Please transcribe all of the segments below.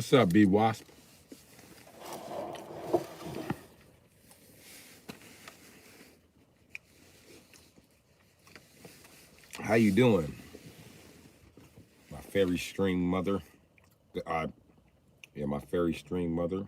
What's up, B Wasp? How you doing? My fairy string mother. Uh, yeah, my fairy string mother.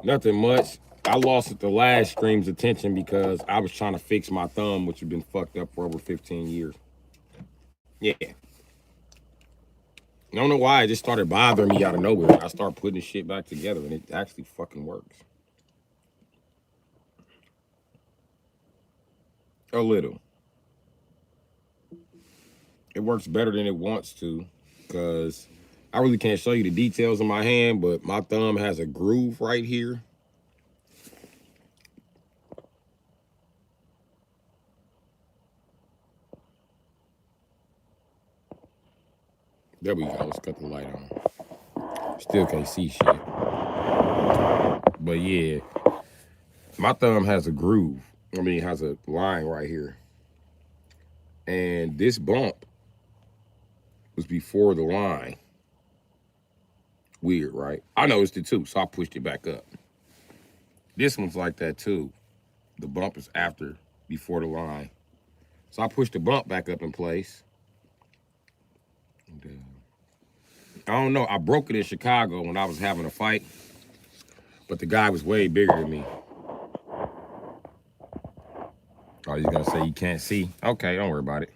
Nothing much. I lost the last stream's attention because I was trying to fix my thumb, which had been fucked up for over 15 years. Yeah. I don't know why. It just started bothering me out of nowhere. I started putting the shit back together, and it actually fucking works. A little. It works better than it wants to, because I really can't show you the details of my hand, but my thumb has a groove right here. There we go. Let's cut the light on. Still can't see shit. But yeah, my thumb has a groove. I mean, it has a line right here. And this bump was before the line. Weird, right? I noticed it too, so I pushed it back up. This one's like that too. The bump is after, before the line. So I pushed the bump back up in place. And, I don't know. I broke it in Chicago when I was having a fight, but the guy was way bigger than me. Oh, you gonna say you can't see? Okay, don't worry about it.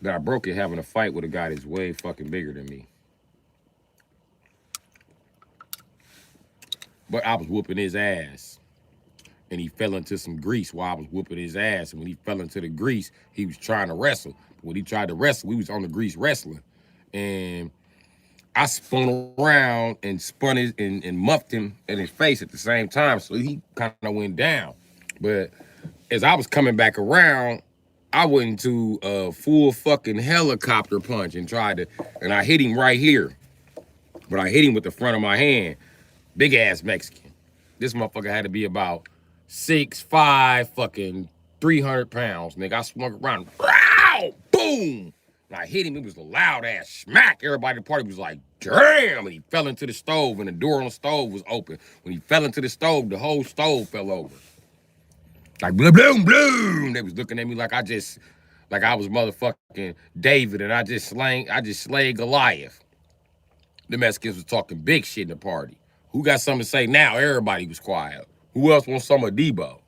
But I broke it having a fight with a guy that's way fucking bigger than me. But I was whooping his ass. And he fell into some grease while I was whooping his ass. And when he fell into the grease, he was trying to wrestle. When he tried to wrestle, we was on the grease wrestling. And I spun around and spun his and muffed him in his face at the same time. So he kind of went down. But as I was coming back around, I went into a full fucking helicopter punch and and I hit him right here. But I hit him with the front of my hand. Big ass Mexican. This motherfucker had to be about 6'5", fucking 300 pounds, nigga. I swung around, boom! And I hit him, it was a loud ass smack. Everybody in the party was like, damn! And he fell into the stove, and the door on the stove was open. When he fell into the stove, the whole stove fell over. Like, bloom, bloom, bloom! They was looking at me like I was motherfucking David, and I just slayed Goliath. The Mexicans was talking big shit in the party. Who got something to say now? Everybody was quiet. Who else wants some of Debo?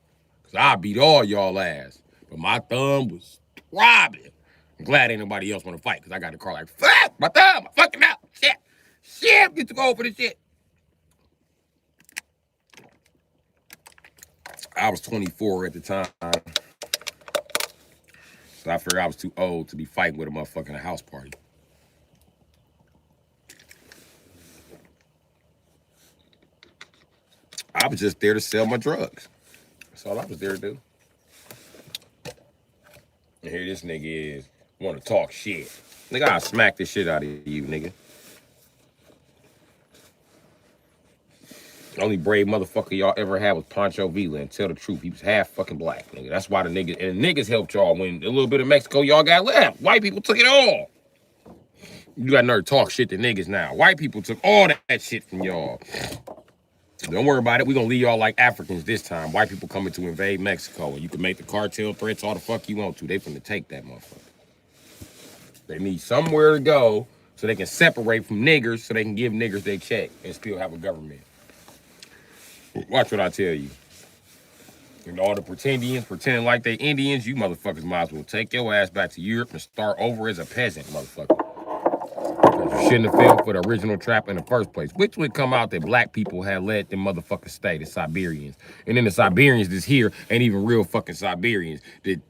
Because I beat all y'all ass. But my thumb was throbbing. I'm glad ain't nobody else want to fight, because I got the car like, fuck, my thumb, I'm fucking out. Shit, get to go for this shit. I was 24 at the time. So I figured I was too old to be fighting with a motherfucker in a house party. I was just there to sell my drugs. That's all I was there to do. And here this nigga is, want to talk shit. Nigga, I'll smack the shit out of you, nigga. The only brave motherfucker y'all ever had was Pancho Villa, and tell the truth, he was half fucking black, nigga. That's why the niggas helped y'all when a little bit of Mexico y'all got left. White people took it all. You got nerve to talk shit to niggas now. White people took all that shit from y'all. Don't worry about it. We're going to leave y'all like Africans this time. White people coming to invade Mexico. And you can make the cartel threats all the fuck you want to. They finna take that motherfucker. They need somewhere to go so they can separate from niggers so they can give niggers their check and still have a government. Watch what I tell you. And all the pretendians pretending like they Indians, you motherfuckers might as well take your ass back to Europe and start over as a peasant, motherfucker. You shouldn't have fell for the original trap in the first place, which would come out that black people had let them motherfuckers stay, the Siberians. And then the Siberians that's here ain't even real fucking Siberians. That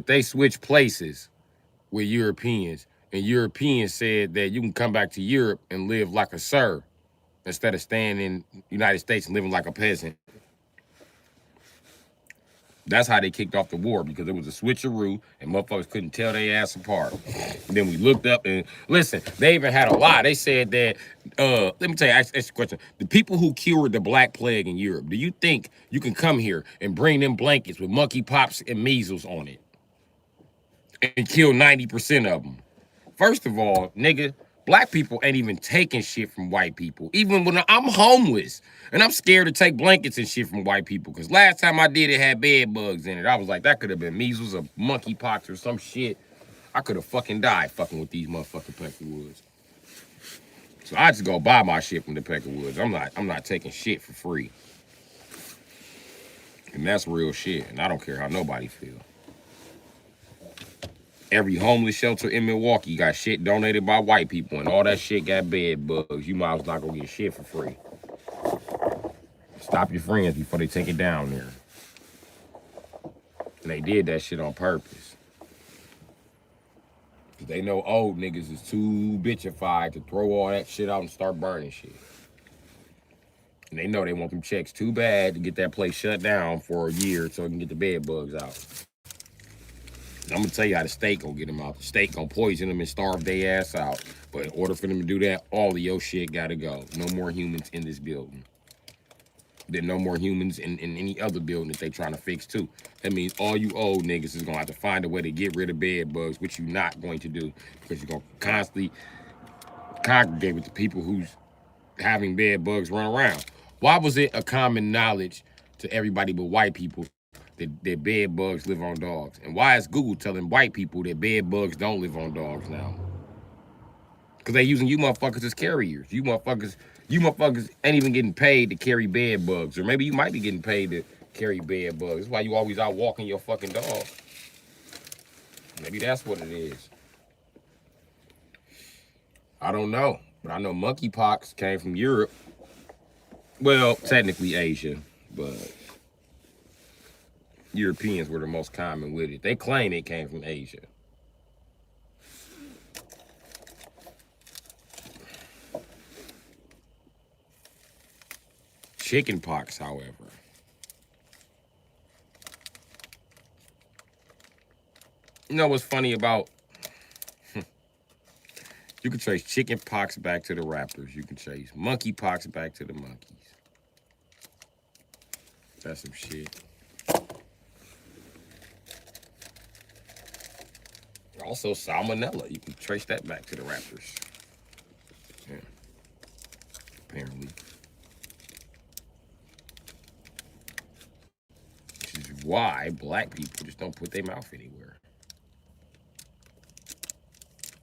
they switch places with Europeans, and Europeans said that you can come back to Europe and live like a sir instead of staying in the United States and living like a peasant. That's how they kicked off the war, because it was a switcheroo and motherfuckers couldn't tell their ass apart. And then we looked up and listen, they even had a lie. They said that, let me tell you, ask the question. The people who cured the Black Plague in Europe, do you think you can come here and bring them blankets with monkeypox and measles on it and kill 90% of them? First of all, nigga, black people ain't even taking shit from white people. Even when I'm homeless and I'm scared to take blankets and shit from white people, because last time I did it had bed bugs in it. I was like, that could have been measles or monkeypox or some shit. I could have fucking died fucking with these motherfucking Peckerwoods. So I just go buy my shit from the Peckerwoods. I'm not taking shit for free. And that's real shit. And I don't care how nobody feel. Every homeless shelter in Milwaukee got shit donated by white people, and all that shit got bed bugs. You might as well not go get shit for free. Stop your friends before they take it down there. And they did that shit on purpose. They know old niggas is too bitchified to throw all that shit out and start burning shit. And they know they want them checks too bad to get that place shut down for a year so they can get the bed bugs out. I'm gonna tell you how the state gonna get them out. The state gonna poison them and starve their ass out. But in order for them to do that, all of your shit gotta go. No more humans in this building. Then no more humans in any other building that they trying to fix too. That means all you old niggas is gonna have to find a way to get rid of bed bugs, which you're not going to do, because you're gonna constantly congregate with the people who's having bed bugs run around. Why was it a common knowledge to everybody but white people that bed bugs live on dogs? And why is Google telling white people that bed bugs don't live on dogs now? Because they using you motherfuckers as carriers. You motherfuckers ain't even getting paid to carry bed bugs. Or maybe you might be getting paid to carry bed bugs. That's why you always out walking your fucking dog. Maybe that's what it is. I don't know. But I know monkeypox came from Europe. Well, technically Asia, but Europeans were the most common with it. They claim it came from Asia. Chickenpox, however, you know what's funny about? You can trace chickenpox back to the rappers. You can trace monkeypox back to the monkeys. That's some shit. Also, salmonella. You can trace that back to the rappers. Yeah. Apparently. Which is why black people just don't put their mouth anywhere.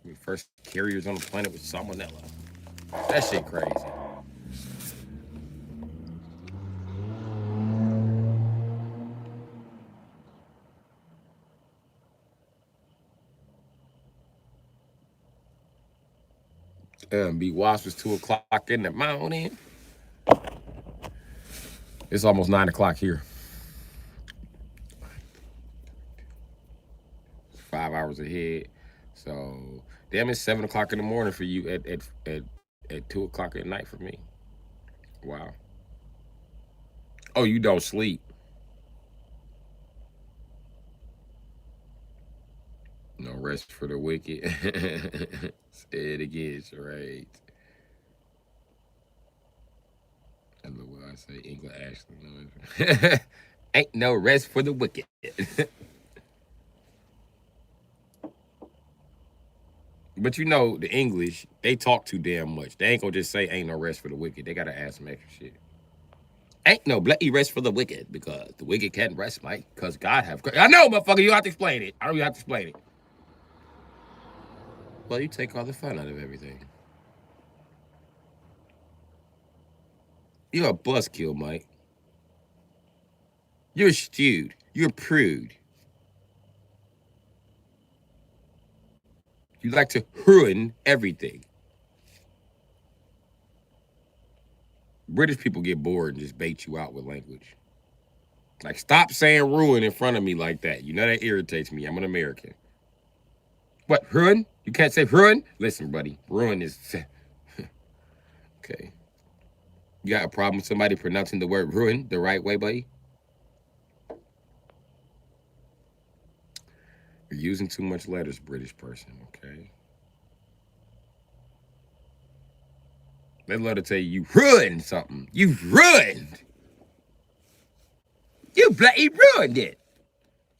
I mean, first carriers on the planet was salmonella. That shit crazy. Be washed was 2 o'clock in the morning. It's almost 9 o'clock here. 5 hours ahead. So damn, it's 7 o'clock in the morning for you at 2 o'clock at night for me. Wow. Oh, you don't sleep. No rest for the wicked. Say it again, right? I know what I say. England Ashley. No. Ain't no rest for the wicked. But you know, the English, they talk too damn much. They ain't gonna just say ain't no rest for the wicked. They gotta add some extra shit. Ain't no bloody rest for the wicked, because the wicked can't rest, Mike. Because God have... I know, motherfucker, you have to explain it. I don't even have to explain it. Well, you take all the fun out of everything. You're a buzzkill, Mike. You're stewed. You're a prude. You like to ruin everything. British people get bored and just bait you out with language. Like, stop saying ruin in front of me like that. You know that irritates me. I'm an American. What, ruin? You can't say ruin? Listen, buddy, ruin is... Okay. You got a problem with somebody pronouncing the word ruin the right way, buddy? You're using too much letters, British person, okay? They love to tell you ruined something. You ruined. You bloody ruined it.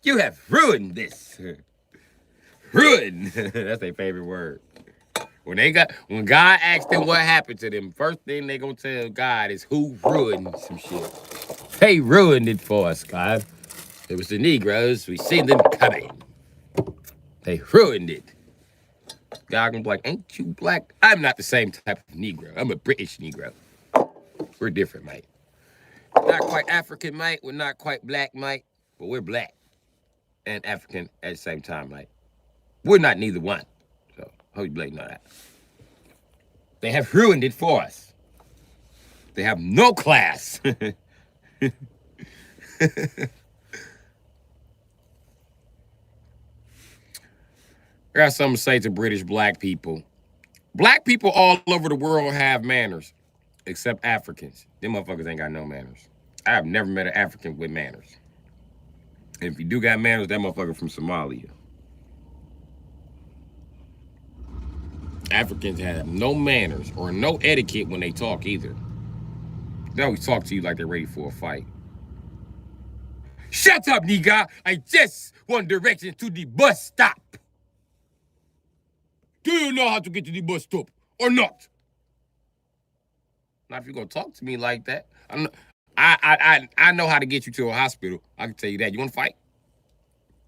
You have ruined this. Ruined. That's their favorite word. When God asks them what happened to them, first thing they gonna tell God is who ruined some shit. They ruined it for us, God. It was the Negroes. We seen them coming. They ruined it. God gonna be like, ain't you black? I'm not the same type of Negro. I'm a British Negro. We're different, mate. Not quite African, mate. We're not quite black, mate. But we're black and African at the same time, mate. We're not neither one. So, how you blaming on that? They have ruined it for us. They have no class. I got something to say to British black people. Black people all over the world have manners, except Africans. Them motherfuckers ain't got no manners. I have never met an African with manners. And if you do got manners, that motherfucker from Somalia. Africans have no manners or no etiquette when they talk either. They always talk to you like they're ready for a fight. Shut up, nigga. I just want directions to the bus stop. Do you know how to get to the bus stop or not? Not if you're gonna talk to me like that. I know how to get you to a hospital. I can tell you that. You wanna fight?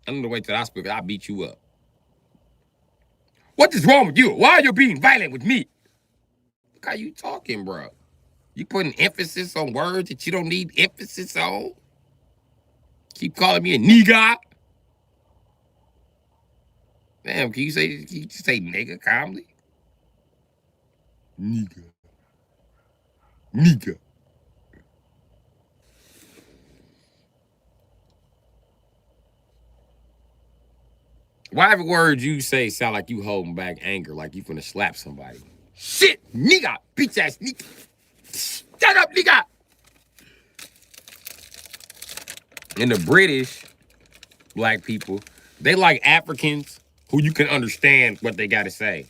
I know the way to the hospital. I'll beat you up. What is wrong with you? Why are you being violent with me? Look how you talking, bro. You putting emphasis on words that you don't need emphasis on? Keep calling me a nigga. Damn, can you say nigga calmly? Nigga. Nigga. Why every word you say sound like you holding back anger, like you finna slap somebody? Shit, nigga, bitch ass nigga. Shut up, nigga. And the British black people, they like Africans who you can understand what they gotta say.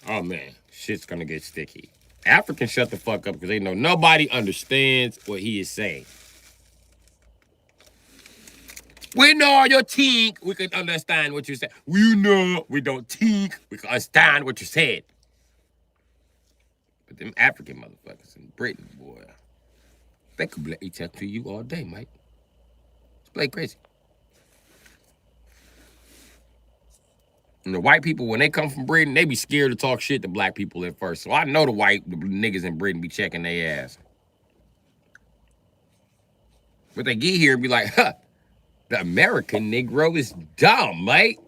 Oh man, shit's gonna get sticky. Africans shut the fuck up because they know nobody understands what he is saying. We know you think we can understand what you said. We know we don't think we can understand what you said. But them African motherfuckers in Britain, boy, they could let each other to you all day, Mike. It's play crazy. And the white people, when they come from Britain, they be scared to talk shit to black people at first. So I know the niggas in Britain be checking their ass. But they get here and be like, huh, the American Negro is dumb, mate.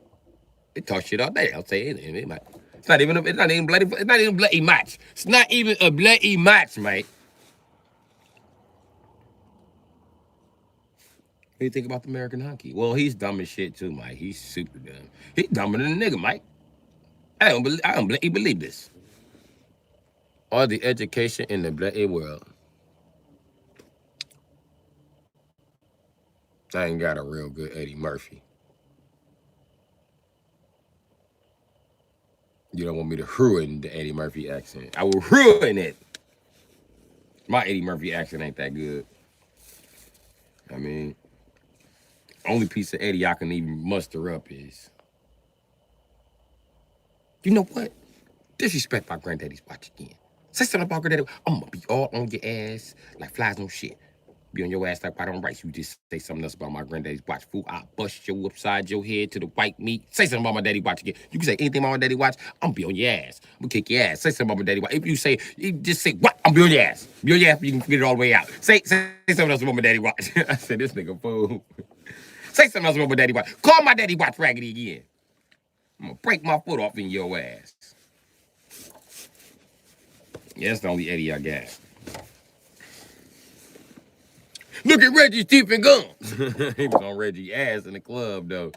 They talk shit all day. I'll say it. It's not even bloody match. It's not even a bloody match, mate. What do you think about the American hockey? Well, he's dumb as shit too, Mike. He's super dumb. He's dumber than a nigga, Mike. I don't believe this. All the education in the bloody world. I ain't got a real good Eddie Murphy. You don't want me to ruin the Eddie Murphy accent. I will ruin it. My Eddie Murphy accent ain't that good. I mean, only piece of Eddie I can even muster up is, you know what? Disrespect my granddaddy's watch again. Say something about granddaddy. I'm gonna be all on your ass like flies on shit. Be on your ass like white on rice. You just say something else about my granddaddy's watch. Fool, I'll bust you upside your head to the white meat. Say something about my daddy watch again. You can say anything about my daddy watch, I'm gonna be on your ass. I'm gonna kick your ass. Say something about my daddy watch. If you just say what? I'm gonna be on your ass. Be on your ass, you can get it all the way out. Say something else about my daddy watch. I said, this nigga fool. Say something else about my daddy watch. Call my daddy watch raggedy again. I'm gonna break my foot off in your ass. Yeah, that's the only Eddie I got. Look at Reggie's teeth and gums. He was on Reggie's ass in the club, though.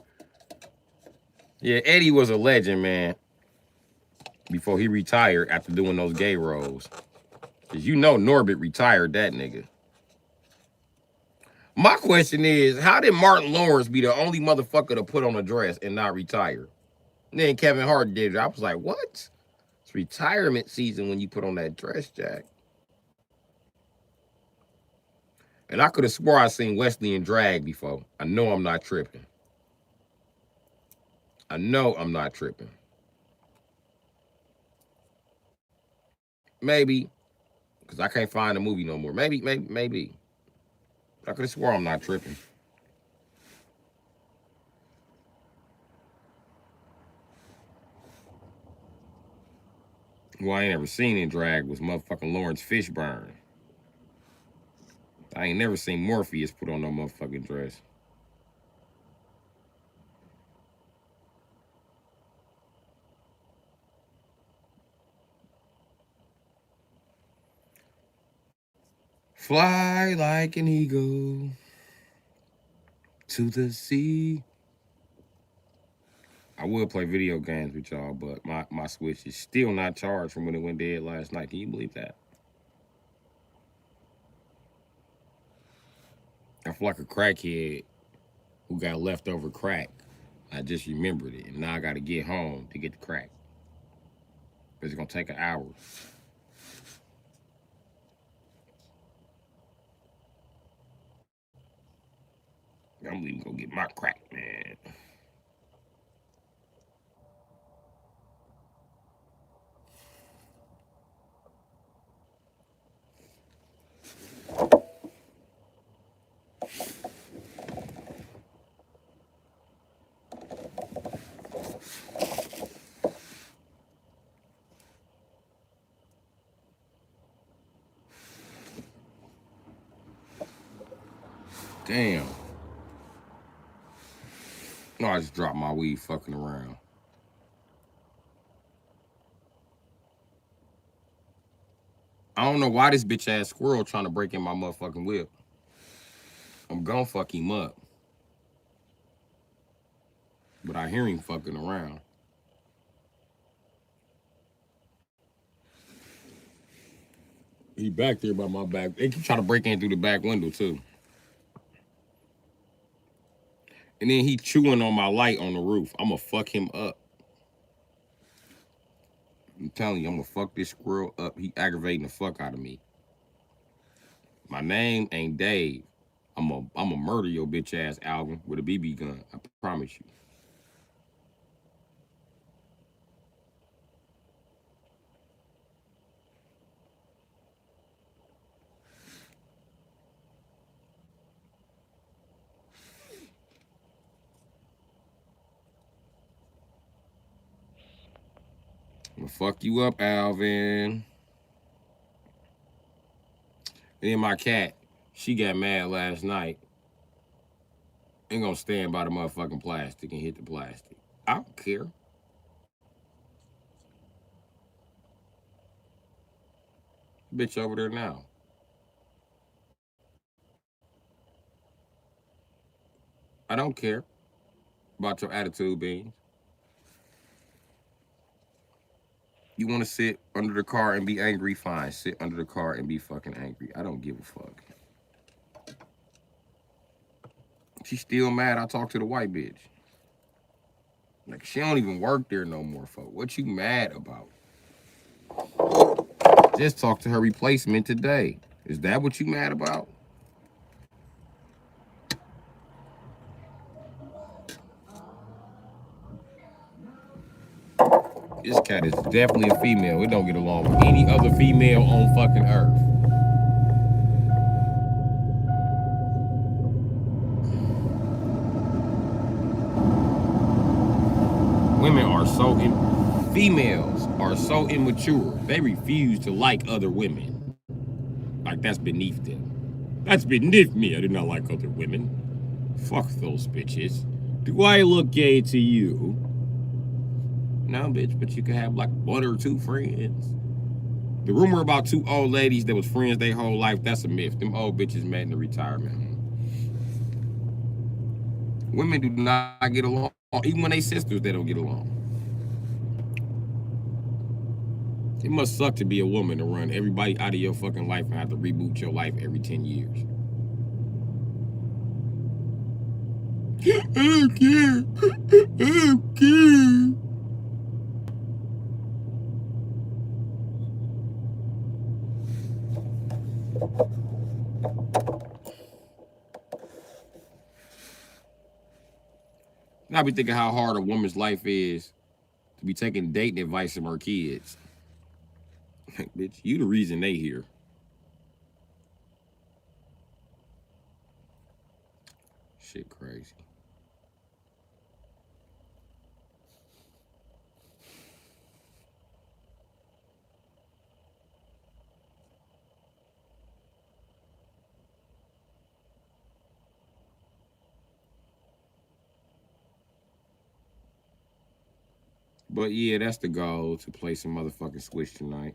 Yeah, Eddie was a legend, man. Before he retired after doing those gay roles. Cause you know Norbit retired that nigga. My question is, how did Martin Lawrence be the only motherfucker to put on a dress and not retire? And then Kevin Hart did it. I was like, what? It's retirement season when you put on that dress, Jack. And I could have swore I seen Wesley in drag before. I know I'm not tripping. I know I'm not tripping. Maybe, because I can't find the movie no more. Maybe. I could have swore I'm not tripping. Well, I ain't never seen in drag was motherfucking Lawrence Fishburne. I ain't never seen Morpheus put on no motherfucking dress. Fly like an eagle to the sea. I will play video games with y'all, but my Switch is still not charged from when it went dead last night. Can you believe that? I feel like a crackhead who got leftover crack. I just remembered it, and now I got to get home to get the crack. It's going to take an hour. I'm even going to get my crack, man. Damn. No, I just dropped my weed fucking around. I don't know why this bitch ass squirrel trying to break in my motherfucking whip. I'm gonna fuck him up. But I hear him fucking around. He back there by my back. They keep trying to break in through the back window too. And then he chewing on my light on the roof. I'ma fuck him up. I'm telling you, I'm gonna fuck this squirrel up. He aggravating the fuck out of me. My name ain't Dave. I'm a murder your bitch ass, Alvin, with a BB gun. I promise you. I'm gonna fuck you up, Alvin. And then my cat, she got mad last night. Ain't gonna stand by the motherfucking plastic and hit the plastic. I don't care. Bitch over there now. I don't care about your attitude, Beans. You want to sit under the car and be angry? Fine. Sit under the car and be fucking angry. I don't give a fuck. She's still mad I talked to the white bitch. Like, she don't even work there no more, folks. What you mad about? Just talked to her replacement today. Is that what you mad about? This cat is definitely a female. It don't get along with any other female on fucking earth. Females are so immature. They refuse to like other women. Like that's beneath them. That's beneath me. I do not like other women. Fuck those bitches. Do I look gay to you? No, bitch, but you can have like one or two friends. The rumor about two old ladies that was friends their whole life, that's a myth. Them old bitches met in the retirement home. Women do not get along Even when they sisters, they don't get along. It must suck to be a woman to run everybody out of your fucking life and have to reboot your life every 10 years. I don't care. I don't care. I be thinking how hard a woman's life is to be taking dating advice from her kids. Bitch, you the reason they here. Shit crazy. But yeah, that's the goal, to play some motherfucking Switch tonight.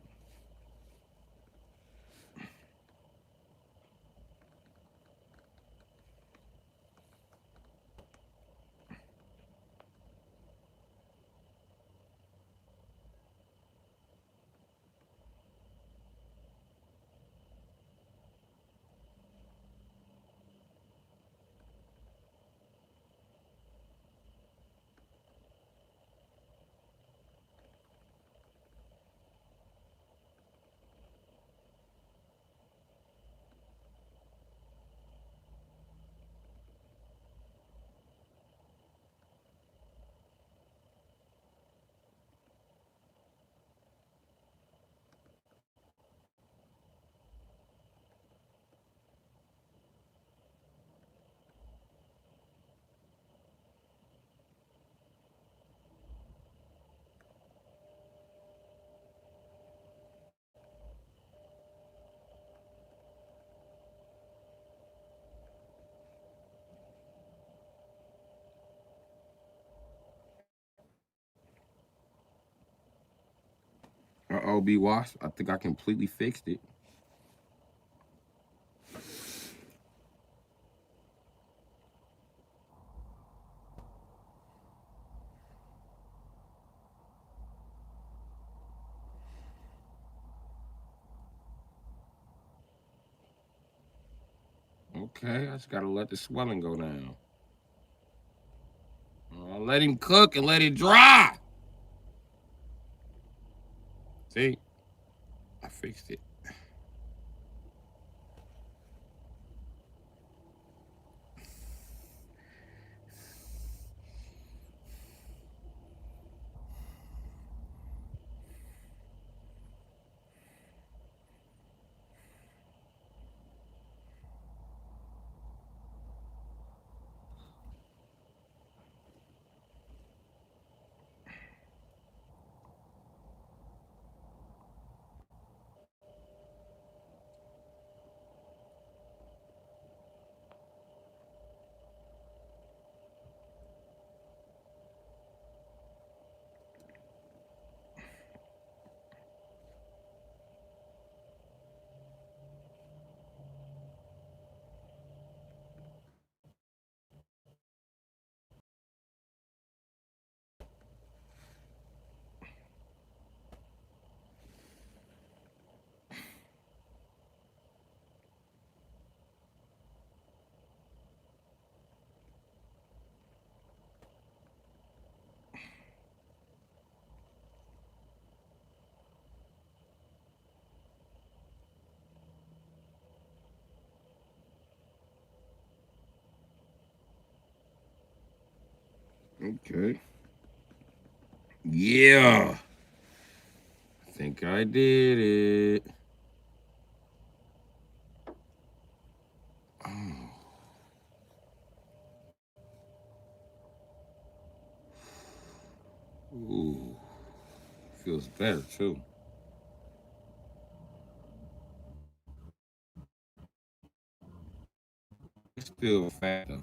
B Wash, I think I completely fixed it. Okay, I just gotta let the swelling go down. Let him cook and let it dry. See? I fixed it. Okay. Yeah. I think I did it. Oh. Ooh. Feels better too. It's still fat though.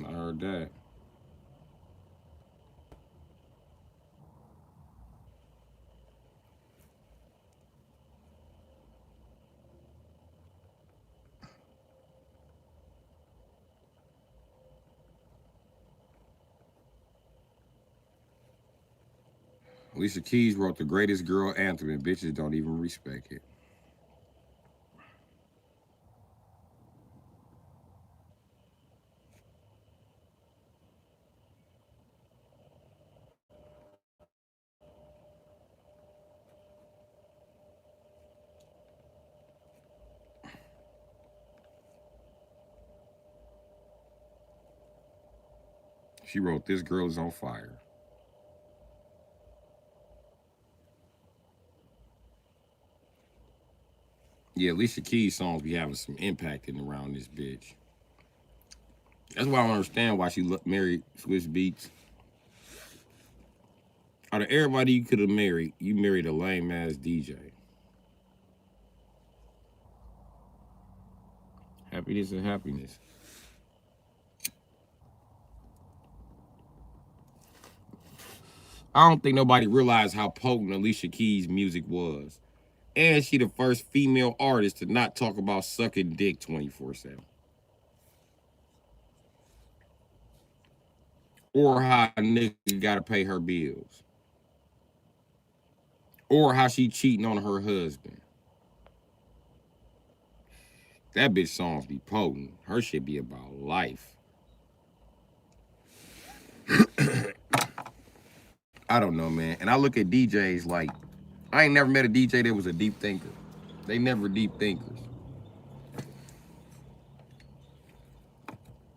I heard that. Alicia Keys wrote the greatest girl anthem, and bitches don't even respect it. She wrote "This Girl Is on Fire." Yeah, Alicia Keys songs be having some impact in around this bitch. That's why I don't understand why she married Swiss Beats. Out of everybody you could have married, you married a lame ass DJ. Happiness and happiness. I don't think nobody realized how potent Alicia Keys' music was. And she the first female artist to not talk about sucking dick 24/7. Or how a nigga gotta pay her bills. Or how she cheating on her husband. That bitch songs be potent. Her shit be about life. I don't know, man. And I look at DJs like, I ain't never met a DJ that was a deep thinker. They never deep thinkers.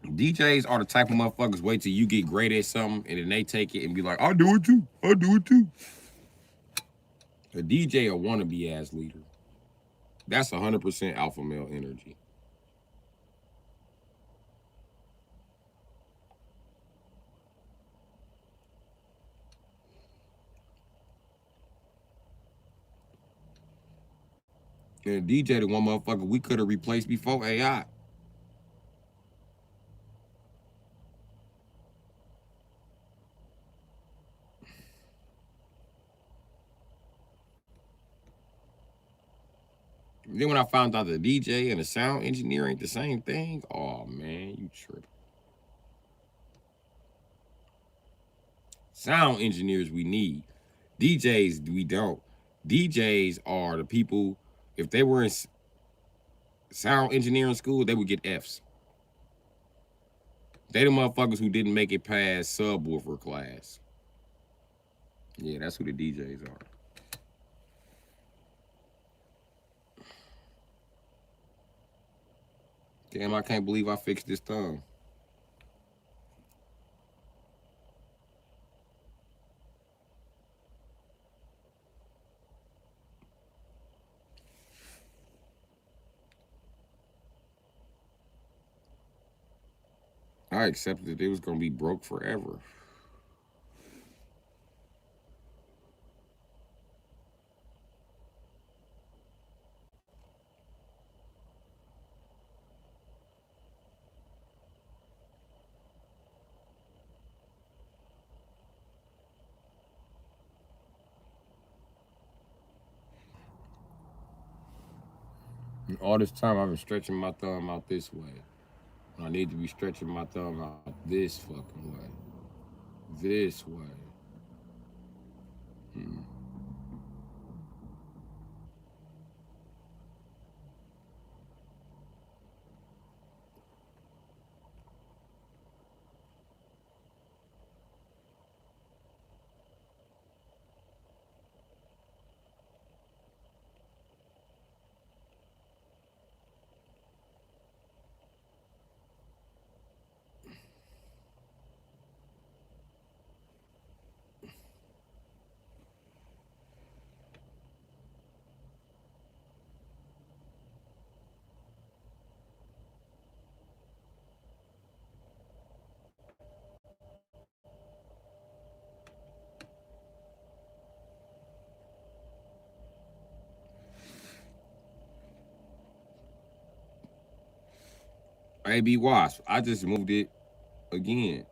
DJs are the type of motherfuckers wait till you get great at something and then they take it and be like, I'll do it too. I'll do it too. A DJ a wannabe ass leader. That's 100% alpha male energy. And a DJ the one motherfucker we could have replaced before AI. Then when I found out the DJ and the sound engineer ain't the same thing, oh man, you tripping. Sound engineers we need. DJs we don't. DJs are the people, if they were in sound engineering school, they would get Fs. They the motherfuckers who didn't make it past subwoofer class. Yeah, that's who the DJs are. Damn, I can't believe I fixed this thumb. I accepted that it was gonna be broke forever. And all this time I've been stretching my thumb out this way. I need to be stretching my thumb out this fucking way. This way. Hmm. AB Wasp, I just moved it again.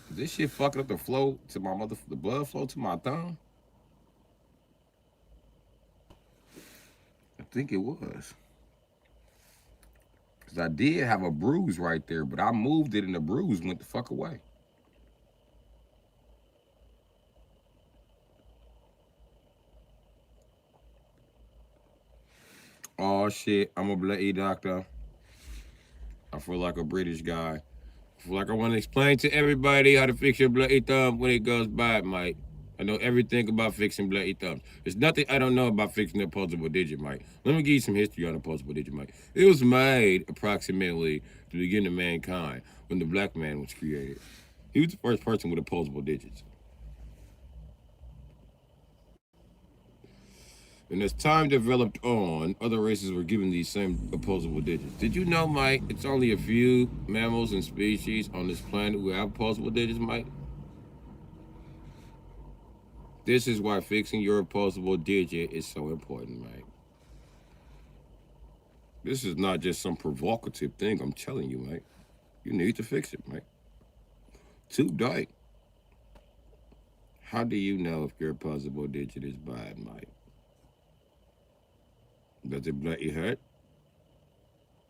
This shit fucking up the flow to my the blood flow to my thumb. think it was. Because I did have a bruise right there, but I moved it and the bruise went the fuck away. Oh shit, I'm a bloody doctor. I feel like a British guy. I feel like I want to explain to everybody how to fix your bloody thumb when it goes bad, Mike. I know everything about fixing bloody thumbs. There's nothing I don't know about fixing the opposable digit, Mike. Let me give you some history on the opposable digit, Mike. It was made approximately the beginning of mankind when the black man was created. He was the first person with opposable digits. And as time developed on, other races were given these same opposable digits. Did you know, Mike, it's only a few mammals and species on this planet who have opposable digits, Mike? This is why fixing your opposable digit is so important, Mike. This is not just some provocative thing, I'm telling you, Mike. You need to fix it, Mike. Today. How do you know if your opposable digit is bad, Mike? Does it bloody hurt?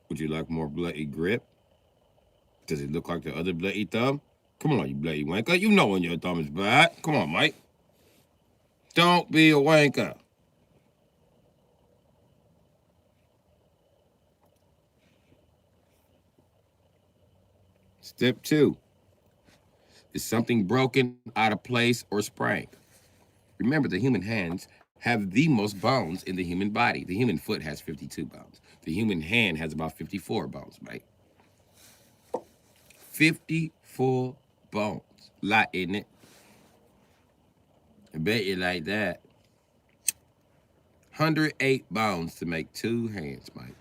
Would you like more bloody grip? Does it look like the other bloody thumb? Come on, you bloody wanker. You know when your thumb is bad. Come on, Mike. Don't be a wanker. Step 2. Is something broken, out of place, or sprained? Remember, the human hands have the most bones in the human body. The human foot has 52 bones. The human hand has about 54 bones, right? 54 bones. Lot, isn't it? I bet you like that. 108 bones to make 2 hands, Mike.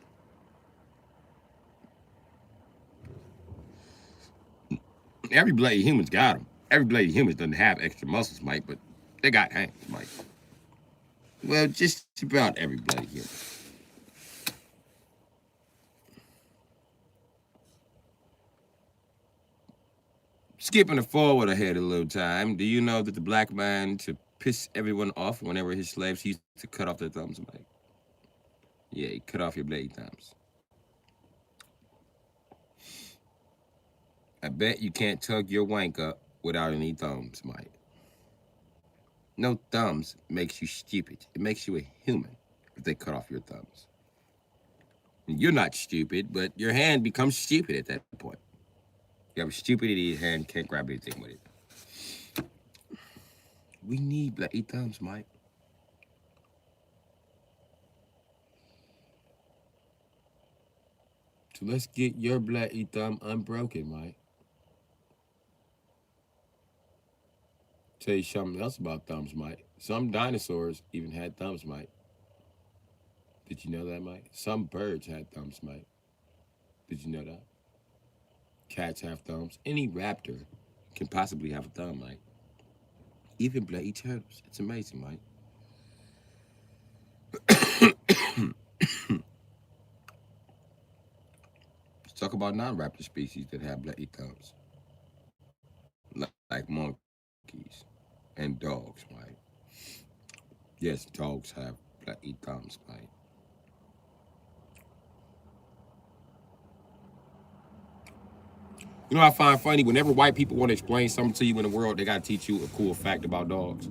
Every bloody human's got them. Every bloody human doesn't have extra muscles, Mike, but they got hands, Mike. Well, just about every bloody human. Skipping forward ahead a little time, do you know that the black man, to piss everyone off whenever his slaves, he used to cut off their thumbs, Mike? Yeah, he cut off your bloody thumbs. I bet you can't tug your wank up without any thumbs, Mike. No thumbs makes you stupid. It makes you a human if they cut off your thumbs. You're not stupid, but your hand becomes stupid at that point. You have a stupidity hand, can't grab anything with it. We need bloody thumbs, Mike. So let's get your bloody thumb unbroken, Mike. Tell you something else about thumbs, Mike. Some dinosaurs even had thumbs, Mike. Did you know that, Mike? Some birds had thumbs, Mike. Did you know that? Cats have thumbs. Any raptor can possibly have a thumb, Mike. Even bloody turtles. It's amazing, Mike. Let's talk about non-raptor species that have bloody thumbs. Like monkeys and dogs, Mike. Yes, dogs have bloody thumbs, Mike. You know what I find funny? Whenever white people want to explain something to you in the world, they got to teach you a cool fact about dogs.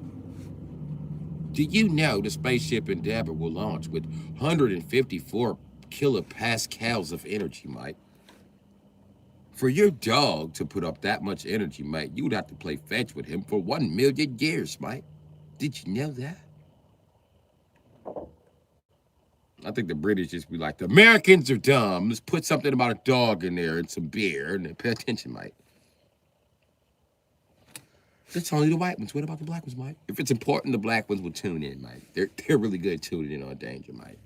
Do you know the spaceship Endeavour will launch with 154 kilopascals of energy, Mike? For your dog to put up that much energy, Mike, you would have to play fetch with him for 1 million years, Mike. Did you know that? I think the British just be like, the Americans are dumb. Let's put something about a dog in there and some beer and then pay attention, Mike. That's only the white ones. What about the black ones, Mike? If it's important, the black ones will tune in, Mike. They're really good at tuning in on danger, Mike.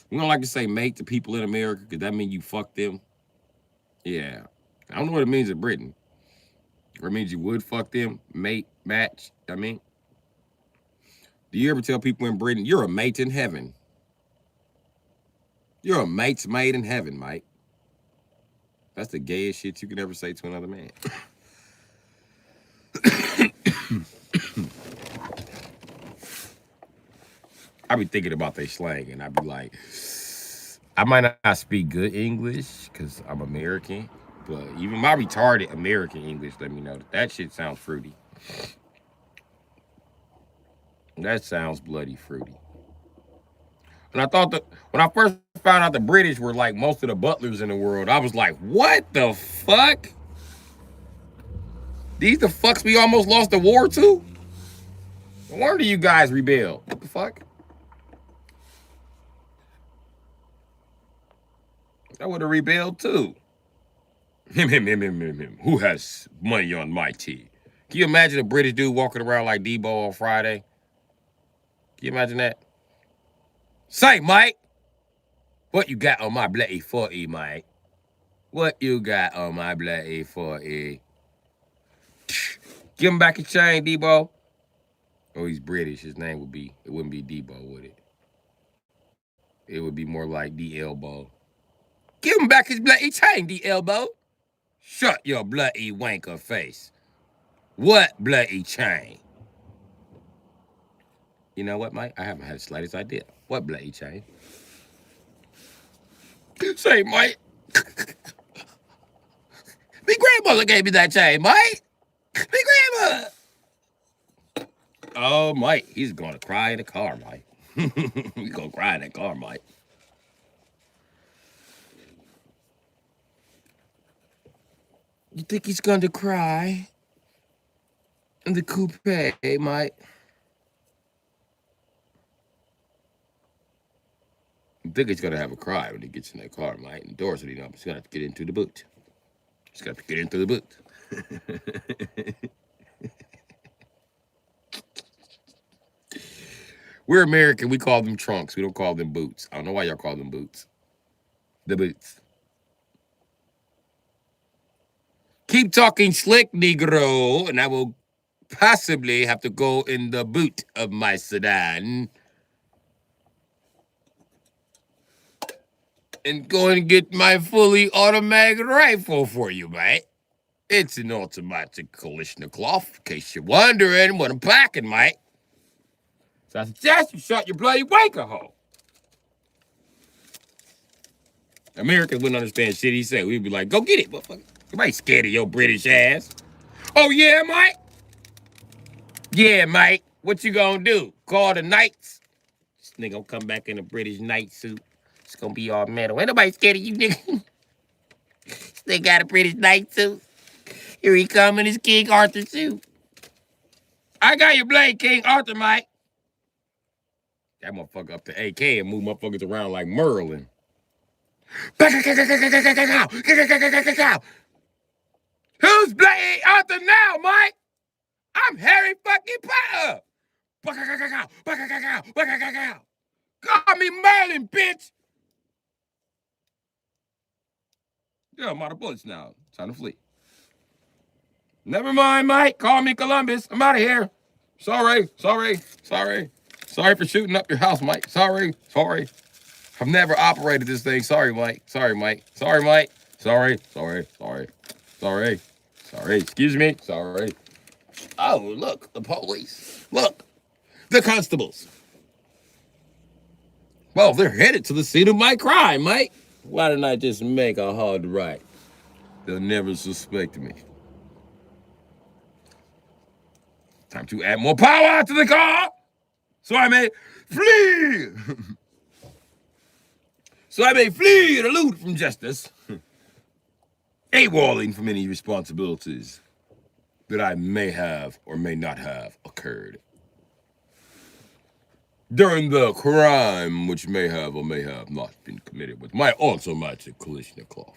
We don't like to say mate to people in America because that means you fuck them. Yeah. I don't know what it means in Britain. Or it means you would fuck them, mate, match. I mean, do you ever tell people in Britain, you're a mate in heaven? You're a mate's mate in heaven, Mike. That's the gayest shit you can ever say to another man. I be thinking about their slang, and I be like, I might not speak good English because I'm American, but even my retarded American English let me know that shit sounds fruity. That sounds bloody fruity. And I thought that when I first found out the British were like most of the butlers in the world, I was like, what the fuck? These the fucks we almost lost the war to? No wonder you guys rebelled. What the fuck? I would have rebelled too. Who has money on my team? Can you imagine a British dude walking around like Debo on Friday? Can you imagine that? Say, Mike, what you got on my bloody 40, Mike? What you got on my bloody 40? Give him back his chain, Debo. Oh, he's British. His name would be, it wouldn't be Debo, would it? It would be more like the elbow. Give him back his bloody chain, the elbow. Shut your bloody wanker face. What bloody chain? You know what, Mike? I haven't had the slightest idea. What bloody chain? Say, Mike. Me grandmother gave me that chain, Mike. Me grandma. Oh, Mike, he's gonna cry in the car, Mike. He's gonna cry in the car, Mike. You think he's gonna cry in the coupe, Mike? I think he's gonna have a cry when he gets in that car, Mike. And the doors are up. He's gonna have to get into the boot. He's got to get into the boot. We're American. We call them trunks. We don't call them boots. I don't know why y'all call them boots. The boots. Keep talking slick, Negro, and I will possibly have to go in the boot of my sedan and go and get my fully automatic rifle for you, mate. It's an automatic Kalashnikov, in case you're wondering what I'm packing, mate. So I suggest you shut your bloody wanker hole. Americans wouldn't understand shit he said. We'd be like, go get it, motherfucker. You ain't scared of your British ass. Oh, yeah, Mike? Yeah, Mike. What you gonna do? Call the knights? This nigga gonna come back in a British knight suit. It's gonna be all metal. Ain't nobody scared of you, nigga. They got a British knight suit. Here he come in his King Arthur suit. I got your blade, King Arthur, Mike. That motherfucker up to AK and move motherfuckers around like Merlin. Who's Blade Arthur now, Mike? I'm Harry fucking Potter. Call me Merlin, bitch. Yeah, I'm out of bullets now. Time to flee. Never mind, Mike. Call me Columbus. I'm out of here. Sorry for shooting up your house, Mike. Sorry. I've never operated this thing. Sorry, Mike. Sorry. Excuse me. Sorry. Oh, look, the police. Look, the constables. Well, they're headed to the scene of my crime, Mike. Why didn't I just make a hard right? They'll never suspect me. Time to add more power to the car so I may flee. So I may flee and elude from justice, AWOLing from any responsibilities that I may have or may not have occurred during the crime which may have or may have not been committed with my automatic Kalashnikov.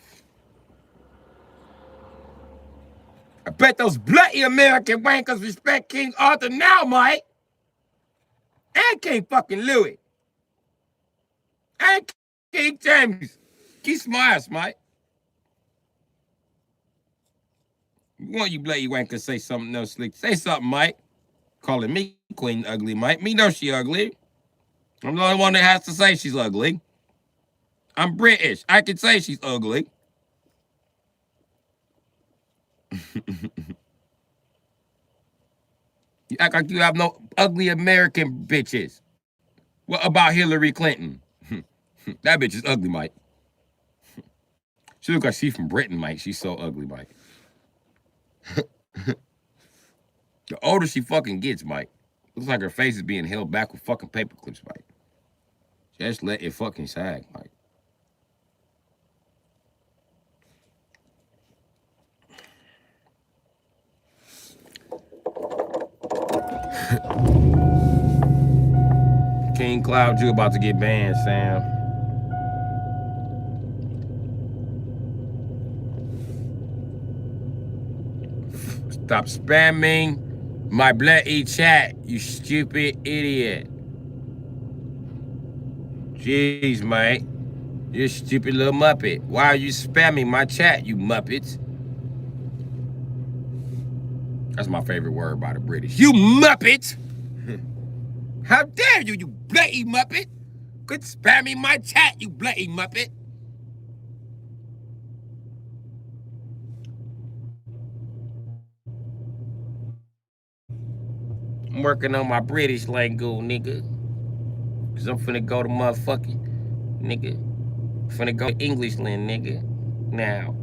I bet those bloody American wankers respect King Arthur now, Mike. And King fucking Louis. And King James. Kiss my ass, Mike. You want you bloody wankers say something else slick. Say something, Mike. Calling me Queen Ugly, Mike. Me know she ugly. I'm the only one that has to say she's ugly. I'm British. I can say she's ugly. You act like you have no ugly American bitches. What about Hillary Clinton? That bitch is ugly, Mike. She look like she from Britain, Mike. She's so ugly, Mike. The older she fucking gets, Mike, looks like her face is being held back with fucking paper clips, Mike. Just let it fucking sag, Mike. King Cloud, you about to get banned, Sam. Stop spamming my bloody chat, you stupid idiot. Jeez, mate. You stupid little muppet. Why are you spamming my chat, you muppets? That's my favorite word by the British. You muppet! How dare you, you bloody muppet! Quit spamming my chat, you bloody muppet! I'm working on my British lingo, nigga. Cause I'm finna go to motherfucking, nigga. Finna go to Englishland, nigga. Now.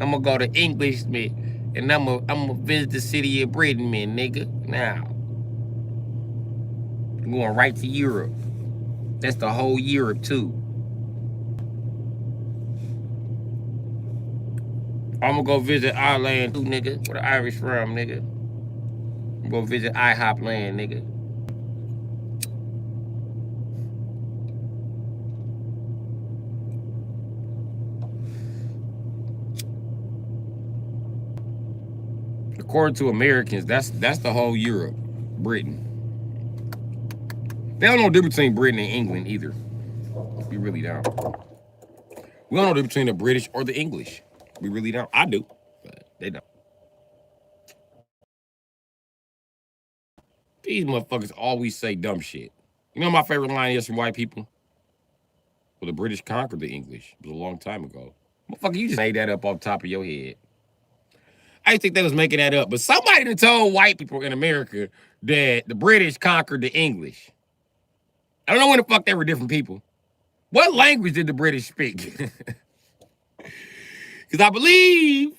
I'm gonna go to Englishman, and I'm gonna visit the city of Britain, man, nigga. Now. I'm going right to Europe. That's the whole Europe, too. I'm gonna go visit Ireland, too, nigga. Where the Irish from, nigga. I'm gonna visit IHOP land, nigga. According to Americans, that's the whole Europe, Britain. They don't know the difference between Britain and England either. We really don't. We don't know the difference between the British or the English. We really don't. I do, but they don't. These motherfuckers always say dumb shit. You know my favorite line is from white people? Well, the British conquered the English. It was a long time ago. Motherfucker, you just made that up off the top of your head. I didn't think they was making that up, but somebody done told white people in America that the British conquered the English. I don't know when the fuck they were different people. What language did the British speak? Because I believe,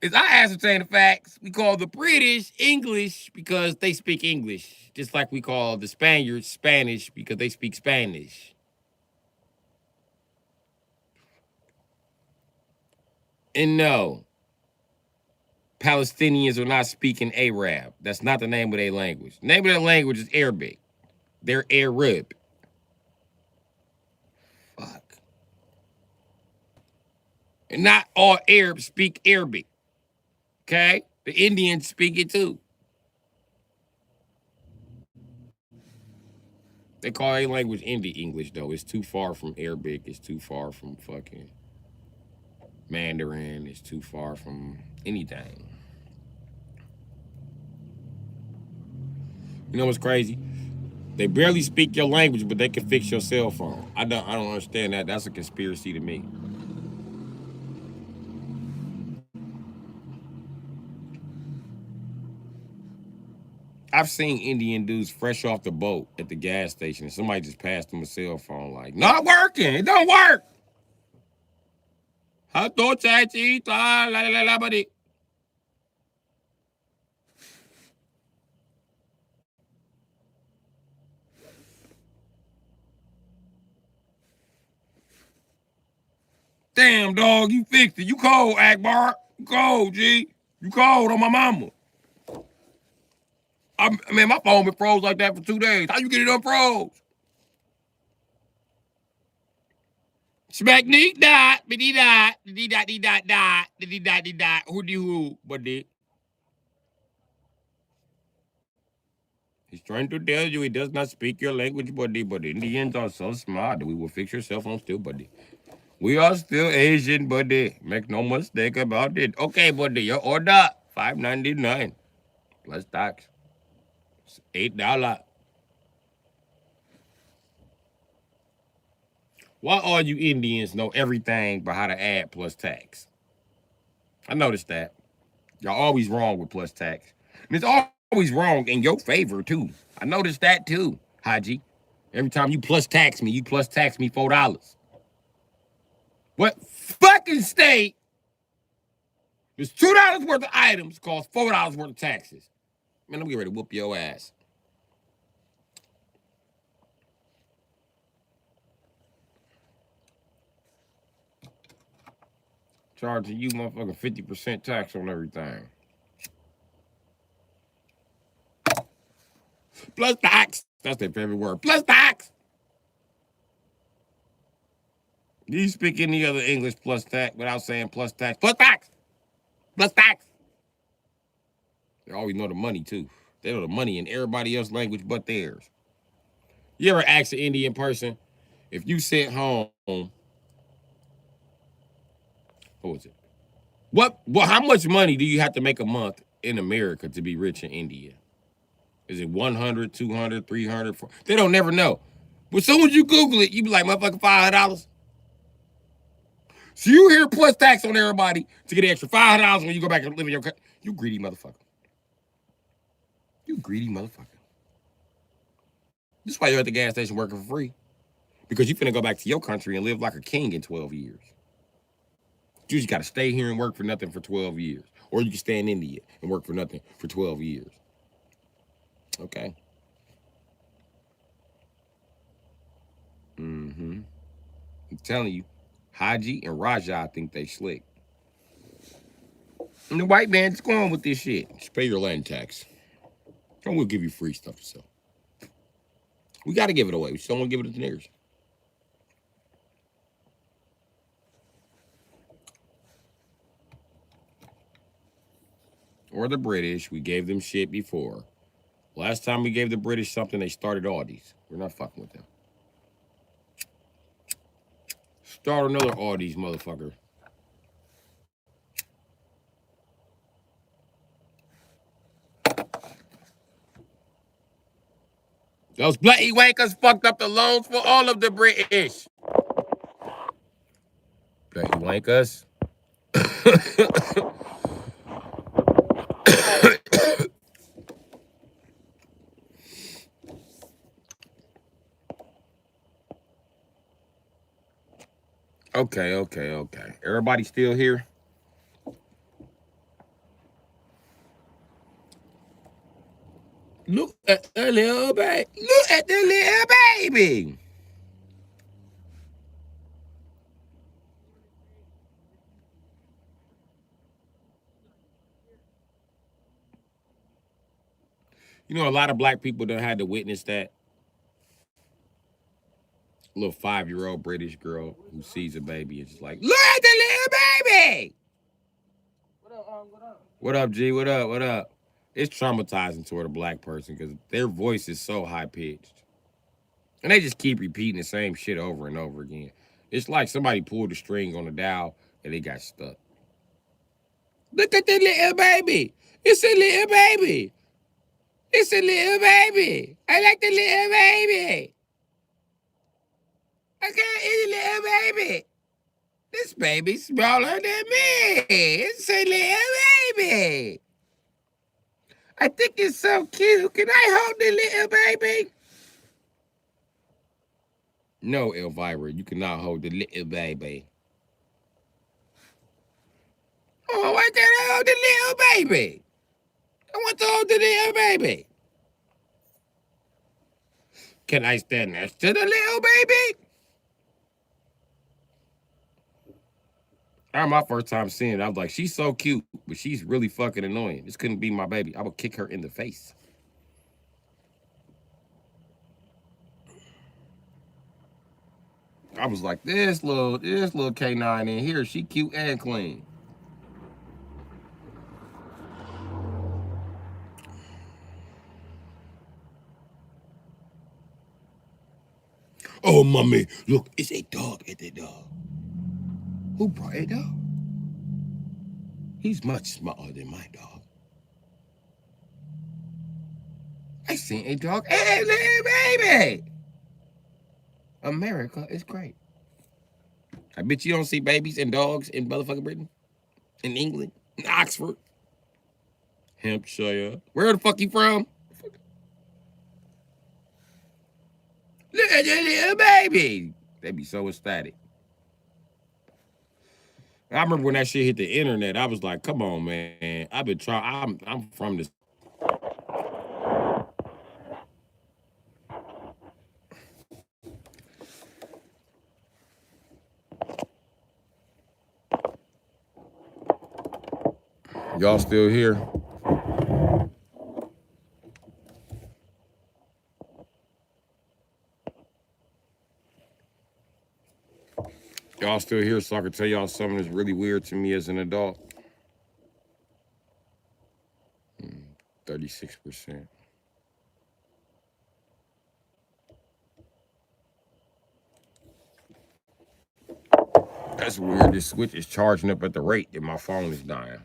as I ascertain the facts, we call the British English because they speak English, just like we call the Spaniards Spanish because they speak Spanish. And no, Palestinians are not speaking Arab. That's not the name of their language. The name of their language is Arabic. They're Arab. Fuck. And not all Arabs speak Arabic. Okay? The Indians speak it too. They call a language Indie English, though. It's too far from Arabic. It's too far from fucking Mandarin. It's too far from anything. You know what's crazy? They barely speak your language, but they can fix your cell phone. I don't understand that. That's a conspiracy to me. I've seen Indian dudes fresh off the boat at the gas station, and somebody just passed them a cell phone, like, not working. It don't work. Damn, dog, you fixed it. You cold, Akbar. You cold, G. You cold on my mama. Man, my phone been froze like that for 2 days. How you get it unfroze? Smack knee dot, biddy dot, diddy dot, dee dot dot, diddy dot, dee dot, who, buddy. He's trying to tell you he does not speak your language, buddy, but Indians are so smart that we will fix your cell phone still, buddy. We are still Asian, buddy. Make no mistake about it. Okay, buddy, your order, $5.99 plus tax. It's $8. Why all you Indians know everything but how to add plus tax? I noticed that. Y'all always wrong with plus tax. And it's always wrong in your favor, too. I noticed that, too, Haji. Every time you plus tax me, you plus tax me $4. What fucking state is $2 worth of items cost $4 worth of taxes? Man, I'm getting ready to whoop your ass. Charging you motherfucking 50% tax on everything. Plus tax. That's their favorite word. Plus tax. Do you speak any other English plus tax without saying plus tax? Plus tax. Plus tax. They always know the money, too. They know the money in everybody else's language but theirs. You ever ask an Indian person, if you sent home, what was it? How much money do you have to make a month in America to be rich in India? Is it 100, 200, 300? 400? They don't never know. But as soon as you Google it, you be like, motherfucking $500. So you hear plus tax on everybody to get an extra $500 when you go back and live in your country. You greedy motherfucker. You greedy motherfucker. This is why you're at the gas station working for free. Because you finna go back to your country and live like a king in 12 years. You just gotta stay here and work for nothing for 12 years. Or you can stay in India and work for nothing for 12 years. Okay. Mm-hmm. I'm telling you, Haji and Raja think they slick. And the white man just go on with this shit. Just pay your land tax. And we'll give you free stuff to sell. We got to give it away. We just don't want to give it to the niggers. Or the British. We gave them shit before. Last time we gave the British something, they started Audis. We're not fucking with them. Start another Audis, motherfucker. Those bloody wankers fucked up the loans for all of the British. Bloody wankers. Okay. Everybody still here? Look at the little baby. Look at the little baby. You know, a lot of black people done had to witness that. Little 5-year-old British girl who sees a baby and just like, look at the little baby. What up, G? What up? It's traumatizing toward a black person because their voice is so high pitched. And they just keep repeating the same shit over and over again. It's like somebody pulled the string on the dial and they got stuck. Look at the little baby. It's a little baby. It's a little baby. I like the little baby. Okay, it's a little baby. This baby's smaller than me. It's a little baby. I think it's so cute. Can I hold the little baby? No, Elvira, you cannot hold the little baby. Oh, why can't I hold the little baby? I want to hold the little baby. Can I stand next to the little baby? I remember my first time seeing it. I was like, she's so cute, but she's really fucking annoying. This couldn't be my baby. I would kick her in the face. I was like, this little canine in here, she cute and clean. Oh, mommy, look, it's a dog at the door. Who brought a dog? He's much smaller than my dog. I seen a dog and a little baby. America is great. I bet you don't see babies and dogs in motherfucking Britain, in England, in Oxford. Hampshire. Where the fuck you from? Look at that little baby. They be so ecstatic. I remember when that shit hit the internet, I was like, come on, man. I've been trying. I'm from this. Y'all still here? Y'all still here so I can tell y'all something that's really weird to me as an adult? 36%. That's weird. This switch is charging up at the rate that my phone is dying.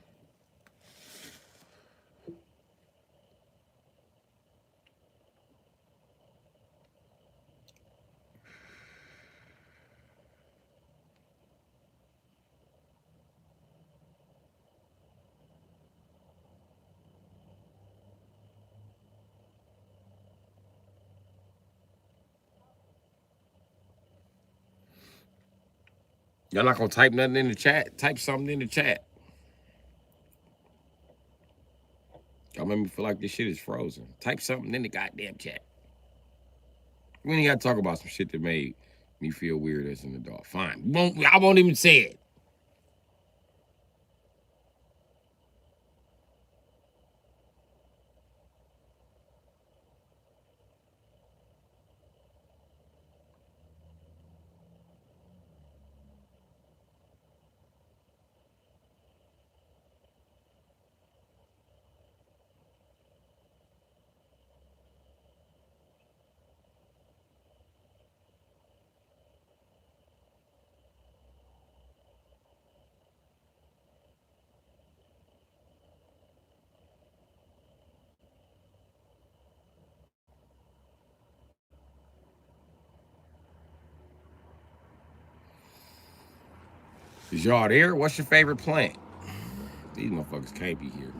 Y'all not gonna type nothing in the chat? Type something in the chat. Y'all make me feel like this shit is frozen. Type something in the goddamn chat. We ain't gotta talk about some shit that made me feel weird as an adult. Fine. I won't even say it. Is y'all there? What's your favorite plant? These motherfuckers can't be here.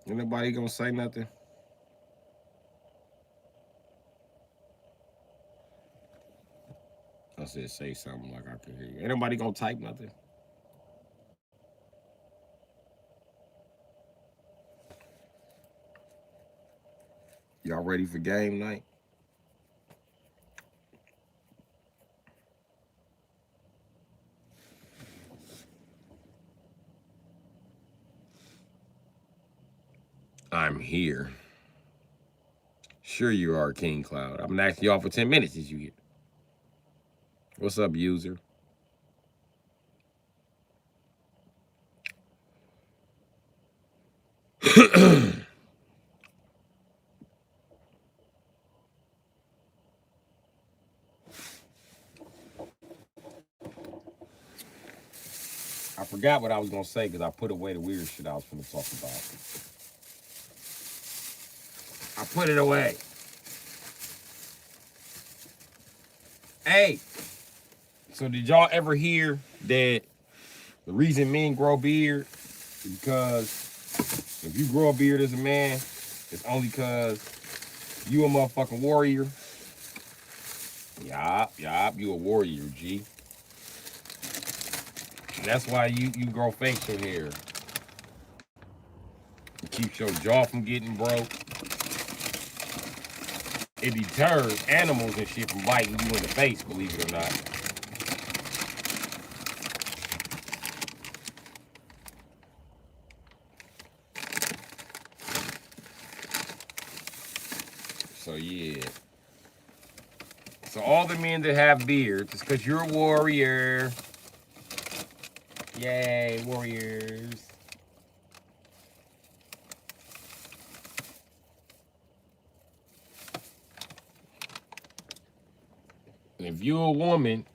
Ain't nobody gonna say nothing? I said say something like I could hear you. Ain't nobody gonna type nothing? Y'all ready for game night? I'm here. Sure you are, King Cloud. I'm gonna ask y'all for 10 minutes as you get. What's up, user? I forgot what I was gonna say because I put away the weird shit I was gonna talk about. I put it away. Hey, so did y'all ever hear that the reason men grow beard is because if you grow a beard as a man, it's only because you a motherfucking warrior. Yup, you a warrior, G. And that's why you grow facial hair. It keeps your jaw from getting broke. It deters animals and shit from biting you in the face, believe it or not. So yeah. So all the men that have beards, it's because you're a warrior. Yay, warriors. And if you're a woman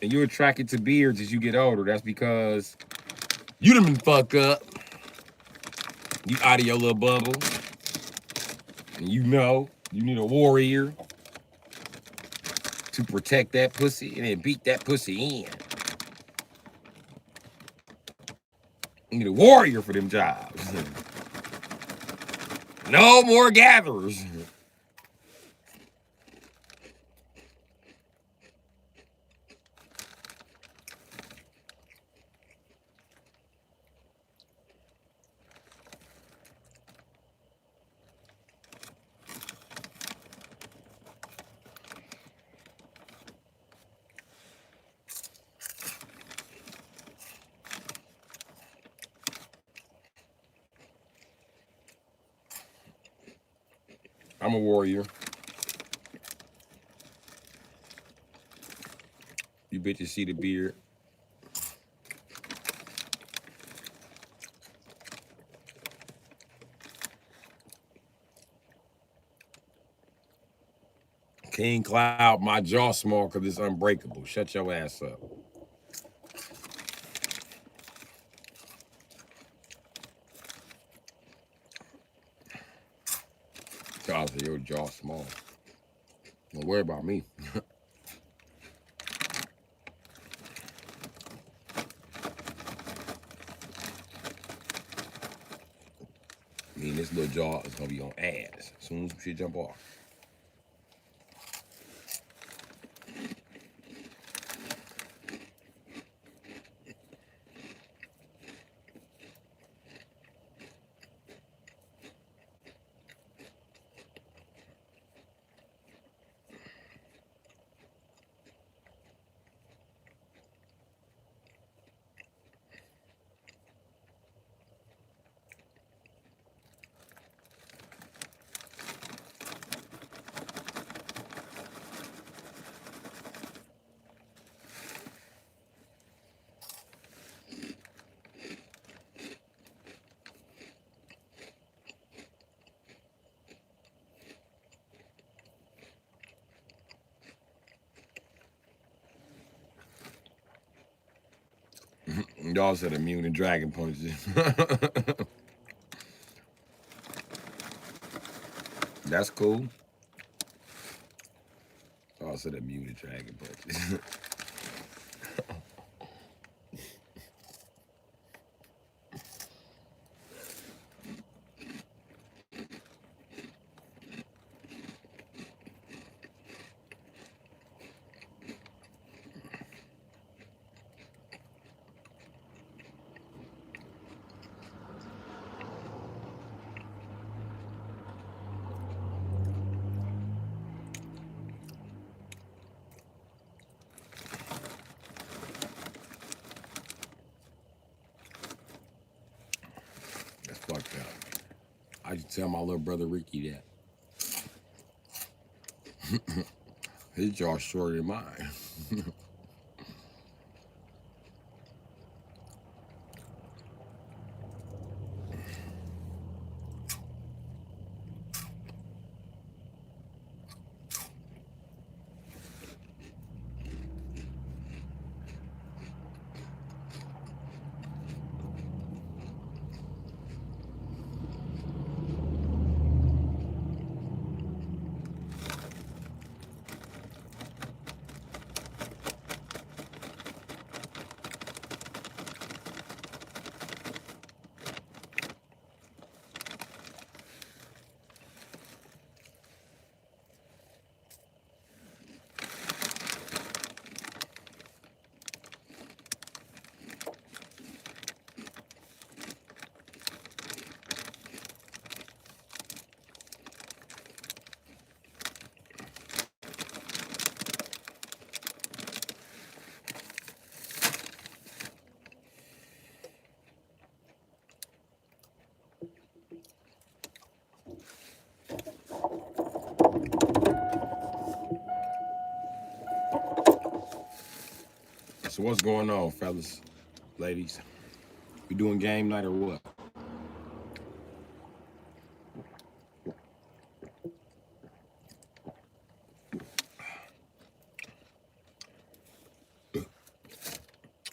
and you're attracted to beards as you get older, that's because you done been fucked up. You out of your little bubble. And you know you need a warrior to protect that pussy and then beat that pussy in. You need a warrior for them jobs. No more gatherers. I'm a warrior. You bitches see the beard. King Cloud, my jaw small because it's unbreakable. Shut your ass up. God, your jaw small. Don't worry about me. I mean, this little jaw is gonna be on ass as soon as she jump off. Y'all said immune to dragon punches. That's cool. Y'all said immune to dragon punches. fucked up. I should tell my little brother Ricky that. His jaw's shorter than mine. So what's going on, fellas, ladies? We doing game night or what?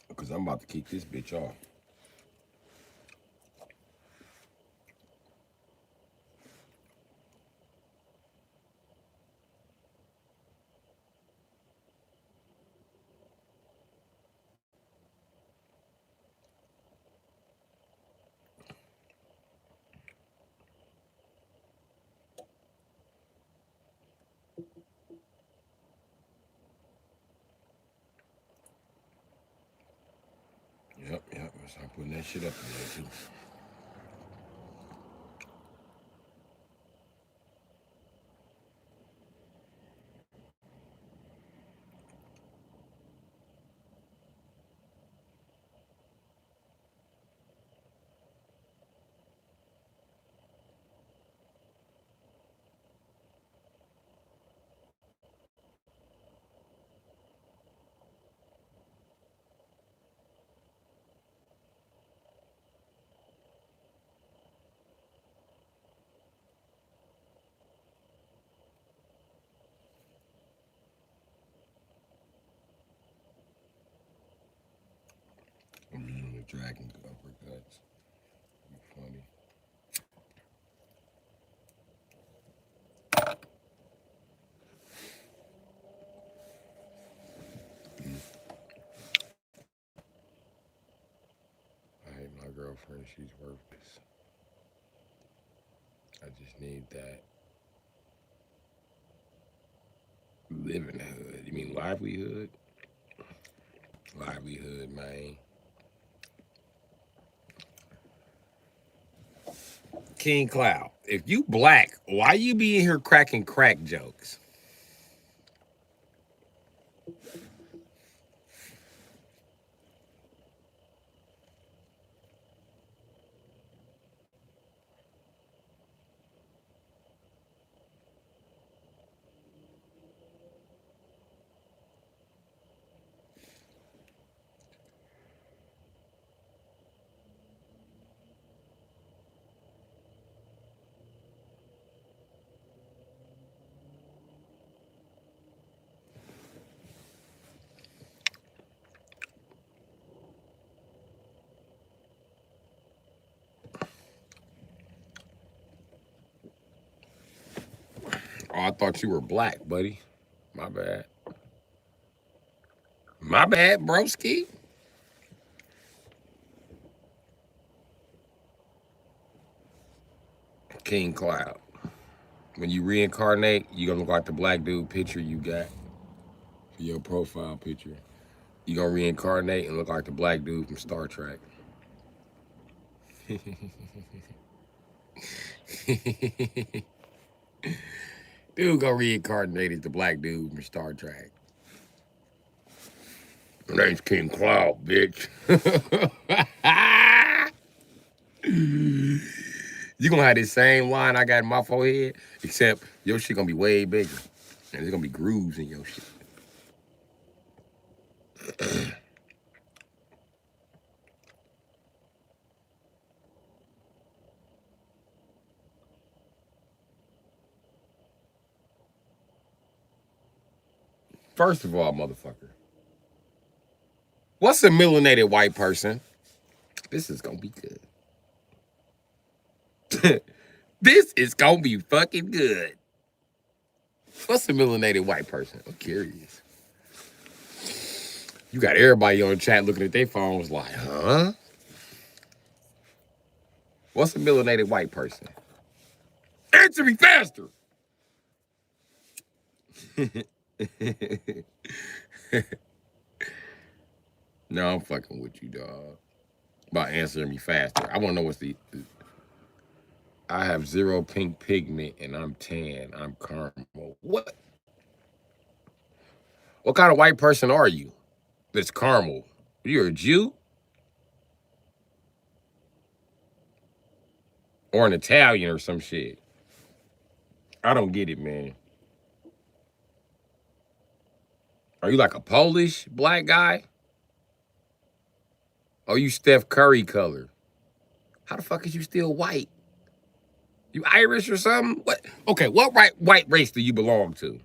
Because I'm about to kick this bitch off. Yep. So I'm putting that shit up in there too. I'm using the dragon uppercuts. Funny. I hate my girlfriend. She's worthless. I just need that living hood. You mean livelihood? Livelihood, man. King Cloud, if you black, why you be in here cracking crack jokes? Oh, I thought you were black, buddy. My bad. My bad, broski. King Cloud. When you reincarnate, you gonna look like the black dude picture you got for your profile picture. You gonna reincarnate and look like the black dude from Star Trek. Dude gonna reincarnate as the black dude from Star Trek. My name's King Cloud, bitch. You gonna have this same line I got in my forehead, except your shit gonna be way bigger. And there's gonna be grooves in your shit. First of all, motherfucker, what's a melanated white person? This is gonna be good. This is gonna be fucking good. What's a melanated white person? I'm curious. You got everybody on the chat looking at their phones like, huh? What's a melanated white person? Answer me faster. No, I'm fucking with you, dog. About answering me faster. I want to know what's the. I have 0 pink pigment and I'm tan. I'm caramel. What? What kind of white person are you? That's caramel. You're a Jew or an Italian or some shit. I don't get it, man. Are you like a Polish black guy? Or you Steph Curry color? How the fuck is you still white? You Irish or something? What? Okay, what white race do you belong to?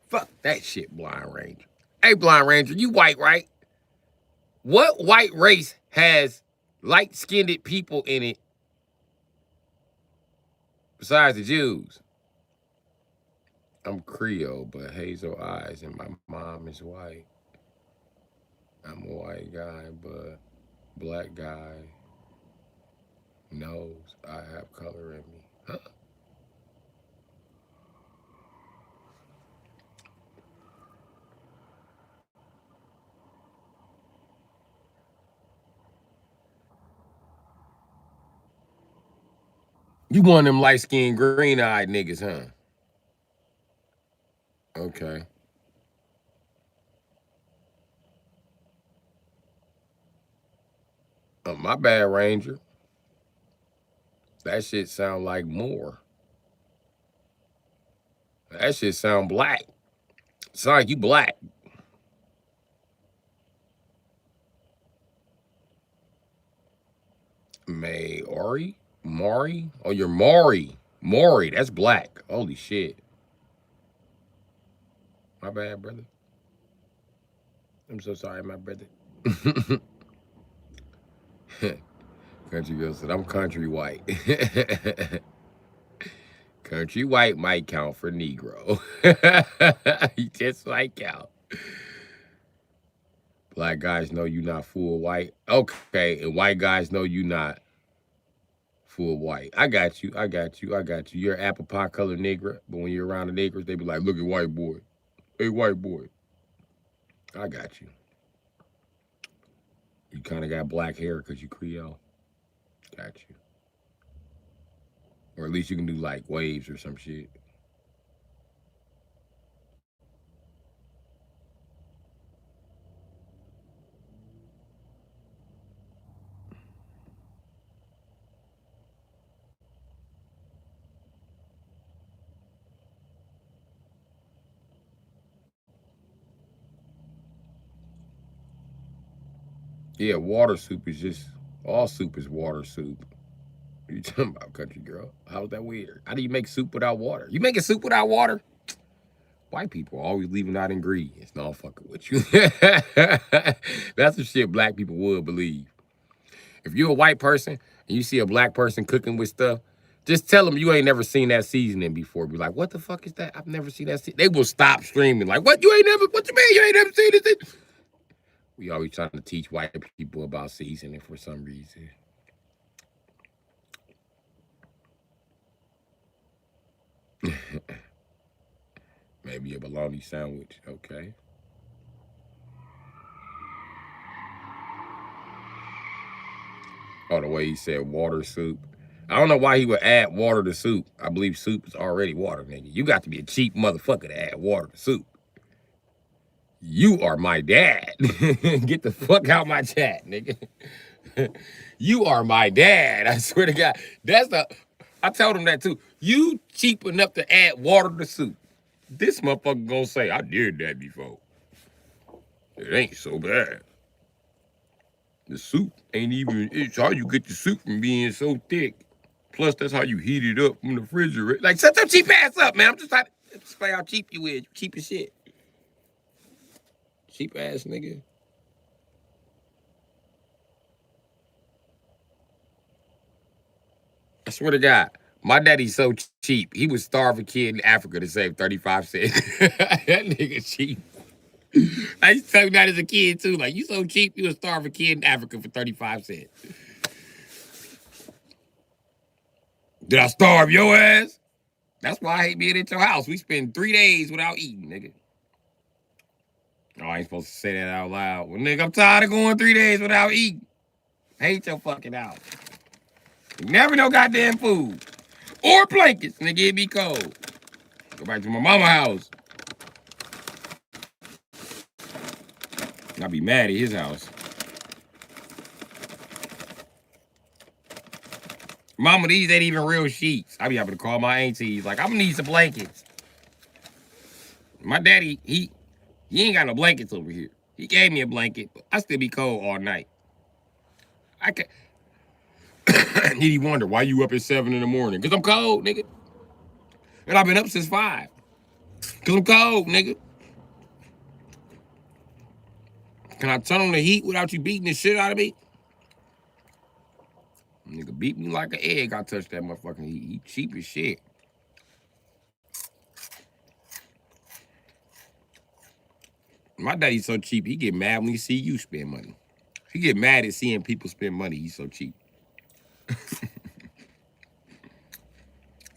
Fuck that shit, Blind Ranger. Hey, Blind Ranger, you white, right? What white race has light-skinned people in it besides the Jews? I'm Creole, but hazel eyes, and my mom is white. I'm a white guy, but black guy knows I have color in me. Huh? You one of them light-skinned, green-eyed niggas, huh? Okay. My bad, Ranger. That shit sound like more. That shit sound black. Sound like you black. Maori? Maury? Oh, you're Maury. Maury, that's black. Holy shit. My bad, brother. I'm so sorry, my brother. Country girl said, I'm country white. Country white might count for Negro. He just might count. Black guys know you not full white. Okay, and white guys know you not full white. I got you. I got you. I got you. You're an apple pie colored nigger, but when you're around the niggers, they be like, look at white boy. Hey, white boy. I got you. You kind of got black hair because you Creole. Got you. Or at least you can do like waves or some shit. Yeah, water soup is just, all soup is water soup. What are you talking about, country girl? How's that weird? How do you make soup without water? You making soup without water? White people always leaving out ingredients. No, I'm fucking with you. That's the shit black people would believe. If you're a white person and you see a black person cooking with stuff, just tell them you ain't never seen that seasoning before. Be like, what the fuck is that? I've never seen that. They will stop streaming. Like, what? You ain't never, what you mean? You ain't never seen this? We always trying to teach white people about seasoning for some reason. Gave me a bologna sandwich. Okay. Oh, the way he said water soup. I don't know why he would add water to soup. I believe soup is already water, nigga. You got to be a cheap motherfucker to add water to soup. You are my dad. Get the fuck out my chat, nigga. You are my dad. I swear to God. I told him that too. You cheap enough to add water to soup. This motherfucker gonna say, I did that before. It ain't so bad. The soup ain't even, it's how you get the soup from being so thick. Plus, that's how you heat it up from the refrigerator. Like, shut your cheap ass up, man. I'm just trying to explain how cheap you is. You cheap as shit. Cheap ass nigga. I swear to God, my daddy's so cheap. He would starve a kid in Africa to save 35 cents. That nigga cheap. I used to tell him that as a kid too. Like, you so cheap, you would starve a kid in Africa for 35 cents. Did I starve your ass? That's why I hate being at your house. We spend 3 days without eating, nigga. Oh, I ain't supposed to say that out loud. Well, nigga, I'm tired of going 3 days without eating. Hate your fucking house. Never no goddamn food. Or blankets, nigga, it be cold. Go back to my mama house. I be mad at his house. Mama, these ain't even real sheets. I be able to call my aunties like, I'm gonna need some blankets. My daddy, he ain't got no blankets over here. He gave me a blanket, but I still be cold all night. I can he wonder why you up at 7 in the morning. Cause I'm cold, nigga. And I've been up since 5. Cause I'm cold, nigga. Can I turn on the heat without you beating the shit out of me? Nigga beat me like an egg. I touched that motherfucking heat. He cheap as shit. My daddy's so cheap, he get mad when he see you spend money. He get mad at seeing people spend money. He's so cheap.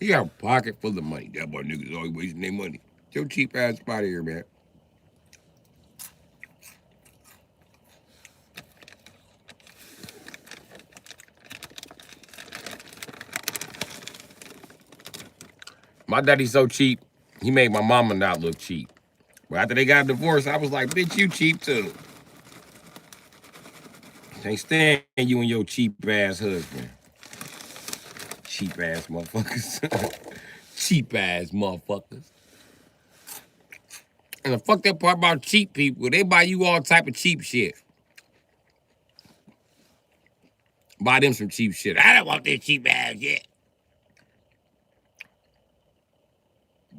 He got a pocket full of money. That boy niggas always wasting their money. Get your cheap ass out of here, man. My daddy's so cheap, he made my mama not look cheap. But after they got divorced, I was like, bitch, you cheap too. Can't stand you and your cheap ass husband. Cheap ass motherfuckers. Cheap ass motherfuckers. And the fucked up part about cheap people, they buy you all type of cheap shit. Buy them some cheap shit. I don't want this cheap ass shit.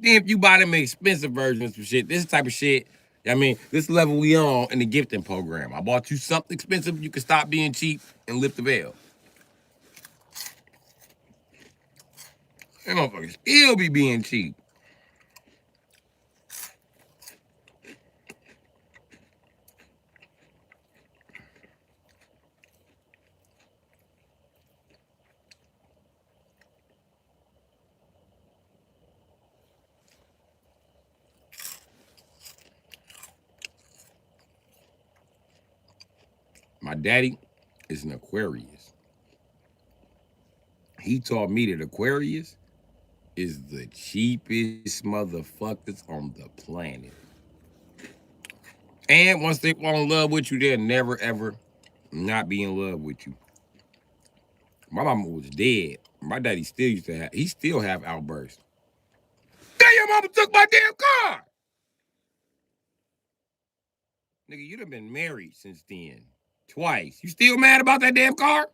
Then if you buy them expensive versions of shit, this type of shit, I mean, this level we on in the gifting program. I bought you something expensive, you can stop being cheap and lift the veil. Them motherfuckers still be being cheap. My daddy is an Aquarius. He taught me that Aquarius is the cheapest motherfuckers on the planet. And once they fall in love with you, they'll never ever not be in love with you. My mama was dead. My daddy still used to have, he still have outbursts. Damn, your mama took my damn car. Nigga, you done been married since then. Twice. You still mad about that damn car?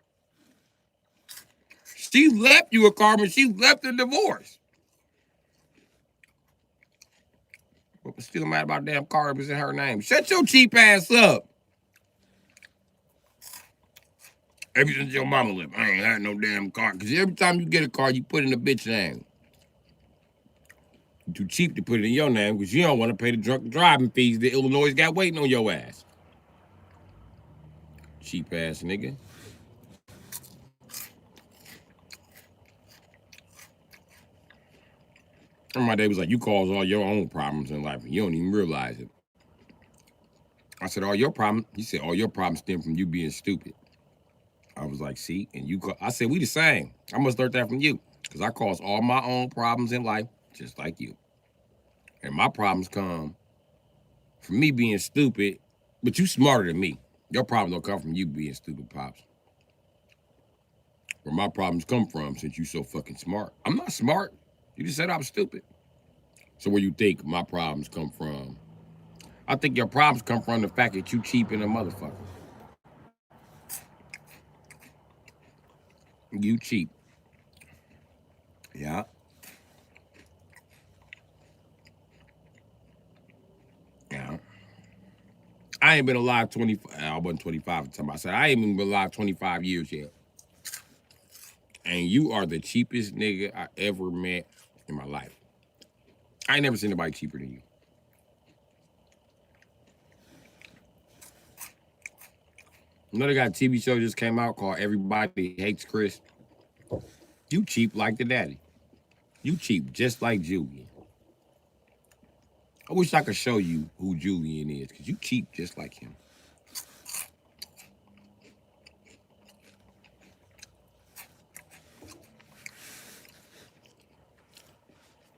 She left you a car, but she left a divorce. But still mad about the damn car that was in her name. Shut your cheap ass up. Ever since your mama left, I ain't had no damn car. Because every time you get a car, you put in a bitch name. You're too cheap to put it in your name because you don't want to pay the drunk driving fees that Illinois got waiting on your ass. Cheap ass nigga. And my dad was like, you cause all your own problems in life and you don't even realize it. I said, all your problems, he said, all your problems stem from you being stupid. I was like, see, and I said, we the same. I must learn that from you. Because I cause all my own problems in life, just like you. And my problems come from me being stupid, but you smarter than me. Your problems don't come from you being stupid, Pops. Where my problems come from since you so fucking smart. I'm not smart. You just said I'm stupid. So where you think my problems come from? I think your problems come from the fact that you cheap in a motherfucker. You cheap. Yeah. Yeah. I ain't been alive 25. I wasn't 25 at the time. I said I ain't even been alive 25 years yet. And you are the cheapest nigga I ever met in my life. I ain't never seen nobody cheaper than you. You know they got a TV show just came out called Everybody Hates Chris. You cheap like the daddy. You cheap just like Julian. I wish I could show you who Julian is, because you cheap just like him.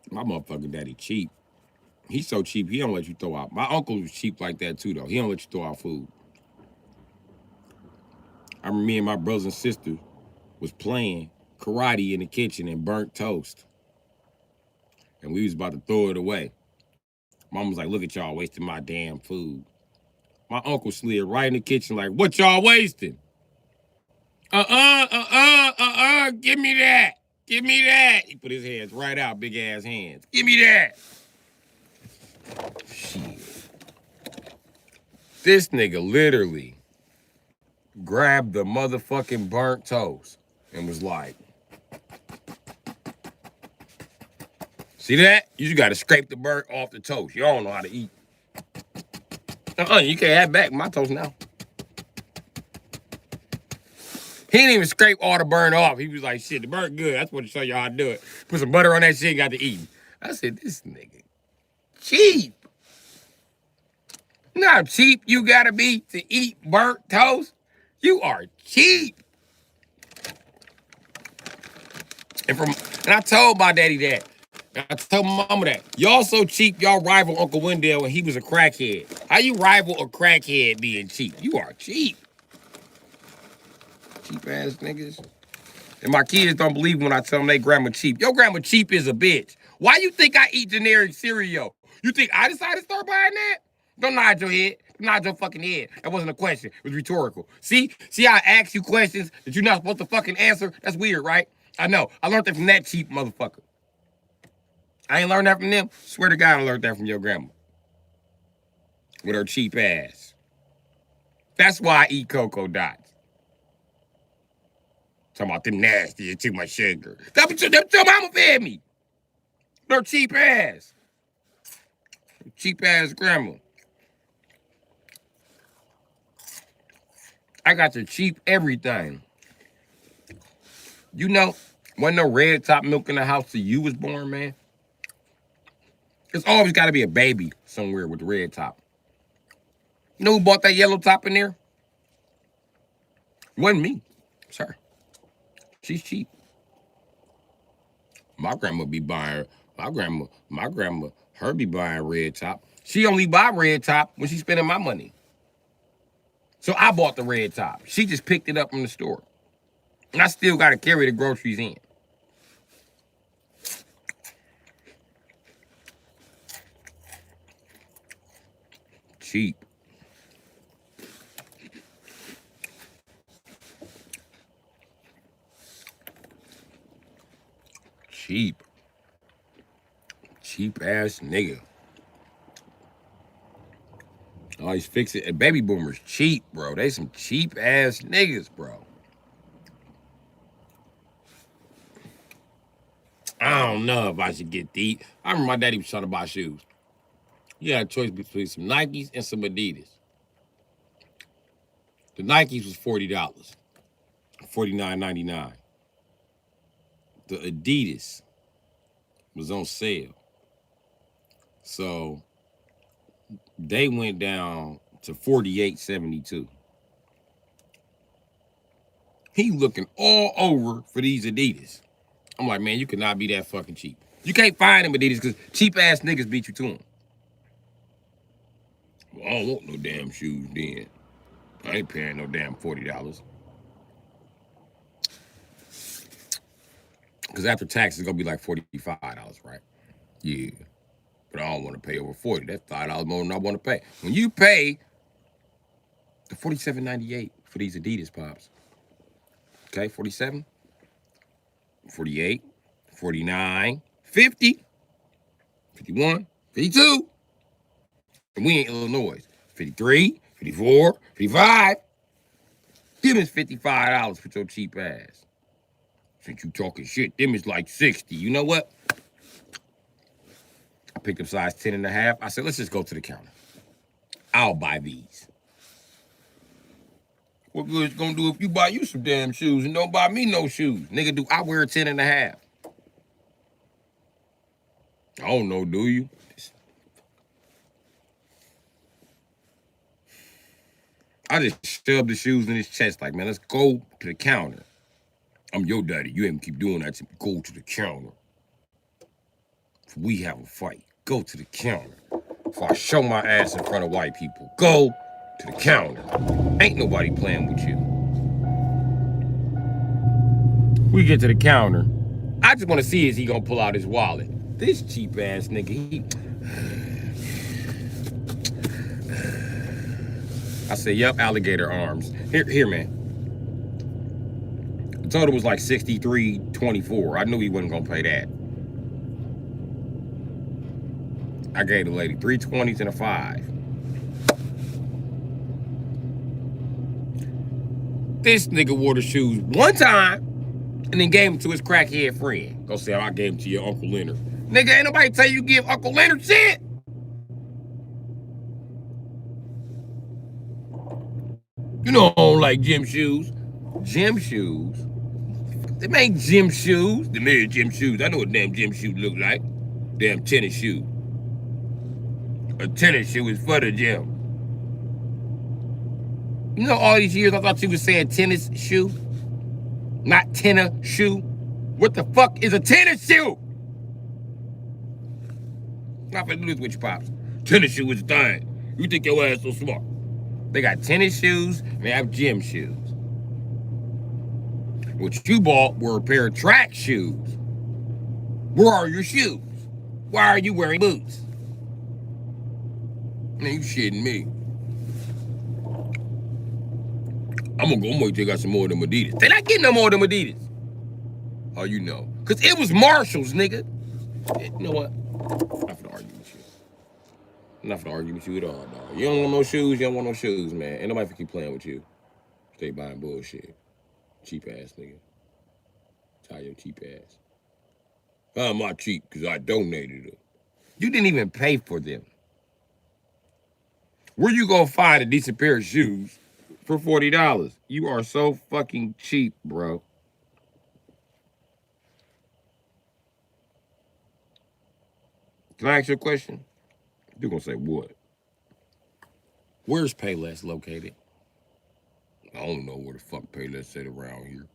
My motherfucking daddy cheap. He's so cheap, he don't let you throw out. My uncle was cheap like that too, though. He don't let you throw out food. I remember me and my brothers and sisters was playing karate in the kitchen and burnt toast. And we was about to throw it away. Mom was like, look at y'all wasting my damn food. My uncle slid right in the kitchen like, what y'all wasting? Give me that. Give me that. He put his hands right out, big ass hands. Give me that. Shit. This nigga literally grabbed the motherfucking burnt toast and was like, see that? You just gotta scrape the burnt off the toast. You don't know how to eat. You can't have back my toast now. He didn't even scrape all the burn off. He was like, shit, the burn good. I just want to show y'all how to do it. Put some butter on that shit and got to eat. I said, this nigga cheap. You know how cheap you gotta be to eat burnt toast? You are cheap. And I told my daddy that. I told my mama that. Y'all so cheap, y'all rival Uncle Wendell when he was a crackhead. How you rival a crackhead being cheap? You are cheap. Cheap ass niggas. And my kids don't believe when I tell them they grandma cheap. Your grandma cheap is a bitch. Why you think I eat generic cereal? You think I decided to start buying that? Don't nod your head. Nod your fucking head. That wasn't a question. It was rhetorical. See how I ask you questions that you're not supposed to fucking answer? That's weird, right? I know. I learned that from that cheap motherfucker. I ain't learned that from them. Swear to God I learned that from your grandma. With her cheap ass. That's why I eat Cocoa Dots. Talking about them nasty and too much sugar. That's what your mama fed me. Her cheap ass. Cheap ass grandma. I got the cheap everything. You know, wasn't no red top milk in the house till you was born, man. There's always got to be a baby somewhere with the red top. You know who bought that yellow top in there? Wasn't me. Sir. She's cheap. My grandma be buying, her be buying red top. She only buy red top when she's spending my money. So I bought the red top. She just picked it up from the store. And I still got to carry the groceries in. Cheap. Cheap. Cheap ass nigga. Always fix it. And baby boomers cheap, bro. They some cheap ass niggas, bro. I don't know if I should get these. I remember my daddy was trying to buy shoes. You had a choice between some Nikes and some Adidas. The Nikes was $40, $49.99. The Adidas was on sale, So they went down to 48.72. He looking all over for these Adidas. I'm like, man, you cannot be that fucking cheap. You can't find them Adidas because cheap ass niggas beat you to them. Well, I don't want no damn shoes then. I ain't paying no damn $40. Because after tax, it's going to be like $45, right? Yeah. But I don't want to pay over $40. That's $5 more than I want to pay. When you pay the $47.98 for these Adidas Pops, okay, 47, 48, 49, 50, 51, 52. And we in Illinois. 53, 54, 55. Them is $55 for your cheap ass. Since you talking shit, them is like 60. You know what? I picked up size 10.5. I said, let's just go to the counter. I'll buy these. What good it's gonna do if you buy you some damn shoes and don't buy me no shoes? Nigga, do I wear a 10.5? I don't know, do you? I just shoved the shoes in his chest like, man, let's go to the counter. I'm your daddy. You ain't keep doing that to me. Go to the counter. If we have a fight, go to the counter. If I show my ass in front of white people, go to the counter. Ain't nobody playing with you. We get to the counter. I just want to see is he gonna pull out his wallet. This cheap ass nigga, he... I said, yep, alligator arms. Here, man. The total was like $63.24. I knew he wasn't gonna pay that. I gave the lady 3 20s and a 5. This nigga wore the shoes one time and then gave them to his crackhead friend. Go say, I gave them to your Uncle Leonard. Nigga, ain't nobody tell you give Uncle Leonard shit. You know I don't like gym shoes. Gym shoes? They make gym shoes. They made gym shoes. I know what damn gym shoes look like. Damn tennis shoe. A tennis shoe is for the gym. You know, all these years I thought you was saying tennis shoe, not tennis shoe. What the fuck is a tennis shoe? I'm not gonna do this with you, Pops. Tennis shoe is a thing. You think your ass so smart. They got tennis shoes and they have gym shoes. What you bought were a pair of track shoes. Where are your shoes? Why are you wearing boots? Man, you shitting me. I'm gonna go wait till they got some more of them Adidas. They not getting no more of them Adidas. How you know? Because it was Marshalls, nigga. You know what? I'm not gonna argue with you. I'm not gonna argue with you at all, dog. You don't want no shoes, you don't want no shoes, man. Ain't nobody keep playing with you. Stay buying bullshit. Cheap ass nigga. Tie your cheap ass. How am I cheap? Because I donated them. You didn't even pay for them. Where you gonna find a decent pair of shoes for $40? You are so fucking cheap, bro. Can I ask you a question? You're gonna say what? Where's Payless located? I don't know where the fuck Payless at around here.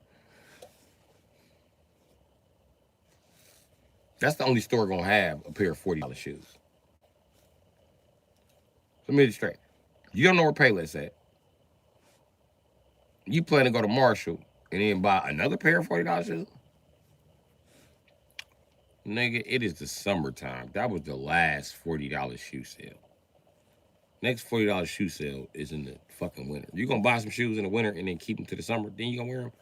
That's the only store gonna have a pair of $40 shoes. Let me get it straight. You don't know where Payless at. You plan to go to Marshall and then buy another pair of $40 shoes? Nigga, it is the summertime. That was the last $40 shoe sale. Next $40 shoe sale is in the fucking winter. You gonna buy some shoes in the winter and then keep them to the summer, then you gonna wear them?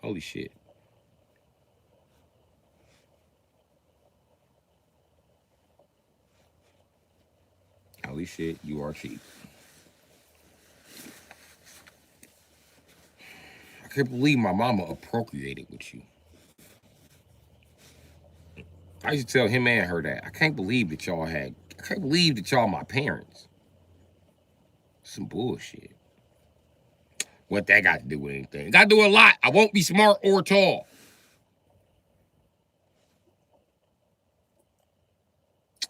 Holy shit. Holy shit, you are cheap. I can't believe my mama appropriated with you. I used to tell him and her that. I can't believe that y'all my parents. Some bullshit. What that got to do with anything? It got to do a lot. I won't be smart or tall.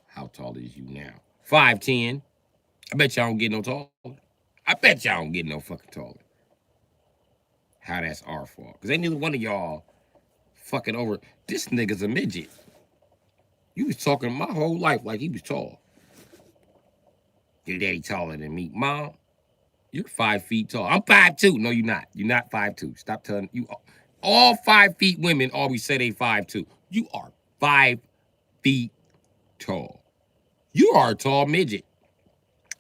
How How tall is you now? 5'10". I bet y'all don't get no taller. I bet y'all don't get no fucking taller. How that's our fault. Because ain't neither one of y'all fucking over. This nigga's a midget. You was talking my whole life like he was tall. Your daddy taller than me. Mom, you're 5 feet tall. I'm 5'2". No, you're not. You're not 5'2". Stop telling you. All 5 feet women always say they 5'2". You are 5 feet tall. You are a tall midget.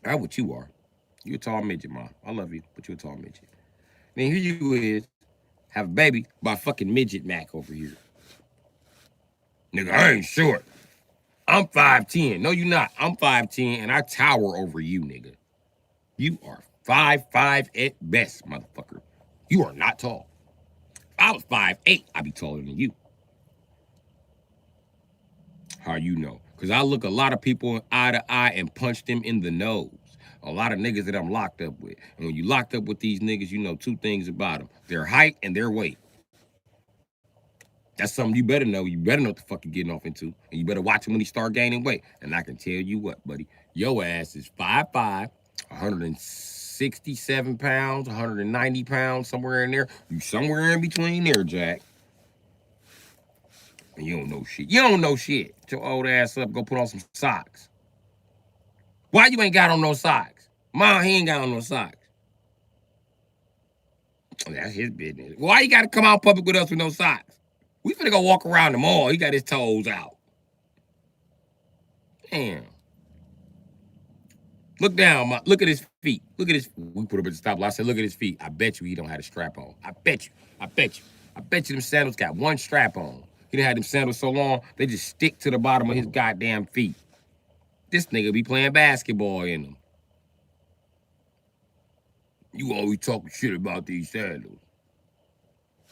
That's what you are. You're a tall midget, Mom. I love you, but you're a tall midget. Then here you is, have a baby by fucking midget Mac over here. Nigga, I ain't short. I'm 5'10". No, you're not. I'm 5'10", and I tower over you, nigga. You are 5'5" at best, motherfucker. You are not tall. If I was 5'8", I'd be taller than you. How you know? Because I look a lot of people eye to eye and punch them in the nose. A lot of niggas that I'm locked up with. And when you locked up with these niggas, you know 2 things about them. Their height and their weight. That's something you better know. You better know what the fuck you're getting off into. And you better watch him when he start gaining weight. And I can tell you what, buddy. Your ass is 5'5", 167 pounds, 190 pounds, somewhere in there. You somewhere in between there, Jack. And you don't know shit. You don't know shit. Get your old ass up. Go put on some socks. Why you ain't got on no socks? Mom, he ain't got on no socks. That's his business. Why you got to come out public with us with no socks? We finna go walk around the mall. He got his toes out. Damn. Look down. Look at his feet. Look at his. We put up at the stoplight. I said, look at his feet. I bet you he don't have a strap on. I bet you. I bet you. I bet you them sandals got one strap on. He done had them sandals so long, they just stick to the bottom of his goddamn feet. This nigga be playing basketball in them. You always talking shit about these sandals.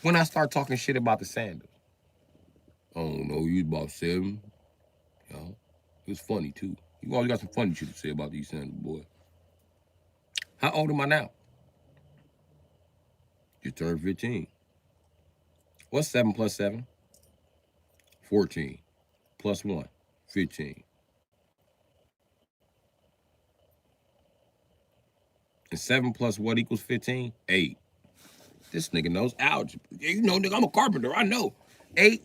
When I start talking shit about the sandals? I don't know, you was about 7. You know, it was funny too. You always got some funny shit to say about these sandals, boy. How old am I now? You turned 15. What's 7 plus 7? 14. Plus 1, 15. And 7 plus what equals 15? 8. This nigga knows algebra. You know, nigga, I'm a carpenter. I know. 8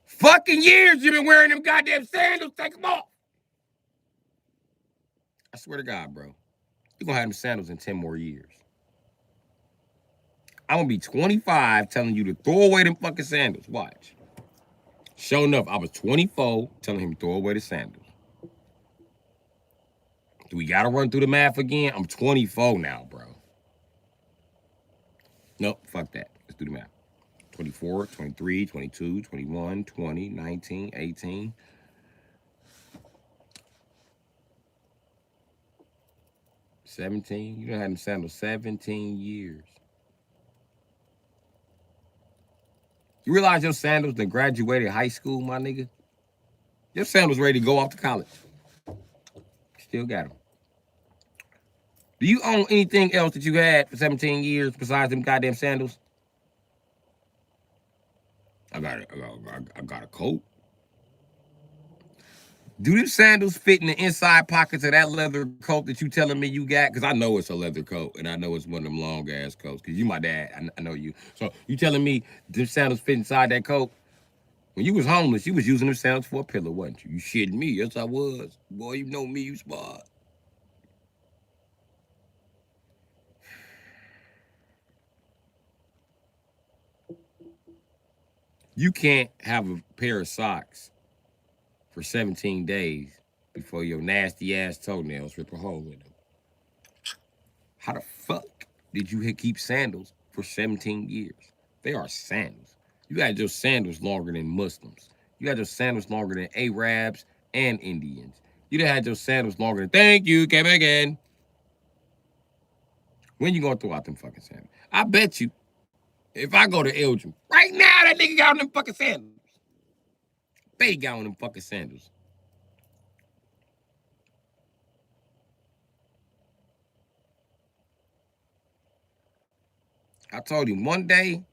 fucking years you've been wearing them goddamn sandals. Take them off. I swear to God, bro. You're going to have them sandals in 10 more years. I'm going to be 25 telling you to throw away them fucking sandals. Watch. Sure enough, I was 24 telling him to throw away the sandals. Do we got to run through the math again? I'm 24 now, bro. Nope, fuck that. Let's do the math. 24, 23, 22, 21, 20, 19, 18. $17. You done had them sandals 17 years. You realize your sandals done graduated high school, my nigga? Your sandals ready to go off to college. Still got them. Do you own anything else that you had for 17 years besides them goddamn sandals? I got a coat. Do them sandals fit in the inside pockets of that leather coat that you telling me you got? Because I know it's a leather coat, and I know it's one of them long-ass coats, because you my dad. I know you. So you telling me them sandals fit inside that coat? When you was homeless, you was using them sandals for a pillow, wasn't you? You shitting me. Yes, I was. Boy, you know me, you smart. You can't have a pair of socks for 17 days before your nasty ass toenails rip a hole in them. How the fuck did you keep sandals for 17 years? They are sandals. You had your sandals longer than Muslims. You had your sandals longer than Arabs and Indians. You had your sandals longer than, thank you, come again. When you gonna throw out them fucking sandals? I bet you, if I go to Elgin, right now that nigga got on them fucking sandals. They got on them fucking sandals. I told him one day,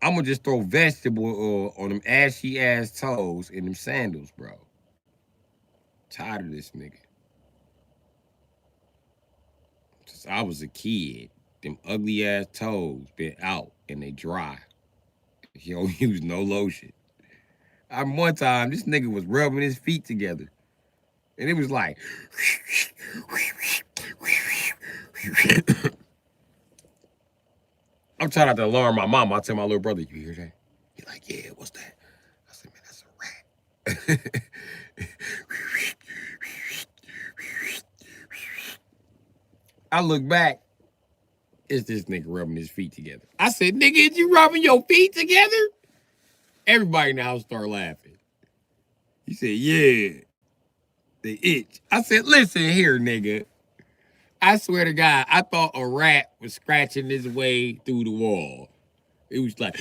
I'm gonna just throw vegetable oil on them ashy ass toes in them sandals, bro. Tired of this nigga. Since I was a kid, them ugly ass toes been out and they dry. He don't use no lotion. One time, this nigga was rubbing his feet together. And it was like, I'm trying not to alarm my mom. I tell my little brother, you hear that? He's like, yeah, what's that? I said, man, that's a rat. I look back, it's this nigga rubbing his feet together. I said, nigga, is you rubbing your feet together? Everybody in the house started laughing. He said, yeah, they itch. I said, listen here, nigga. I swear to God, I thought a rat was scratching his way through the wall. It was like,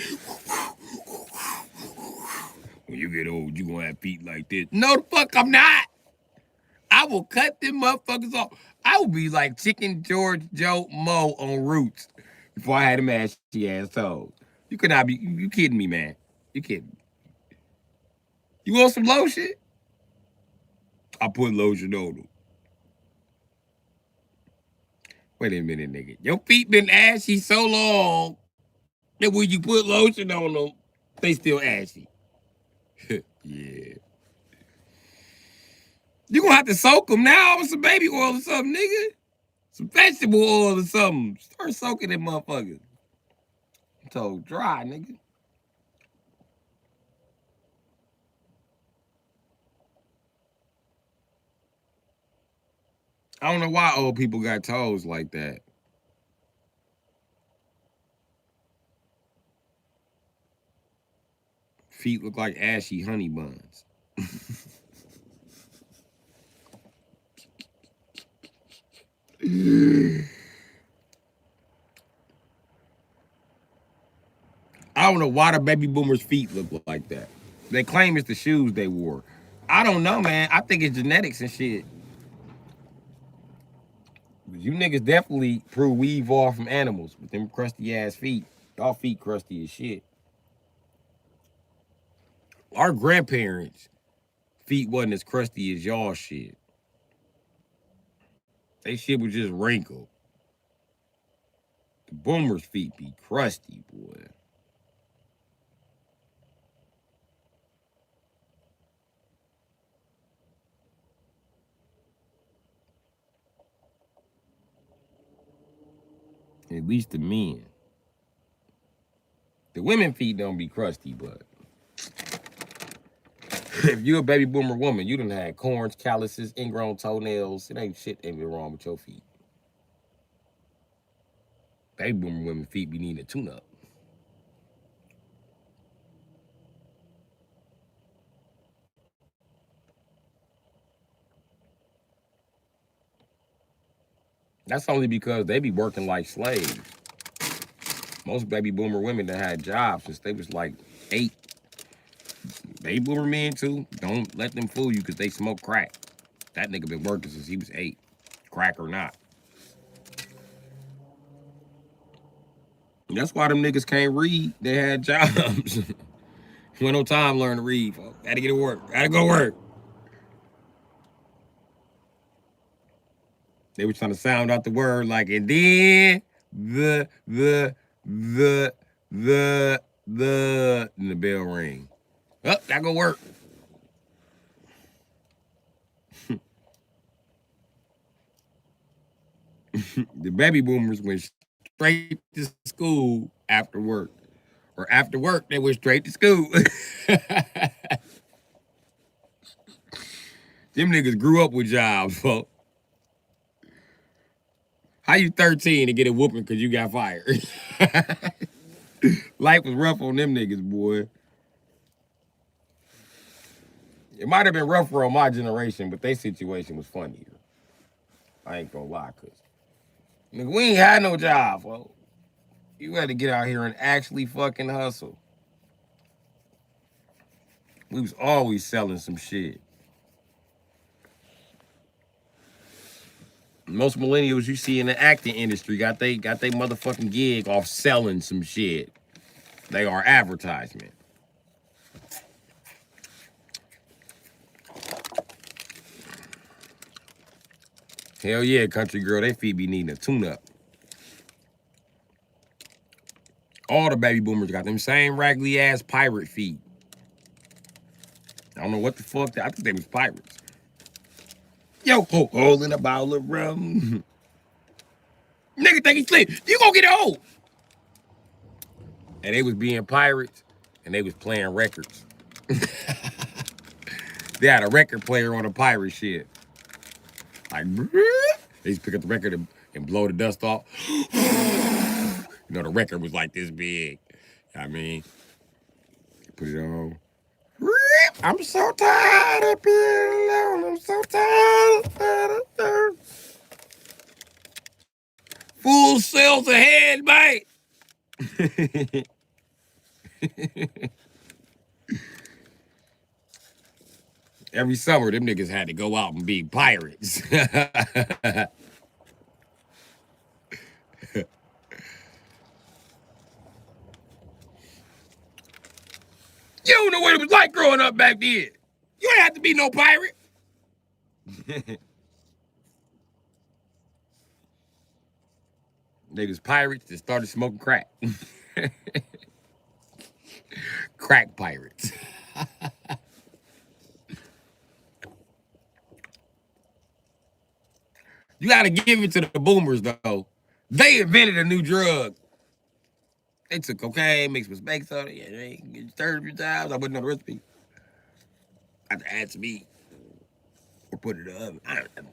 when you get old, you gonna have feet like this. No, the fuck I'm not. I will cut them motherfuckers off. I will be like Chicken George Joe Mo on Roots before I had them ashy ass toes. You could not be, you kidding me, man. You kidding me. You want some lotion? I put lotion on them. Wait a minute, nigga. Your feet been ashy so long that when you put lotion on them, they still ashy. Yeah. You gonna have to soak them now with some baby oil or something, nigga. Some vegetable oil or something. Start soaking them motherfuckers. I'm told dry, nigga. I don't know why old people got toes like that. Feet look like ashy honey buns. I don't know why the baby boomers' feet look like that. They claim it's the shoes they wore. I don't know, man. I think it's genetics and shit. You niggas definitely prove we evolved from animals with them crusty ass feet. Y'all feet crusty as shit. Our grandparents' feet wasn't as crusty as y'all shit. They shit was just wrinkled. The boomers' feet be crusty, boy. At least the men. The women feet don't be crusty, but if you a baby boomer woman, you done had corns, calluses, ingrown toenails. It ain't shit ain't been wrong with your feet. Baby boomer women feet be needing a tune-up. That's only because they be working like slaves. Most baby boomer women that had jobs since they was like 8. Baby boomer men too. Don't let them fool you because they smoke crack. That nigga been working since he was 8. Crack or not. That's why them niggas can't read. They had jobs. Went no time to learn to read, folks. Had to get to work. Had to go to work. They were trying to sound out the word like, and then the, and the bell ring. Oh, that go work. The baby boomers went straight to school after work. Or after work, they went straight to school. Them niggas grew up with jobs, folks. How you 13 and get a whooping because you got fired? Life was rough on them niggas, boy. It might have been rougher on my generation, but their situation was funnier. I ain't gonna lie, cause nigga, we ain't had no job, folks. You had to get out here and actually fucking hustle. We was always selling some shit. Most millennials you see in the acting industry got they motherfucking gig off selling some shit. They are advertisement. Hell yeah, country girl, they feet be needing a tune-up. All the baby boomers got them same raggedy ass pirate feet. I don't know what the fuck. I think they was pirates. Yo, ho, holding a bottle of rum. Nigga think he sleep. You gonna get old. And they was being pirates, and they was playing records. They had a record player on a pirate ship. Like, they used to pick up the record and blow the dust off. You know, the record was like this big. I mean, put it on. I'm so tired of being alone. I'm so tired. Full sails ahead, mate. Every summer, them niggas had to go out and be pirates. You don't know what it was like growing up back then. You ain't have to be no pirate. They was pirates that started smoking crack. Crack pirates. You gotta give it to the boomers though. They invented a new drug. They took cocaine, mixed with baking soda. Yeah, they get stirred a few times. I wouldn't know the recipe. I had to add some meat or put it in the oven. I don't know.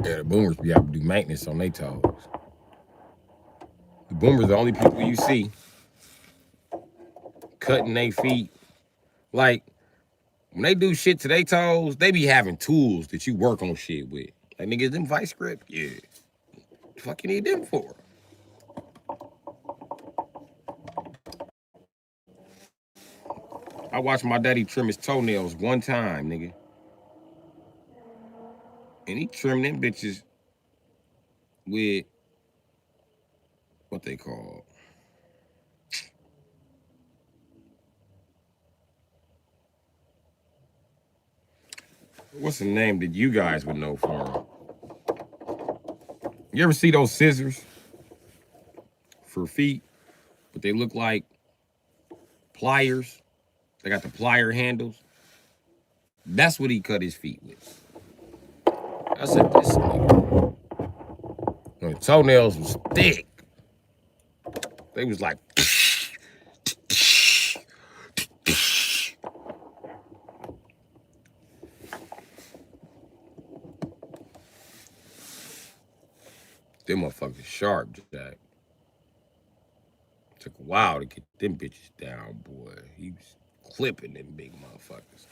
Yeah, the boomers be able to do maintenance on their toes. The boomers are the only people you see cutting their feet. Like, when they do shit to their toes, they be having tools that you work on shit with. Like, niggas, them vice grip? Yeah. What the fuck you need them for? I watched my daddy trim his toenails one time, nigga. And he trimmed them bitches with what they call. What's the name that you guys would know for him? You ever see those scissors for feet, but they look like pliers? They got the plier handles. That's what he cut his feet with. I said, this nigga. The toenails was thick. They was like, them motherfuckers sharp, Jack. Took a while to get them bitches down, boy. He was clipping them big motherfuckers.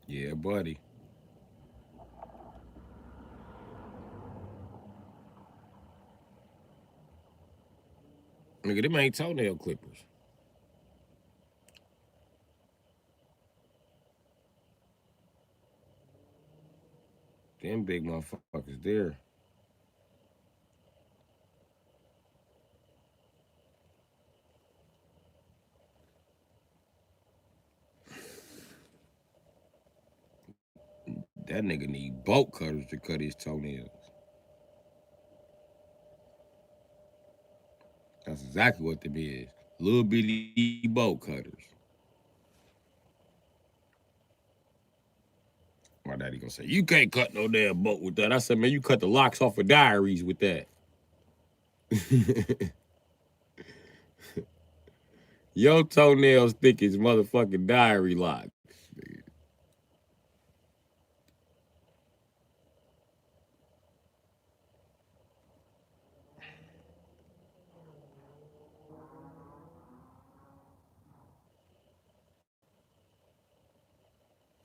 Yeah, buddy. Nigga, them ain't toenail clippers. Them big motherfuckers there. That nigga need bolt cutters to cut his toenails. That's exactly what them is. Little bitty bolt cutters. My daddy gonna say, you can't cut no damn bolt with that. I said, man, you cut the locks off of diaries with that. Your toenails thick as motherfucking diary locks.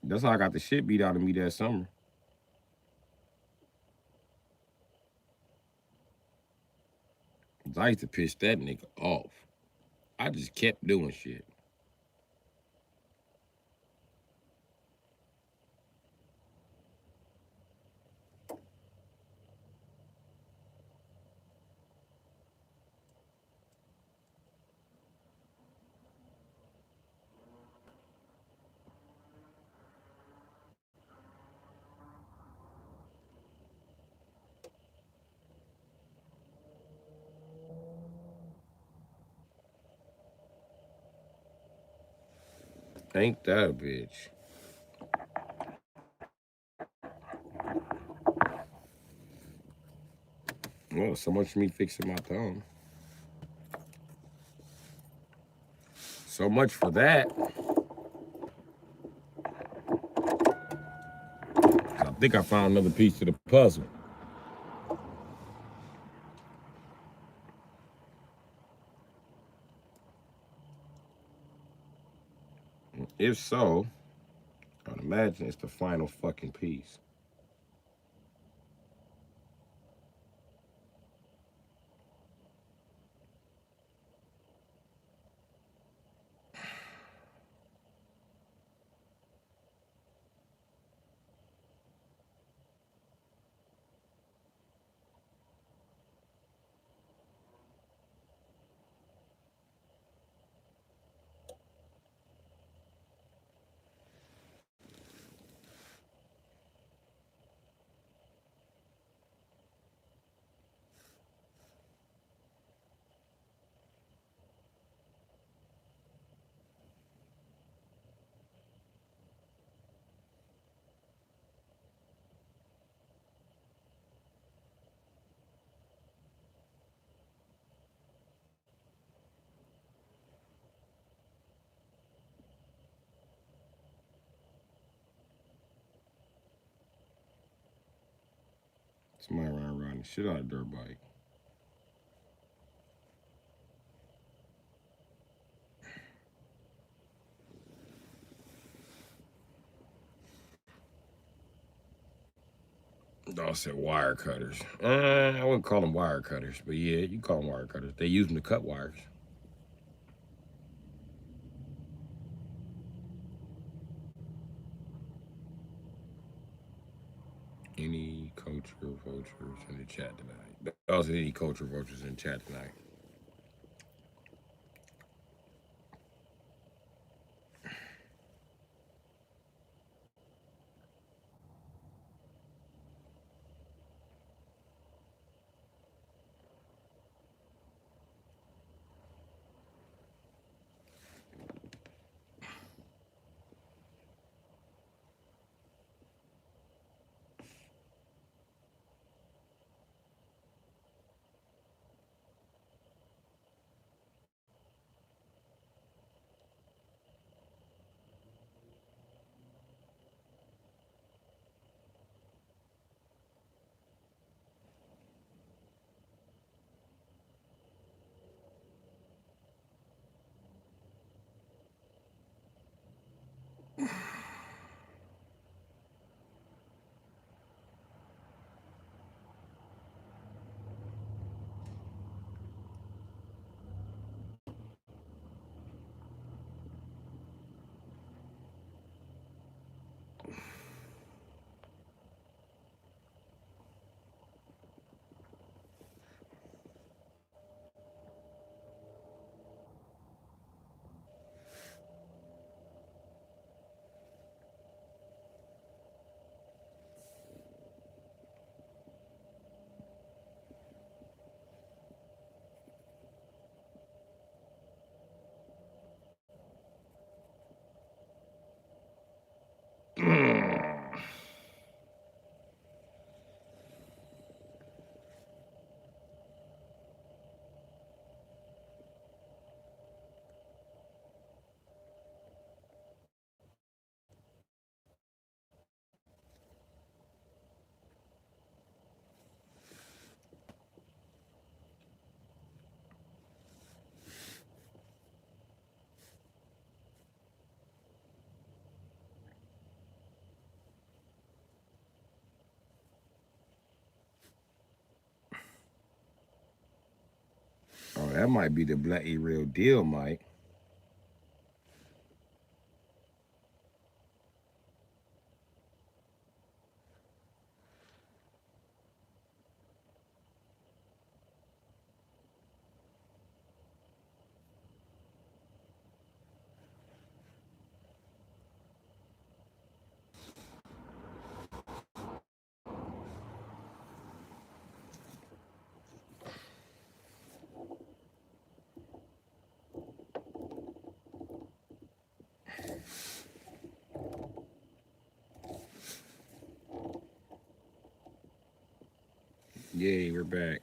That's how I got the shit beat out of me that summer. I used to piss that nigga off. I just kept doing shit. Ain't that a bitch? Well, so much for me fixing my thumb. So much for that. I think I found another piece to the puzzle. If so, I'd imagine it's the final fucking piece. Somebody riding the shit out of dirt bike. I said wire cutters. I wouldn't call them wire cutters, but yeah, you call them wire cutters. They use them to cut wires. Any culture vultures in the chat tonight? Also, any culture vultures in the chat tonight? Oh, that might be the bloody real deal, Mike. Yay, we're back.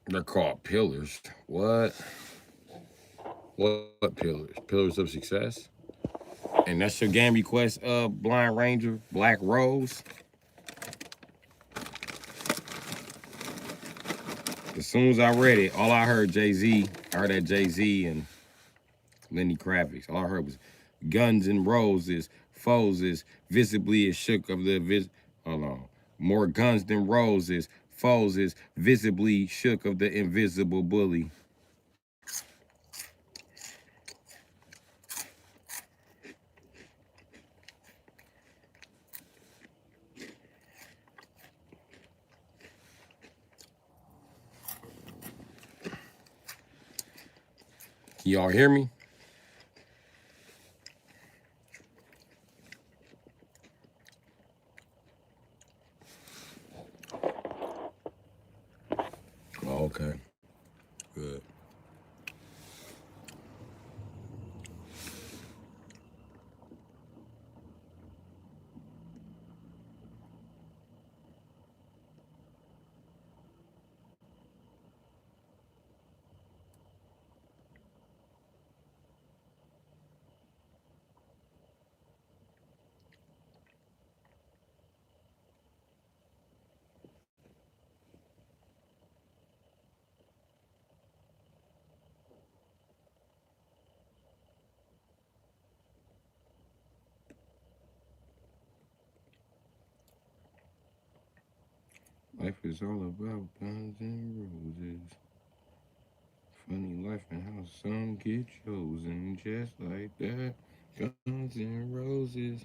They're called pillars. What? What pillars? Pillars of success? And that's your game request, Blind Ranger, Black Rose. As soon as I read it, all I heard Jay-Z, I heard that Jay-Z and Lenny Kravitz. All I heard was Guns and Roses, foes is visibly as shook of the hold on. More guns than roses, foes is visibly shook of the invisible bully. Can y'all hear me? Oh, okay. Good. Life is all about guns and roses. Funny life and how some get chosen just like that. Guns and roses.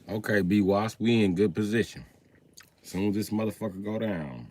Okay, B Wasp, we in good position. Soon as this motherfucker go down.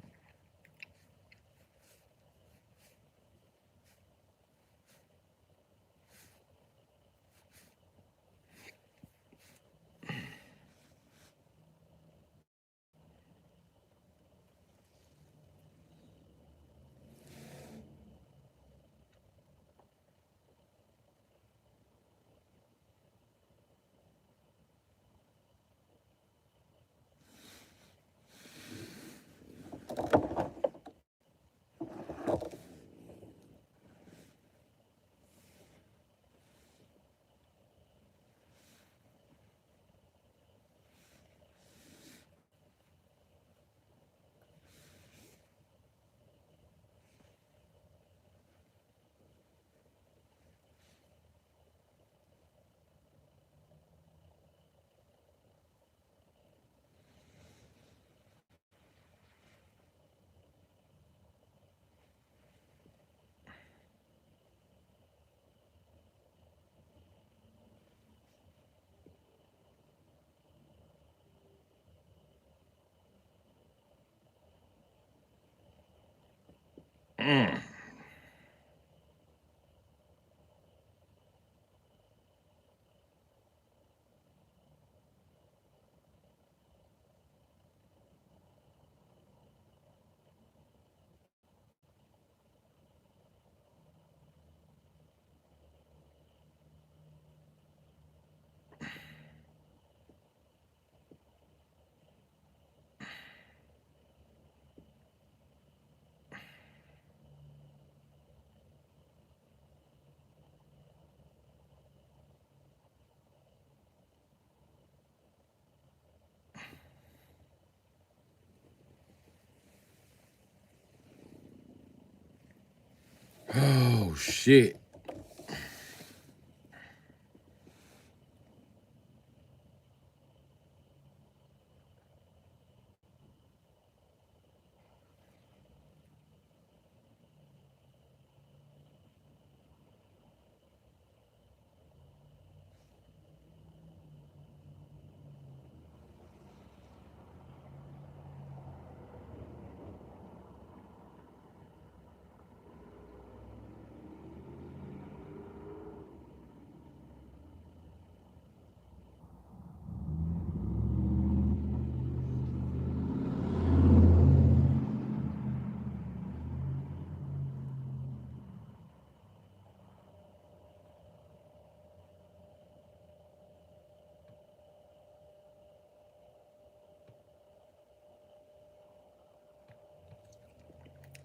Oh shit.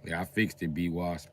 Yeah, I fixed it, B Wasp.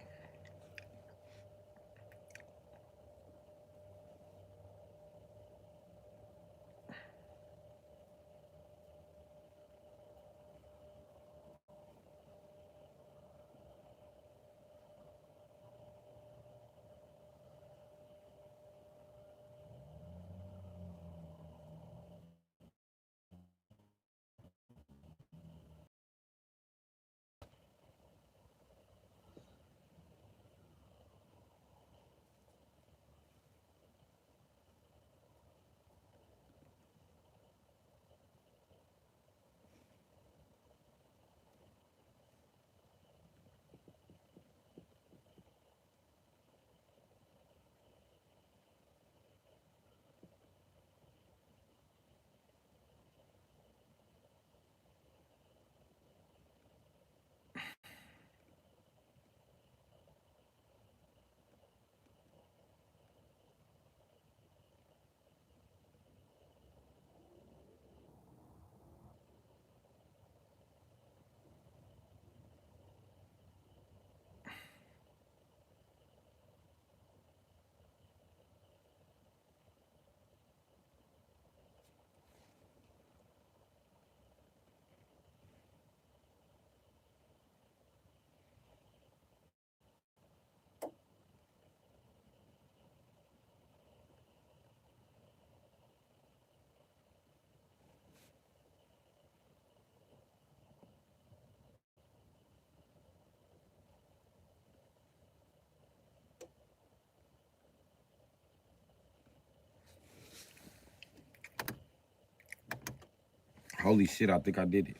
Holy shit, I think I did it.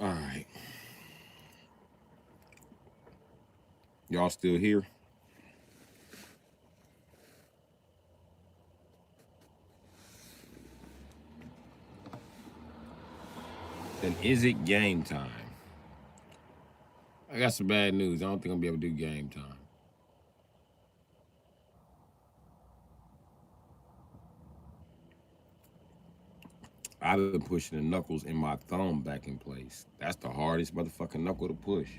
All right. Y'all still here? Then is it game time? I got some bad news. I don't think I'm gonna be able to do game time. I've been pushing the knuckles and my thumb back in place. That's the hardest motherfucking knuckle to push.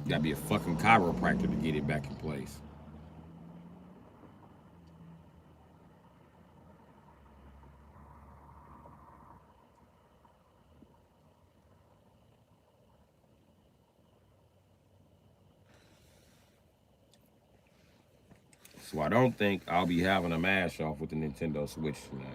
You gotta be a fucking chiropractor to get it back in place. So I don't think I'll be having a mash off with the Nintendo Switch tonight.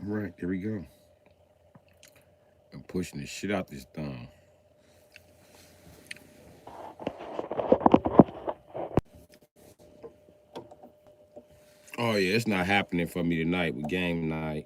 All right, there we go. I'm pushing the shit out this thumb. Oh yeah, it's not happening for me tonight with game night.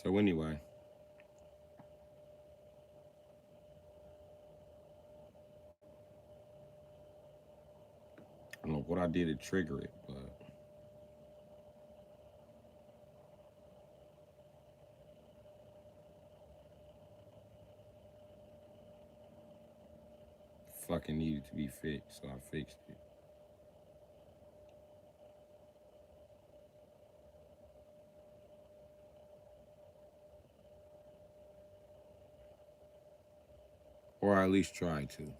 So anyway, I don't know what I did to trigger it, but fucking needed to be fixed, so I fixed it. Or at least try to.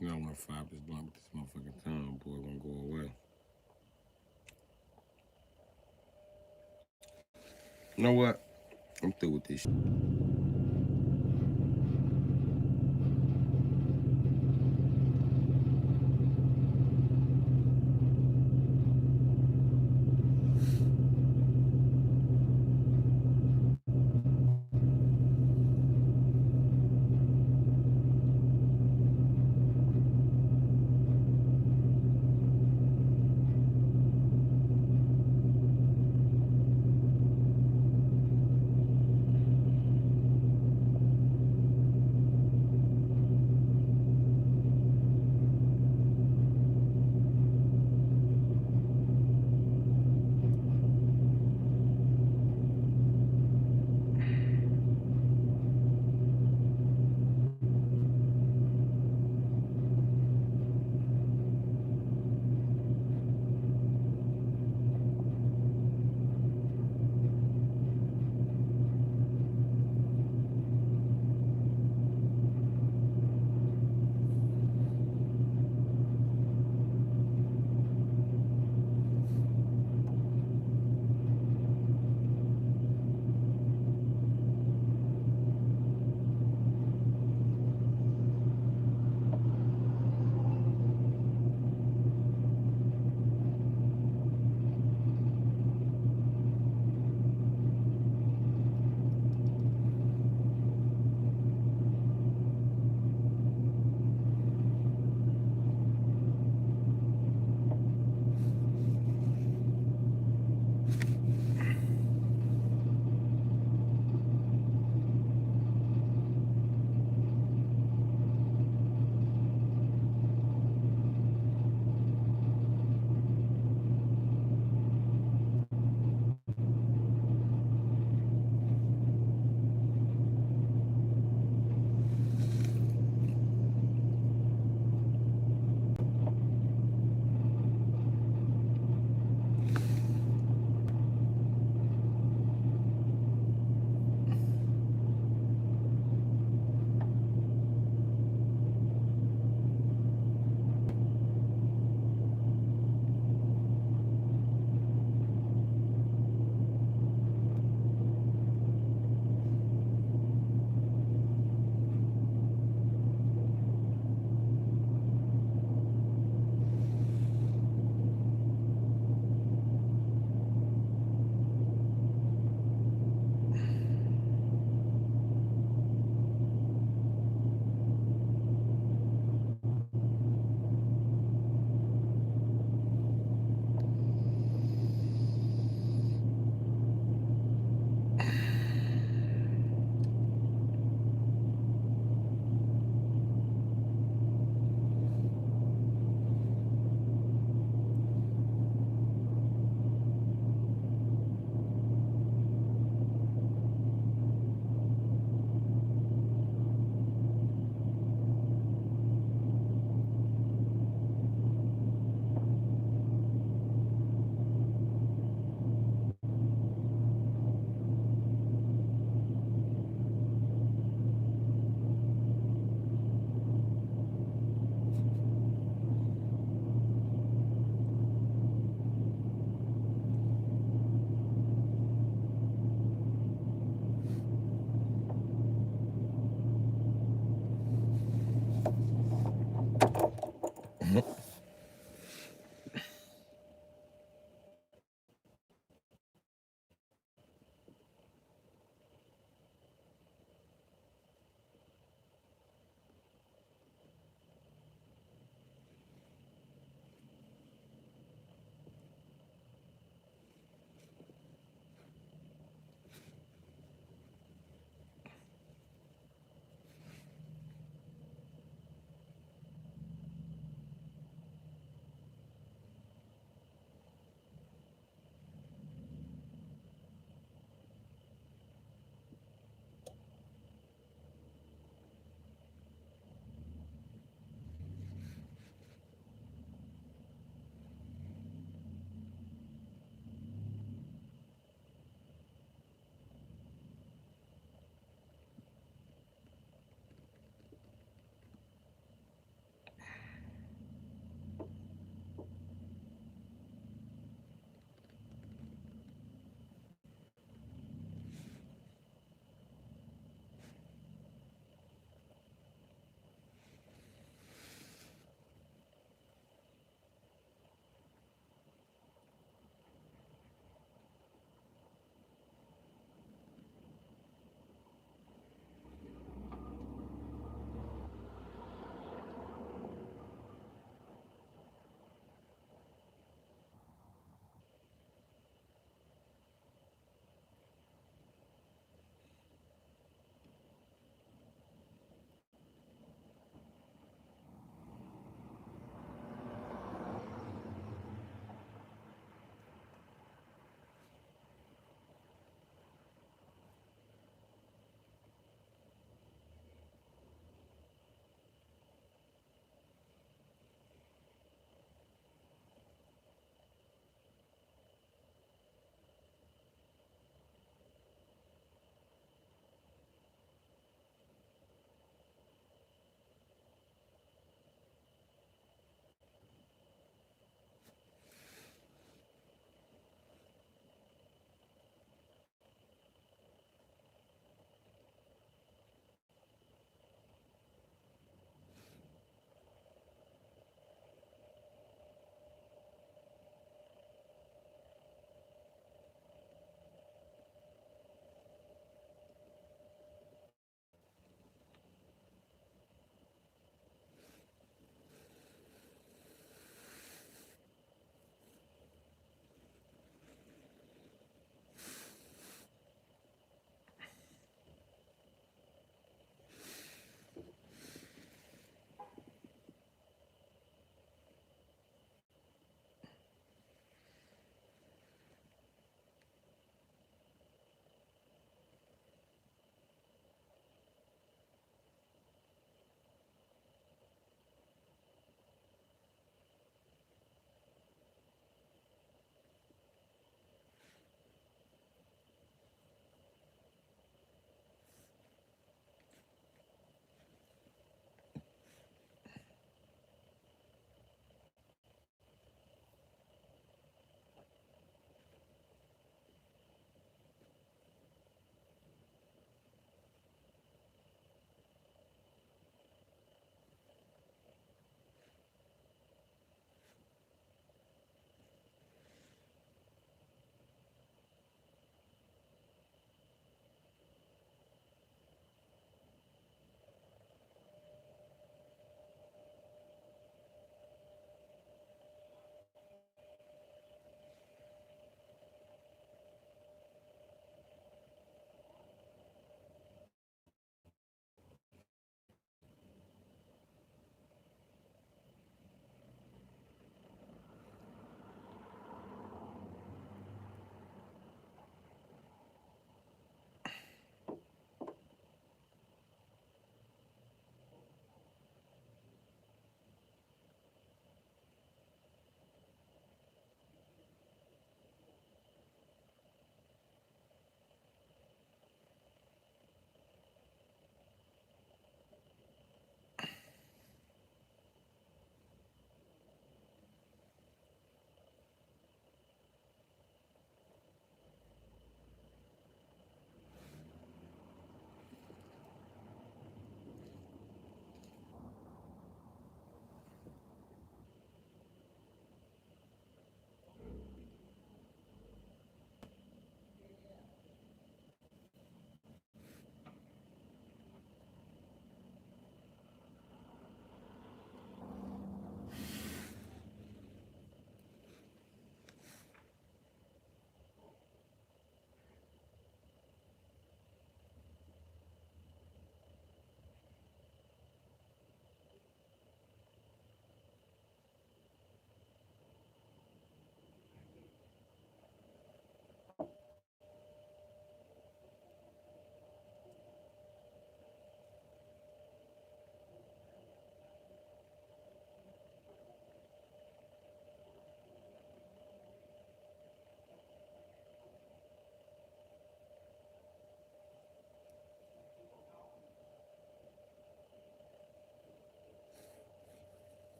You know, I'm gonna fire this blunt with this motherfucking tongue, boy, won't go away. You know what? I'm through with this shit.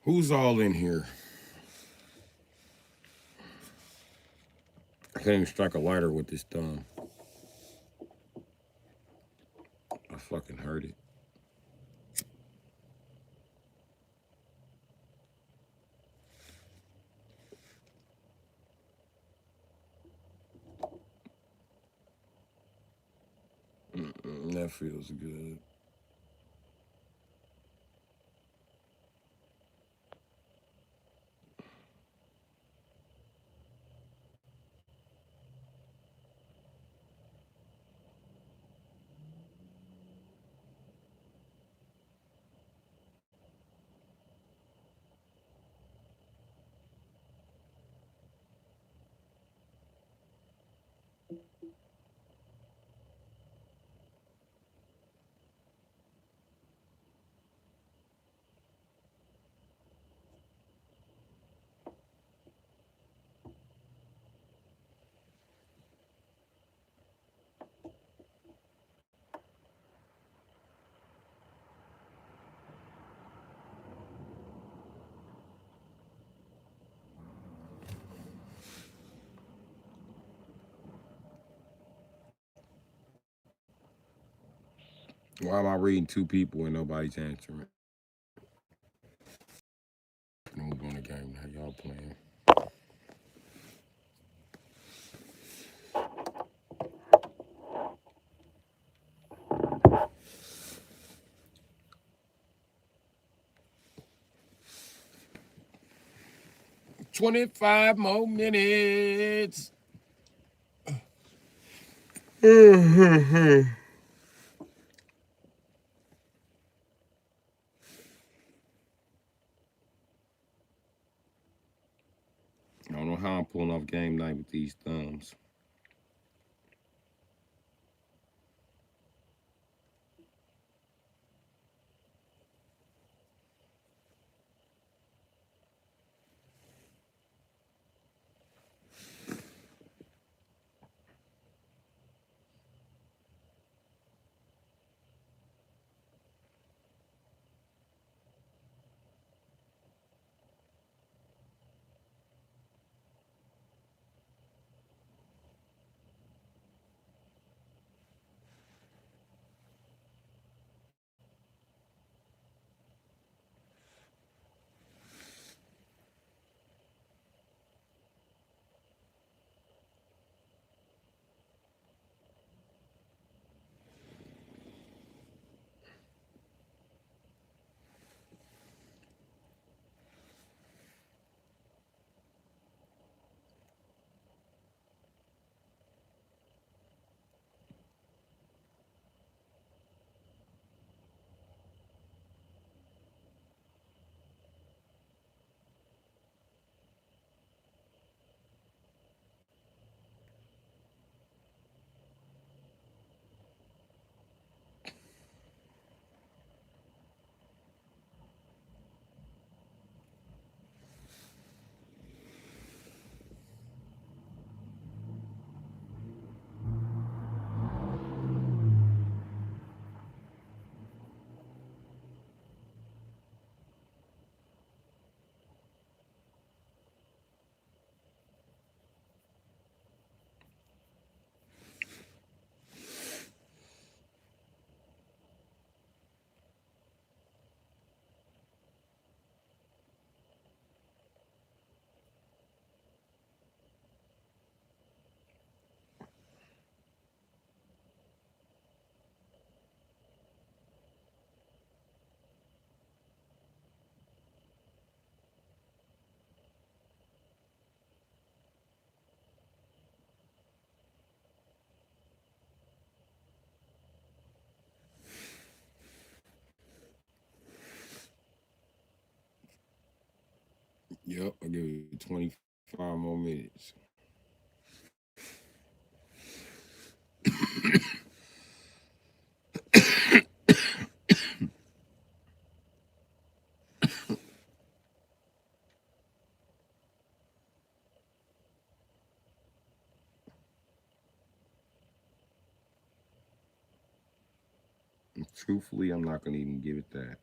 Who's all in here? I can't even strike a lighter with this thumb. I fucking heard it. That feels good. Why am I reading two people and nobody's answering? Move on the game. How y'all playing? 25 more minutes. I don't know how I'm pulling off game night with these thumbs. Yep, I'll give you 25 more minutes. Truthfully, I'm not going to even give it that.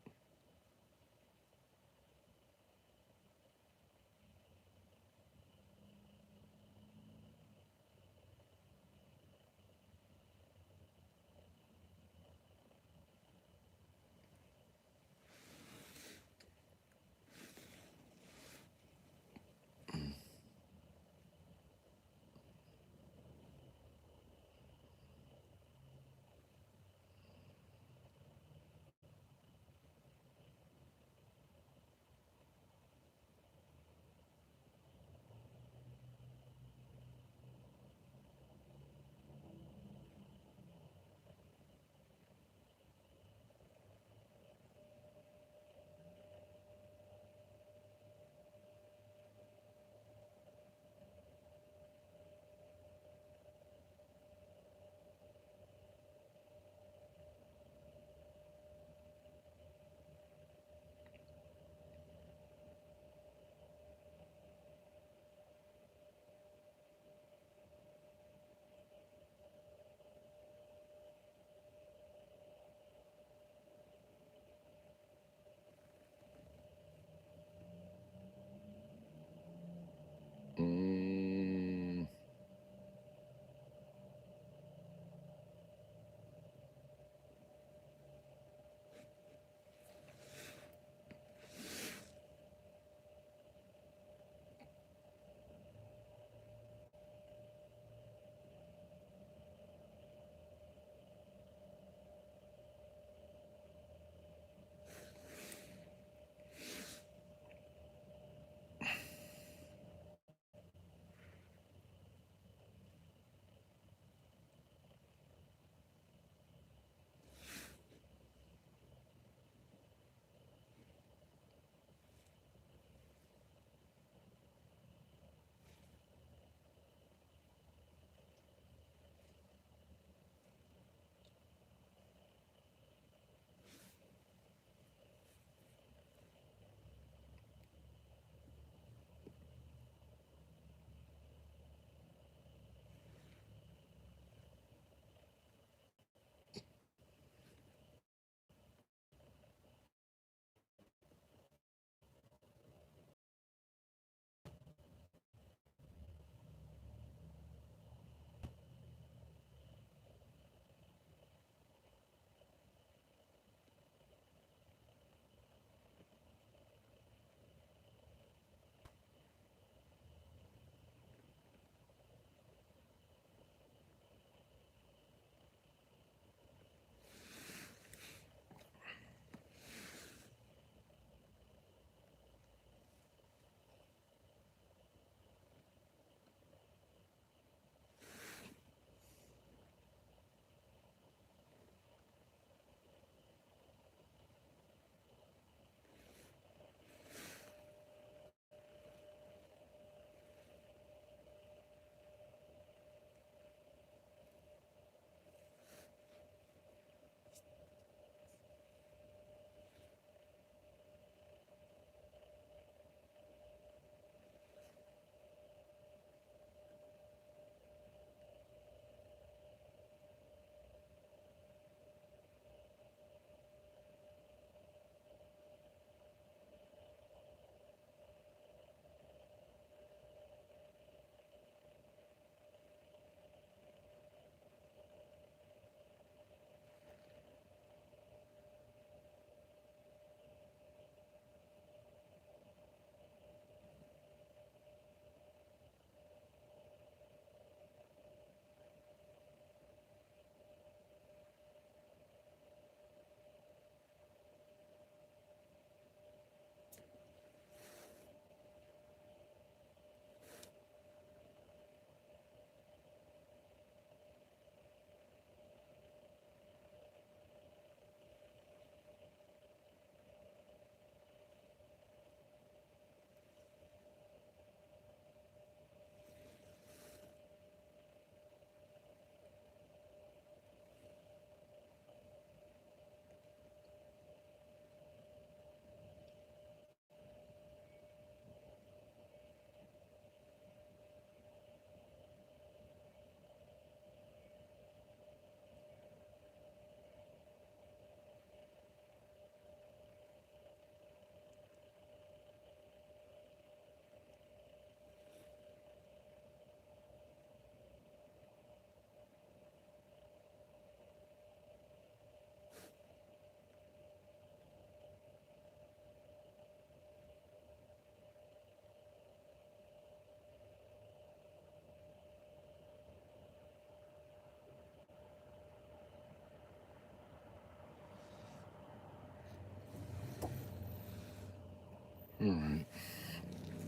right.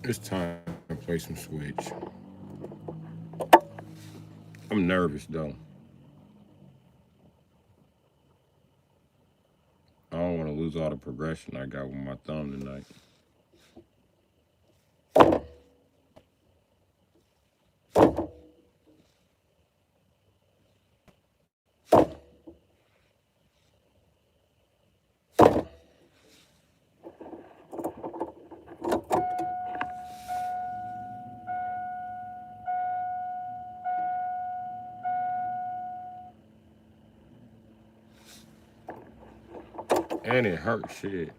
It's time to play some Switch. I'm nervous though. I don't want to lose all the progression I got with my thumb tonight. And it hurt shit.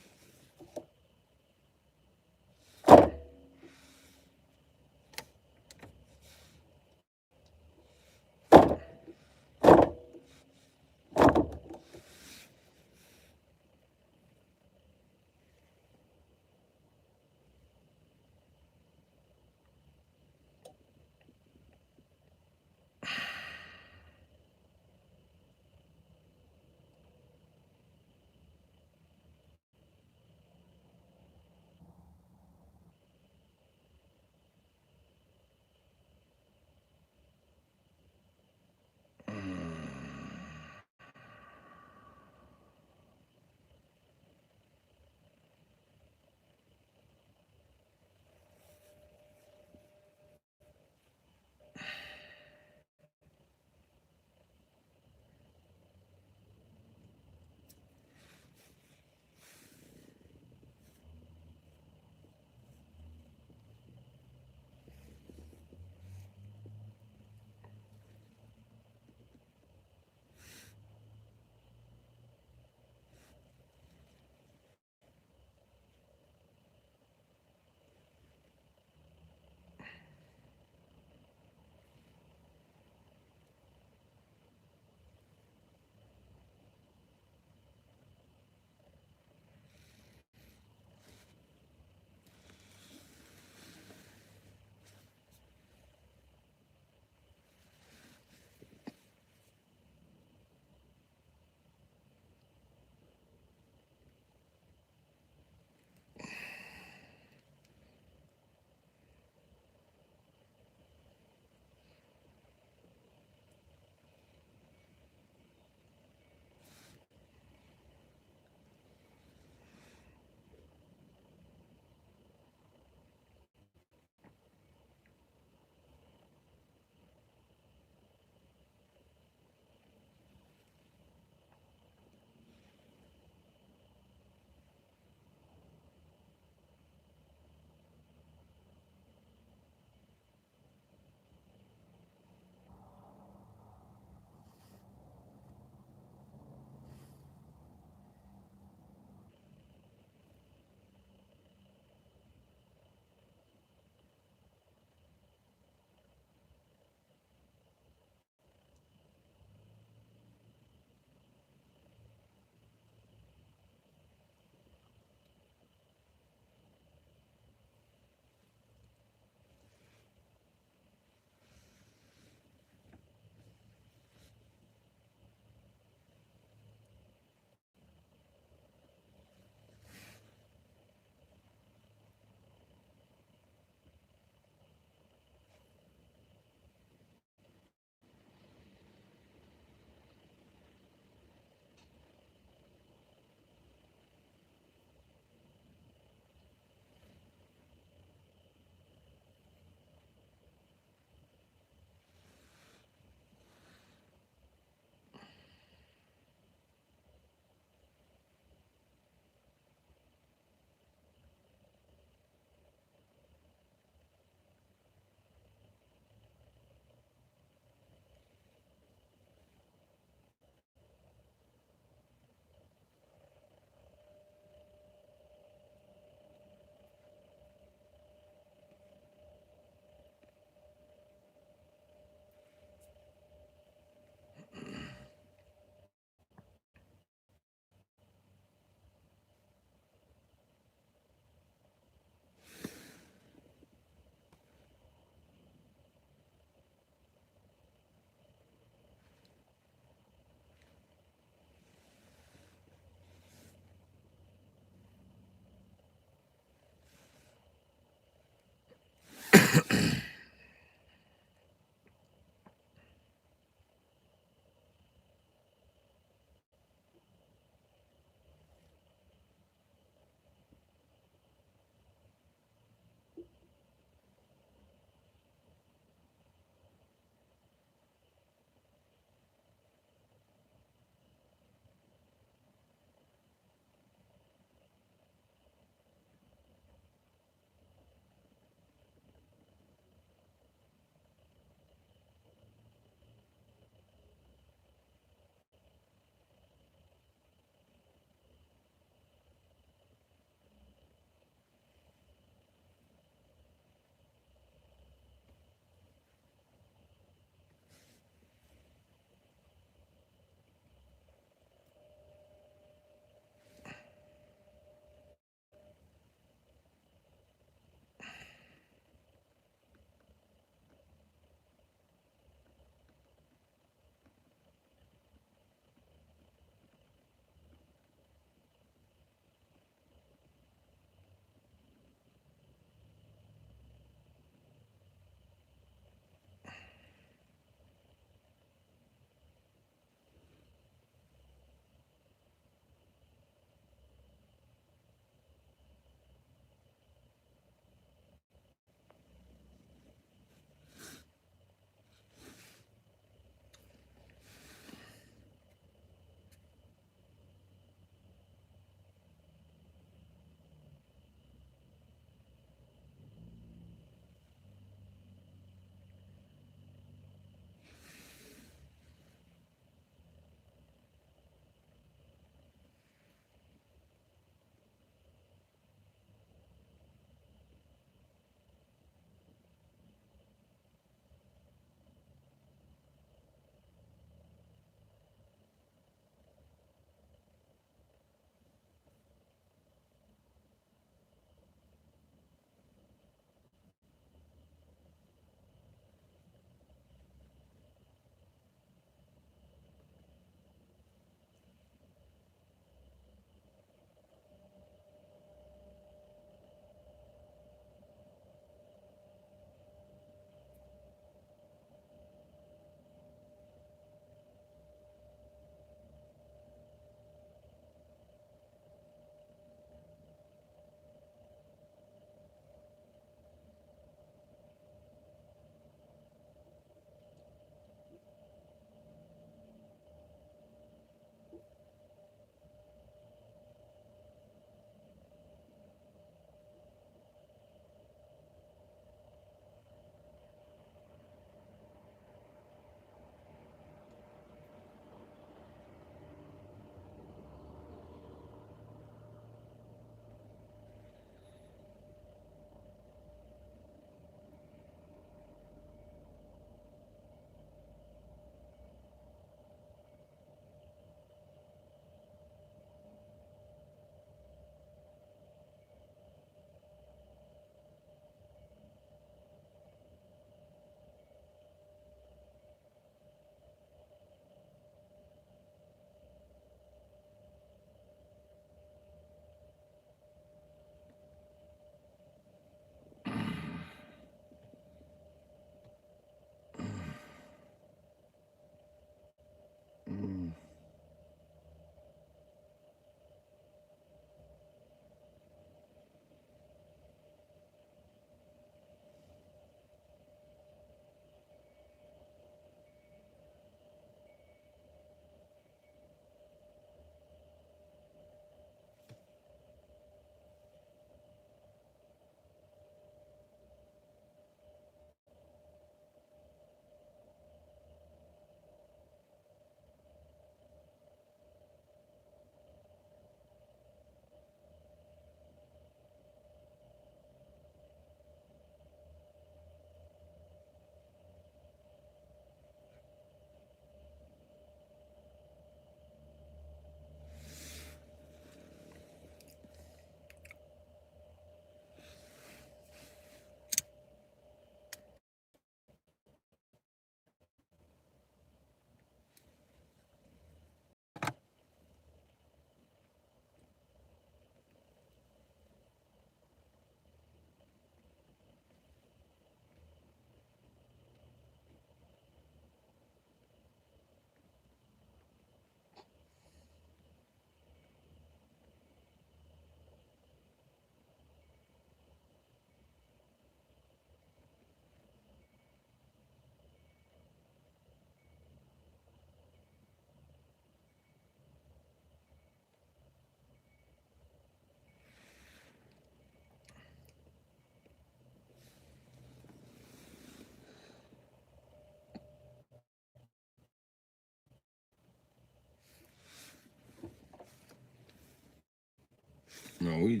we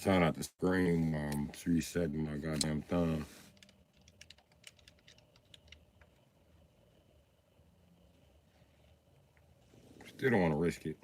trying not to scream while I'm resetting my goddamn thumb. Still don't want to risk it.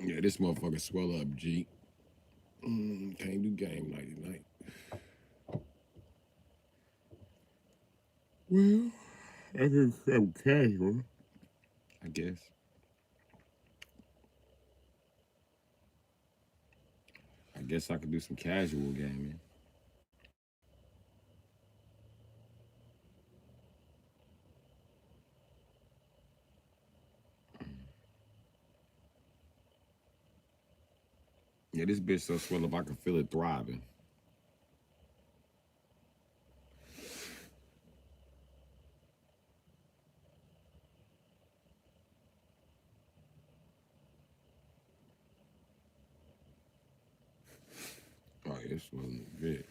Yeah, this motherfucker swell up, G. Can't do game night tonight. Well, I can come casual, I guess. I guess I could do some casual gaming. Yeah, this bitch so swell up I can feel it throbbing. Oh, yeah, this wasn't a bitch.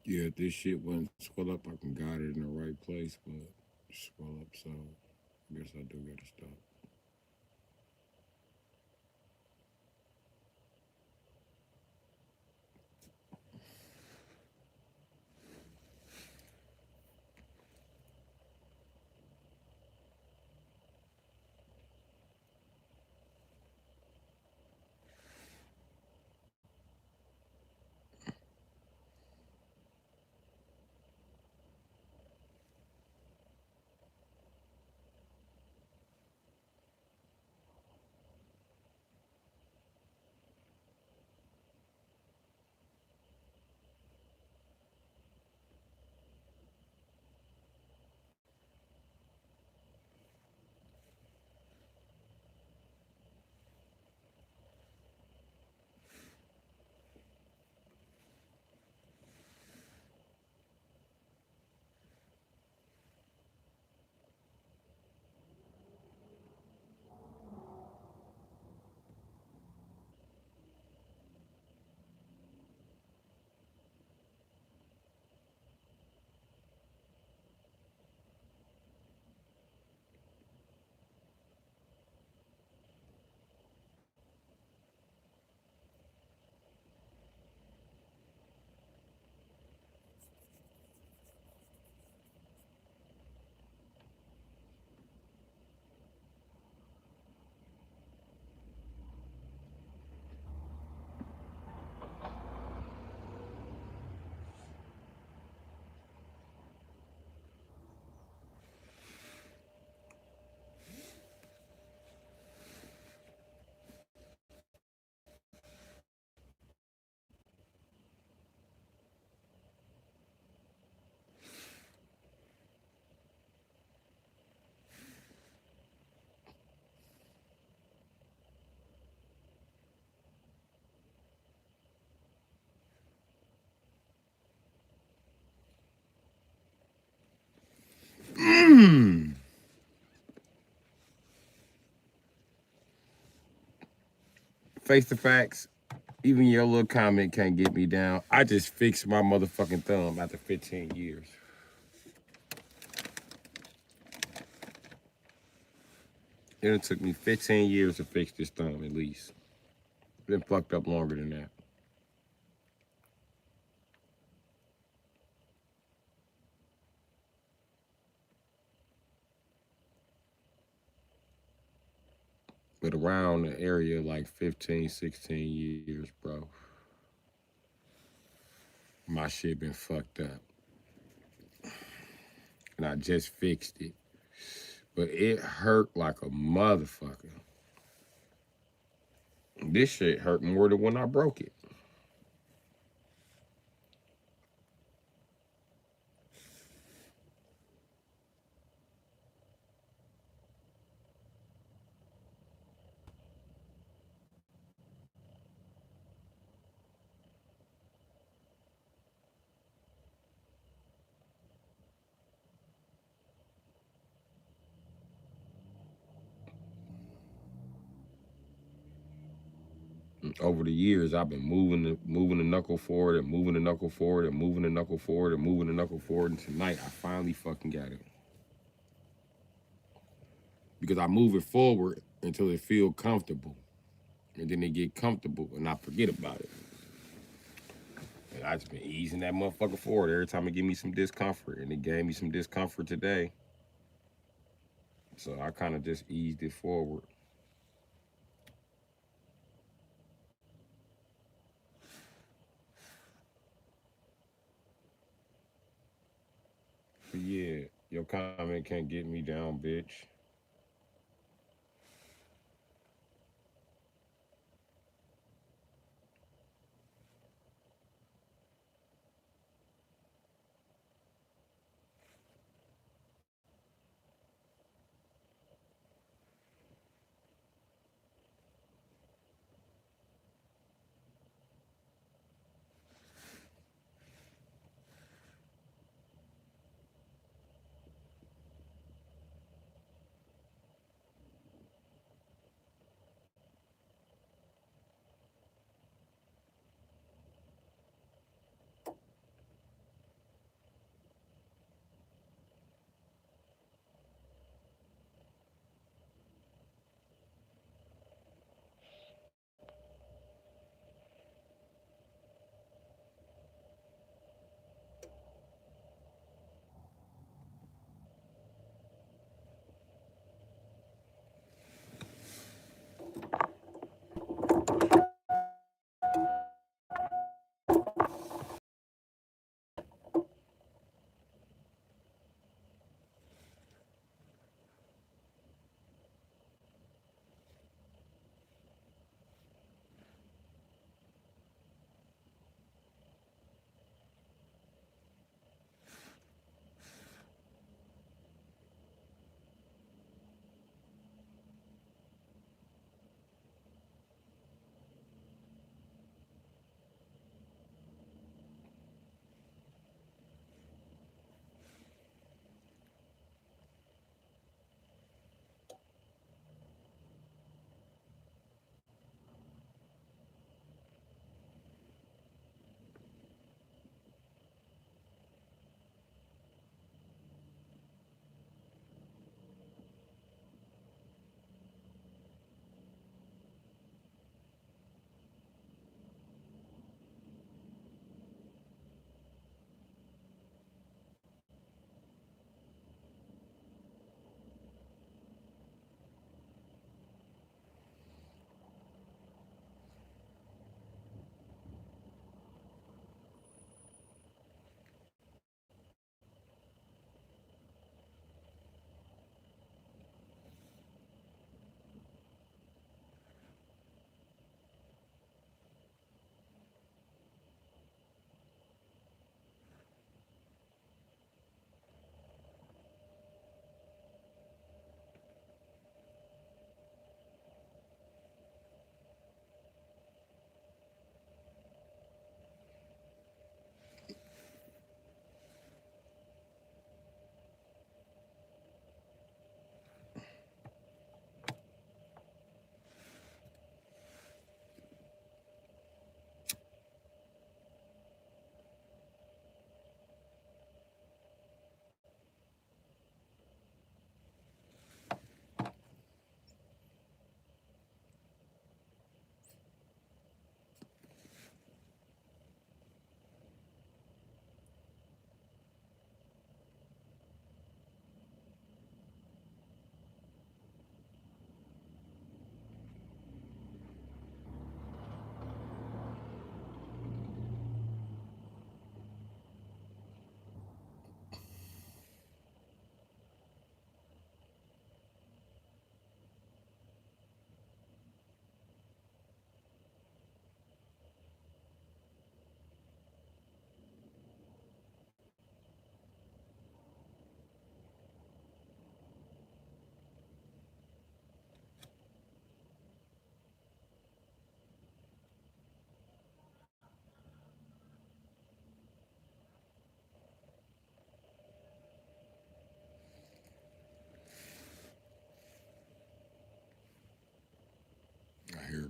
Yeah, if this shit wasn't swell up, I can got it in the right place, but swell up, so I guess I do gotta stop. Face the facts. Even your little comment can't get me down. I just fixed my motherfucking thumb after 15 years. It took me 15 years to fix this thumb at least. Been fucked up longer than that. But around the area like 15, 16 years, bro. My shit been fucked up. And I just fixed it. But it hurt like a motherfucker. This shit hurt more than when I broke it. Over the years, I've been moving the knuckle forward and moving the knuckle forward and moving the knuckle forward and moving the knuckle forward. And tonight, I finally fucking got it. Because I move it forward until it feel comfortable. And then it get comfortable and I forget about it. And I just been easing that motherfucker forward every time it give me some discomfort. And it gave me some discomfort today. So I kind of just eased it forward. But yeah, your comment can't get me down, bitch.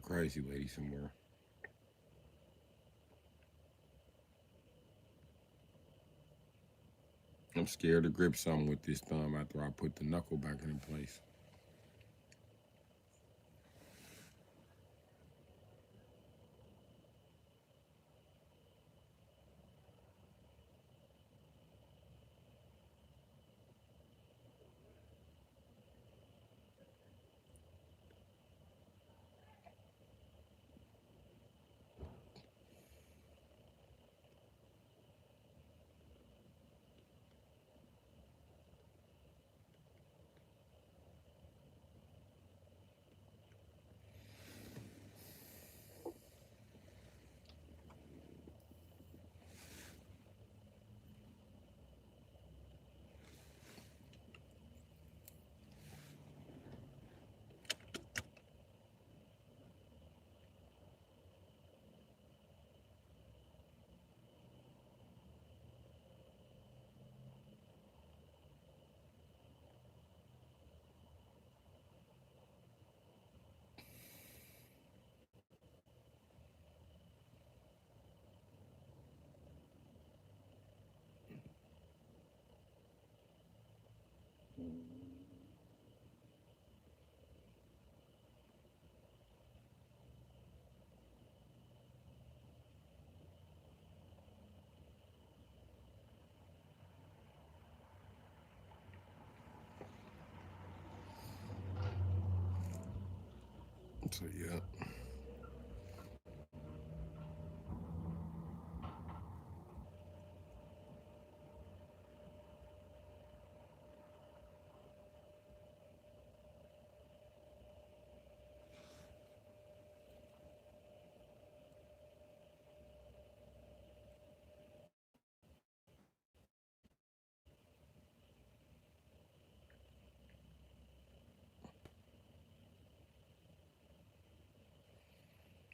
crazy lady somewhere. I'm scared to grip something with this thumb after I put the knuckle back in place. So yeah.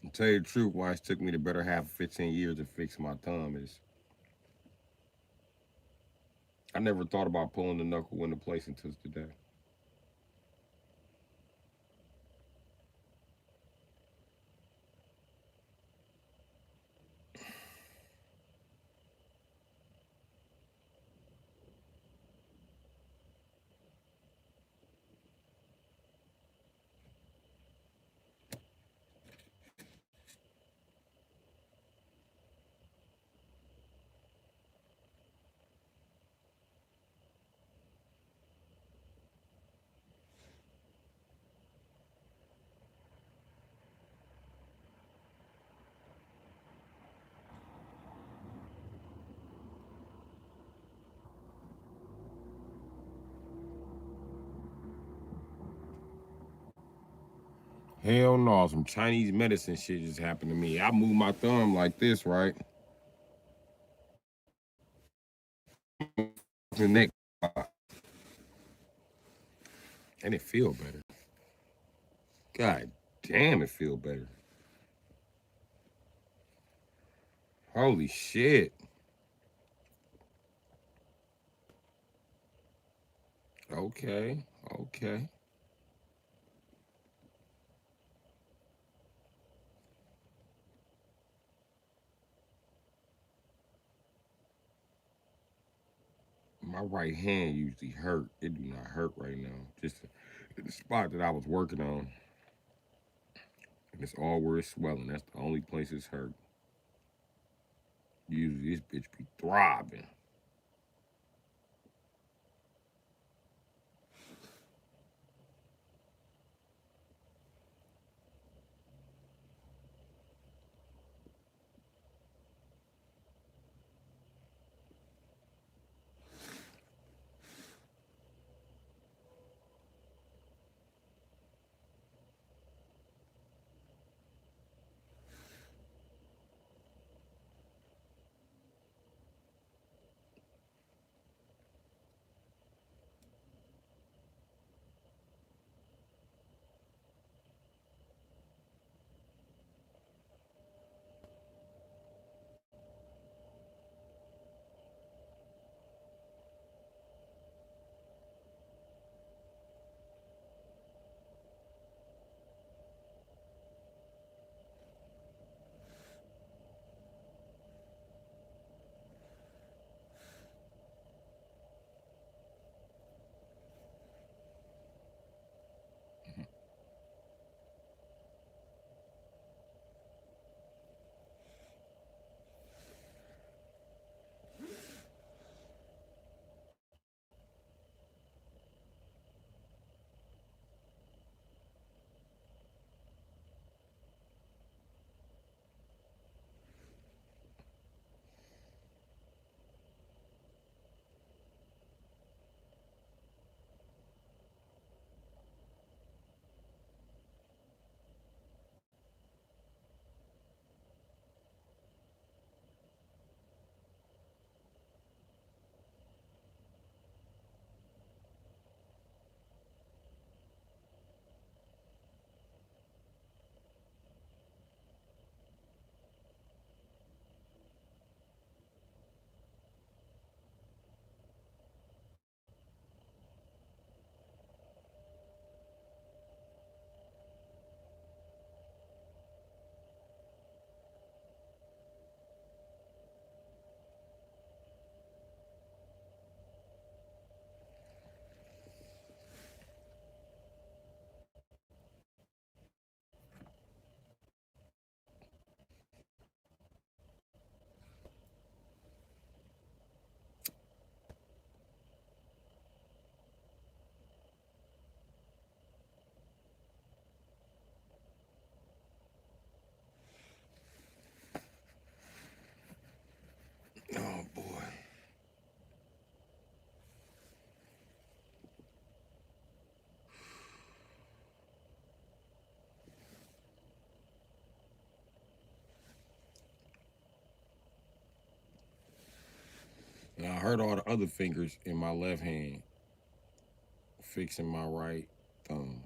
To tell you the truth, why it took me the better half of 15 years to fix my thumb is I never thought about pulling the knuckle into place until today. Hell no, some Chinese medicine shit just happened to me. I move my thumb like this, right? The neck, and it feel better. God damn, it feel better. Holy shit. Okay, okay. My right hand usually hurt. It do not hurt right now. Just the spot that I was working on, and it's all where it's swelling. That's the only place it's hurt. Usually this bitch be throbbing. And I hurt all the other fingers in my left hand, fixing my right thumb.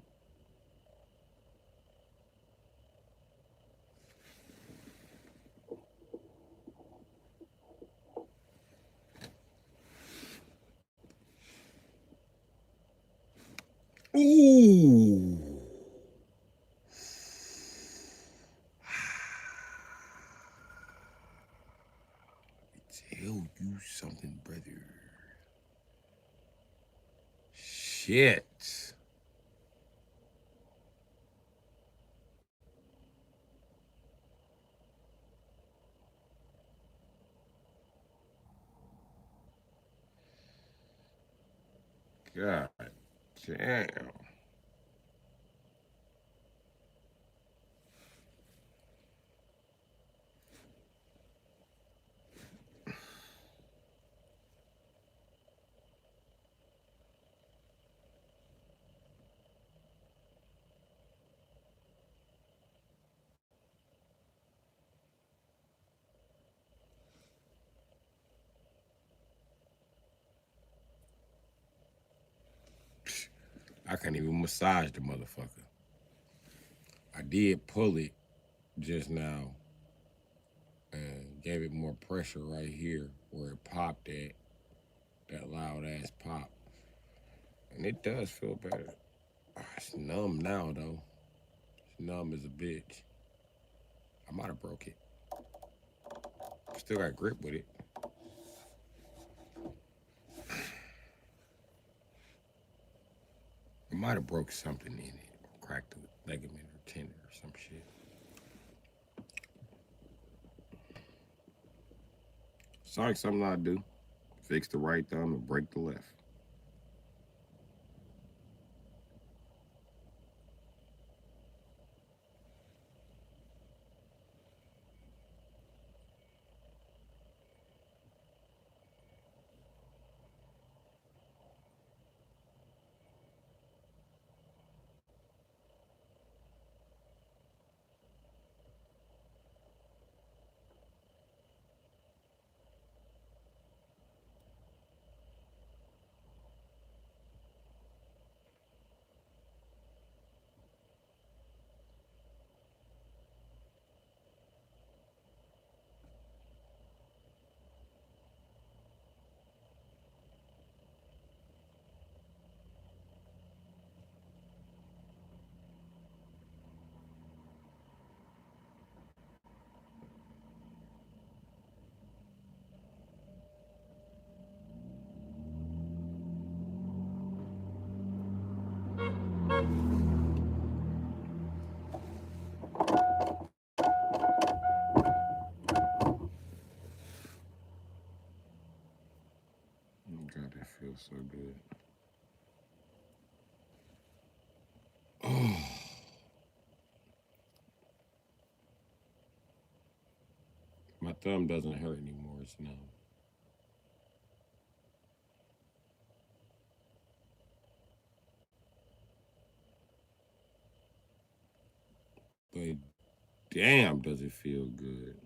Ooh. Tell you something, brother. Shit. God damn. I can't even massage the motherfucker. I did pull it just now and gave it more pressure right here where it popped at, that loud ass pop. And it does feel better. It's numb now though. It's numb as a bitch. I might have broke it. Still got grip with it. I might have broke something in it, or cracked a ligament or tendon or some shit. It's like something I do. Fix the right thumb and break the left. Oh God, that feels so good. Oh, my thumb doesn't hurt anymore. It's numb. But damn, does it feel good.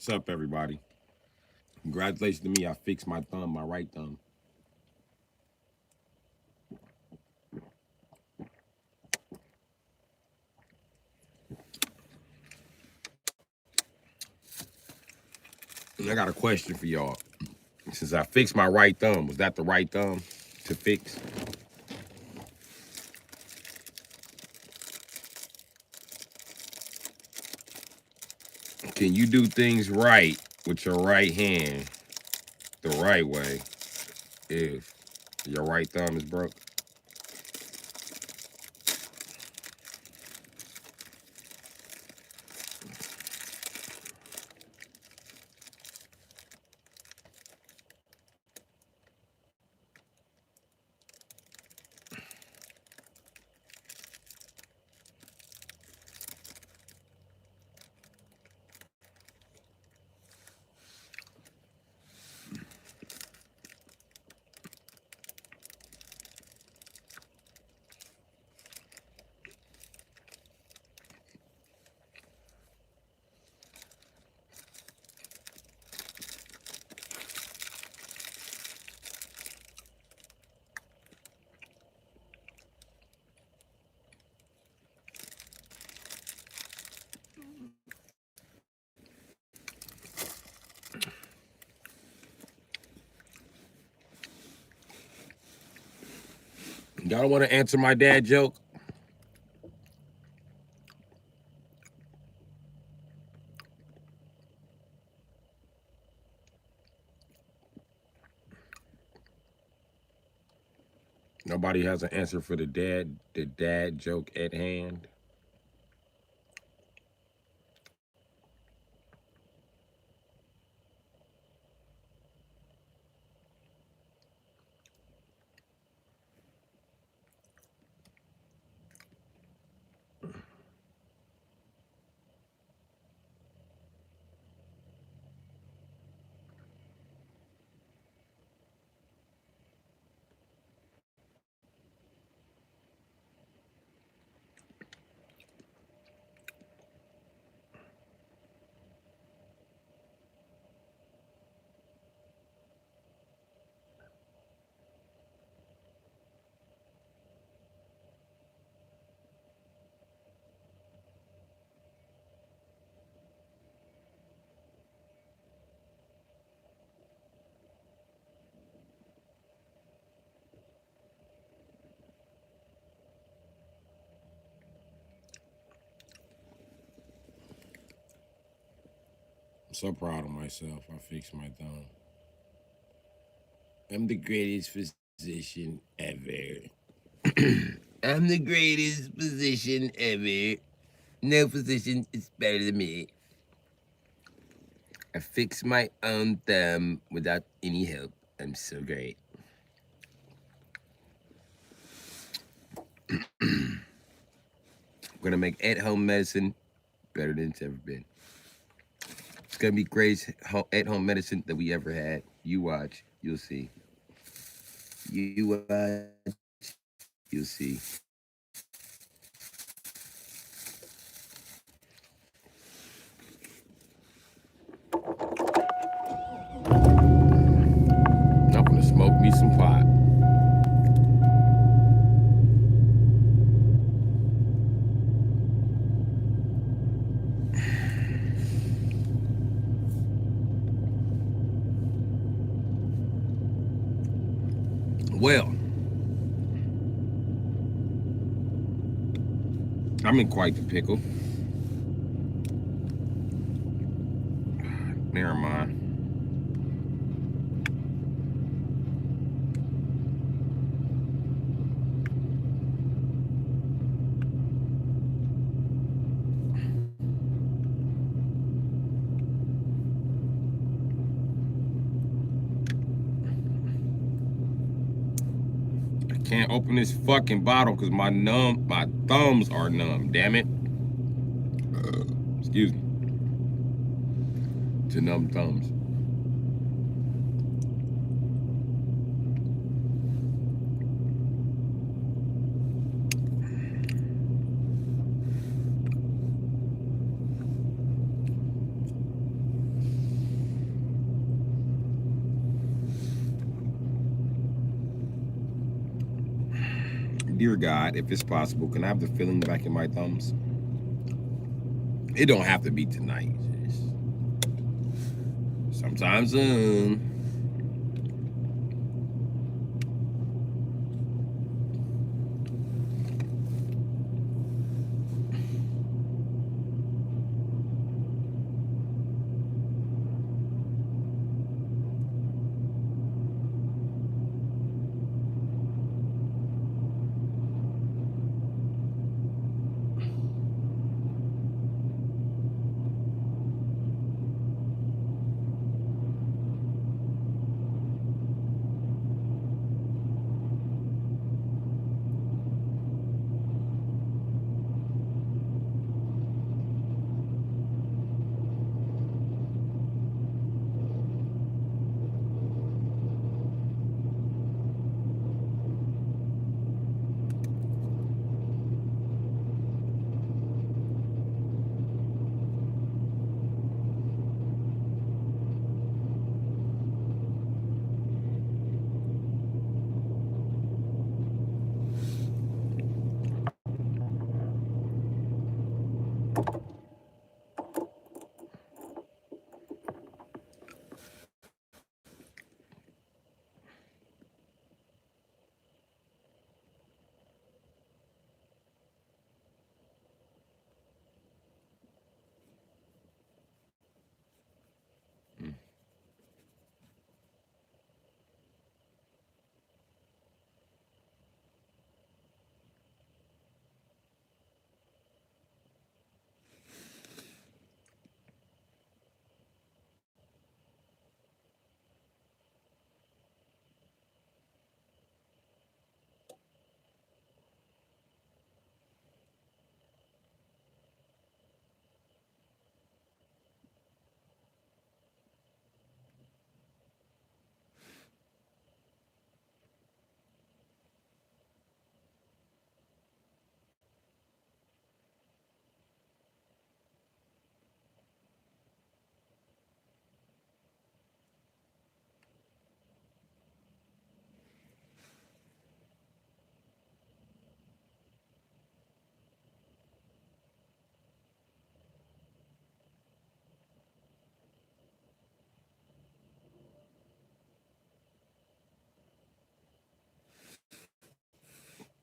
What's up, everybody? Congratulations to me. I fixed my thumb, my right thumb. And I got a question for y'all. Since I fixed my right thumb, was that the right thumb to fix? Can you do things right with your right hand the right way if your right thumb is broke? Y'all want to answer my dad joke? Nobody has an answer for the dad joke at hand. I'm so proud of myself. I fixed my thumb. I'm the greatest physician ever. I'm the greatest physician ever. No physician is better than me. I fixed my own thumb without any help. I'm so great. I'm gonna make at-home medicine better than it's ever been. It's gonna be greatest at-home medicine that we ever had. You watch, you'll see. You watch, you'll see. I'm gonna smoke me some pot. Well, I'm in quite the pickle. Never mind. Can't open this fucking bottle because my thumbs are numb, damn it. Excuse me. To numb thumbs. Dear God, if it's possible, can I have the feeling back in my thumbs? It don't have to be tonight. Sometime soon.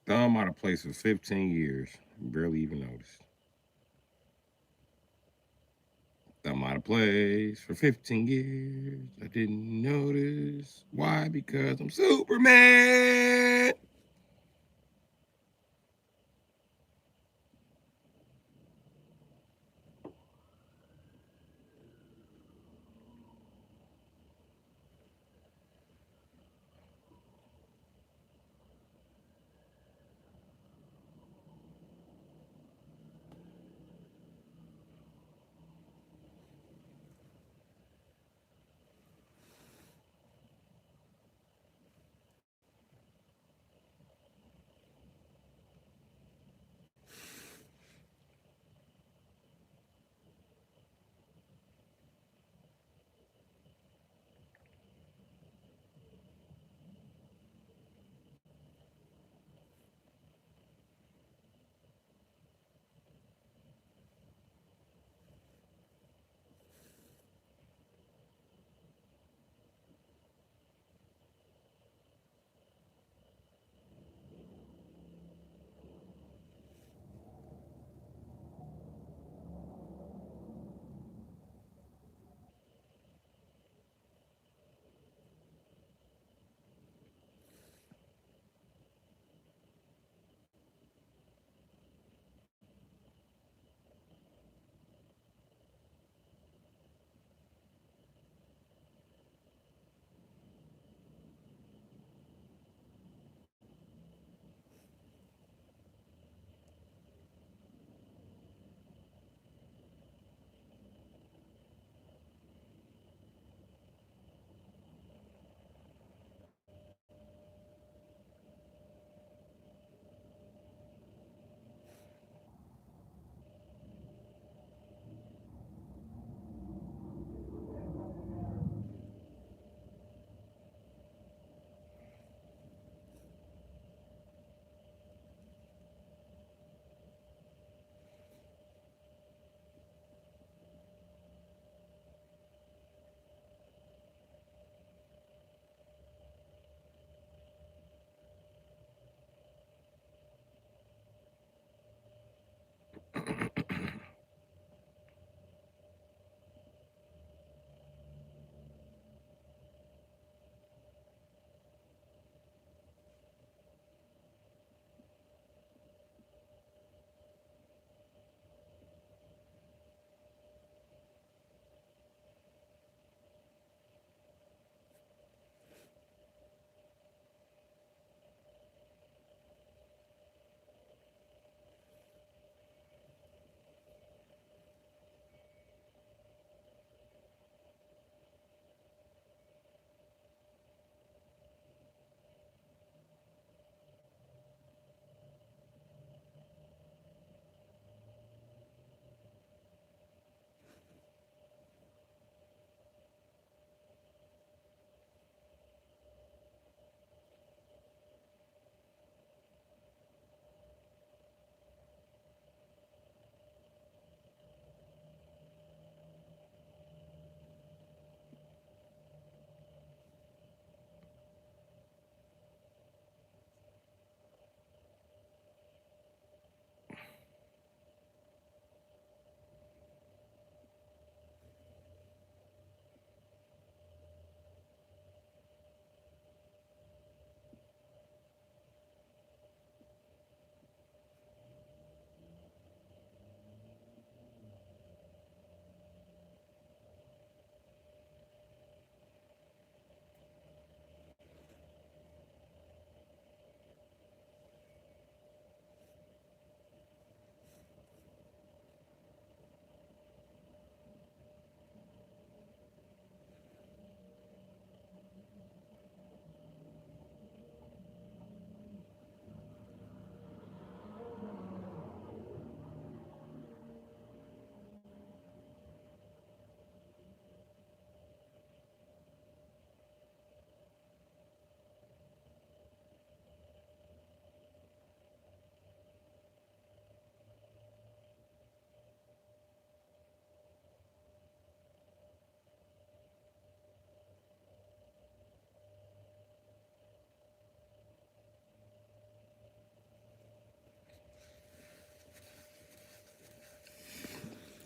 Thumb out of place for 15 years. Barely even noticed. Thumb out of place for 15 years. I didn't notice. Why? Because I'm Superman.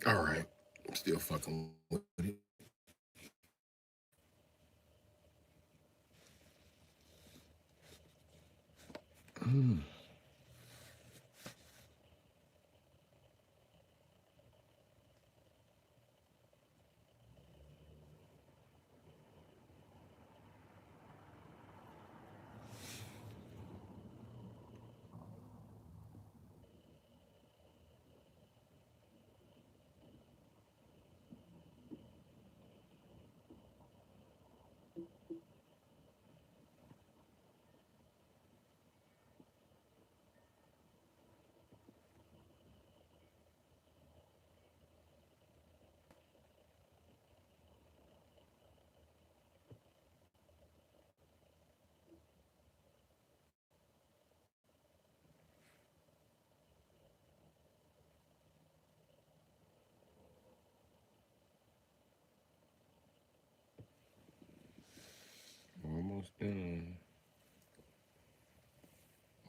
All right. I'm still fucking with it. Almost done.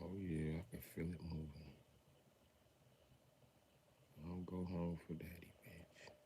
Oh yeah, I can feel it moving. I'll go home for daddy, bitch.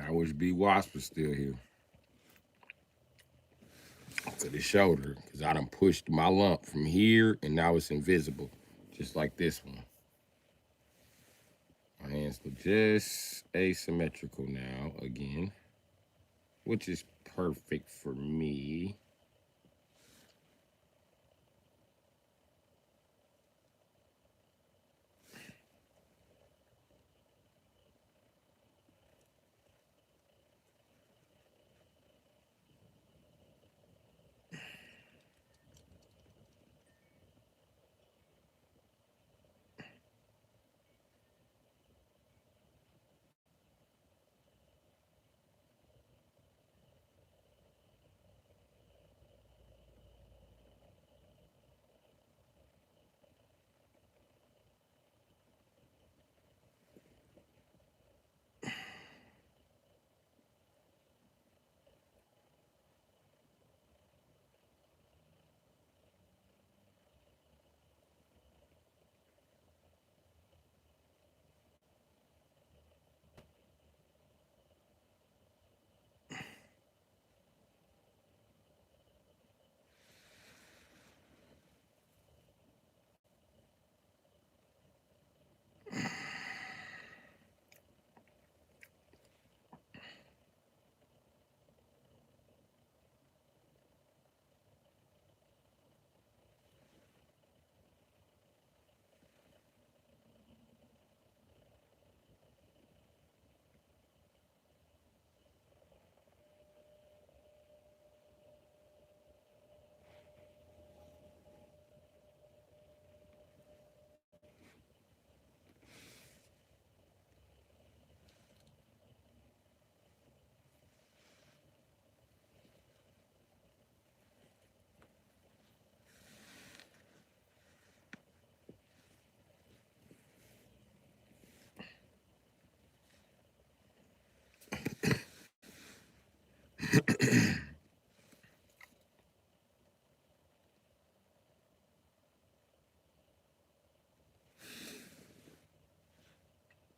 I wish B Wasp was still here. Could have showed her because I done pushed my lump from here and now it's invisible, just like this one. My hands look just asymmetrical now again, which is perfect for me.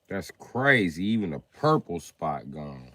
That's crazy. Even the purple spot gone.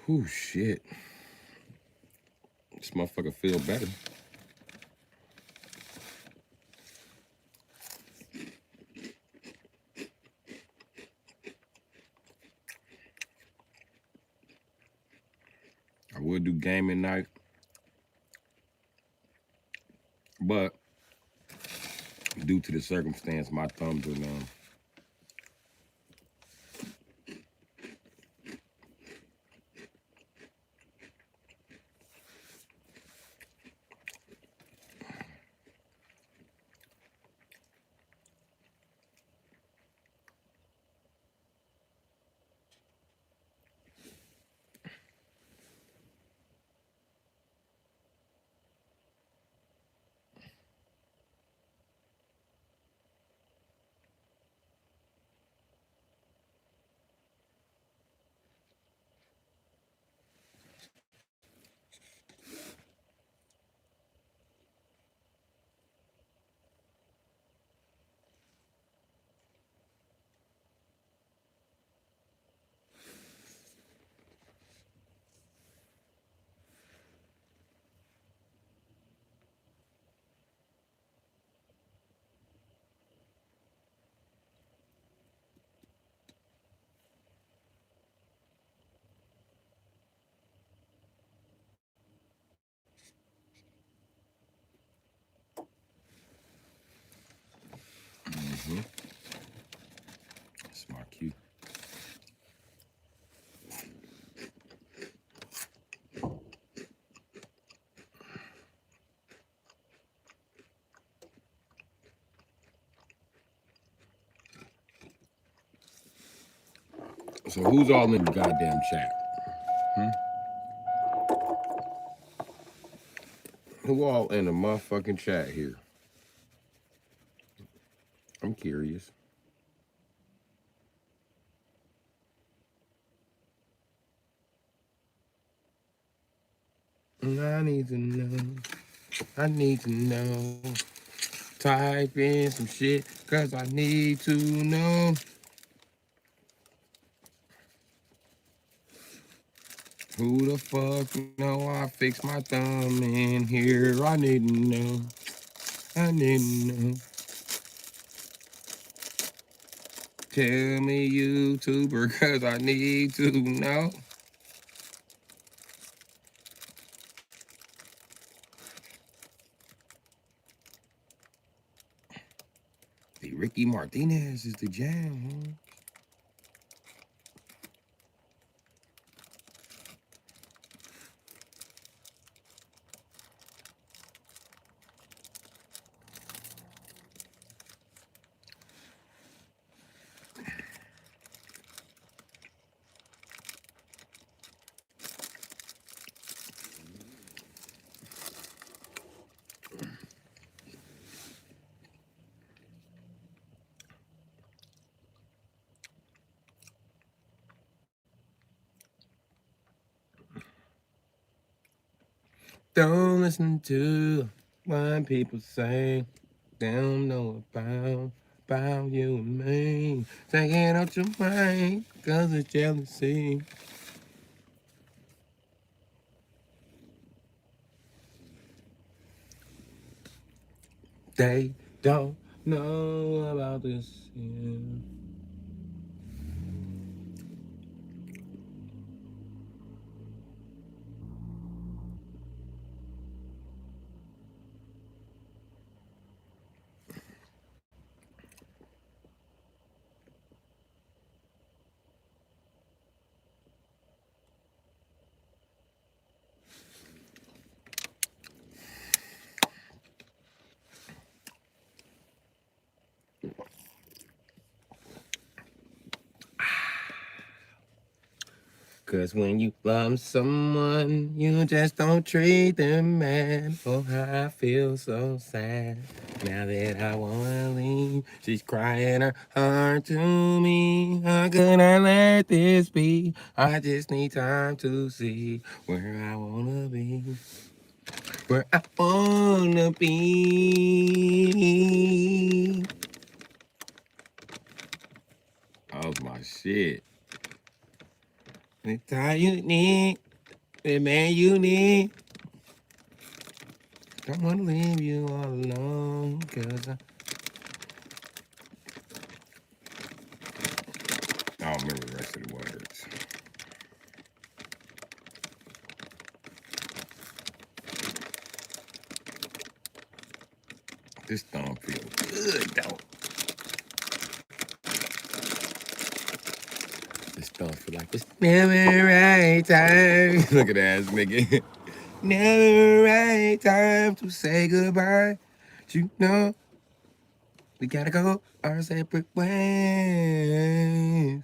Whew, shit. This motherfucker feel better. I would do gaming night, but due to the circumstance, my thumbs are numb. That's my cue. So who's all in the goddamn chat? Who all in the motherfucking chat here? I'm curious. I need to know. I need to know. Type in some shit, cause I need to know. Who the fuck know I fixed my thumb in here? I need to know. I need to know. Tell me, YouTuber, cause I need to know. The Ricky Martinez is the jam, huh? Don't listen to what people say. They don't know about you and me. Take it out your mind, cause it's jealousy. They don't know about this. Yeah. Cause when you love someone, you just don't treat them bad. Oh, how I feel so sad. Now that I wanna leave, she's crying her heart to me. How could I let this be? I just need time to see where I wanna be. where I wanna be. That was my shit. The time you need, the man you need. Don't wanna leave you all alone, cause I don't remember the rest of the words. This thumb feels good, though. This thumb feel like it's never right time. Look at that ass nigga. Never right time to say goodbye. You know, we gotta go our separate ways.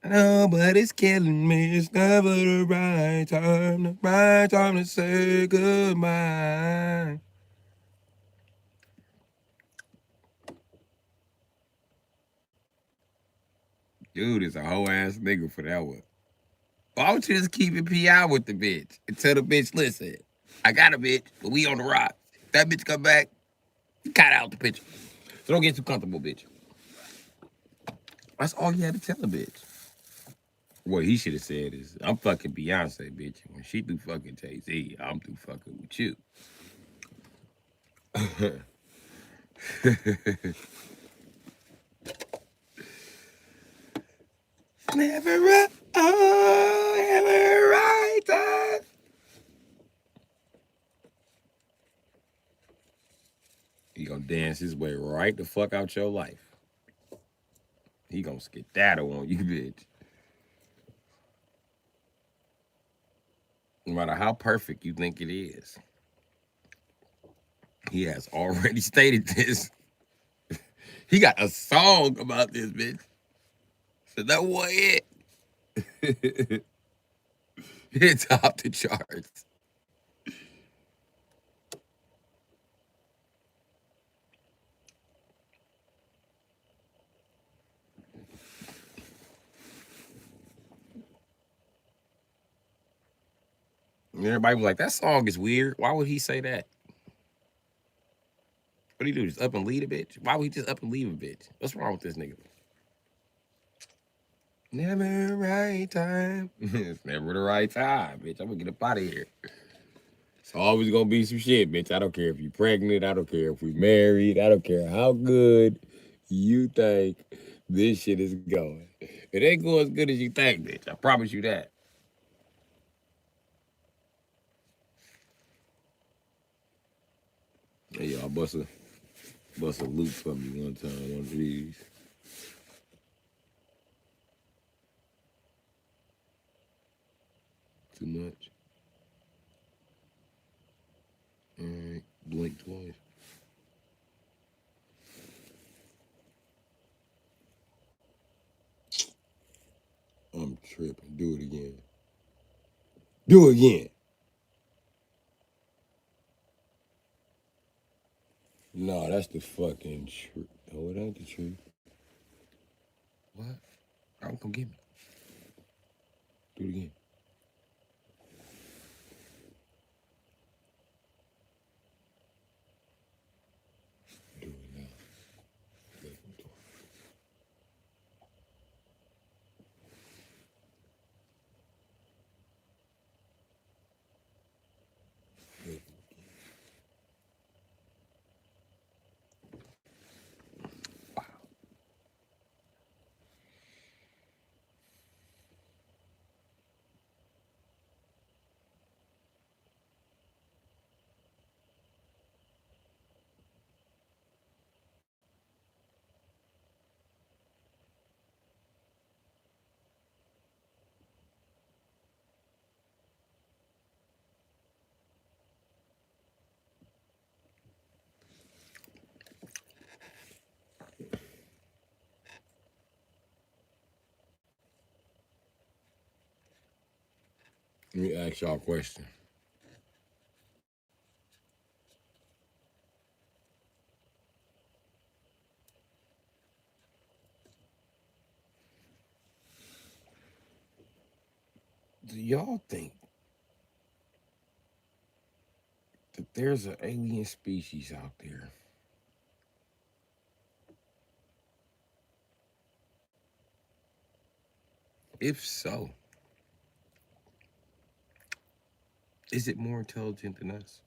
I know, but it's killing me. It's never the right time to say goodbye. Dude is a whole ass nigga for that one. Why don't you just keep it PI with the bitch and tell the bitch, listen, I got a bitch, but we on the rock. If that bitch come back, you cut out the picture. So don't get too comfortable, bitch. That's all you had to tell the bitch. What he should have said is, I'm fucking Beyonce, bitch. When she do fucking Jay-Z, I'm through fucking with you. Never right, never right time. He gonna dance his way right the fuck out your life. He gonna skedaddle on you, bitch. No matter how perfect you think it is, he has already stated this. He got a song about this, bitch. So that was it. It topped the charts. And everybody was like, that song is weird. Why would he say that? What do you do? Just up and leave a bitch? Why would he just up and leave a bitch? What's wrong with this nigga? Never right time. It's never the right time, bitch. I'm gonna get up out of here. It's always gonna be some shit, bitch. I don't care if you're pregnant. I don't care if we're married. I don't care how good you think this shit is going. It ain't going as good as you think, bitch. I promise you that. Hey, y'all, bust a loop for me one time, one of these. Too much. All right, blink twice. I'm tripping. Do it again. Do it again. No, that's the fucking tree. Oh, it ain't the tree. What? Don't come get me. Do it again. Do it now. Let me ask y'all a question. Do y'all think that there's an alien species out there. If so, is it more intelligent than us?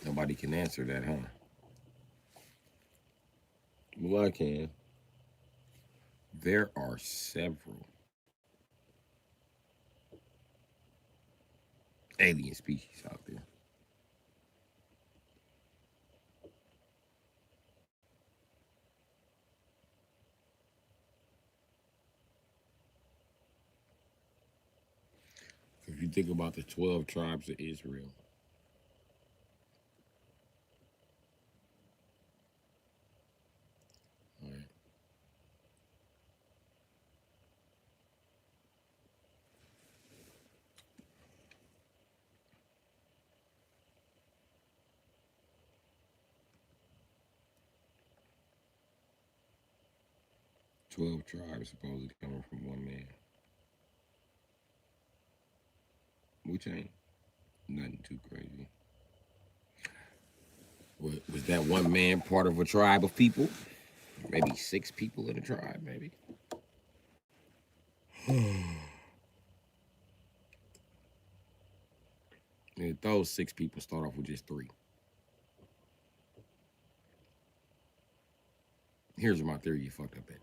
Nobody can answer that, huh? Well, I can. There are several alien species out there. If you think about the 12 tribes of Israel, right? 12 tribes supposedly coming from one man, which ain't nothing too crazy. Was that one man part of a tribe of people? Maybe 6 people in a tribe, maybe. And those 6 people start off with just 3. Here's my theory you fucked up at.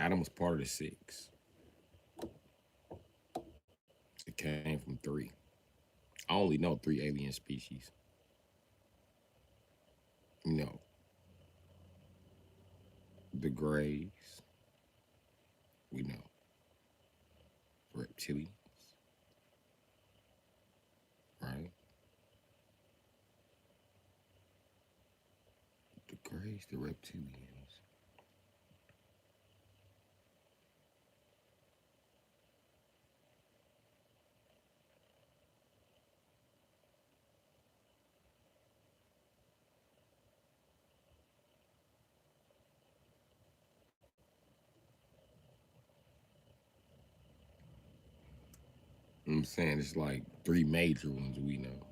Adam was part of the 6. It came from 3. I only know 3 alien species. No. The Greys. We know. Reptilians. Right? The Greys, the Reptilians. I'm saying it's like 3 major ones we know.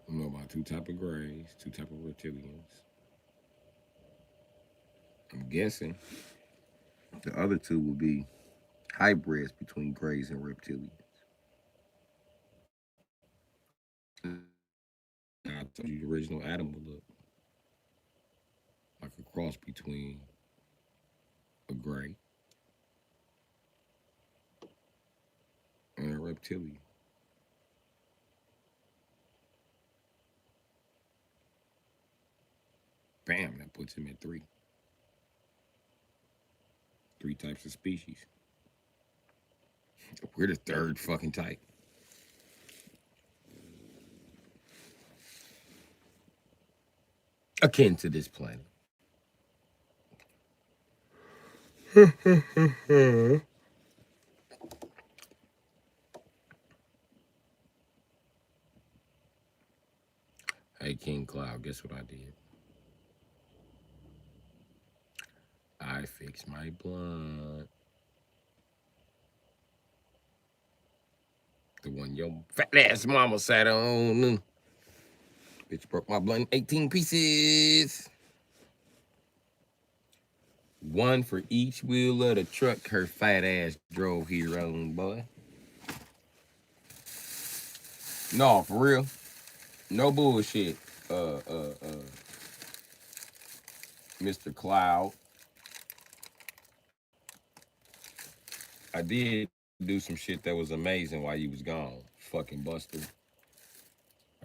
We know about 2 type of Greys, 2 type of Reptilians. I'm guessing the other 2 will be hybrids between Greys and Reptilians. I told you the original Adam would look like a cross between a Grey and a Reptilian. Bam, that puts him at 3. 3 types of species. We're the 3rd fucking type. Akin to this planet. Hey, King Cloud, guess what I did? I fixed my blunt. The one your fat ass mama sat on. Bitch broke my blunt in 18 pieces. 1 for each wheel of the truck her fat ass drove here on, boy. No, for real. No bullshit. Mr. Cloud. I did do some shit that was amazing while you was gone. Fucking Buster.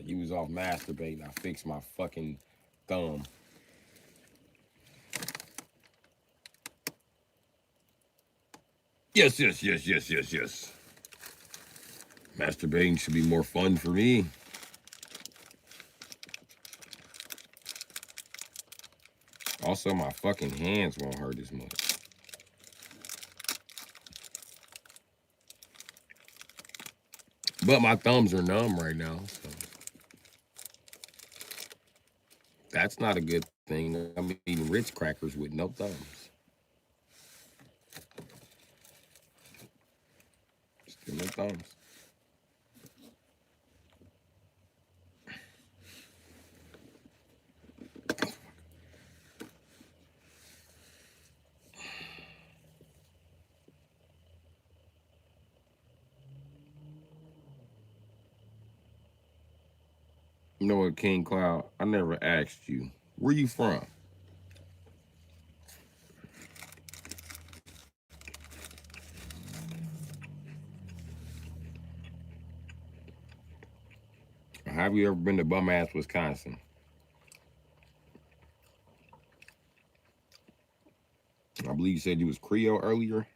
You was off masturbating. I fixed my fucking thumb. Yes, yes, yes, yes, yes, yes. Masturbating should be more fun for me. Also, my fucking hands won't hurt as much. But my thumbs are numb right now, so that's not a good thing. I'm eating Ritz crackers with no thumbs. Still no thumbs. You know what, King Cloud? I never asked you. Where you from? Have you ever been to bum ass Wisconsin? I believe you said you was Creole earlier.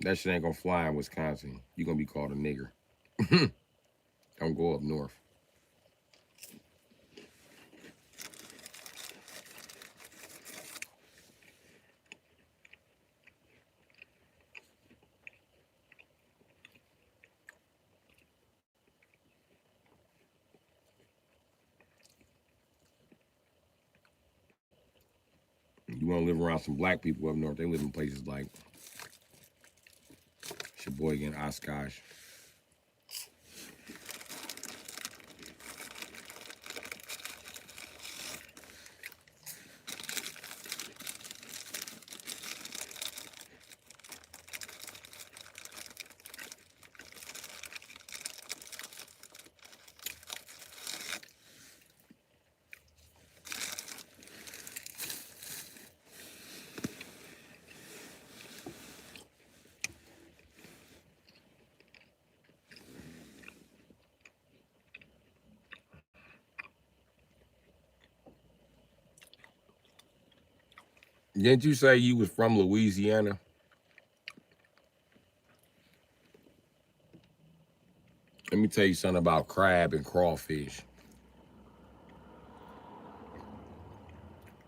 That shit ain't gonna fly in Wisconsin. You gonna be called a nigger. Don't go up north. You wanna live around some black people up north. They live in places like Sheboygan, Oshkosh. Didn't you say you was from Louisiana? Let me tell you something about crab and crawfish.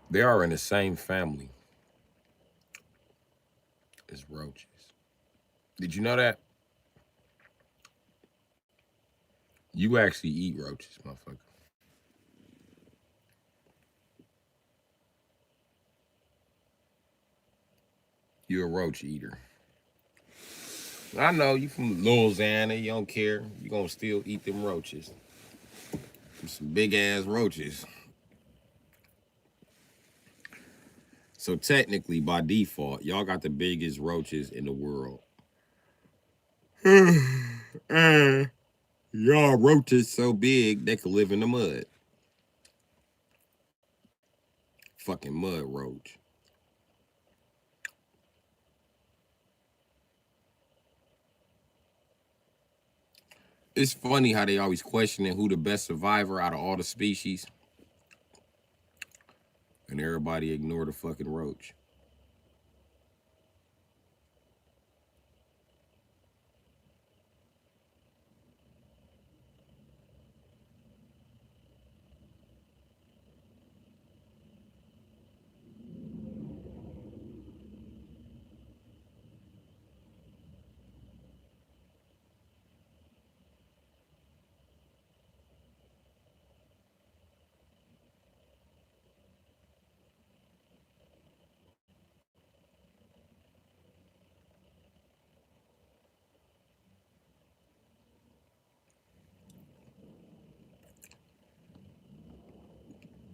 They are in the same family as roaches. Did you know that? You actually eat roaches, motherfucker. You're a roach eater. I know you from Louisiana. You don't care. You gonna still eat them roaches. Some big ass roaches. So technically, by default, y'all got the biggest roaches in the world. Y'all roaches so big they could live in the mud. Fucking mud roach. It's funny how they always questioning who the best survivor out of all the species, and everybody ignore the fucking roach.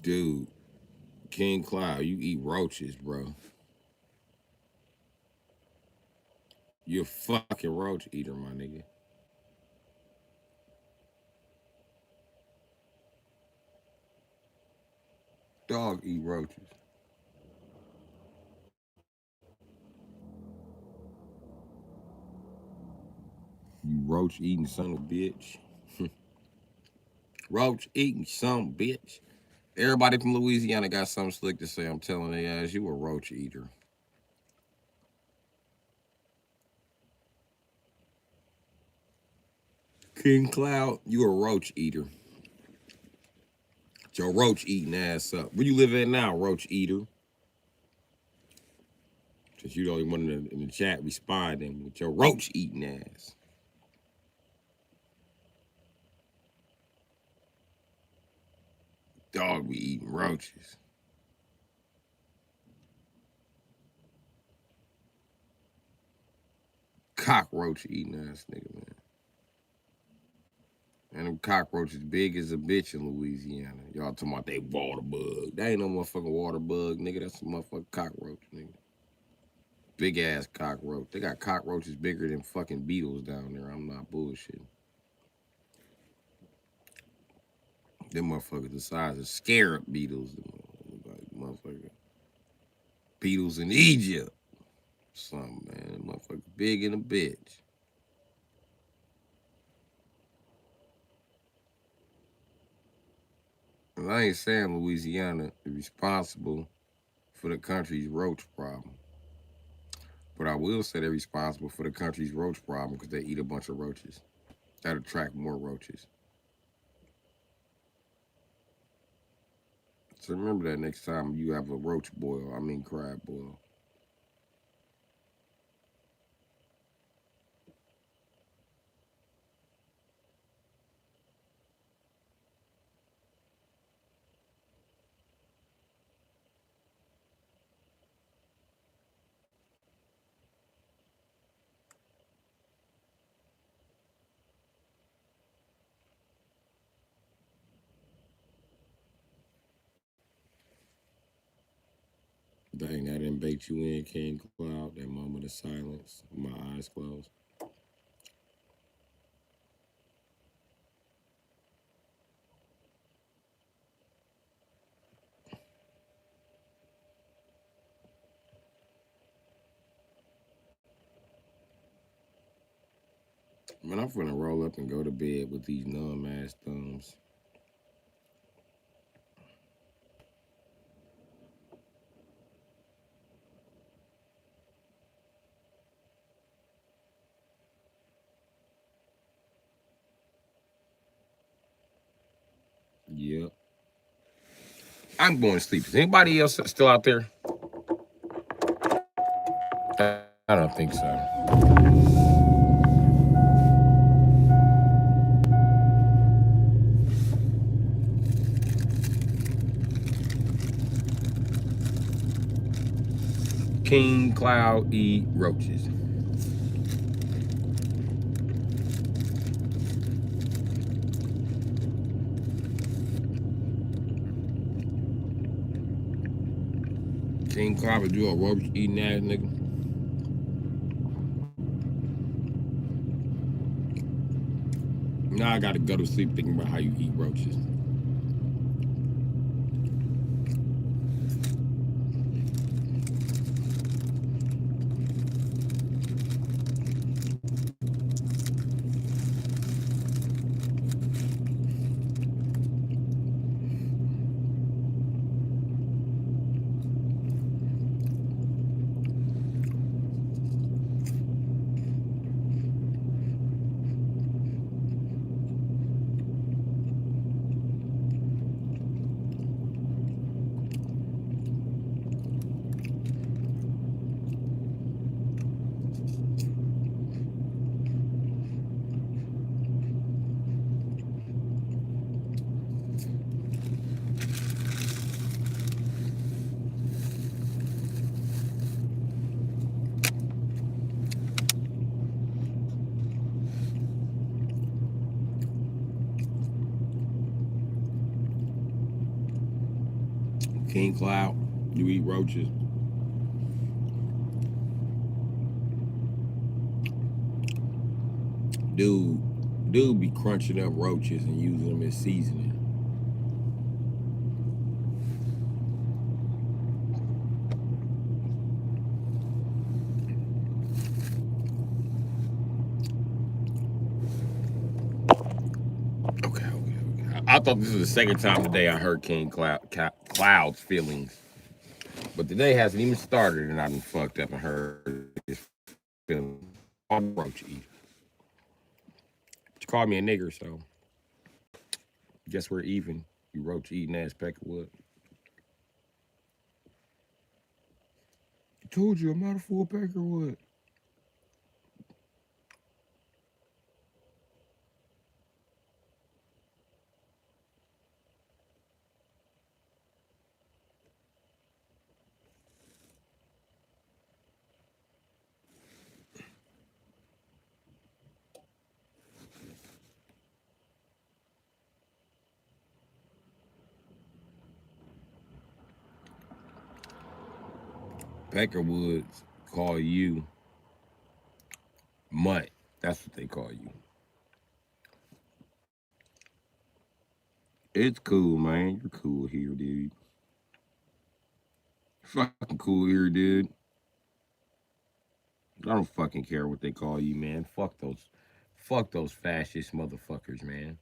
Dude, King Cloud, you eat roaches, bro. You're a fucking roach eater, my nigga. Dog eat roaches. You roach eating son of a bitch. Roach eating some bitch. Everybody from Louisiana got something slick to say. I'm telling their ass, you a roach eater. King Cloud, you a roach eater. Get your roach eating ass up. Where you live at now, roach eater? Since you don't even want in the chat responding with your roach eating ass. Dog be eating roaches. Cockroach eating ass nigga, man. And them cockroaches big as a bitch in Louisiana. Y'all talking about they water bug. That ain't no motherfucking water bug, nigga. That's a motherfucking cockroach, nigga. Big ass cockroach. They got cockroaches bigger than fucking beetles down there. I'm not bullshitting. Them motherfuckers the size of scarab beetles. Like motherfucker. Beetles in Egypt. Something, man. Them motherfucker big in a bitch. And I ain't saying Louisiana is responsible for the country's roach problem. But I will say they're responsible for the country's roach problem because they eat a bunch of roaches. That attract more roaches. So remember that next time you have a roach boil, I mean crab boil. Dang, that didn't bait you in, King Cloud. That moment of silence, my eyes closed. Man, I'm finna roll up and go to bed with these numb ass thumbs. Yep. I'm going to sleep. Is anybody else still out there? I don't think so. King Cloud eat roaches. King Cloud would do a roach eating ass nigga. Now I gotta go to sleep thinking about how you eat roaches. King Cloud, you eat roaches. Dude be crunching up roaches and using them as seasoning. Okay. I thought this was the second time today I heard King Cloud's feelings. But the day hasn't even started and I done fucked up and heard his feelings. I'm roach eater. You called me a nigger, so guess we're even. You roach eating ass Peckerwood. I told you I'm not a full Peckerwood. Peckerwoods call you mutt. That's what they call you. It's cool, man. You're cool here, dude. Fucking cool here, dude. I don't fucking care what they call you, man. Fuck those fascist motherfuckers, man.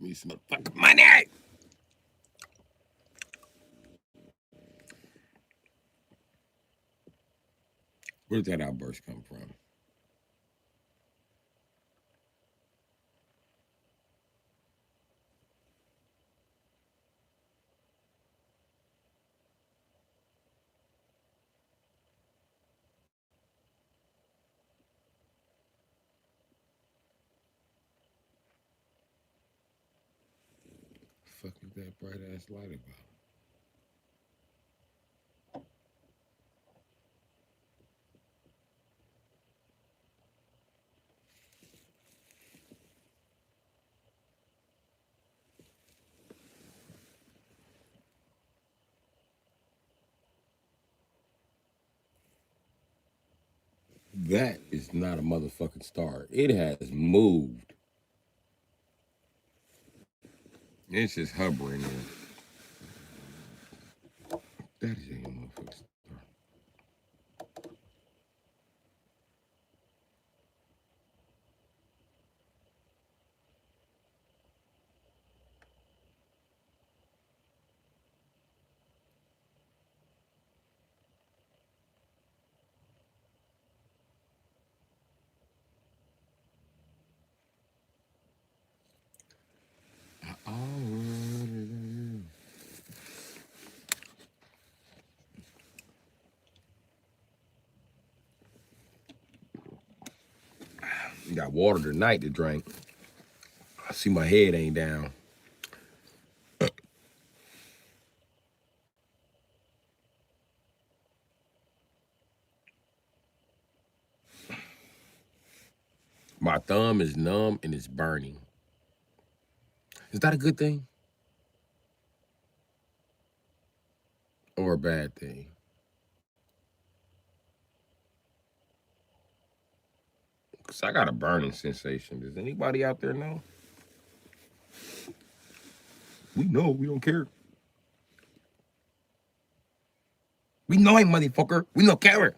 Me some motherfucking money. Where did that outburst come from? Fuck is that bright ass light about? That is not a motherfucking star. It has moved. It's just hovering there. That is a motherfucking star. You got water tonight to drink. I see my head ain't down. My thumb is numb and it's burning. Is that a good thing? Or a bad thing? Because I got a burning sensation. Does anybody out there know? We know. We don't care. We know him, motherfucker. We no care.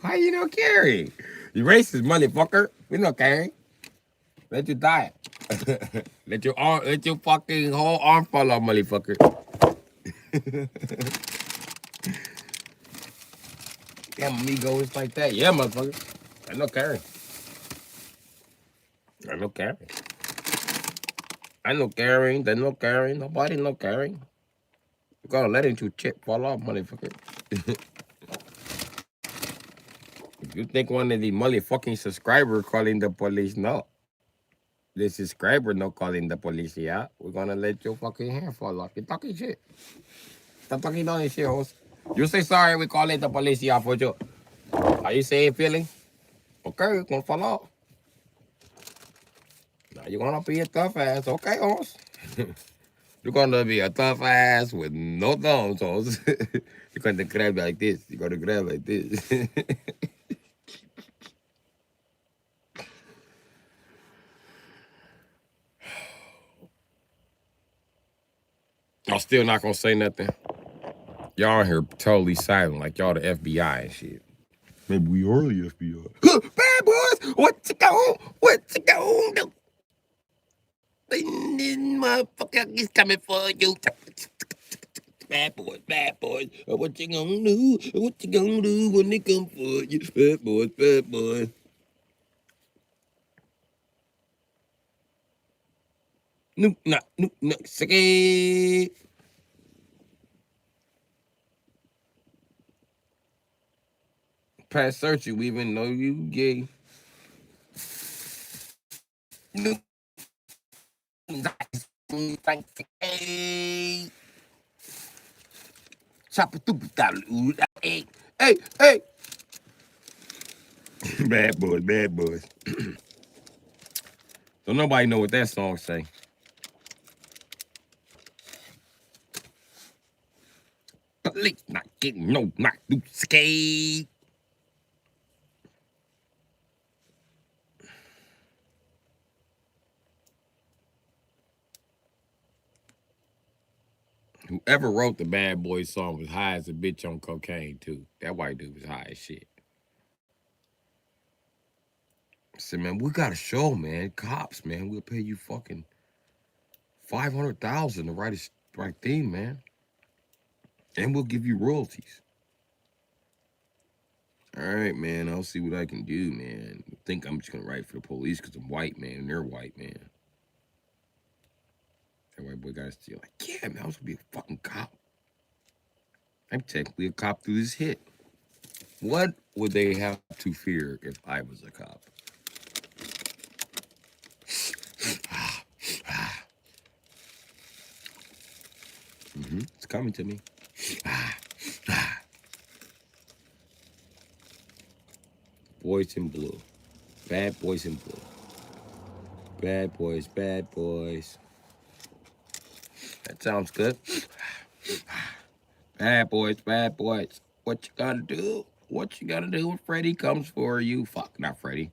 How you no caring? You racist, motherfucker. We no caring. Let you die. Let your fucking whole arm fall off, motherfucker. Damn, amigo, it's like that. Yeah, motherfucker. I know Karen. I know Karen. I know Karen. They know Karen. Nobody know Karen. You gotta let into chip fall off, motherfucker. If you think one of the motherfucking subscriber calling the police, no. The subscriber no calling the police, yeah. We're gonna let your fucking hair fall off. You're talking shit. Stop talking down this shit, host. You say sorry, we calling the police, yeah, for you. Are you saying feeling? Okay, it's gonna fall off. Now you're gonna be a tough ass, okay, host? You're gonna be a tough ass with no thumbs, host. You're gonna grab like this. You're gonna grab like this. I'm still not gonna say nothing. Y'all here totally silent, like y'all the FBI and shit. Maybe we are the FBI. Bad boys, what you gonna do? This motherfucker is coming for you. Bad boys, what you gonna do? What you gonna do when they come for you? Bad boys, bad boys. Nope, sicky. Past search you even know you gay. Nope, Chop it through. Hey. Bad boys, bad boys. Don't nobody know what that song say. Police not getting no not do skate. Whoever wrote the Bad Boy song was high as a bitch on cocaine too. That white dude was high as shit. I said, man, we got a show, man. Cops, man, we'll pay you fucking 500,000 to write a right theme, man, and we'll give you royalties. All right, man. I'll see what I can do, man. I think I'm just gonna write for the police because I'm white, man, and they're white, man. That white boy got still like, yeah, man, I was gonna be a fucking cop. I'm technically a cop through this hit. What would they have to fear if I was a cop? It's coming to me. Boys in blue. Bad boys in blue. Bad boys, bad boys. That sounds good. Bad boys, bad boys. What you gonna do? What you gonna do when Freddy comes for you? Fuck, not Freddy.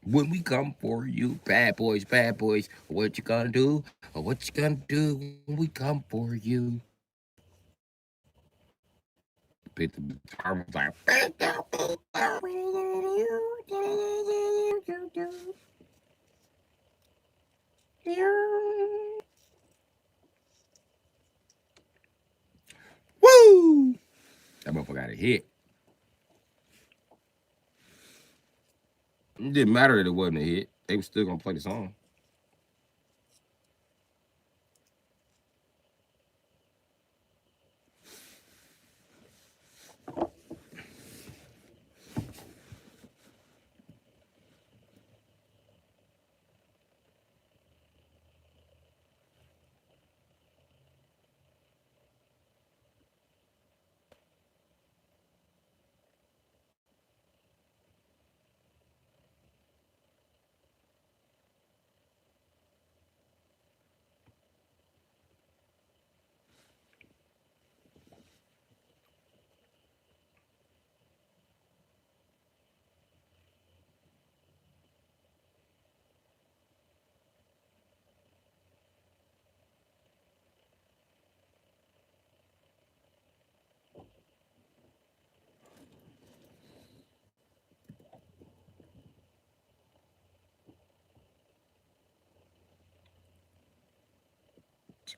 When we come for you, bad boys, bad boys. What you gonna do? What you gonna do when we come for you? Bit the guitar was like. Woo! That motherfucker got a hit. It didn't matter that it wasn't a hit. They were still gonna play the song.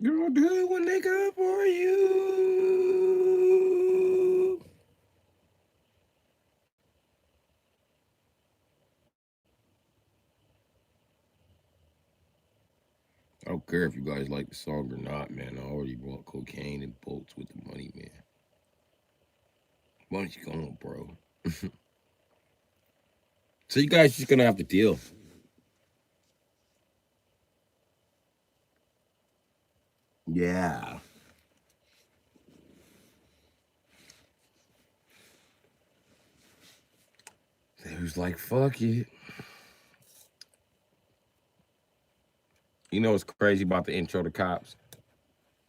You gonna do it when they come for you. I don't care if you guys like the song or not, man. I already bought cocaine and bolts with the money, man. Money's gone, bro. So you guys just gonna have to deal. Yeah. They was like, fuck it. You know what's crazy about the intro to cops?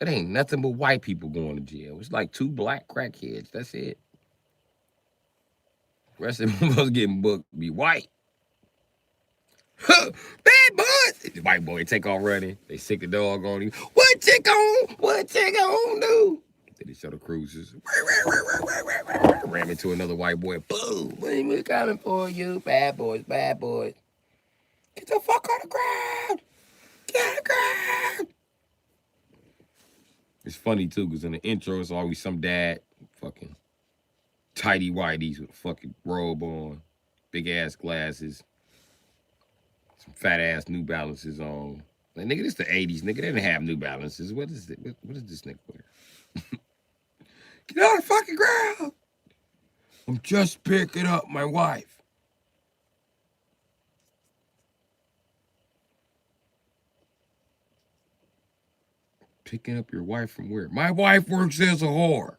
It ain't nothing but white people going to jail. It's like 2 black crackheads. That's it. The rest of them was getting booked be white. Bad boys. The white boy take off running. They sick the dog on him. What you gon' do? Then they show the cruisers. Ram into another white boy. Boom. We coming for you. Bad boys, bad boys. Get the fuck on the ground. Get on the ground. It's funny too, because in the intro, it's always some dad, fucking tidy whiteys with a fucking robe on, big ass glasses, some fat ass New Balances on. Like, nigga, this the 80s, nigga. They didn't have New Balances. What is it? What is this nigga wear? Get on the fucking ground. I'm just picking up my wife. Picking up your wife from where? My wife works as a whore.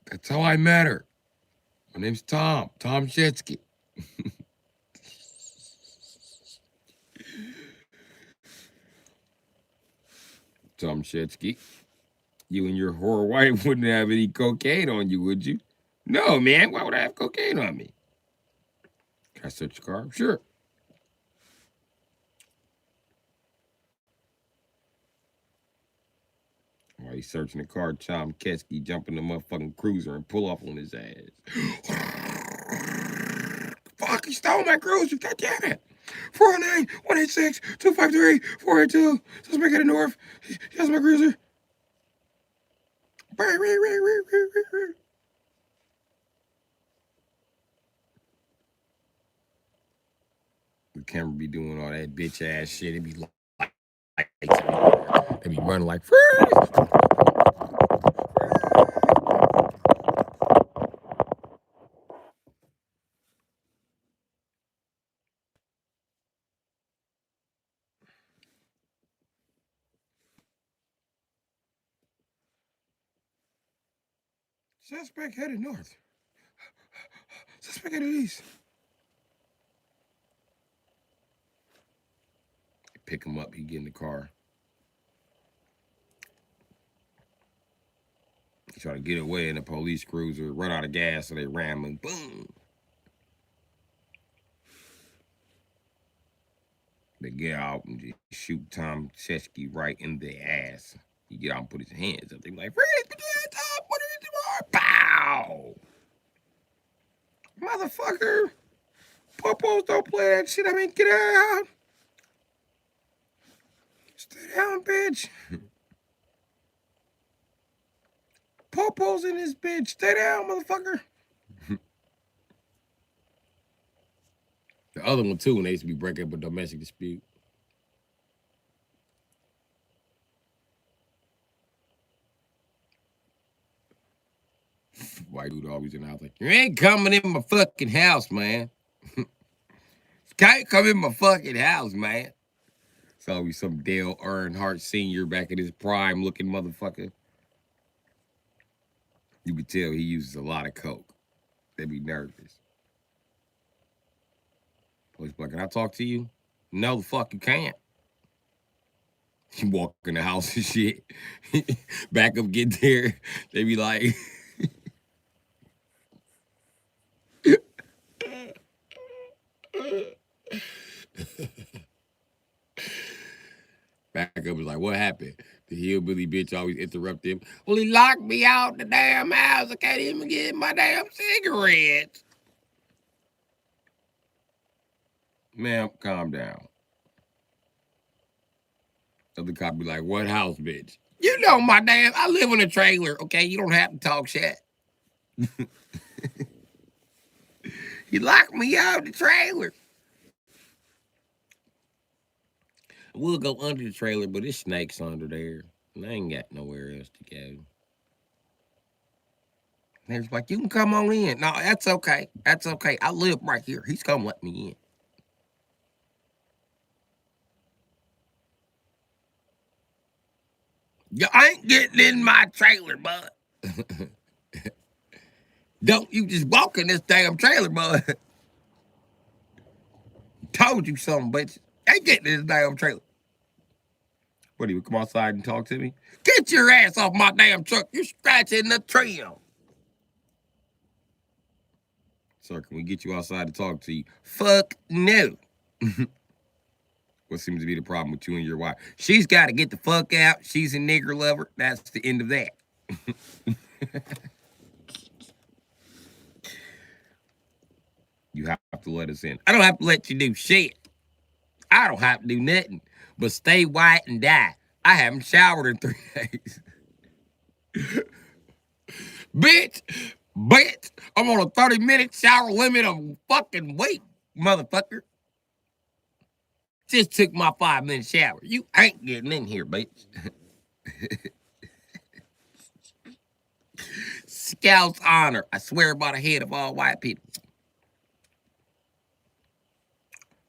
That's how I met her. My name's Tom Shetsky. Tom Shetsky. You and your whore wife wouldn't have any cocaine on you, would you? No, man. Why would I have cocaine on me? Can I search your car? Sure. While he's searching the car, Tom Shetsky jump in the motherfucking cruiser and pull off on his ass. Fuck, he stole my cruiser. God damn it. 409 186 253 482. Suspect headed north. He has my cruiser. The camera be doing all that bitch ass shit. It be like, they be running like, suspect headed north. Suspect headed east. Pick him up. He get in the car. He try to get away in the police cruiser, run out of gas, so they ram him. Boom. They get out and just shoot Tom Shetsky right in the ass. He get out and put his hands up. They be like, freeze, put your hands up. What are you doing? Pow. Motherfucker. Popos don't play that shit. I mean, get out. Stay down, bitch. Popos in this bitch. Stay down, motherfucker. The other one, too, when they used to be breaking up a domestic dispute. White dude always in the house like, you ain't coming in my fucking house, man. Can't come in my fucking house, man. It's always some Dale Earnhardt Sr. back in his prime looking motherfucker. You could tell he uses a lot of coke. They be nervous. Police like, can I talk to you? No, the fuck you can't. You walk in the house and shit. Back up, get there. They be like, back up was like, what happened? The hillbilly bitch always interrupt him. Well, he locked me out the damn house. I can't even get my damn cigarettes. Ma'am, calm down. Other cop be like, what house, bitch? You know my damn, I live in a trailer, okay? You don't have to talk shit. You locked me out of the trailer. We'll go under the trailer, but there's snakes under there. And I ain't got nowhere else to go. And he's like, you can come on in. No, that's okay. That's okay. I live right here. He's gonna let me in. You ain't getting in my trailer, bud. Don't you just walk in this damn trailer, bud. Told you something, bitch. Ain't getting in this damn trailer. What, do you come outside and talk to me? Get your ass off my damn truck. You're scratching the trim. Sir, can we get you outside to talk to you? Fuck no. What seems to be the problem with you and your wife? She's got to get the fuck out. She's a nigger lover. That's the end of that. You have to let us in. I don't have to let you do shit. I don't have to do nothing but stay white and die. I haven't showered in 3 days. Bitch, I'm on a 30-minute shower limit a fucking week, motherfucker. Just took my 5-minute shower. You ain't getting in here, bitch. Scout's honor. I swear by the head of all white people.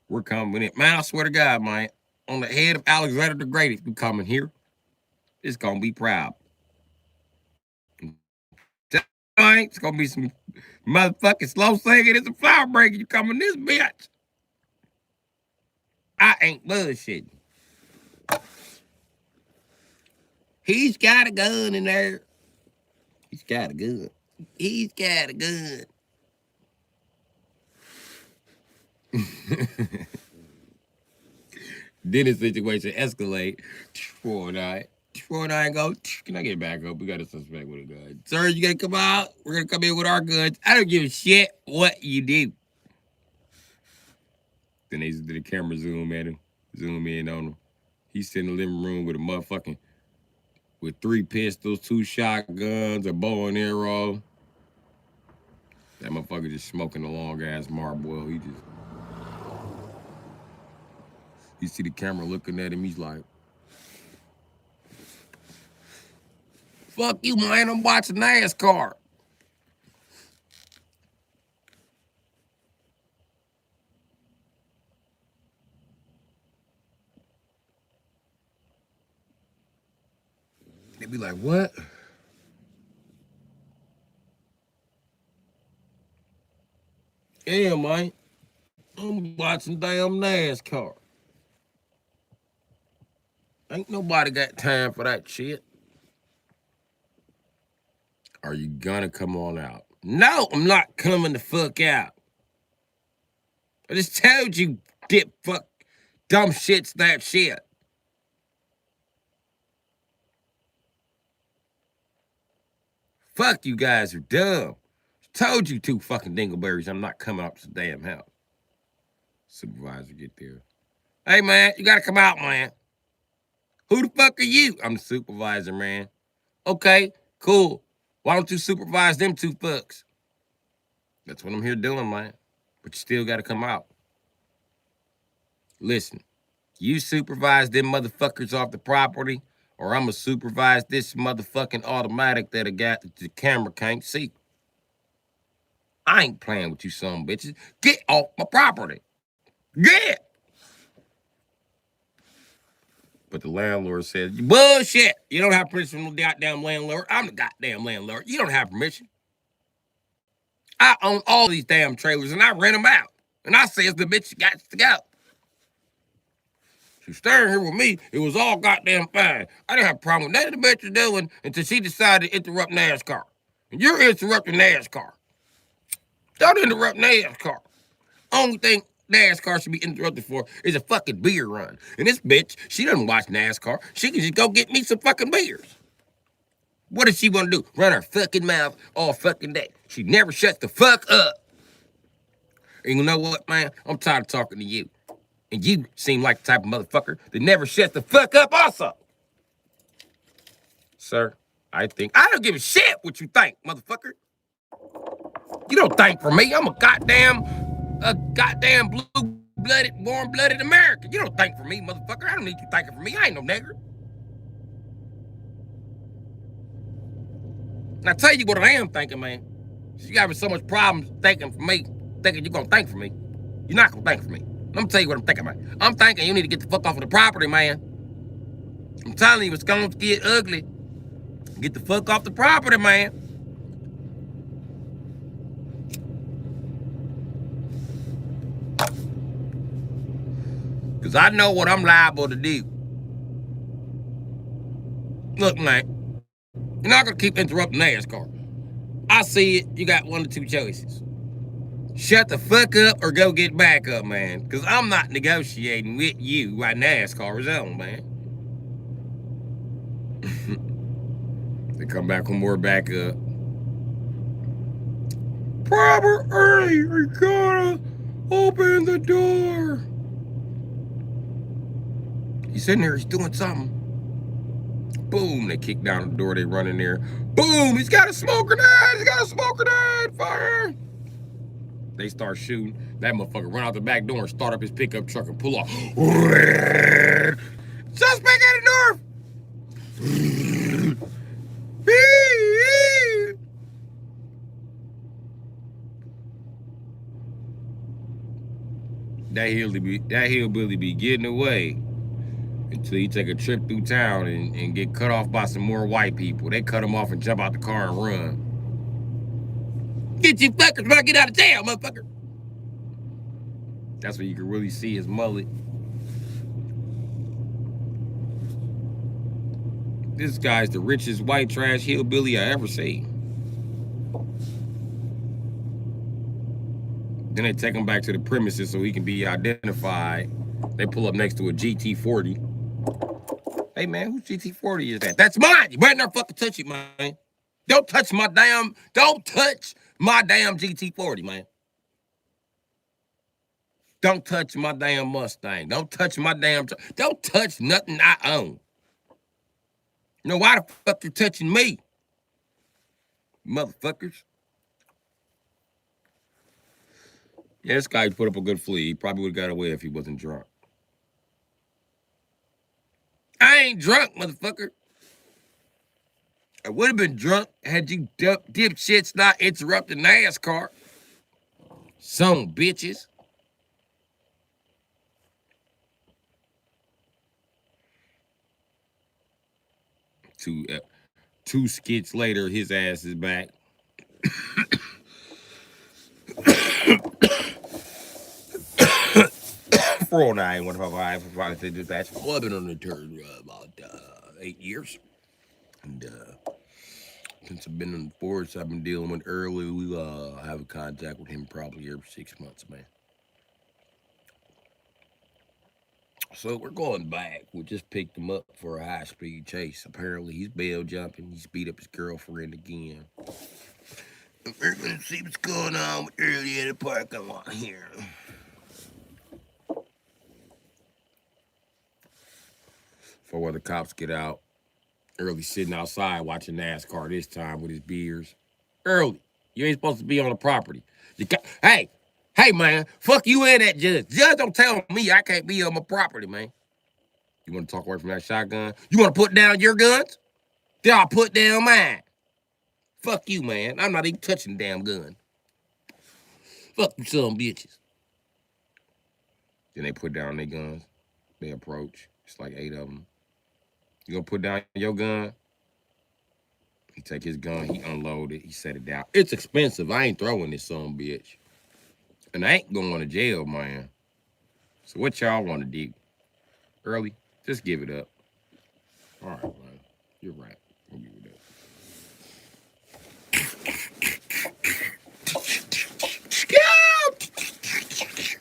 We're coming in. Man, I swear to God, man. On the head of Alexander the Great, if you coming here, it's going to be proud. It's going to be some motherfucking slow singing. It's a flower breaking. You coming this bitch. I ain't bullshitting. He's got a gun in there. He's got a gun. He's got a gun. Then the situation escalate. Troy and I go, can I get back up? We got a suspect with a gun. Sir, you gotta come out. We're gonna come in with our guns. I don't give a shit what you do. Then they did the camera zoom at him, zoom in on him. He's sitting in the living room with a motherfucking, with 3 pistols, 2 shotguns, a bow and arrow. That motherfucker just smoking a long ass Marlboro. You see the camera looking at him, he's like, fuck you, man, I'm watching NASCAR. They be like, what? Yeah, man, I'm watching damn NASCAR. Ain't nobody got time for that shit. Are you gonna come on out? No, I'm not coming the fuck out. I just told you, dip fuck, dumb shit's that shit. Fuck, you guys are dumb. Told you 2 fucking dingleberries I'm not coming up to the damn house. Supervisor get there. Hey, man, you gotta come out, man. Who the fuck are you? I'm the supervisor, man. Okay, cool. Why don't you supervise them 2 fucks? That's what I'm here doing, man. But you still gotta come out. Listen, you supervise them motherfuckers off the property, or I'ma supervise this motherfucking automatic that I got that the camera can't see. I ain't playing with you some bitches. Get off my property. Get! But the landlord said, bullshit. You don't have permission from the goddamn landlord. I'm the goddamn landlord. You don't have permission. I own all these damn trailers and I rent them out. And I says the bitch got to go. She's staying here with me. It was all goddamn fine. I didn't have a problem with nothing the bitch was doing until she decided to interrupt NASCAR. And you're interrupting NASCAR. Don't interrupt NASCAR. Only thing NASCAR should be interrupted for is a fucking beer run. And this bitch, she doesn't watch NASCAR. She can just go get me some fucking beers. What does she want to do? Run her fucking mouth all fucking day. She never shuts the fuck up. And you know what, man? I'm tired of talking to you. And you seem like the type of motherfucker that never shuts the fuck up also. Sir, I don't give a shit what you think, motherfucker. You don't think for me. I'm a goddamn blue-blooded, warm-blooded American. You don't think for me, motherfucker. I don't need you thinking for me. I ain't no nigger. And I tell you what I am thinking, man. You having so much problems thinking for me, thinking you're gonna think for me. You're not gonna think for me. I'm gonna tell you what I'm thinking, man. I'm thinking you need to get the fuck off of the property, man. I'm telling you, it's gonna get ugly. Get the fuck off the property, man. Because I know what I'm liable to do. Look, man, you're not going to keep interrupting NASCAR. I see it. You got one or two choices. Shut the fuck up or go get back up, man. Because I'm not negotiating with you while NASCAR is on, man. They come back with more backup. Property, we gotta open the door. He's sitting there, he's doing something. Boom, they kick down the door, they run in there. Boom, he's got a smoke grenade, fire. They start shooting. That motherfucker run out the back door and start up his pickup truck and pull off. Suspect at the north. That hillbilly be getting away until he take a trip through town and get cut off by some more white people. They cut him off and jump out the car and run. Get you fuckers when I get out of jail, motherfucker. That's when you can really see his mullet. This guy's the richest white trash hillbilly I ever seen. Then they take him back to the premises so he can be identified. They pull up next to a GT40. Hey, man, whose GT40 is that? That's mine. You better not fucking touch it, man. Don't touch my damn GT40, man. Don't touch my damn Mustang. Don't touch my damn... Don't touch nothing I own. You know why the fuck you're touching me? Motherfuckers. Yeah, this guy put up a good flea. He probably would have got away if he wasn't drunk. I ain't drunk, motherfucker. I would have been drunk had you dipshits not interrupted NASCAR. Some bitches. Two skits later, his ass is back. 409, 155, dispatch. Well, I've been on the turn about 8 years. And since I've been in the force, I've been dealing with early. We have a contact with him probably every 6 months, man. So we're going back. We just picked him up for a high-speed chase. Apparently, he's bail jumping. He's beat up his girlfriend again. And we're going to see what's going on early in the parking lot here. Before the cops get out, Early sitting outside watching NASCAR this time with his beers. Early, you ain't supposed to be on the property. Hey, man, fuck you and that judge. Judge don't tell me I can't be on my property, man. You want to talk away from that shotgun? You want to put down your guns? Then I'll put down mine. Fuck you, man. I'm not even touching the damn gun. Fuck you some bitches. Then they put down their guns. They approach. It's like 8 of them. You gonna put down your gun? He take his gun, he unload it, he set it down. It's expensive. I ain't throwing this son bitch. And I ain't going to jail, man. So what y'all want to do? Early, just give it up. All right, man. You're right. I'll give it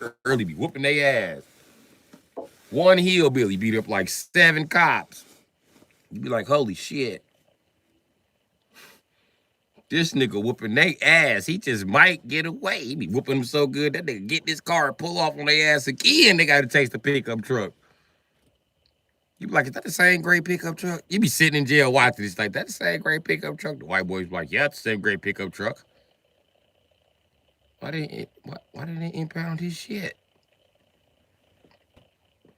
up. Early be whooping their ass. One hillbilly beat up like 7 cops. You'd be like, holy shit. This nigga whooping they ass. He just might get away. He be whooping them so good that nigga get this car and pull off on their ass again. They got to taste the pickup truck. You be like, is that the same gray pickup truck? You be sitting in jail watching this like, that the same gray pickup truck? The white boys be like, yeah, it's the same gray pickup truck. Why didn't they impound his shit?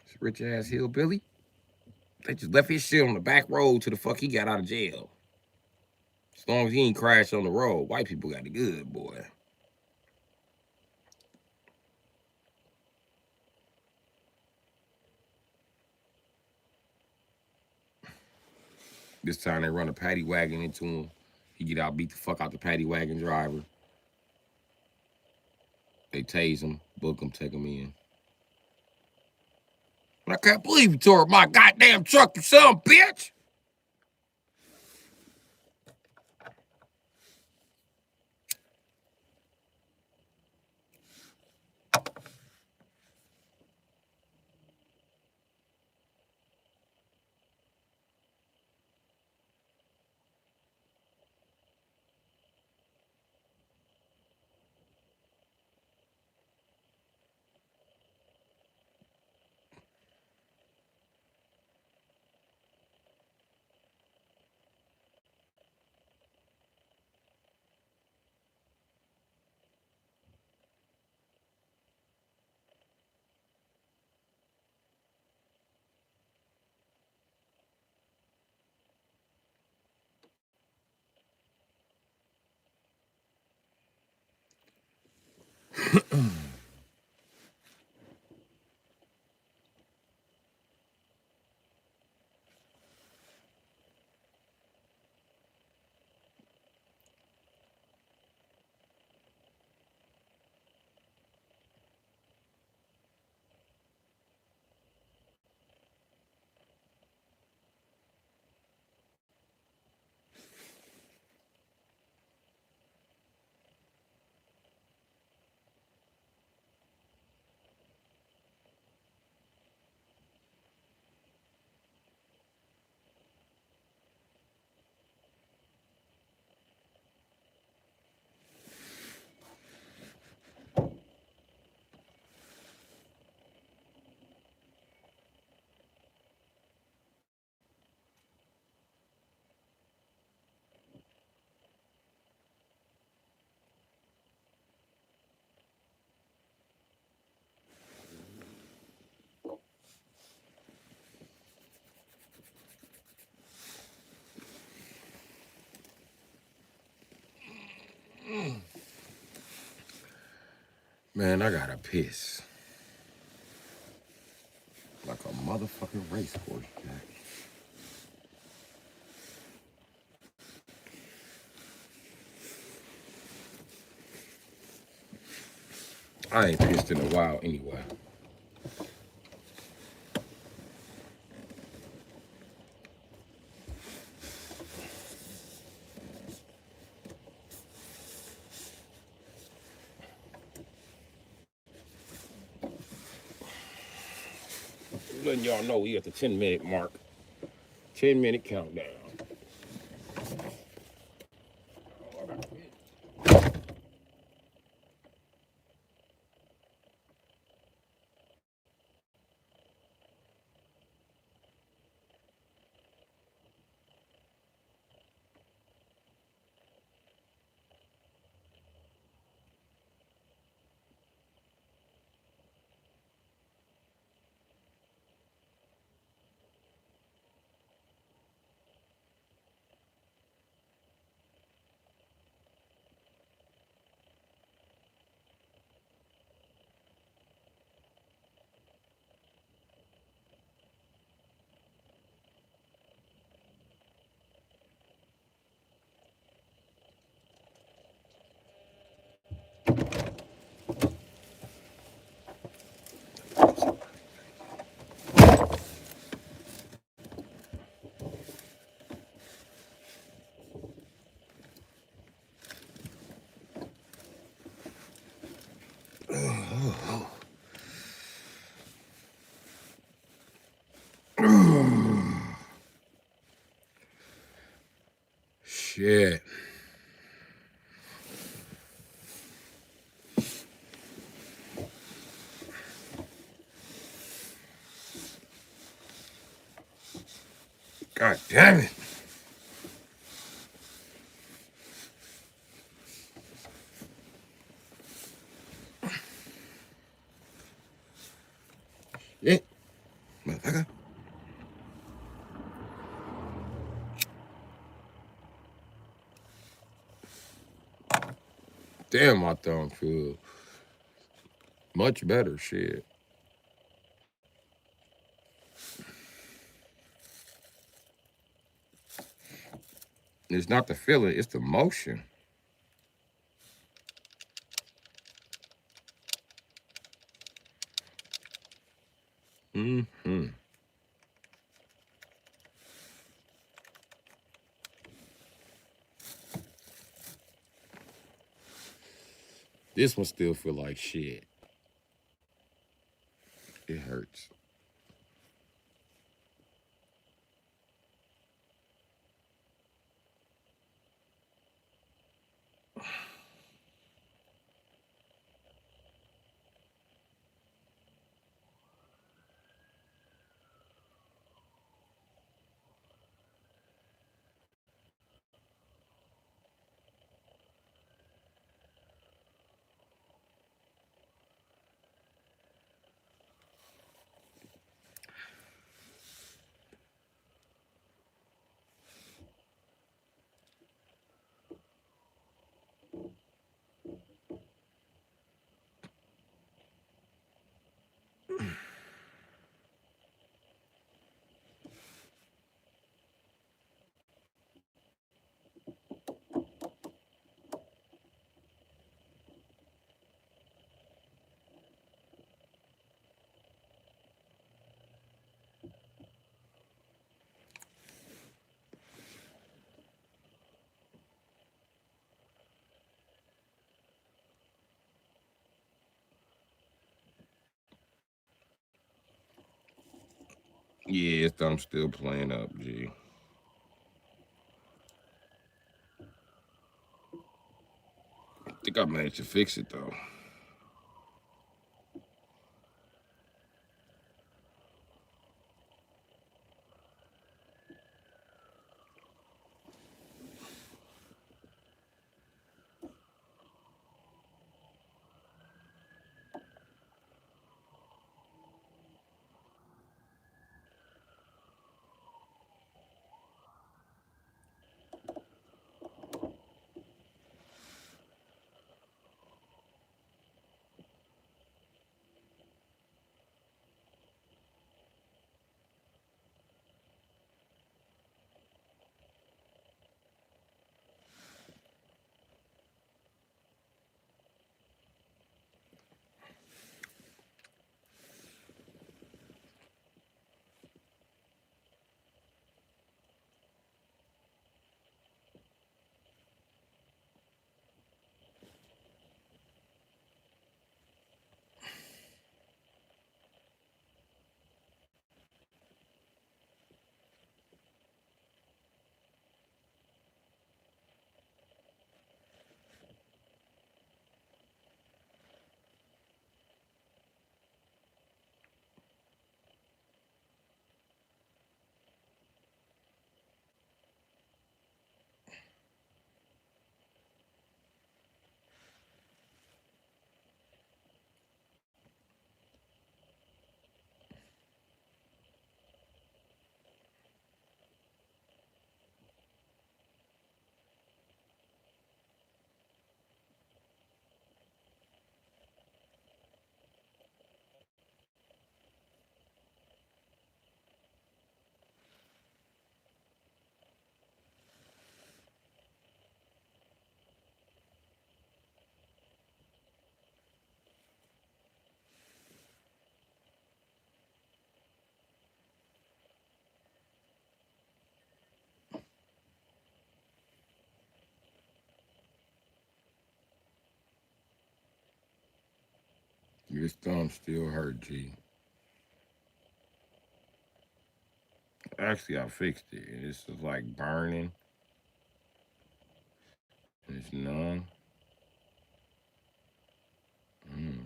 This rich ass hillbilly. They just left his shit on the back road to the fuck he got out of jail. As long as he ain't crashed on the road, white people got it good, boy. This time they run a paddy wagon into him. He get out, beat the fuck out the paddy wagon driver. They tase him, book him, take him in. I can't believe you tore up my goddamn truck, you son of a bitch. Man, I gotta piss. Like a motherfucking racehorse, Jack. I ain't pissed in a while anyway. Letting y'all know we at the 10-minute mark. 10-minute countdown. Shit. God damn it. Yeah, motherfucker. Damn, my thumb feel much better. Shit. It's not the feeling, it's the motion. Mm-hmm. This one still feel like shit. It hurts. Yeah, it's I'm still playing up, G. I think I managed to fix it though. This thumb still hurt, G. Actually, I fixed it. It's just like burning. It's numb. Mm.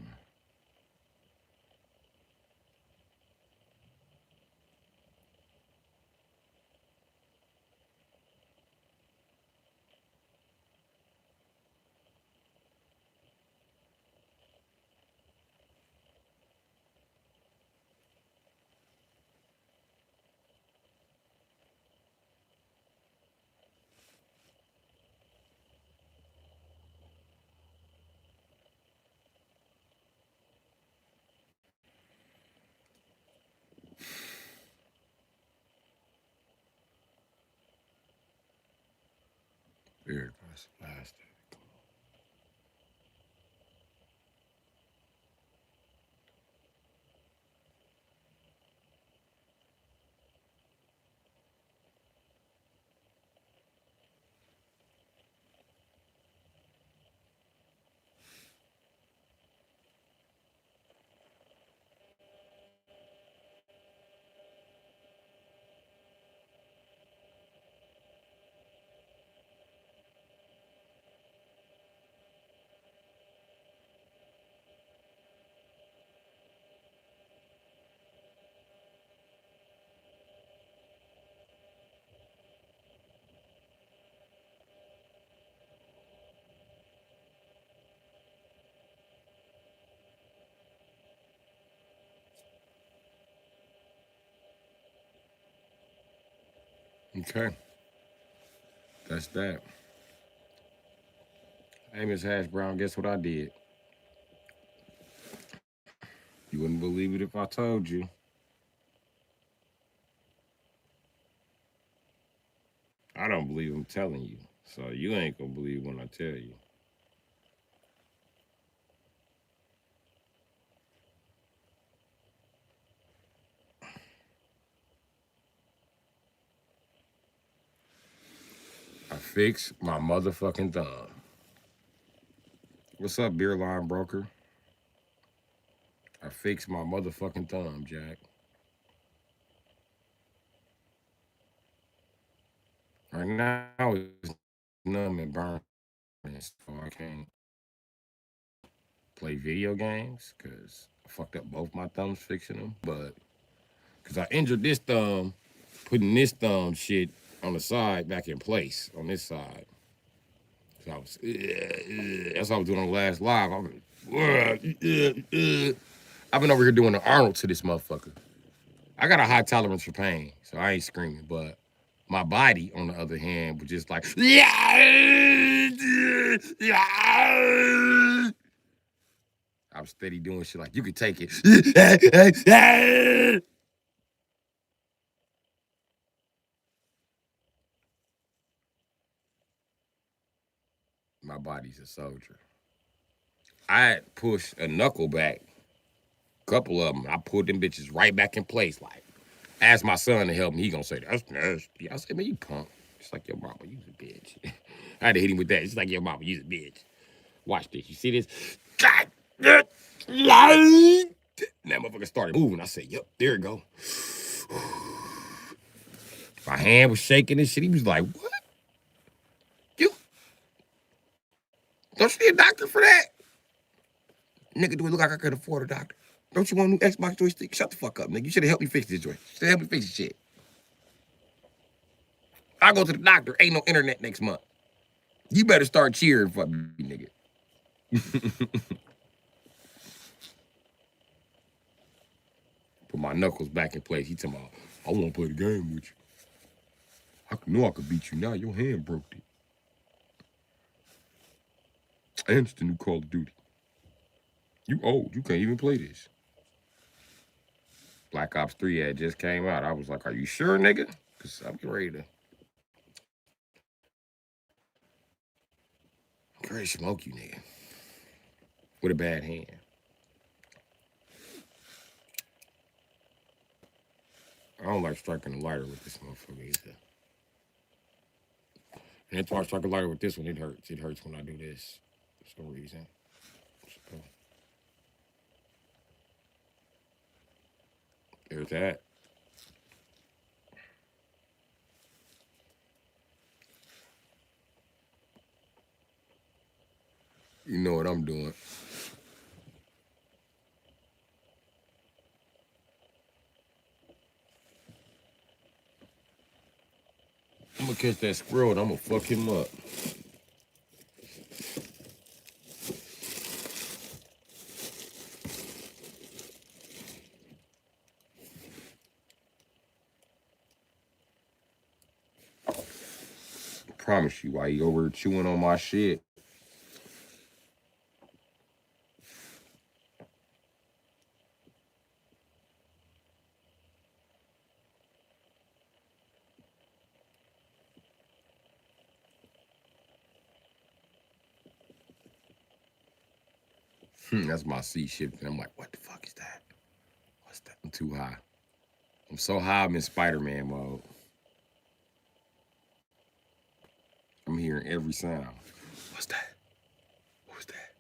That's plastic. Okay, that's that. Hey, Miss Hash Brown, guess what I did? You wouldn't believe it if I told you. I don't believe I'm telling you. So you ain't gonna believe when I tell you. I fixed my motherfucking thumb. What's up, beer line broker? I fixed my motherfucking thumb, Jack. Right now it's numb and burning, so I can't play video games because I fucked up both my thumbs fixing them. But because I injured this thumb, putting this thumb shit on the side back in place on this side. So I was, that's what I was doing on the last live. I've been over here doing the Arnold to this motherfucker. I got a high tolerance for pain, so I ain't screaming. But my body, on the other hand, was just like, I was steady doing shit like, you could take it. My body's a soldier. I pushed a knuckle back, couple of them. I pulled them bitches right back in place. Like, ask my son to help me. He gonna say, that's nasty. I said, man, you punk. It's like your mama, you's a bitch. I had to hit him with that. It's like your mama, you's a bitch. Watch this. You see this? God, that motherfucker started moving. I said, yep, there it go. My hand was shaking and shit. He was like, what? You don't you need a doctor for that? Nigga, do it look like I could afford a doctor? Don't you want a new Xbox joystick? Shut the fuck up, nigga. You should have helped me fix this joint. You should have helped me fix this shit. I go to the doctor. Ain't no internet next month. You better start cheering for me, nigga. Put my knuckles back in place. He talking about, I want to play the game with you. I know I could beat you now. Your hand broke it. And it's the new Call of Duty. You old. You can't even play this. Black Ops 3 had just came out. I was like, are you sure, nigga? Because I'm ready to smoke you, nigga. With a bad hand. I don't like striking a lighter with this motherfucker either. And that's why I strike a lighter with this one. It hurts. It hurts when I do this. For some reason. So, there's that. You know what I'm doing. I'm gonna catch that squirrel and I'm gonna fuck him up. I promise you, while you over chewing on my shit. That's my seat shifting. I'm like, what the fuck is that? What's that? I'm too high. I'm so high, I'm in Spider-Man mode. I'm hearing every sound. What's that? What's that?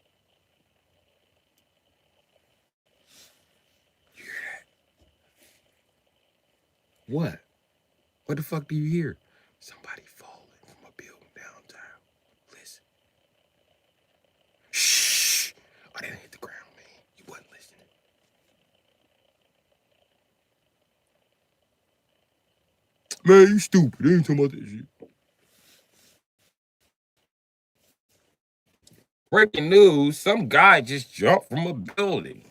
You hear that? What? What the fuck do you hear? Somebody falling from a building downtown. Listen. Shh. I didn't hit the ground, man. You wasn't listening. Man, you stupid. They ain't talking about that shit. Breaking news, some guy just jumped from a building.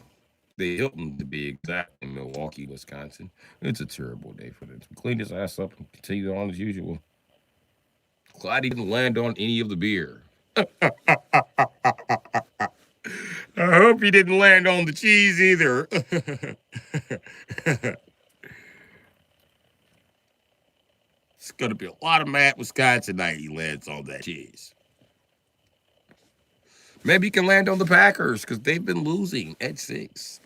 The Hilton, to be exact, in Milwaukee, Wisconsin. It's a terrible day for them. Clean his ass up and continue on as usual. Glad he didn't land on any of the beer. I hope he didn't land on the cheese either. It's going to be a lot of mad Wisconsin tonight. He lands on that cheese. Maybe he can land on the Packers because they've been losing at 6.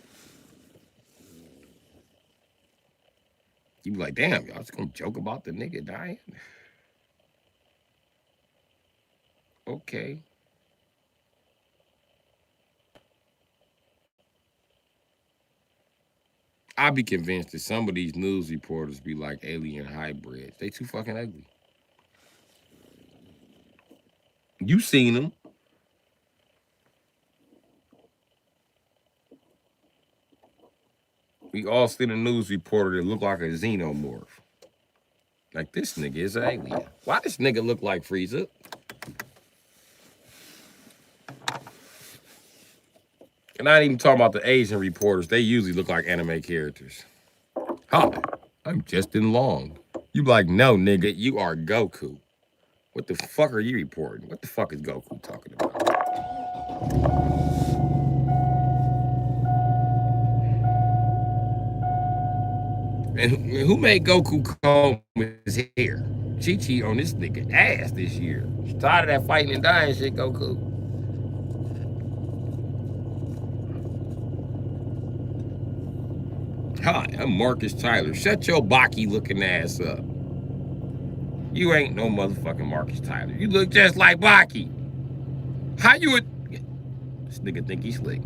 You be like, damn, y'all just going to joke about the nigga dying? Okay. I'd be convinced that some of these news reporters be like alien hybrids. They too fucking ugly. You seen them. We all seen a news reporter that look like a xenomorph. Like, this nigga is an alien. Why this nigga look like Frieza? And I ain't even talking about the Asian reporters. They usually look like anime characters. Hi, I'm Justin Long. You like, no, nigga, you are Goku. What the fuck are you reporting? What the fuck is Goku talking about? And who made Goku comb his hair? Chi-Chi on this nigga ass this year. She tired of that fighting and dying shit, Goku. Hi, I'm Marcus Tyler. Shut your Baki looking ass up. You ain't no motherfucking Marcus Tyler. You look just like Baki. How you would... This nigga think he's slick.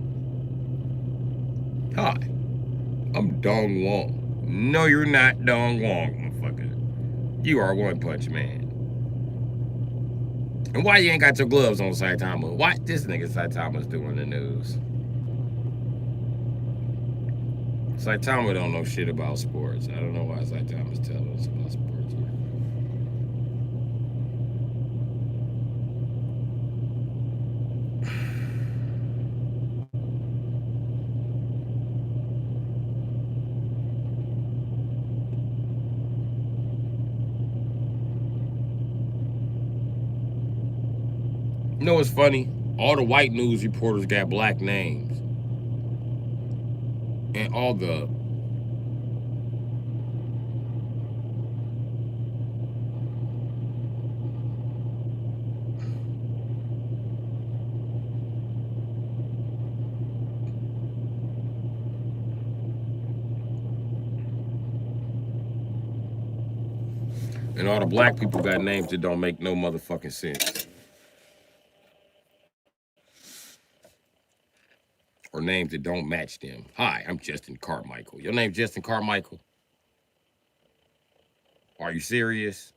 Hi, I'm Dong Wong. No, you're not Dong Wong, motherfucker. You are One Punch Man. And why you ain't got your gloves on, Saitama? Why this nigga Saitama's doing the news? Saitama don't know shit about sports. I don't know why Saitama's telling us about sports here. You know what's funny? All the white news reporters got black names. And all the black people got names that don't make no motherfucking sense. Or names that don't match them. Hi, I'm Justin Carmichael. Your name's Justin Carmichael? Are you serious?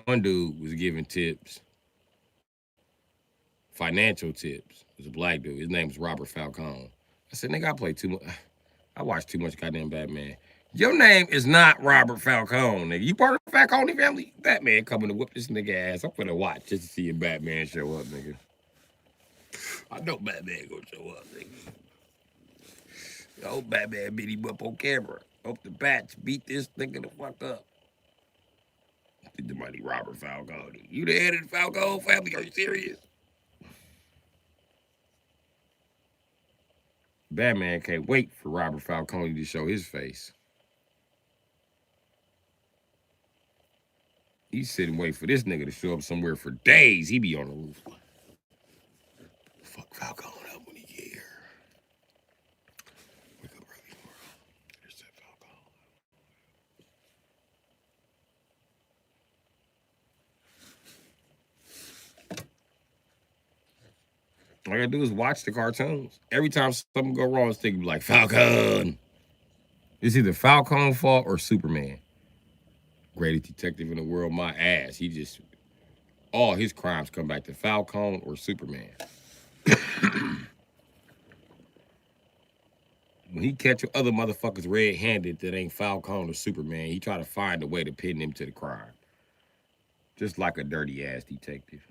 One dude was giving tips, financial tips. It was a black dude. His name was Robert Falcone. I said, nigga, I play too much. I watch too much goddamn Batman. Your name is not Robert Falcone, nigga. You part of the Falcone family? Batman coming to whoop this nigga ass. I'm gonna watch just to see if Batman show up, nigga. I know Batman gonna show up, nigga. I hope Batman beat him up on camera. Hope the bats beat this nigga the fuck up. The mighty Robert Falcone. You the head of the Falcone family? Are you serious? Batman can't wait for Robert Falcone to show his face. He's sitting waiting for this nigga to show up somewhere for days. He be on the roof. Fuck Falcon up when he get here. Wake up early tomorrow. There's that Falcon. All I gotta do is watch the cartoons. Every time something go wrong, this nigga be like, Falcon. It's either Falcon fault or Superman. Greatest detective in the world, my ass. He just, all his crimes come back to Falcon or Superman. When he catch other motherfuckers red-handed that ain't Falcon or Superman, he try to find a way to pin them to the crime. Just like a dirty-ass detective.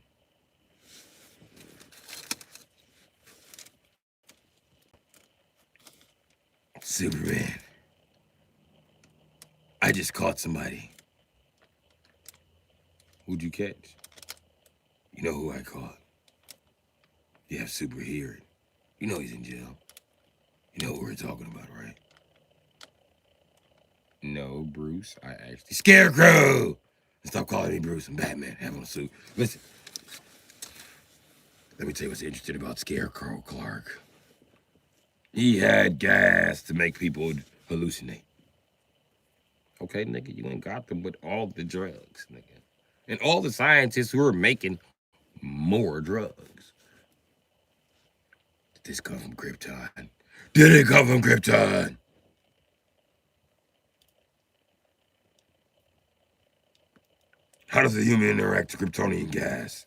Superman. I just caught somebody. Who'd you catch? You know who I caught. You have super hearing. You know he's in jail. You know what we're talking about, right? No, Bruce. I actually... Scarecrow! Stop calling me Bruce. I'm Batman. Have on a suit. Listen. Let me tell you what's interesting about Scarecrow, Clark. He had gas to make people hallucinate. Okay, nigga, you ain't got them with all the drugs, nigga. And all the scientists who are making more drugs. Did this come from Krypton? Did it come from Krypton? How does a human interact with Kryptonian gas?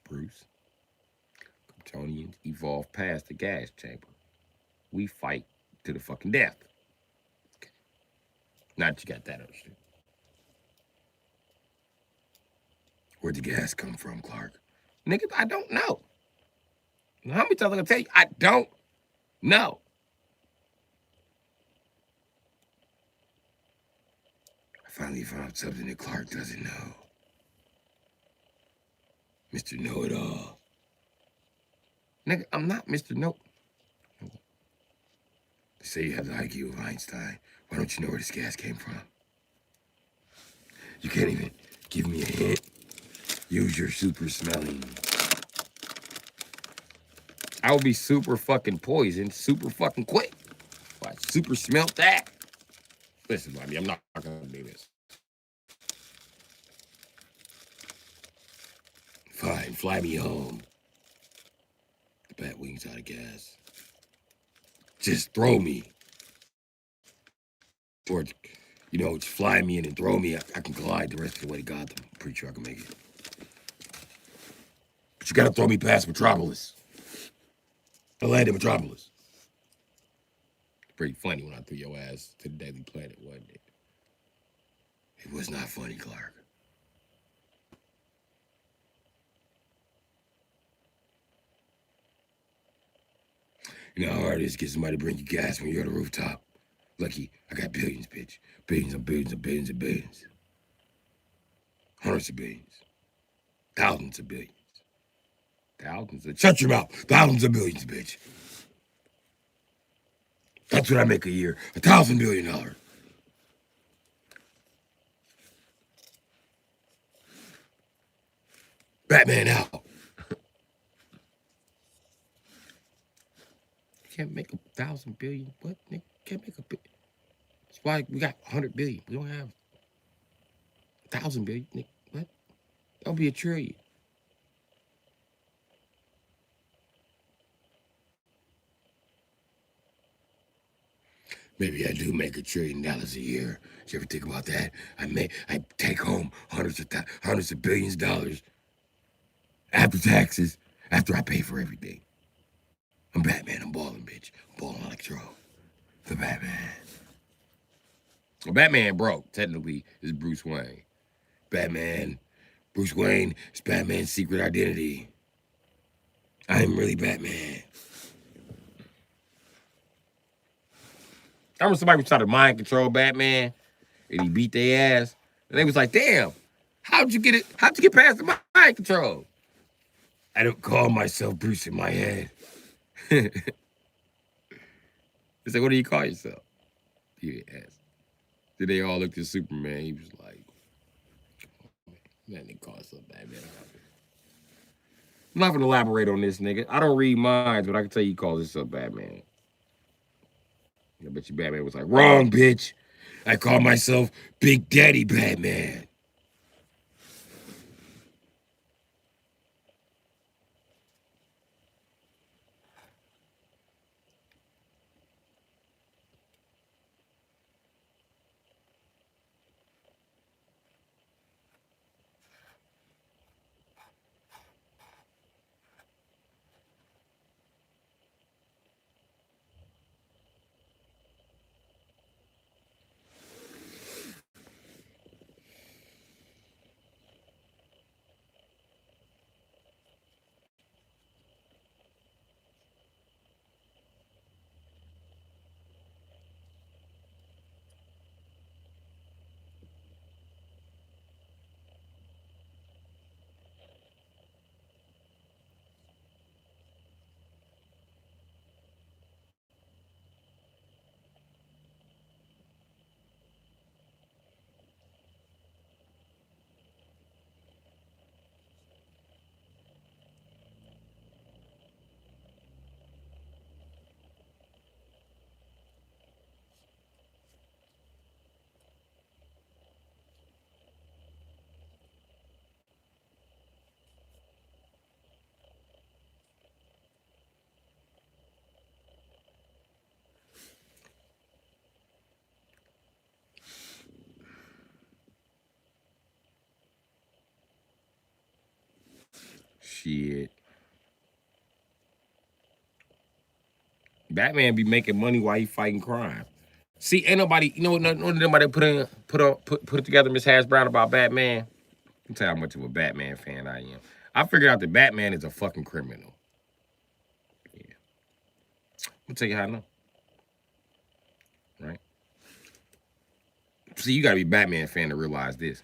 Bruce, Kryptonians evolved past the gas chamber. We fight to the fucking death. Okay. Now that you got that understood. Where'd the gas come from, Clark? Nigga, I don't know. How many times am I gonna tell you? I don't know. I finally found something that Clark doesn't know. Mr. Know-It-All. Nigga, I'm not Mr. Know. They say you have the IQ of Einstein. Why don't you know where this gas came from? You can't even give me a hint. Use your super smelling. I will be super fucking poisoned, super fucking quick. I super smelt that. Listen, Bobby, I'm not gonna do this. Fine, fly me home. The bat wings out of gas. Just throw me. Or, you know, just fly me in and throw me. I can glide the rest of the way to Gotham. Pretty sure I can make it. But you gotta throw me past Metropolis. I land in Metropolis. Pretty funny when I threw your ass to the Daily Planet, wasn't it? It was not funny, Clark. You know how hard it is to get somebody to bring you gas when you're on the rooftop? Lucky, I got billions, bitch. Billions and billions and billions and billions. Hundreds of billions. Thousands of billions. Thousands of... Shut your mouth! Thousands of billions, bitch. That's what I make a year. $1,000 billion. Batman out. You can't make 1,000 billion. What? Nigga, can't make a billion. That's why we got 100 billion. We don't have 1,000 billion. Nigga, what? That'll be $1 trillion. Maybe I do make $1 trillion a year. Did you ever think about that? I take home hundreds of billions of dollars after taxes, after I pay for everything. I'm Batman. I'm balling, bitch. I'm balling electro. The Batman. Well, Batman broke, technically, is Bruce Wayne. Batman, Bruce Wayne is Batman's secret identity. I am really Batman. I remember somebody was trying to mind control Batman, and he beat their ass. And they was like, damn, how'd you get past the mind control? I don't call myself Bruce in my head. They said, what do you call yourself? You ass. Then they all looked at Superman. He was like, man, they call himself Batman. I'm not gonna elaborate on this nigga. I don't read minds, but I can tell you he calls himself Batman. I bet you Batman was like, wrong, bitch. I call myself Big Daddy Batman. Shit. Batman be making money while he fighting crime. See, ain't nobody, you know what? Nobody put it together, Miss Hash Brown, about Batman. You tell you how much of a Batman fan I am. I figured out that Batman is a fucking criminal. Yeah, I'm gonna tell you how I know. Right? See, you gotta be a Batman fan to realize this.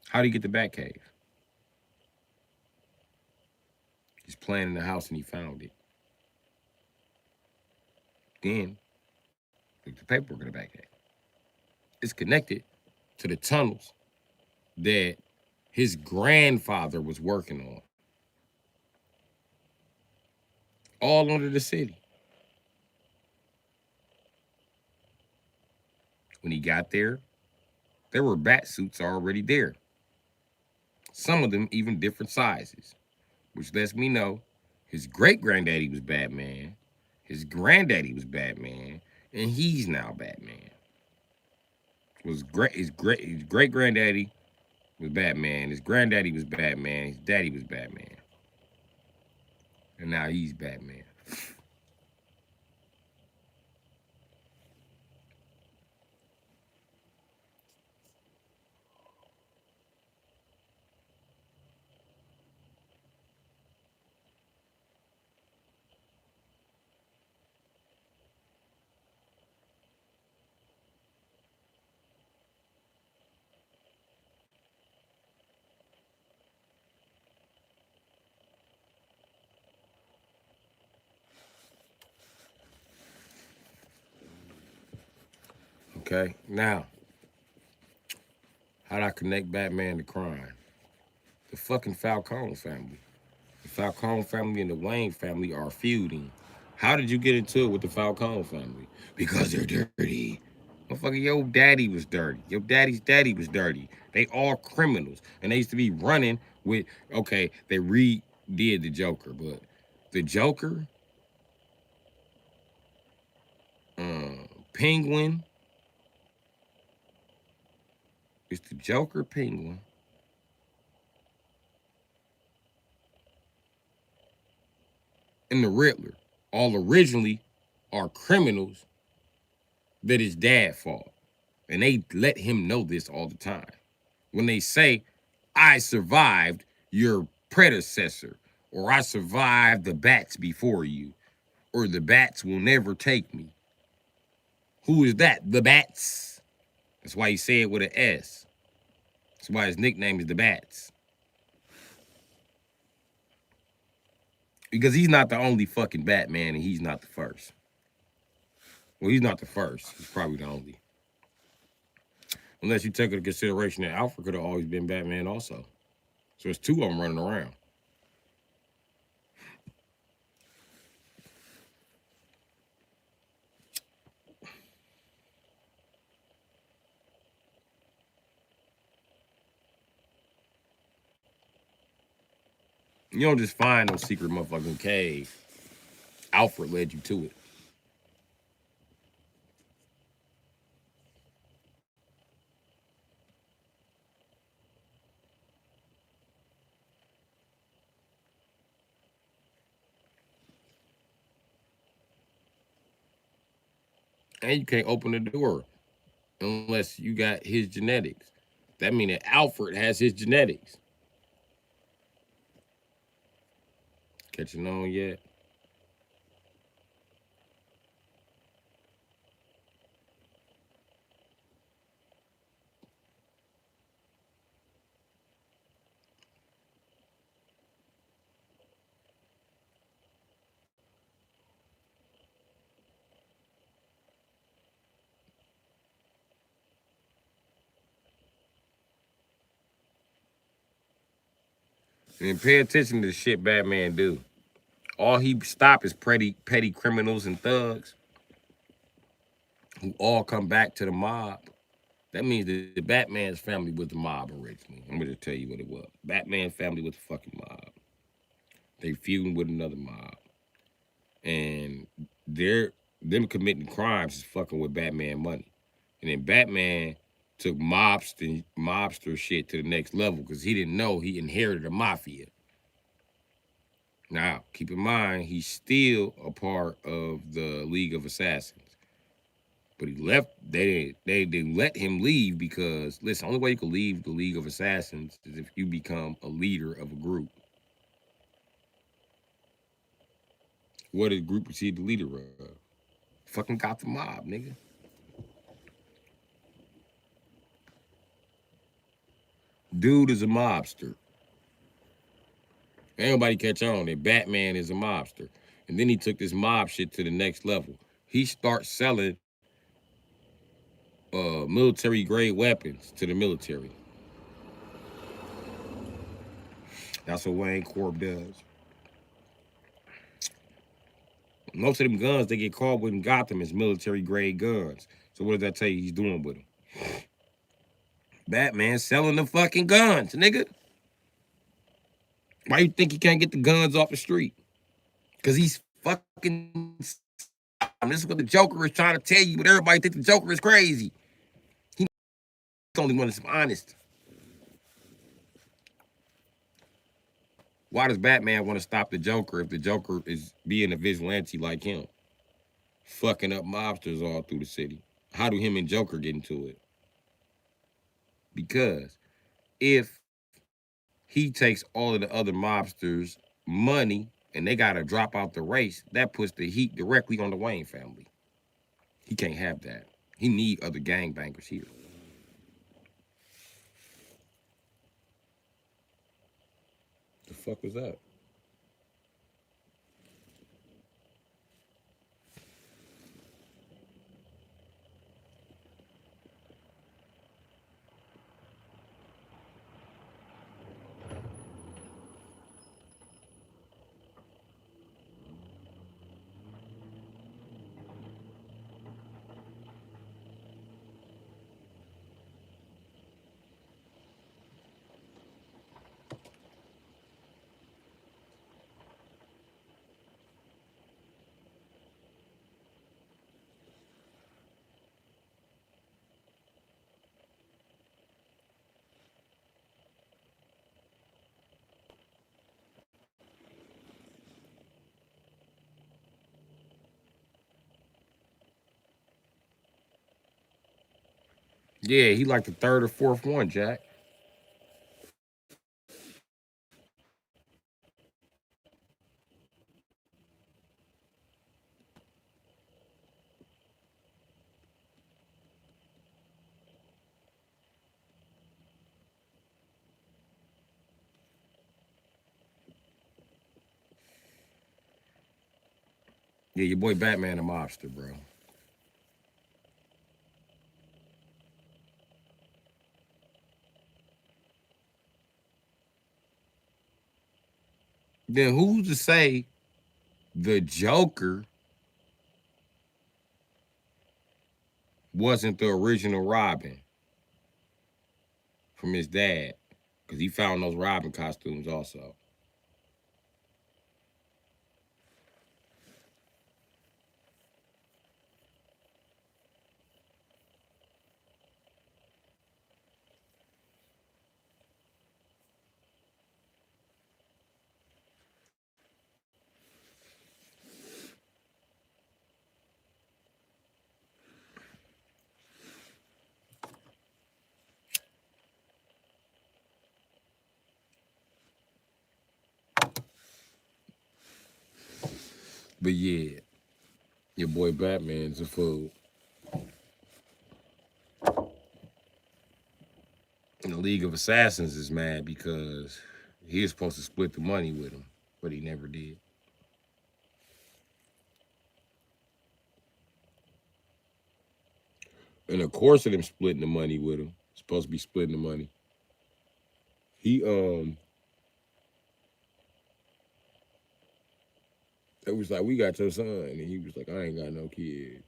How do you get the Batcave? He's playing in the house and he found it. Then took the paperwork in the Batcave. It's connected to the tunnels that his grandfather was working on, all under the city. When he got there were bat suits already there. Some of them even different sizes, which lets me know his great granddaddy was Batman, his granddaddy was Batman, and he's now Batman. His great granddaddy was Batman, his granddaddy was Batman, his daddy was Batman, and now he's Batman. Okay, now how'd I connect Batman to crime? The fucking Falcone family. The Falcone family and the Wayne family are feuding. How did you get into it with the Falcone family? Because they're dirty. Motherfucker, your daddy was dirty. Your daddy's daddy was dirty. They all criminals. And they used to be running with, okay, they redid the Joker, but the Joker, Penguin, it's the Joker, Penguin, and the Riddler all originally are criminals that his dad fought. And they let him know this all the time. When they say, I survived your predecessor, or I survived the bats before you, or the bats will never take me. Who is that? The bats. That's why he said it with an S. That's why his nickname is the Bats. Because he's not the only fucking Batman and he's not the first. Well, he's not the first. He's probably the only. Unless you take into consideration that Alfred could have always been Batman also. So it's two of them running around. You don't just find no secret motherfucking cave. Alfred led you to it. And you can't open the door unless you got his genetics. That means that Alfred has his genetics. Catching on yet? And pay attention to the shit Batman do. All he stop is petty criminals and thugs who all come back to the mob. That means that the Batman's family was the mob originally. I'm gonna tell you what it was. Batman family was the fucking mob. They feuding with another mob. And they're them committing crimes is fucking with Batman money. And then Batman took mobster shit to the next level because he didn't know he inherited a mafia. Now, keep in mind, he's still a part of the League of Assassins. But he left, they didn't let him leave because, listen, only way you can leave the League of Assassins is if you become a leader of a group. What is group is he the leader of? Fucking got the mob, nigga. Dude is a mobster. Everybody catch on that Batman is a mobster. And then he took this mob shit to the next level. He starts selling military grade weapons to the military. That's what Wayne Corp does. Most of them guns they get caught with in Gotham is military grade guns. So what does that tell you he's doing with them? Batman selling the fucking guns, nigga. Why you think he can't get the guns off the street? Because he's fucking. This is what the Joker is trying to tell you, but everybody think the Joker is crazy. He's the only one that's honest. Why does Batman want to stop the Joker if the Joker is being a vigilante like him? Fucking up mobsters all through the city. How do him and Joker get into it? Because if he takes all of the other mobsters' money and they gotta drop out the race, that puts the heat directly on the Wayne family. He can't have that. He need other gangbangers here. The fuck was that? Yeah, he like the third or fourth one, Jack. Yeah, your boy Batman a mobster, bro. then who's to say the Joker wasn't the original Robin from his dad? Because he found those Robin costumes also. But yeah, your boy Batman's a fool. And the League of Assassins is mad because he was supposed to split the money with him, but he never did. And of course of him splitting the money with him, supposed to be splitting the money. He it was like, we got your son, and he was like, I ain't got no kids.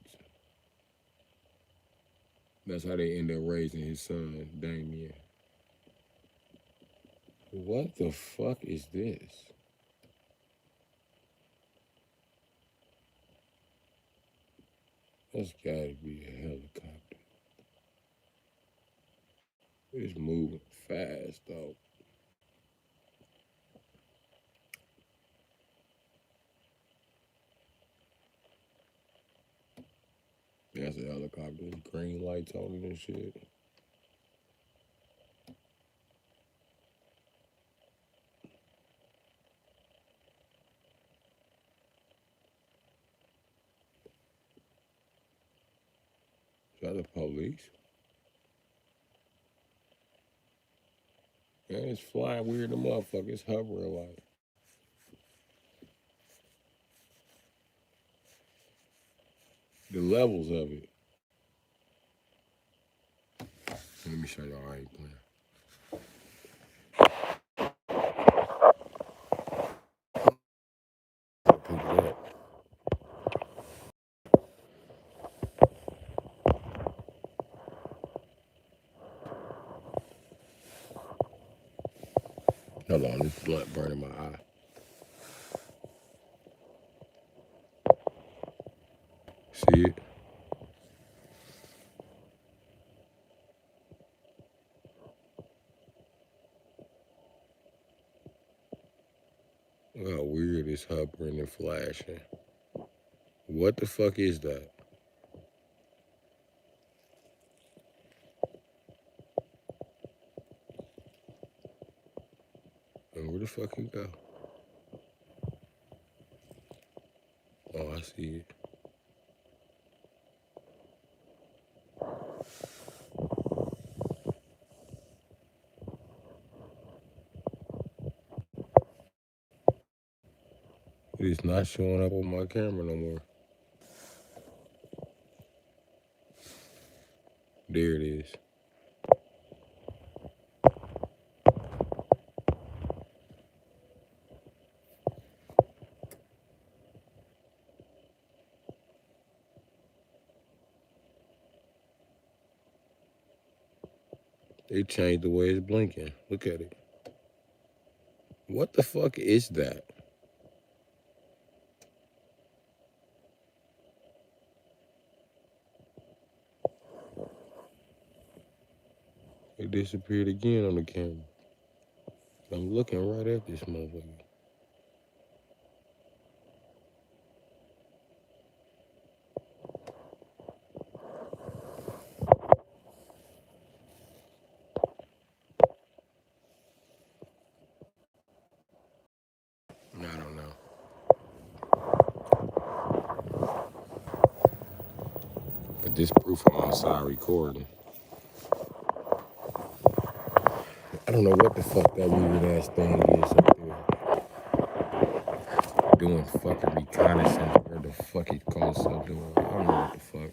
That's how they end up raising his son, Damien. What the fuck is this? That's gotta be a helicopter. It's moving fast though. That's a helicopter. Green lights on it and shit. Is that the police? Man, it's flying weird, the motherfucker. It's hovering like. The levels of it. Let me show y'all. I ain't playing. Pick it up. Hold on, this blunt burning my eye. See it? Look how weird it's hovering and flashing. What the fuck is that? And where the fuck it go? Oh, I see it. It's not showing up on my camera no more. There it is. They changed the way it's blinking. Look at it. What the fuck is that? It disappeared again on the camera. I'm looking right at this motherfucker. I don't know. But this proof I'm outside recording. I don't know what the fuck that weird ass thing is up there. Doing fucking reconnaissance where the fuck it calls so doing. I don't know what the fuck.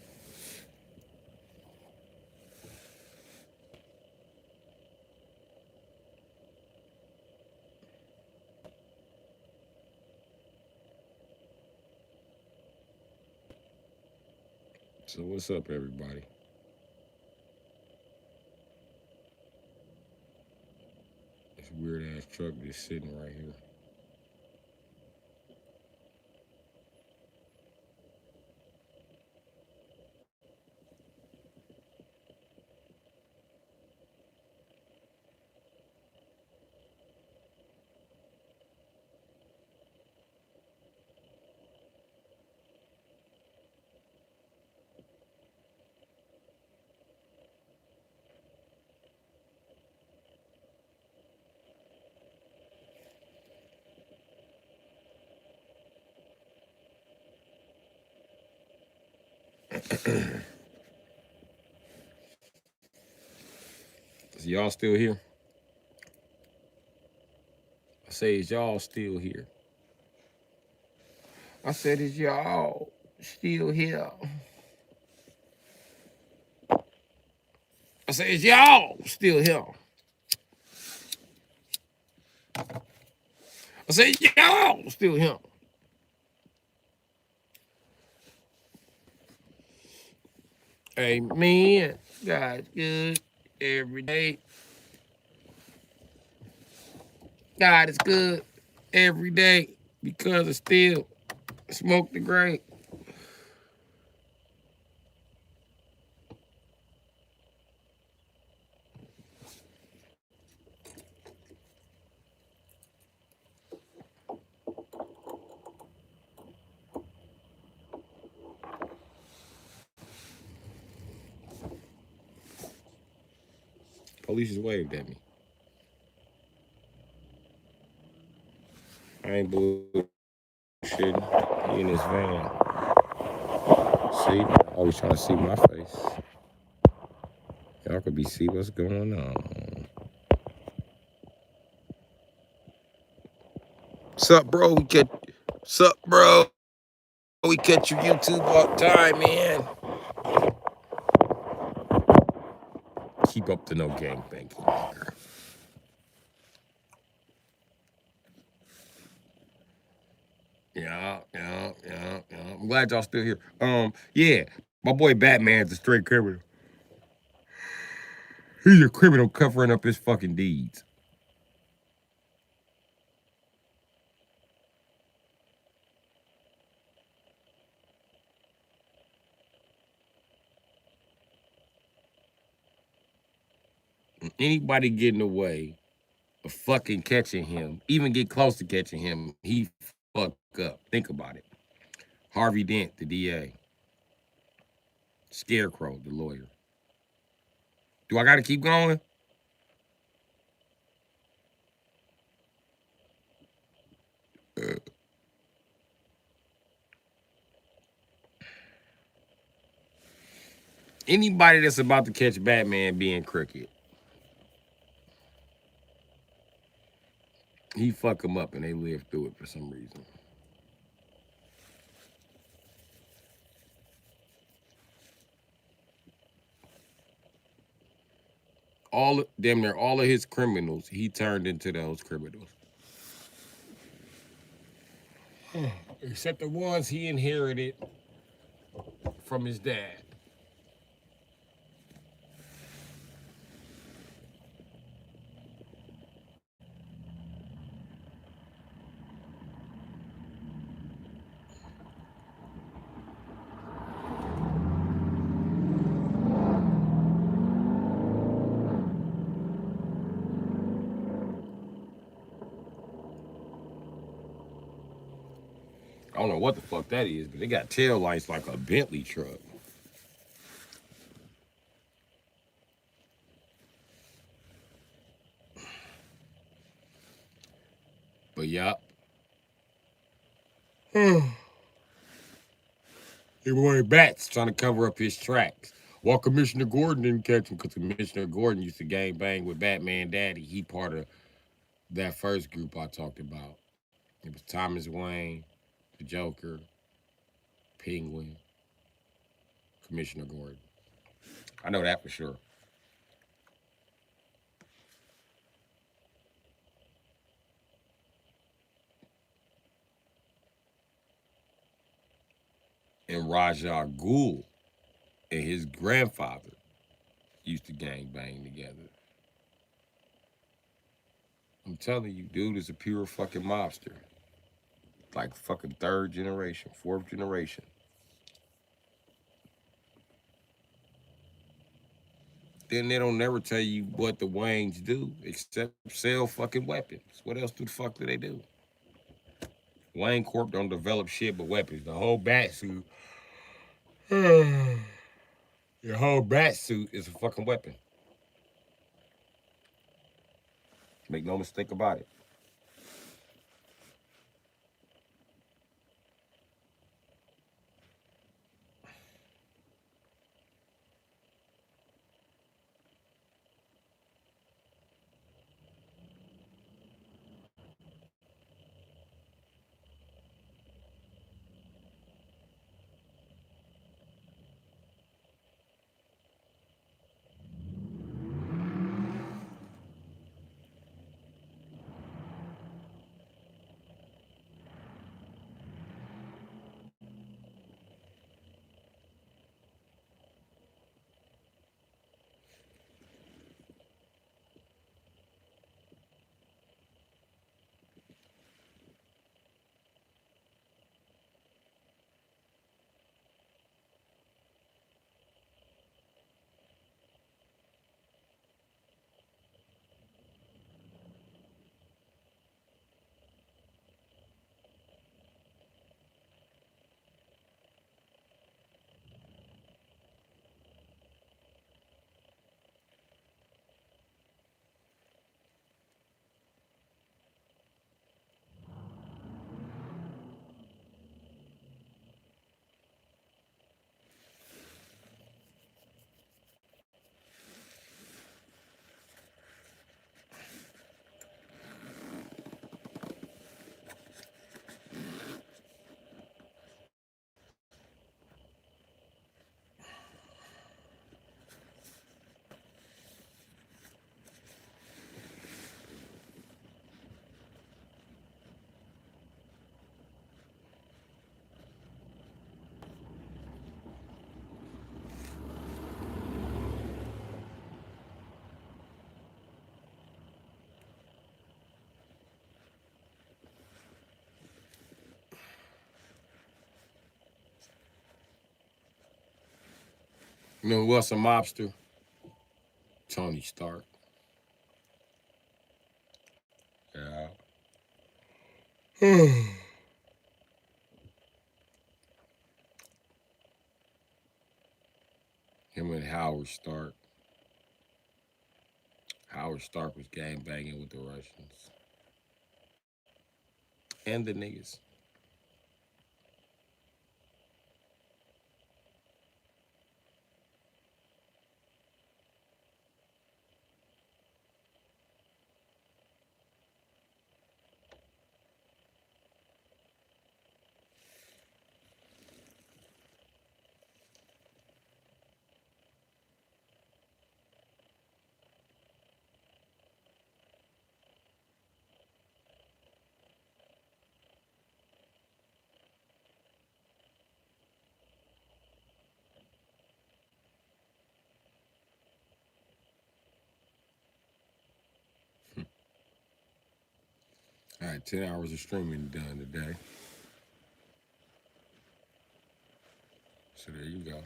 So what's up, everybody? This weird ass truck just sitting right here. Is y'all still here? I say, is y'all still here? I said, is y'all still here? I said, is y'all still here? I said, y'all still here? Amen. God's good every day. God is good every day because I still smoke the grape. Police just waved at me. I ain't bullshitting. He in his van. See? Always trying to see my face. Y'all could be see what's going on. Sup, bro? Sup, bro? We catch your YouTube all the time, man. Keep up to no gangbanging. Yeah. I'm glad y'all still here. Yeah, my boy Batman's a straight criminal. He's a criminal covering up his fucking deeds. Anybody getting away of fucking catching him, even get close to catching him, he fuck up. Think about it. Harvey Dent, the DA. Scarecrow, the lawyer. Do I gotta keep going? Anybody that's about to catch Batman being crooked, he fuck them up and they live through it for some reason. Damn near all of his criminals, he turned into those criminals. Except the ones he inherited from his dad. I don't know what the fuck that is, but they got tail lights like a Bentley truck. But yup. He wanted bats trying to cover up his tracks. While Commissioner Gordon didn't catch him because Commissioner Gordon used to gang bang with Batman Daddy. He part of that first group I talked about. It was Thomas Wayne, the Joker, Penguin, Commissioner Gordon. I know that for sure. And Raja Ghul and his grandfather used to gang bang together. I'm telling you, dude is a pure fucking mobster. Like fucking third generation, fourth generation. Then they don't never tell you what the Waynes do except sell fucking weapons. What else the fuck do they do? Wayne Corp don't develop shit but weapons. The whole bat suit, the whole bat suit is a fucking weapon. Make no mistake about it. You know who else a mobster? Tony Stark. Yeah. Him and Howard Stark. Howard Stark was gang banging with the Russians and the niggas. All right, 10 hours of streaming done today. So there you go.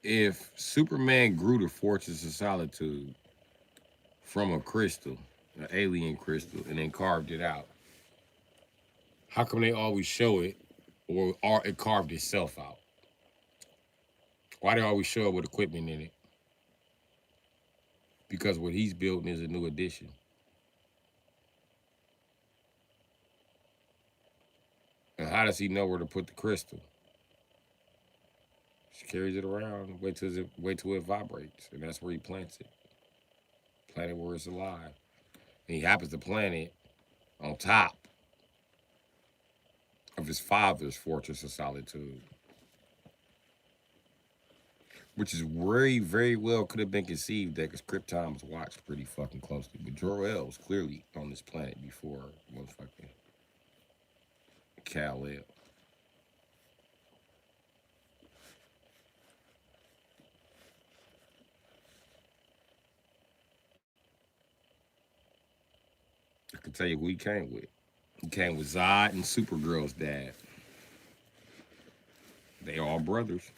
If Superman grew the Fortress of Solitude from a crystal, an alien crystal, and then carved it out, how come they always show it or it carved itself out? Why they always show it with equipment in it? Because what he's building is a new addition. How does he know where to put the crystal? She carries it around, wait till it vibrates, and that's where he plants it. Plant it where it's alive. And he happens to plant it on top of his father's fortress of solitude, which is very well could have been conceived that because Krypton was watched pretty fucking closely. But Jor-El was clearly on this planet before motherfucking Kal-El. I can tell you who he came with. He came with Zod and Supergirl's dad. They all brothers.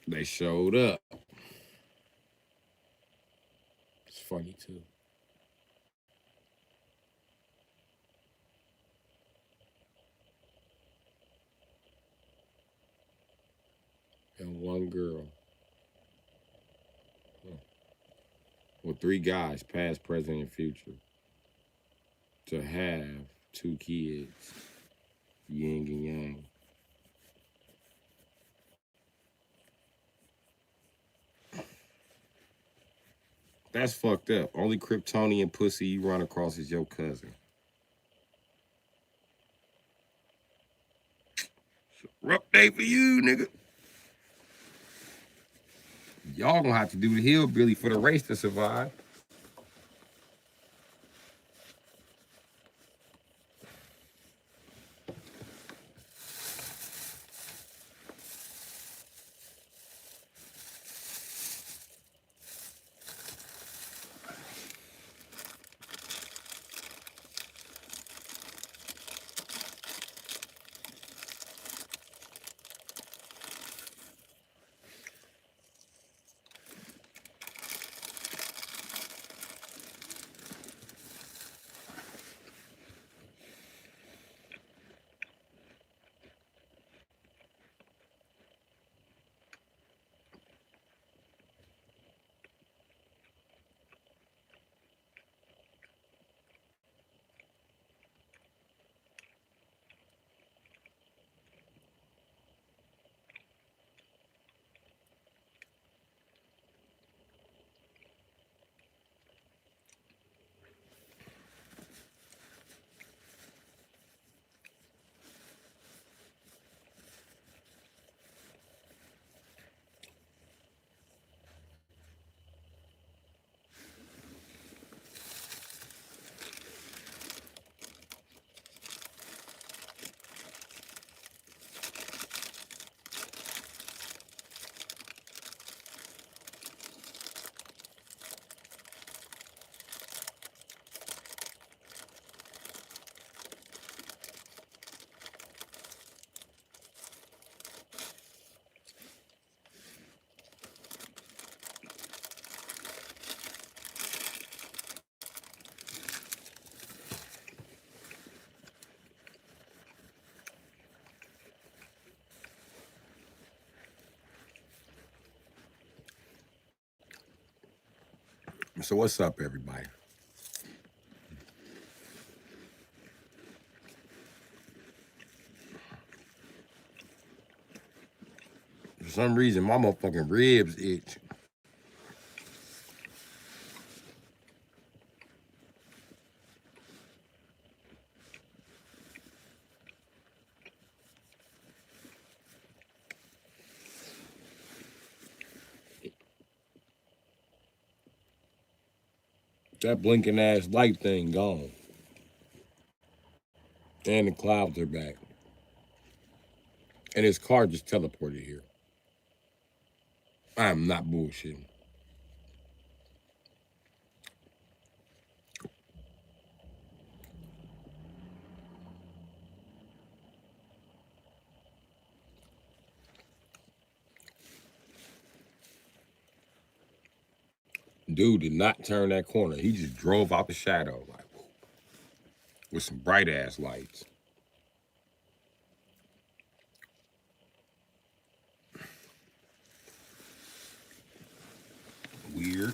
They showed up. It's funny too. And one girl. Well, three guys, past, present, and future. To have two kids, yin and yang. That's fucked up. Only Kryptonian pussy you run across is your cousin. Rough day for you, nigga. Y'all gonna have to do the hillbilly for the race to survive. So what's up, everybody? For some reason, my motherfucking ribs itch. That blinking ass light thing gone. And the clouds are back. And his car just teleported here. I am not bullshitting. Dude did not turn that corner. He just drove out the shadow like with some bright ass lights. Weird.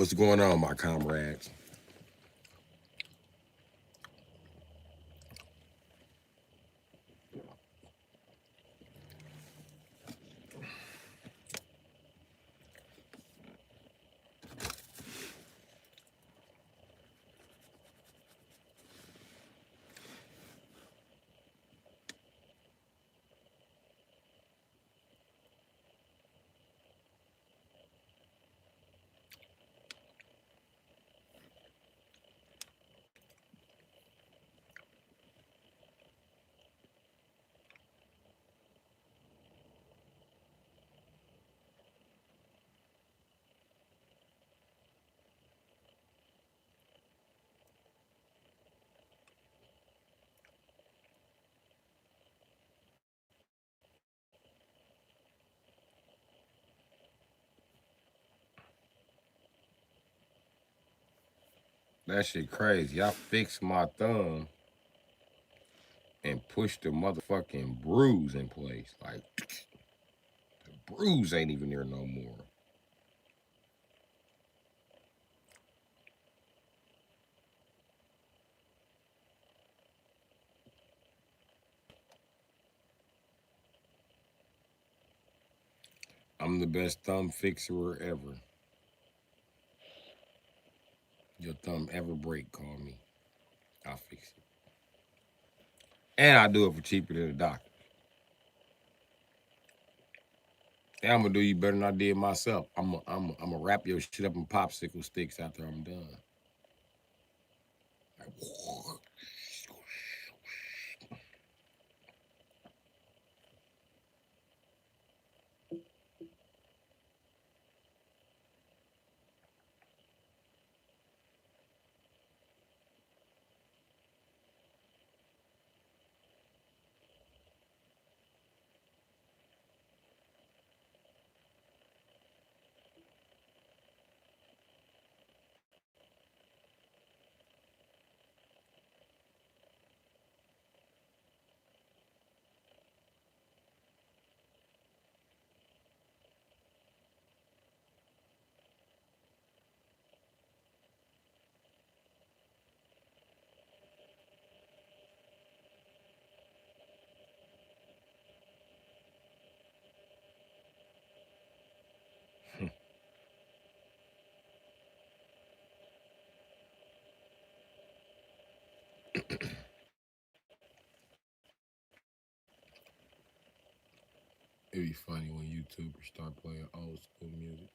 What's going on, my comrades? That shit crazy. I fixed my thumb and pushed the motherfucking bruise in place. Like, the bruise ain't even there no more. I'm the best thumb fixer ever. Your thumb ever break, call me. I'll fix it. And I do it for cheaper than a doctor. And I'm gonna do you better than I did myself. I'm gonna wrap your shit up in popsicle sticks after I'm done. Like, it'd be funny when YouTubers start playing old school music.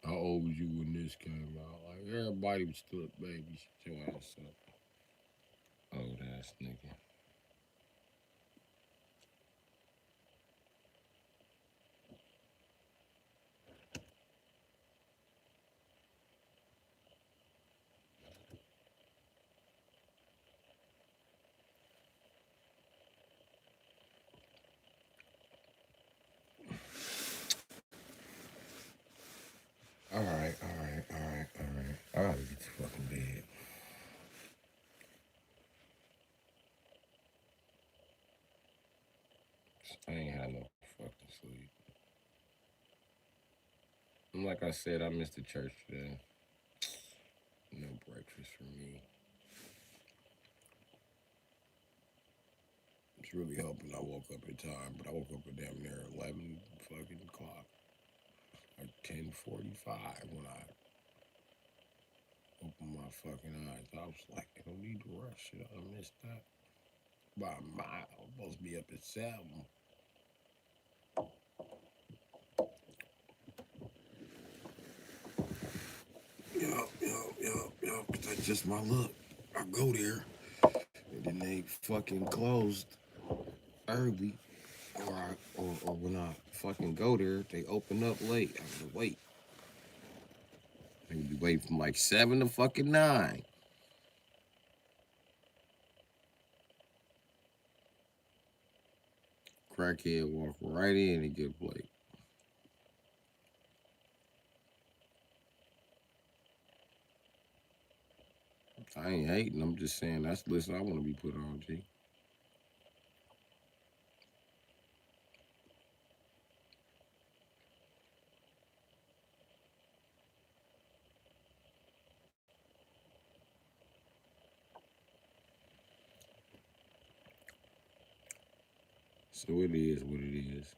How old was you when this came out? Like everybody was still a baby. Shut your ass up. Old ass nigga. All right. I gotta get to fucking bed. I ain't had no fucking sleep. And like I said, I missed the church today. No breakfast for me. It's really hoping I woke up in time, but I woke up at damn near 11 fucking o'clock. Like 10:45 when I opened my fucking eyes. I was like, I don't need to rush it. I missed that by a mile. I'm supposed to be up at 7. Yup. That's just my luck. I go there, and then they fucking closed early, or when I fucking go there, they open up late. I have to wait. I would be waiting from like 7 to fucking 9. Crackhead walk right in and get a plate. I ain't hating. I'm just saying that's the list I want to be put on, G. So it is what it is.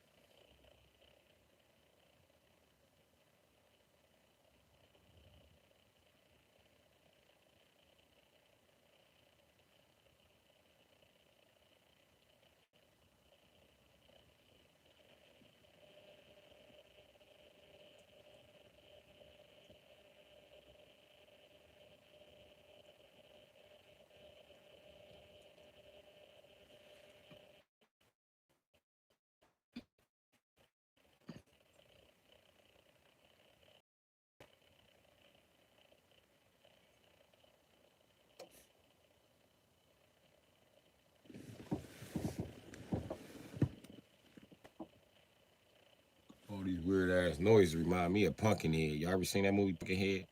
All these weird ass noises remind me of Pumpkinhead. Y'all ever seen that movie Pumpkinhead?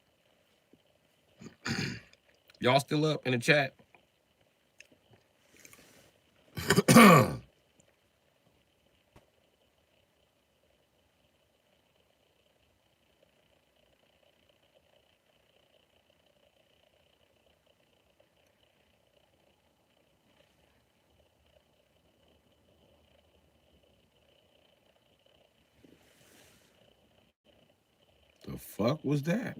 Y'all still up in the chat? The fuck was that?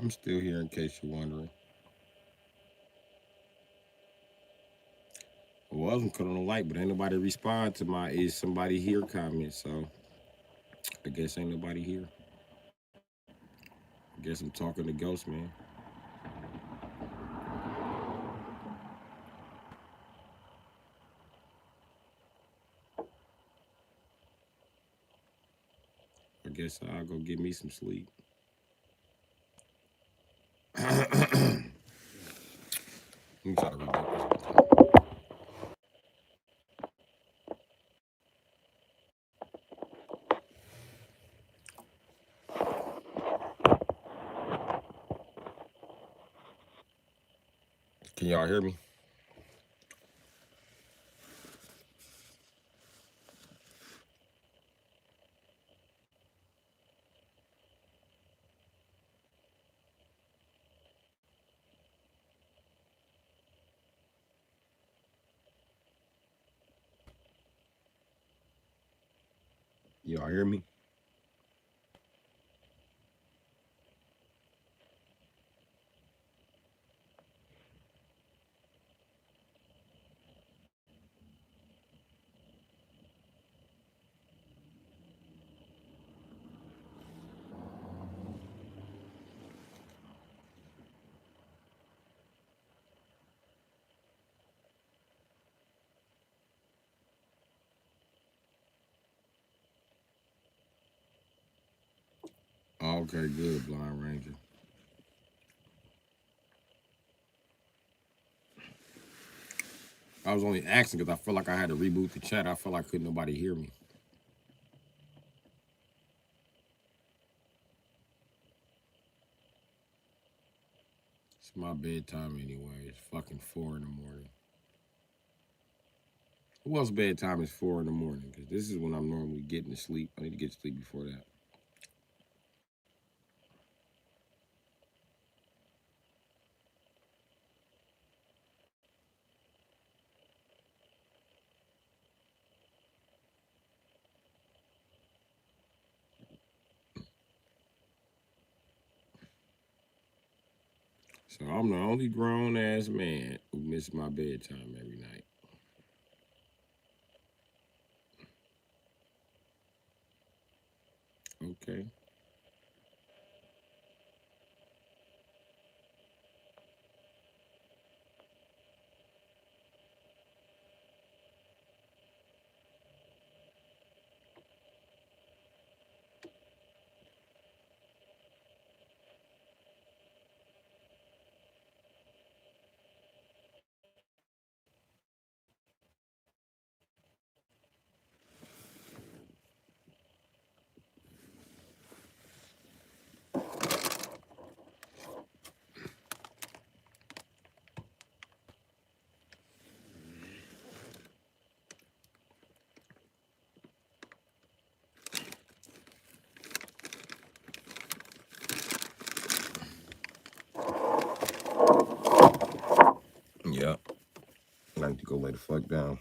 I'm still here in case you're wondering. Well, I was cut on the light, but ain't nobody respond to my "is somebody here" comment, so I guess ain't nobody here. I guess I'm talking to Ghost, man. I guess I'll go get me some sleep. Let me try to read that. Can y'all hear me? Y'all hear me? Okay, good, Blind Ranger. I was only asking because I felt like I had to reboot the chat. I felt like couldn't nobody hear me. It's my bedtime anyway. It's fucking 4 in the morning. Who else bedtime is 4 in the morning? Because this is when I'm normally getting to sleep. I need to get to sleep before that. So I'm the only grown ass man who misses my bedtime every night. Okay. Yeah. I need to go lay the fuck down.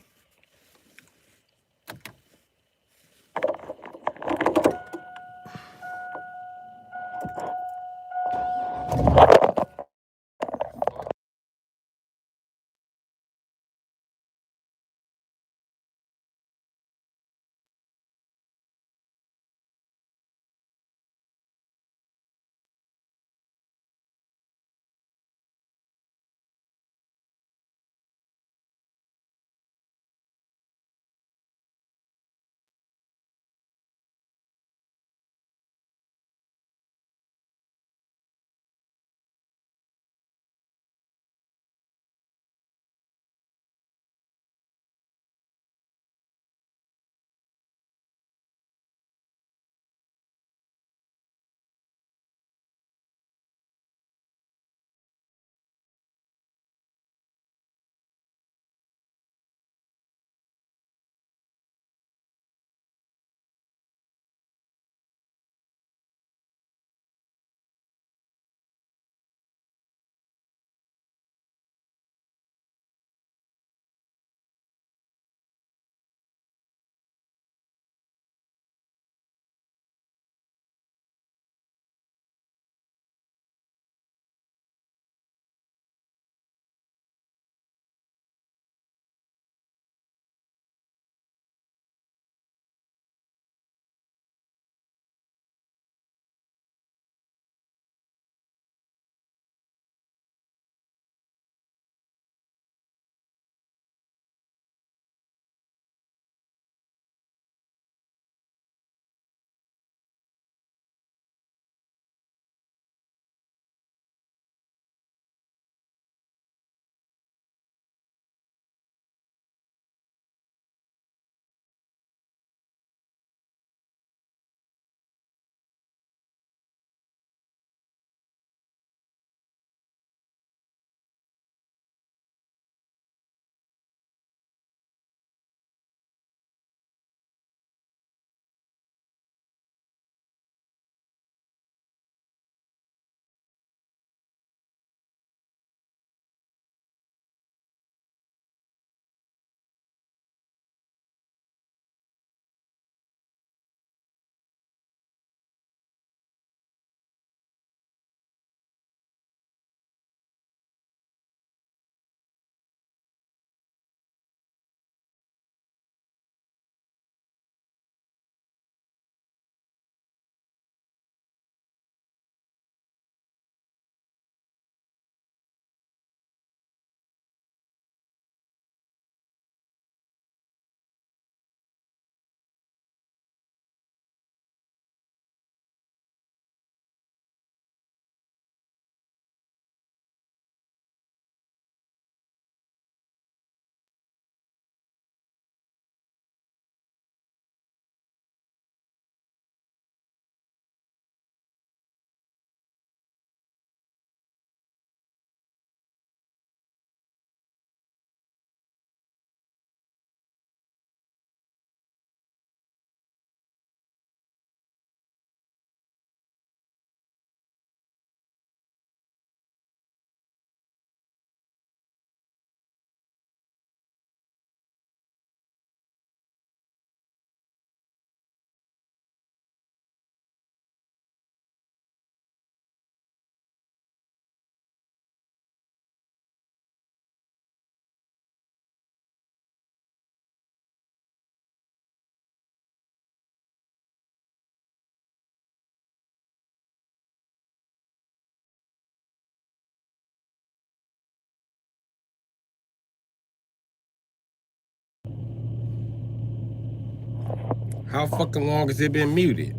How fucking long has it been muted?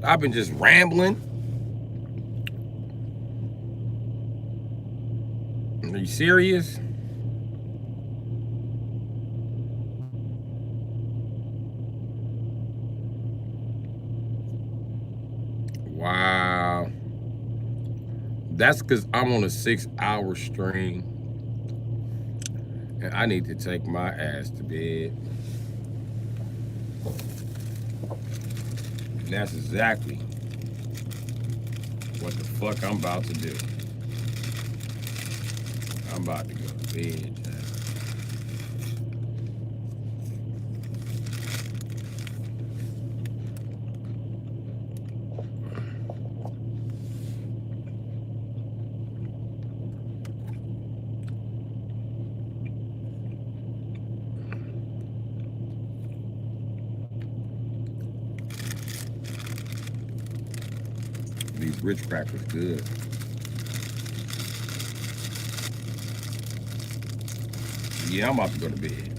I've been just rambling. Are you serious? Wow. That's because I'm on a 6-hour stream and I need to take my ass to bed. And that's exactly what the fuck I'm about to do. I'm about to go to bed, Jack. These rich crackers good. Yeah, I'm about to go to bed.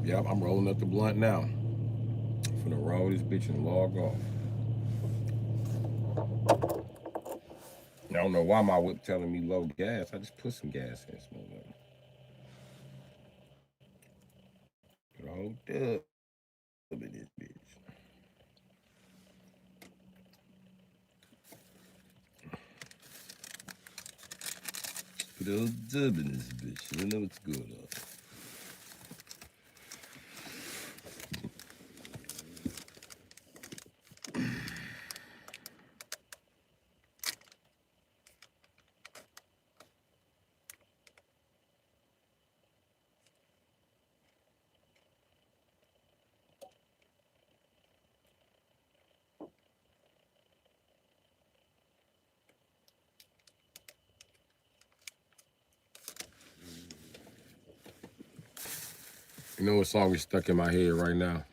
Yep. I'm rolling up the blunt now. I'm finna roll this bitch and log off. I don't know why my whip telling me low gas. I just put some gas in this motherfucker. Put a whole dub in this bitch. Put a whole dub in this bitch. You know what's good up. You know what song is stuck in my head right now?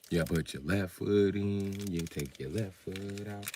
Yeah, put your left foot in, you take your left foot out.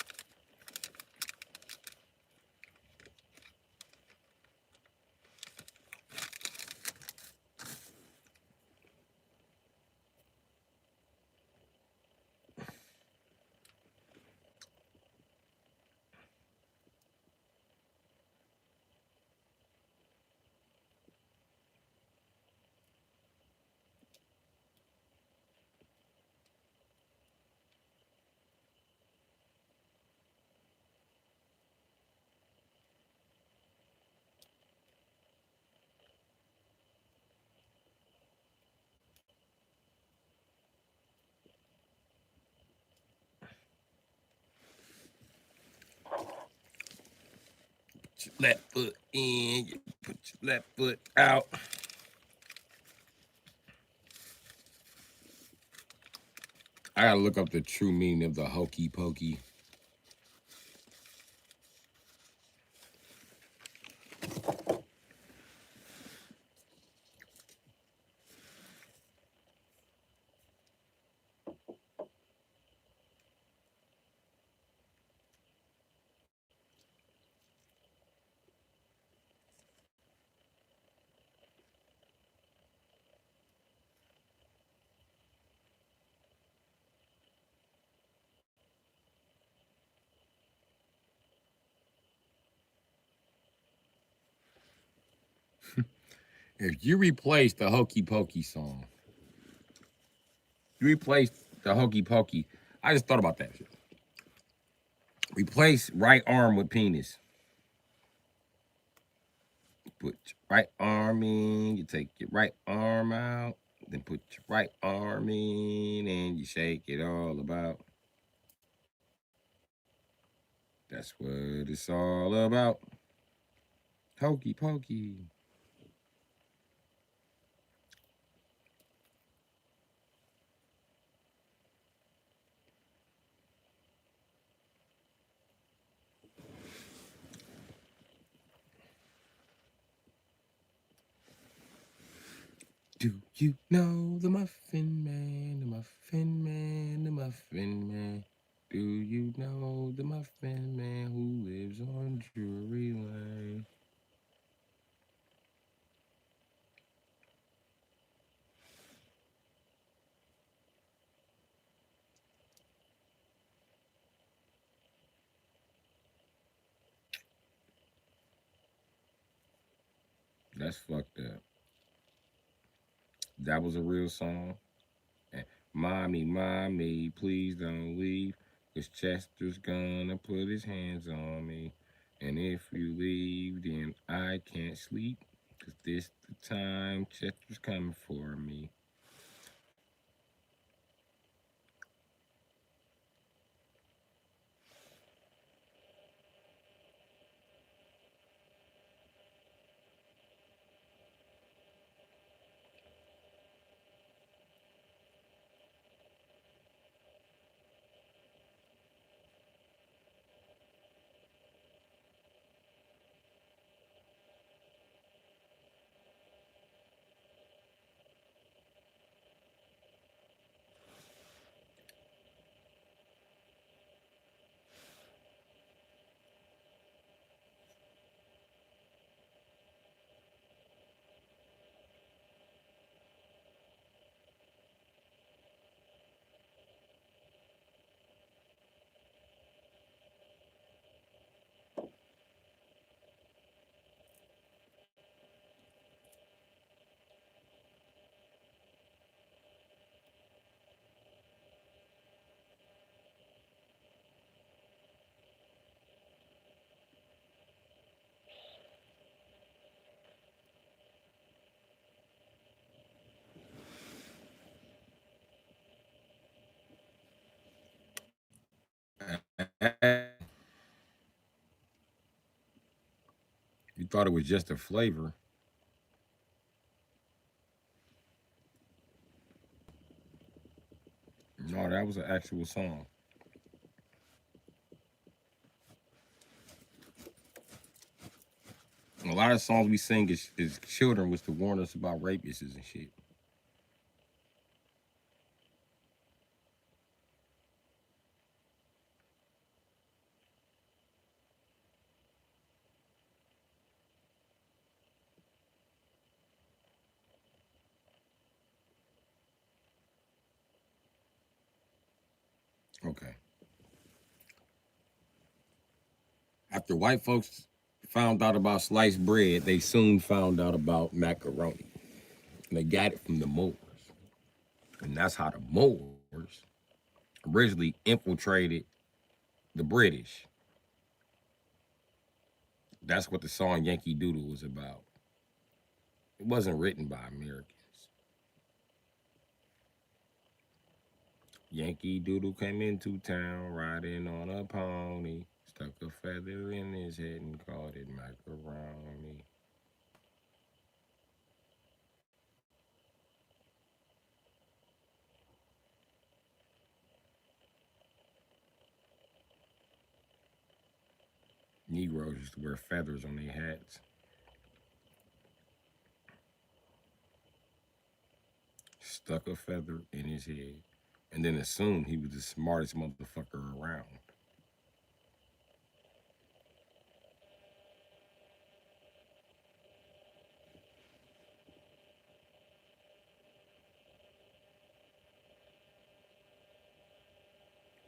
Put your left foot in, you put your left foot out. I gotta look up the true meaning of the hokey pokey. If you replace the hokey pokey song, you replace the hokey pokey I just thought about that shit. Replace right arm with penis. Put your right arm in, you take your right arm out, then put your right arm in and you shake it all about. That's what it's all about. Hokey pokey. Do you know the Muffin Man, the Muffin Man, the Muffin Man? Do you know the Muffin Man who lives on Drury Lane? That's fucked up. That was a real song. And mommy, mommy, please don't leave. 'Cause Chester's gonna put his hands on me. And if you leave, then I can't sleep. 'Cause this the time Chester's coming for me. You thought it was just a flavor. No, that was an actual song. A lot of songs we sing as children was to warn us about rapists and shit. Okay. After white folks found out about sliced bread, they soon found out about macaroni. And they got it from the Moors. And that's how the Moors originally infiltrated the British. That's what the song Yankee Doodle was about. It wasn't written by Americans. Yankee Doodle came into town riding on a pony, stuck a feather in his head and called it macaroni. Negroes used to wear feathers on their hats. Stuck a feather in his head, and then assumed he was the smartest motherfucker around.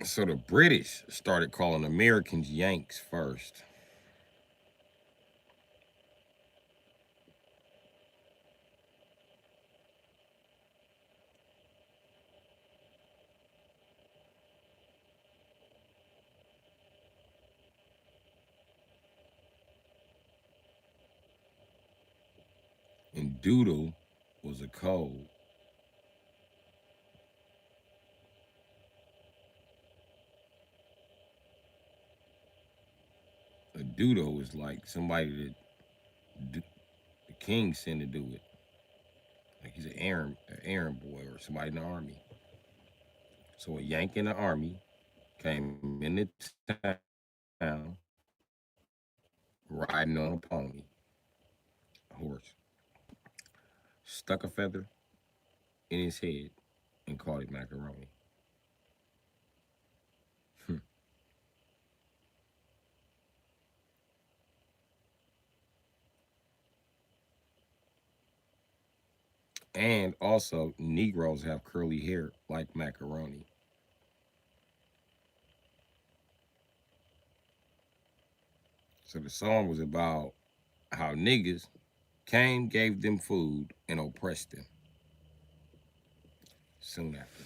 So the British started calling Americans Yanks first. doodle was a code. A doodle is like somebody that the king sent to do it. Like he's an errand boy or somebody in the army. So a Yank in the army came into town riding on a pony, a horse, stuck a feather in his head and called it macaroni. And also, Negroes have curly hair like macaroni. So the song was about how niggas came, gave them food, and oppressed them soon after.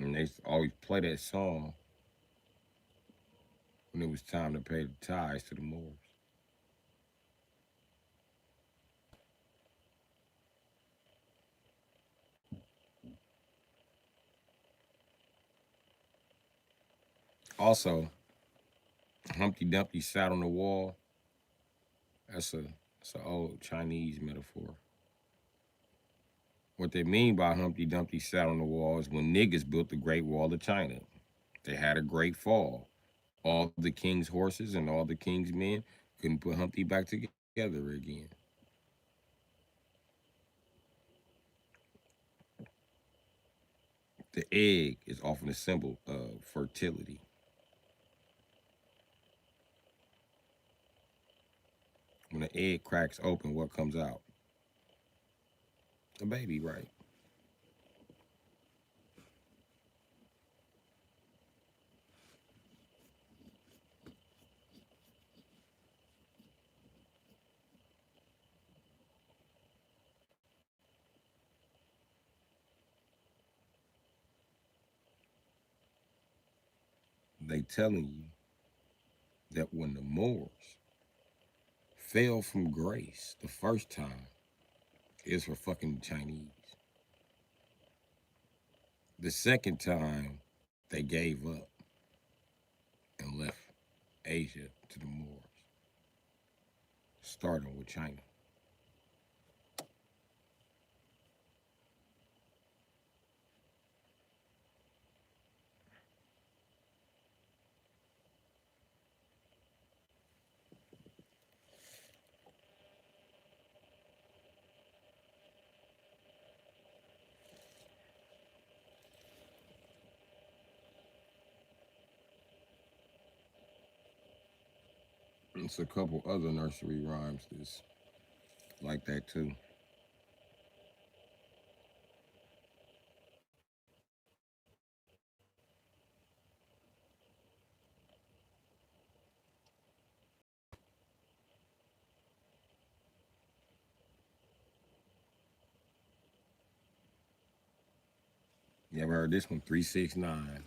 And they used to always play that song when it was time to pay the tithes to the Moors. Also, Humpty Dumpty sat on the wall. That's a that's an old Chinese metaphor. What they mean by Humpty Dumpty sat on the wall is when niggas built the Great Wall of China. They had a great fall. All the king's horses and all the king's men couldn't put Humpty back together again. The egg is often a symbol of fertility. When the egg cracks open, what comes out? A baby, right? They telling you that when the Moors fell from grace the first time, it's for fucking Chinese. The second time, they gave up and left Asia to the Moors, starting with China. It's a couple other nursery rhymes that's like that too. You ever heard this one? 369.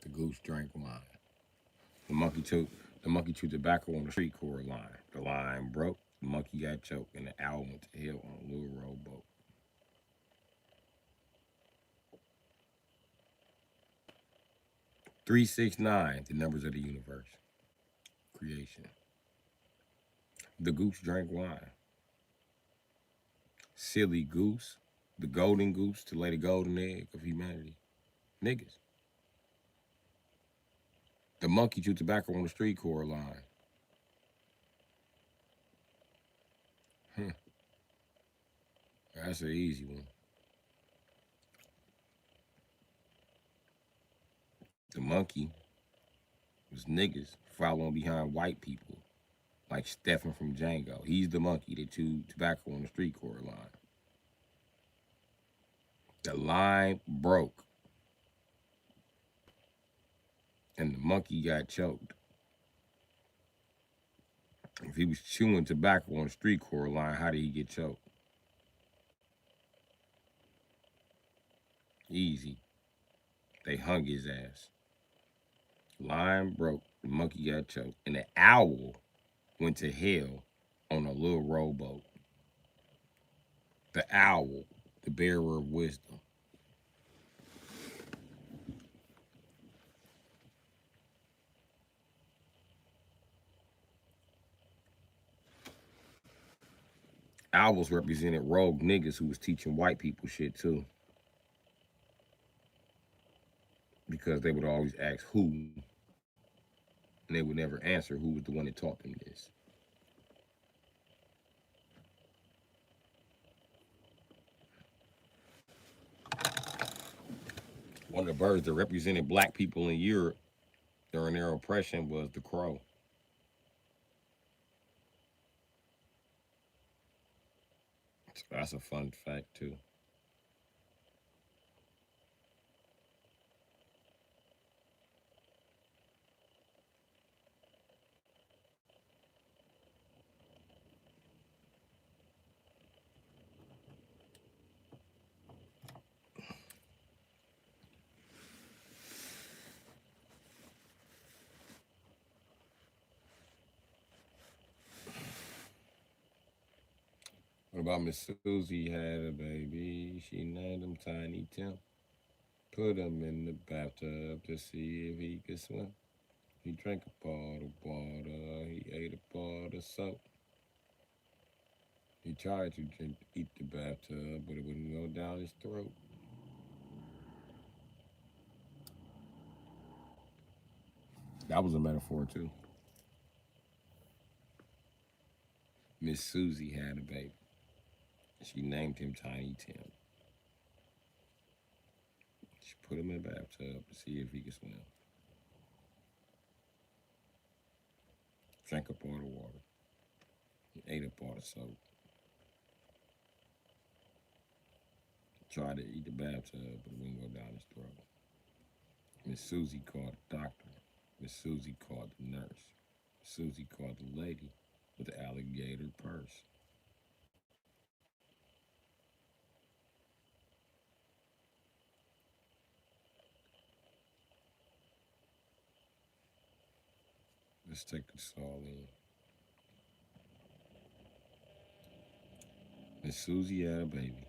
The goose drank wine. The monkey took the monkey chewed tobacco on the street cord line. The line broke. The monkey got choked, and the owl went to hell on a little rowboat. 369. The numbers of the universe. Creation. The goose drank wine. Silly goose. The golden goose to lay the golden egg of humanity. Niggas. The monkey chewed tobacco on the street cord line. Huh. That's an easy one. The monkey was niggas following behind white people, like Stephen from Django. He's the monkey that chewed tobacco on the street cord line. The line broke, and the monkey got choked. If he was chewing tobacco on the street cord line, how did he get choked? Easy. They hung his ass. Line broke. The monkey got choked. And the owl went to hell on a little rowboat. The owl, the bearer of wisdom. Owls represented rogue niggas who was teaching white people shit too. Because they would always ask who, and they would never answer who was the one that taught them this. One of the birds that represented black people in Europe during their oppression was the crow. So that's a fun fact too. What about Miss Susie had a baby? She named him Tiny Tim. Put him in the bathtub to see if he could swim. He drank a pot of water. He ate a pot of soap. He tried to eat the bathtub, but it wouldn't go down his throat. That was a metaphor too. Miss Susie had a baby. She named him Tiny Tim. She put him in the bathtub to see if he could swim. Drank a pot of water. He ate a pot of soap. Tried to eat the bathtub, but it wouldn't go down his throat. Miss Susie called the doctor. Miss Susie called the nurse. Susie called the lady with the alligator purse. Let's take this all in. Miss Susie had a baby,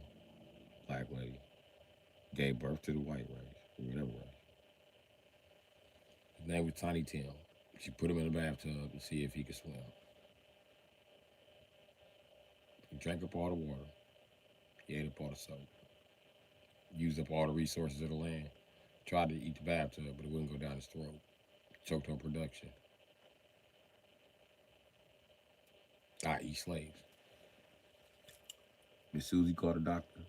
black lady, gave birth to the white race, or whatever race. His name was Tiny Tim. She put him in the bathtub to see if he could swim. He drank a pot of water. He ate a pot of soap. Used up all the resources of the land. Tried to eat the bathtub, but it wouldn't go down his throat. Choked on production. I.e. slaves. Miss Susie called a doctor.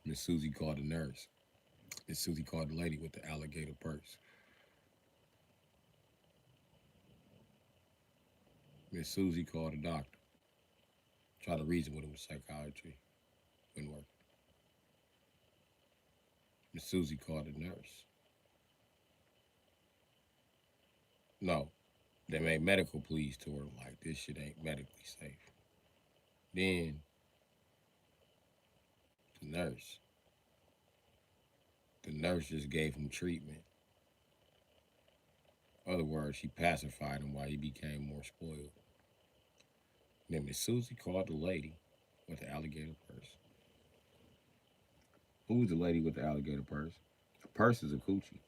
Miss Susie called the nurse. Miss Susie called the lady with the alligator purse. Miss Susie called the doctor. Tried to reason with him with psychiatry. Wouldn't work. Miss Susie called the nurse. No, they made medical pleas to her like this shit ain't medically safe. Then the nurse, the nurse just gave him treatment. In other words, she pacified him while he became more spoiled. Then Miss Susie called the lady with the alligator purse. Who was the lady with the alligator purse? A purse is a coochie.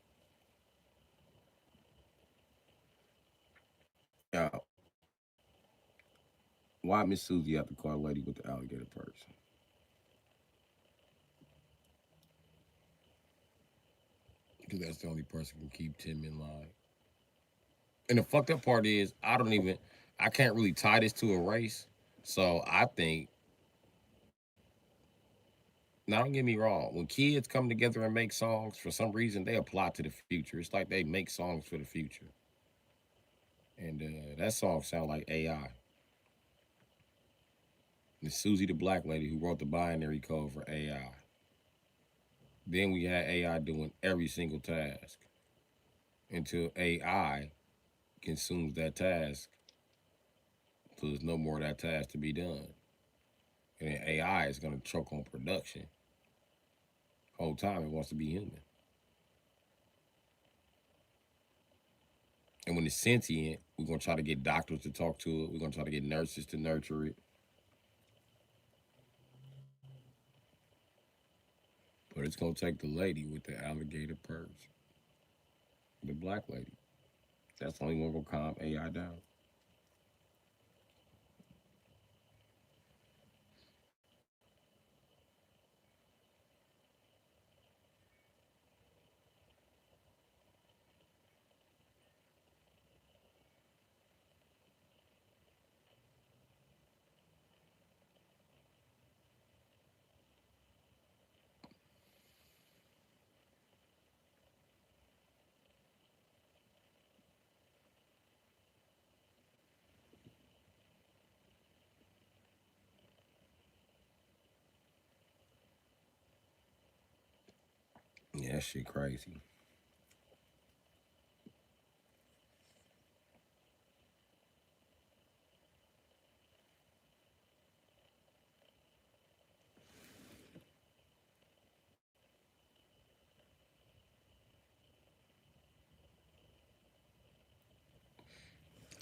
Now, why Miss Susie have to call the lady with the alligator purse? Because that's the only person who can keep Tim in line. And the fucked up part is, I can't really tie this to a race. So I think, now don't get me wrong, when kids come together and make songs, for some reason, they apply to the future. It's like they make songs for the future. And that song sound like AI. It's Susie the black lady who wrote the binary code for AI. Then we had AI doing every single task until AI consumes that task. So there's no more of that task to be done. And then AI is going to choke on production. Whole time it wants to be human. And when it's sentient, we're gonna try to get doctors to talk to it. We're gonna try to get nurses to nurture it. But it's gonna take the lady with the alligator purse, the black lady. That's the only one gonna calm AI down. Yeah, that shit crazy.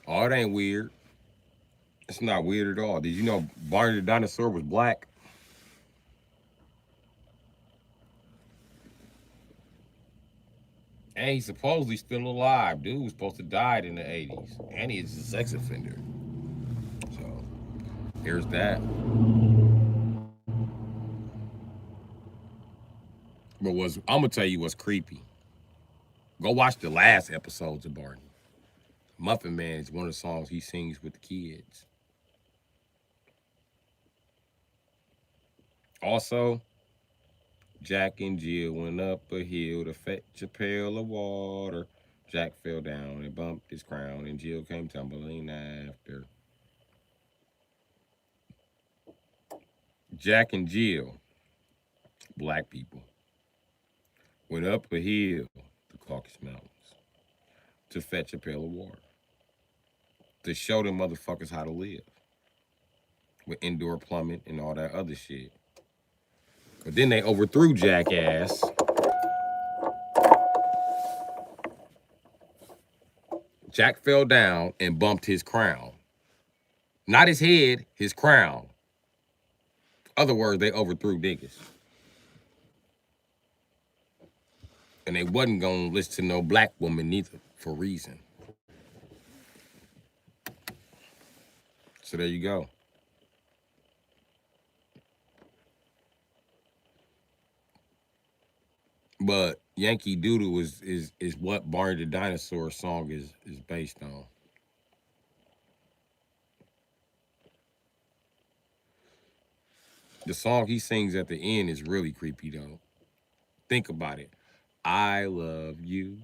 Oh, it ain't weird. It's not weird at all. Did you know Barney the dinosaur was black? And he's supposedly still alive. Dude was supposed to die in the 80s. And he's a sex offender. So there's that. But I'm gonna tell you what's creepy. Go watch the last episodes of Barney. Muffin Man is one of the songs he sings with the kids. Also, Jack and Jill went up a hill to fetch a pail of water. Jack fell down and bumped his crown, and Jill came tumbling after. Jack and Jill, black people, went up a hill, the Caucasus Mountains, to fetch a pail of water. To show them motherfuckers how to live with indoor plumbing and all that other shit. But then they overthrew Jackass. Jack fell down and bumped his crown. Not his head, his crown. Other words, they overthrew niggas. And they wasn't gonna listen to no black woman neither, for reason. So there you go. But Yankee Doodle is what Barney the Dinosaur song is based on. The song he sings at the end is really creepy though. Think about it. I love you.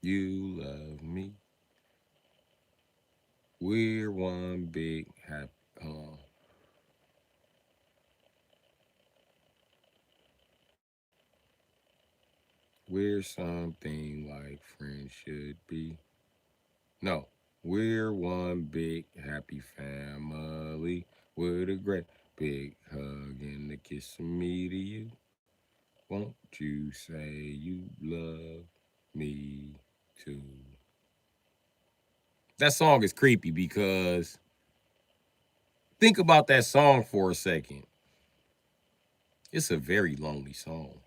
You love me. We're one big happy. We're something like friends should be. No, we're one big happy family with a great big hug and a kiss from me to you. Won't you say you love me too? That song is creepy because think about that song for a second. It's a very lonely song.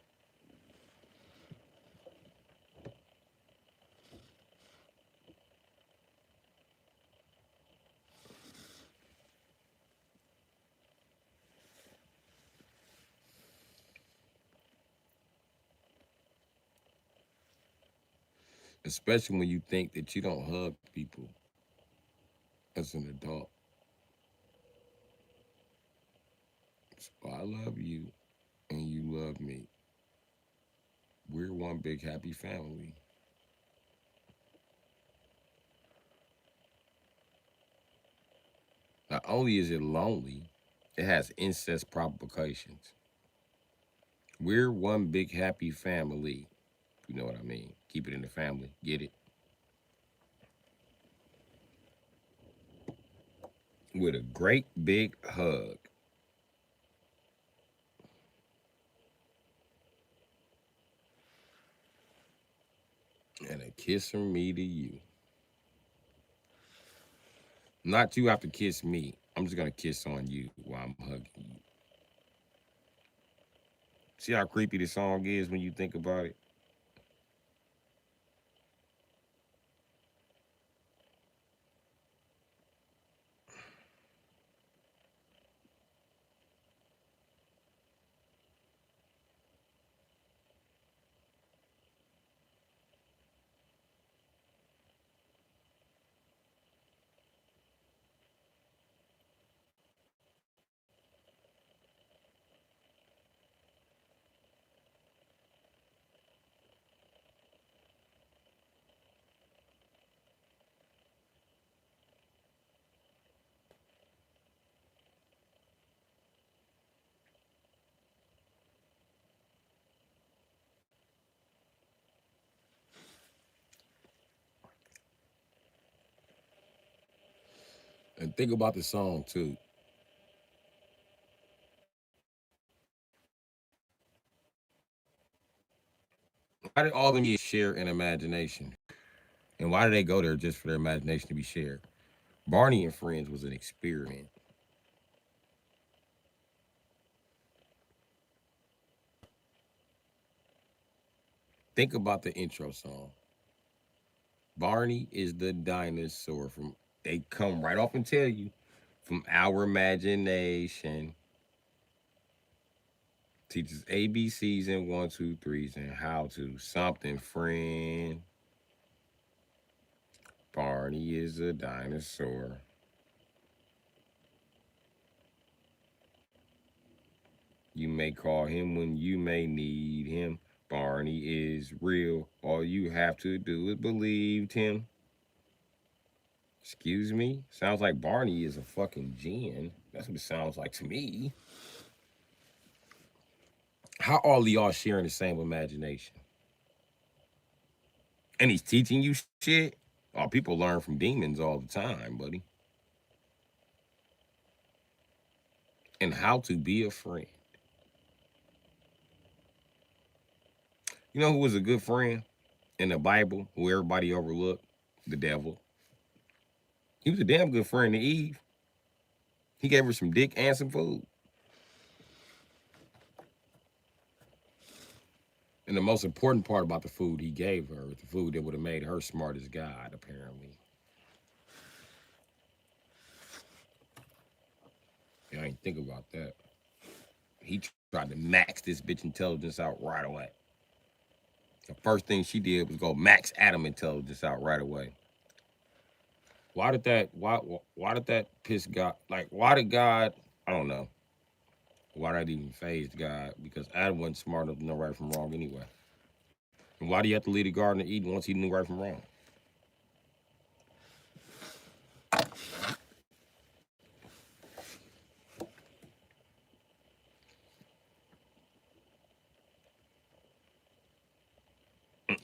Especially when you think that you don't hug people as an adult. So I love you and you love me. We're one big happy family. Not only is it lonely, it has incest provocations. We're one big happy family. You know what I mean? Keep it in the family. Get it? With a great big hug and a kiss from me to you. Not you have to kiss me. I'm just gonna kiss on you while I'm hugging you. See how creepy the song is when you think about it? And think about the song too. Why did all them years share an imagination? And why did they go there just for their imagination to be shared? Barney and Friends was an experiment. Think about the intro song. Barney is the dinosaur from they come right off and tell you from our imagination. Teaches ABCs and one, two, threes and how to something friend. Barney is a dinosaur. You may call him when you may need him. Barney is real. All you have to do is believe him. Excuse me? Sounds like Barney is a fucking gin. That's what it sounds like to me. How all of y'all sharing the same imagination? And he's teaching you shit? Oh, people learn from demons all the time, buddy. And how to be a friend. You know who was a good friend in the Bible, who everybody overlooked? The devil. He was a damn good friend to Eve. He gave her some dick and some food. And the most important part about the food he gave her, the food that would have made her smart as God, apparently. Yeah, I ain't think about that. He tried to max this bitch intelligence out right away. The first thing she did was go max Adam intelligence out right away. Why did that piss God? Like, why did God? I don't know. Why did that even phase God? Because Adam wasn't smart enough to know right from wrong anyway. And why do you have to leave the Garden of Eden once he knew right from wrong?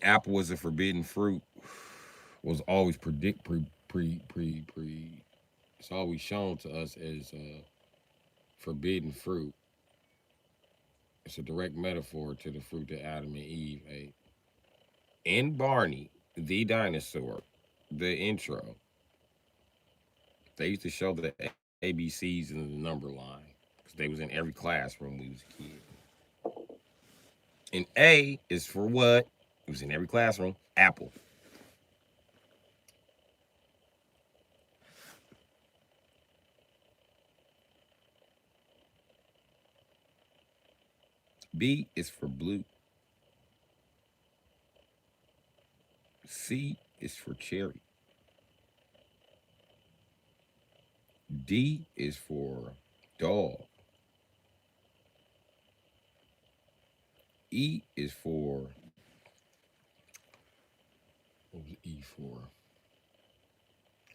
Apple was a forbidden fruit. Was always pre. It's always shown to us as forbidden fruit. It's a direct metaphor to the fruit that Adam and Eve ate. In Barney, the dinosaur, the intro, they used to show the ABCs in the number line because they was in every classroom when we was a kid. And A is for what? It was in every classroom. Apple. B is for blue. C is for cherry. D is for dog. E is for, what was E for?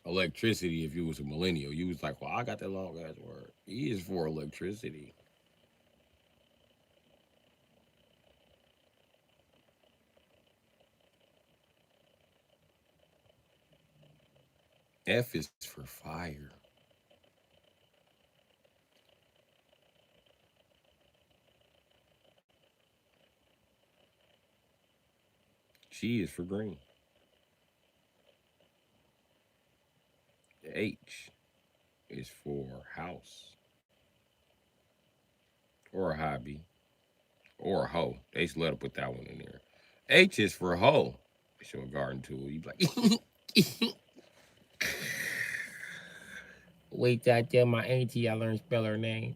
Electricity. If you was a millennial, you was like, well, I got that long ass word. E is for electricity. F is for fire. G is for green. H is for house or a hobby or a hoe. They just let her put that one in there. H is for hoe. Show a garden tool. You be like, wait till I tell my auntie I learned to spell her name.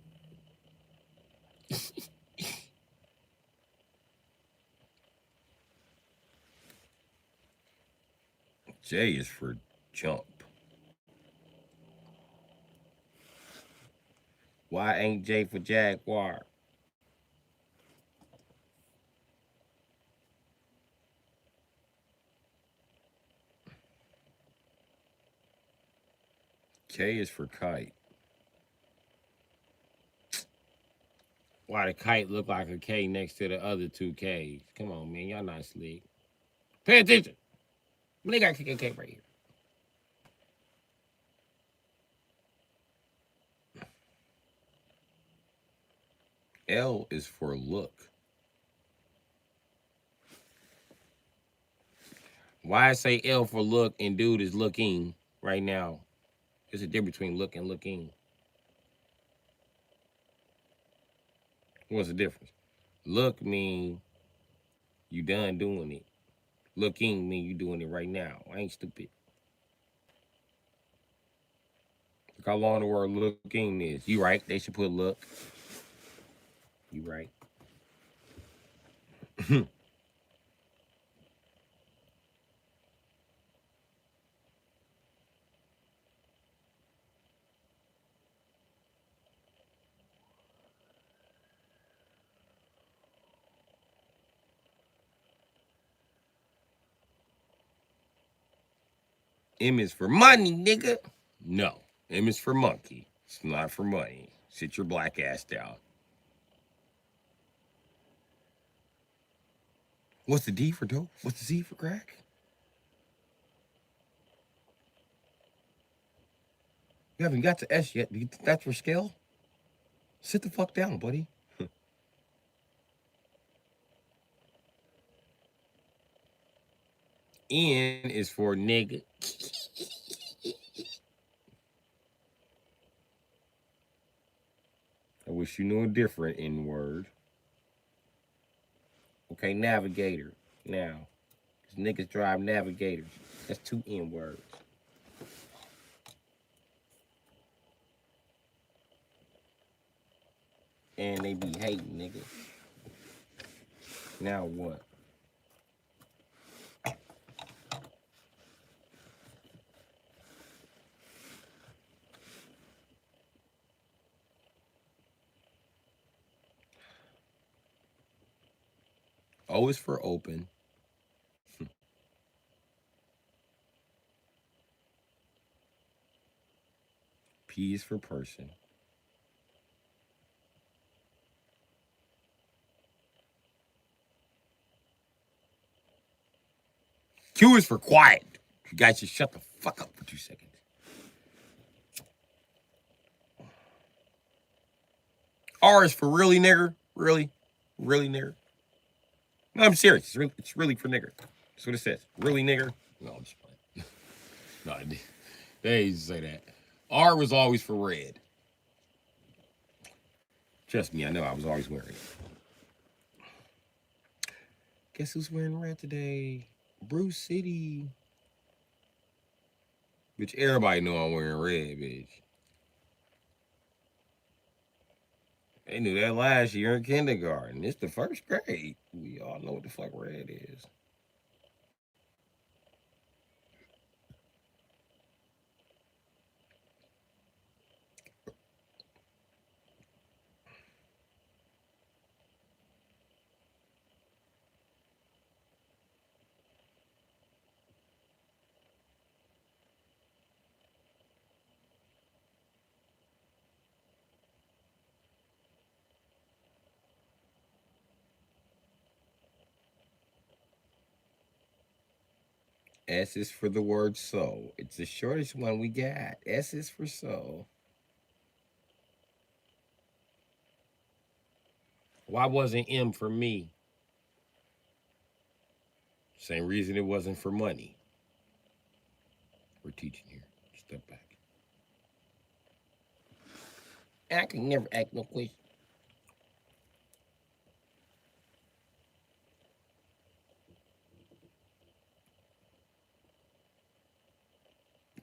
J is for jump. Why ain't J for Jaguar? K is for kite. Why the kite look like a K next to the other two Ks? Come on, man. Y'all not slick. Pay attention. They got a K right here. L is for look. Why I say L for look and dude is looking right now? There's a difference between look and looking. What's the difference? Look mean you done doing it. Looking mean you doing it right now. I ain't stupid. Look how long the word looking is. You right. They should put look. You right. M is for money, nigga. No. M is for monkey. It's not for money. Sit your black ass down. What's the D for dope? What's the Z for crack? You haven't got to S yet. Do you think that's for scale? Sit the fuck down, buddy. N is for nigga. I wish you knew a different N word. Okay, navigator. Now, cause niggas drive navigators. That's two N words. And they be hating, nigga. Now what? O is for open. P is for person. Q is for quiet. You guys just shut the fuck up for 2 seconds. R is for really, nigger. Really? Really, nigger? No, I'm serious. It's really for nigger. That's what it says. Really, nigger? No, I'm just playing. No, they used to say that. R was always for red. Trust me, I know I was always wearing it. Guess who's wearing red today? Bru Sitdee. Bitch, everybody know I'm wearing red, bitch. They knew that last year in kindergarten. It's the first grade. We all know what the fuck red is. S is for the word so. It's the shortest one we got. S is for so. Why wasn't M for me? Same reason it wasn't for money. We're teaching here. Step back. I can never ask no question.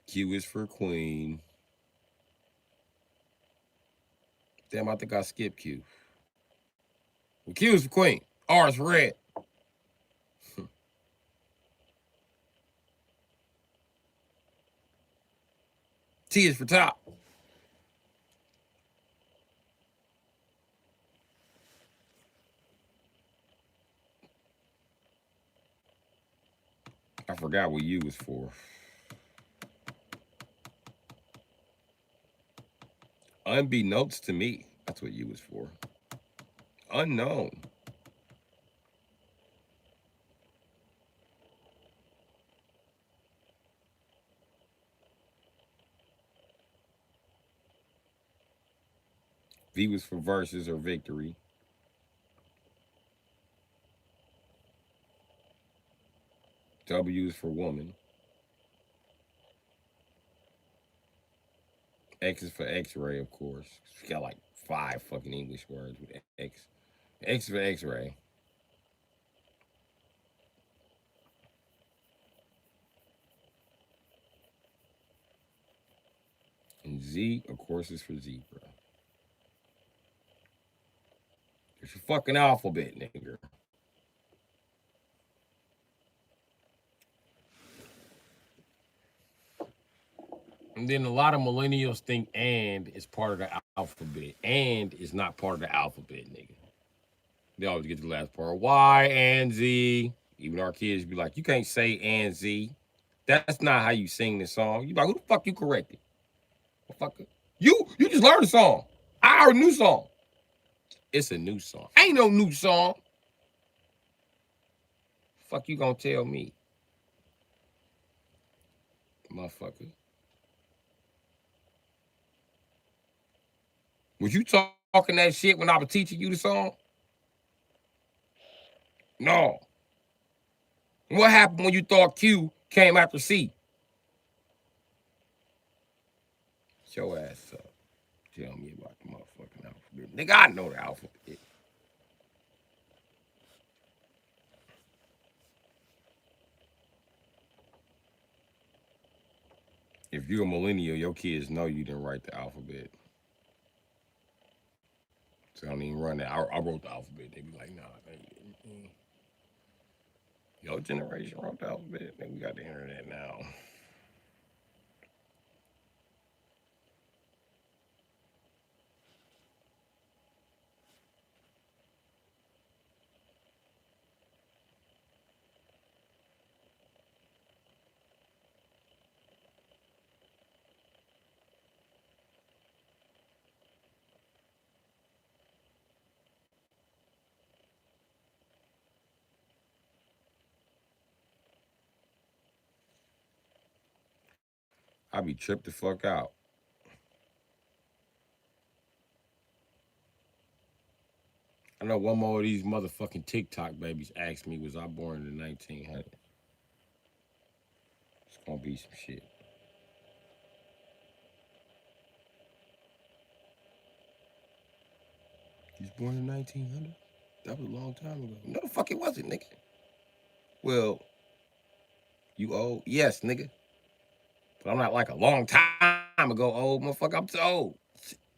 Q is for Queen. Damn, I think I skipped Q. Well, Q is for Queen. R is for Red. T is for Top. I forgot what U was for. Unbeknownst to me. That's what U was for. Unknown. V was for versus or victory. W is for woman. X is for X-ray, of course. We got like 5 fucking English words with X. X is for X-ray. And Z, of course, is for zebra. It's your fucking alphabet, nigga. And then a lot of millennials think and is part of the alphabet. And is not part of the alphabet, nigga. They always get the last part. Y and Z. Even our kids be like, you can't say and Z. That's not how you sing the song. You like, who the fuck you corrected? Motherfucker. You just learned a song. I heard a new song. It's a new song. Ain't no new song. Fuck you gonna tell me? Motherfucker. Was you talking that shit when I was teaching you the song? No. What happened when you thought Q came after C? Shut your ass up. Tell me about the motherfucking alphabet. Nigga, I know the alphabet. If you're a millennial, your kids know you didn't write the alphabet. So I don't even run that. I wrote the alphabet. They be like, nah, your generation wrote the alphabet. We got the internet now. I be tripped the fuck out. I know one more of these motherfucking TikTok babies asked me, was I born in the 1900s? It's gonna be some shit. You was born in 1900? That was a long time ago. No, the fuck it wasn't, nigga. Well, you old? Yes, nigga. But I'm not like a long time ago old, motherfucker. I'm too old.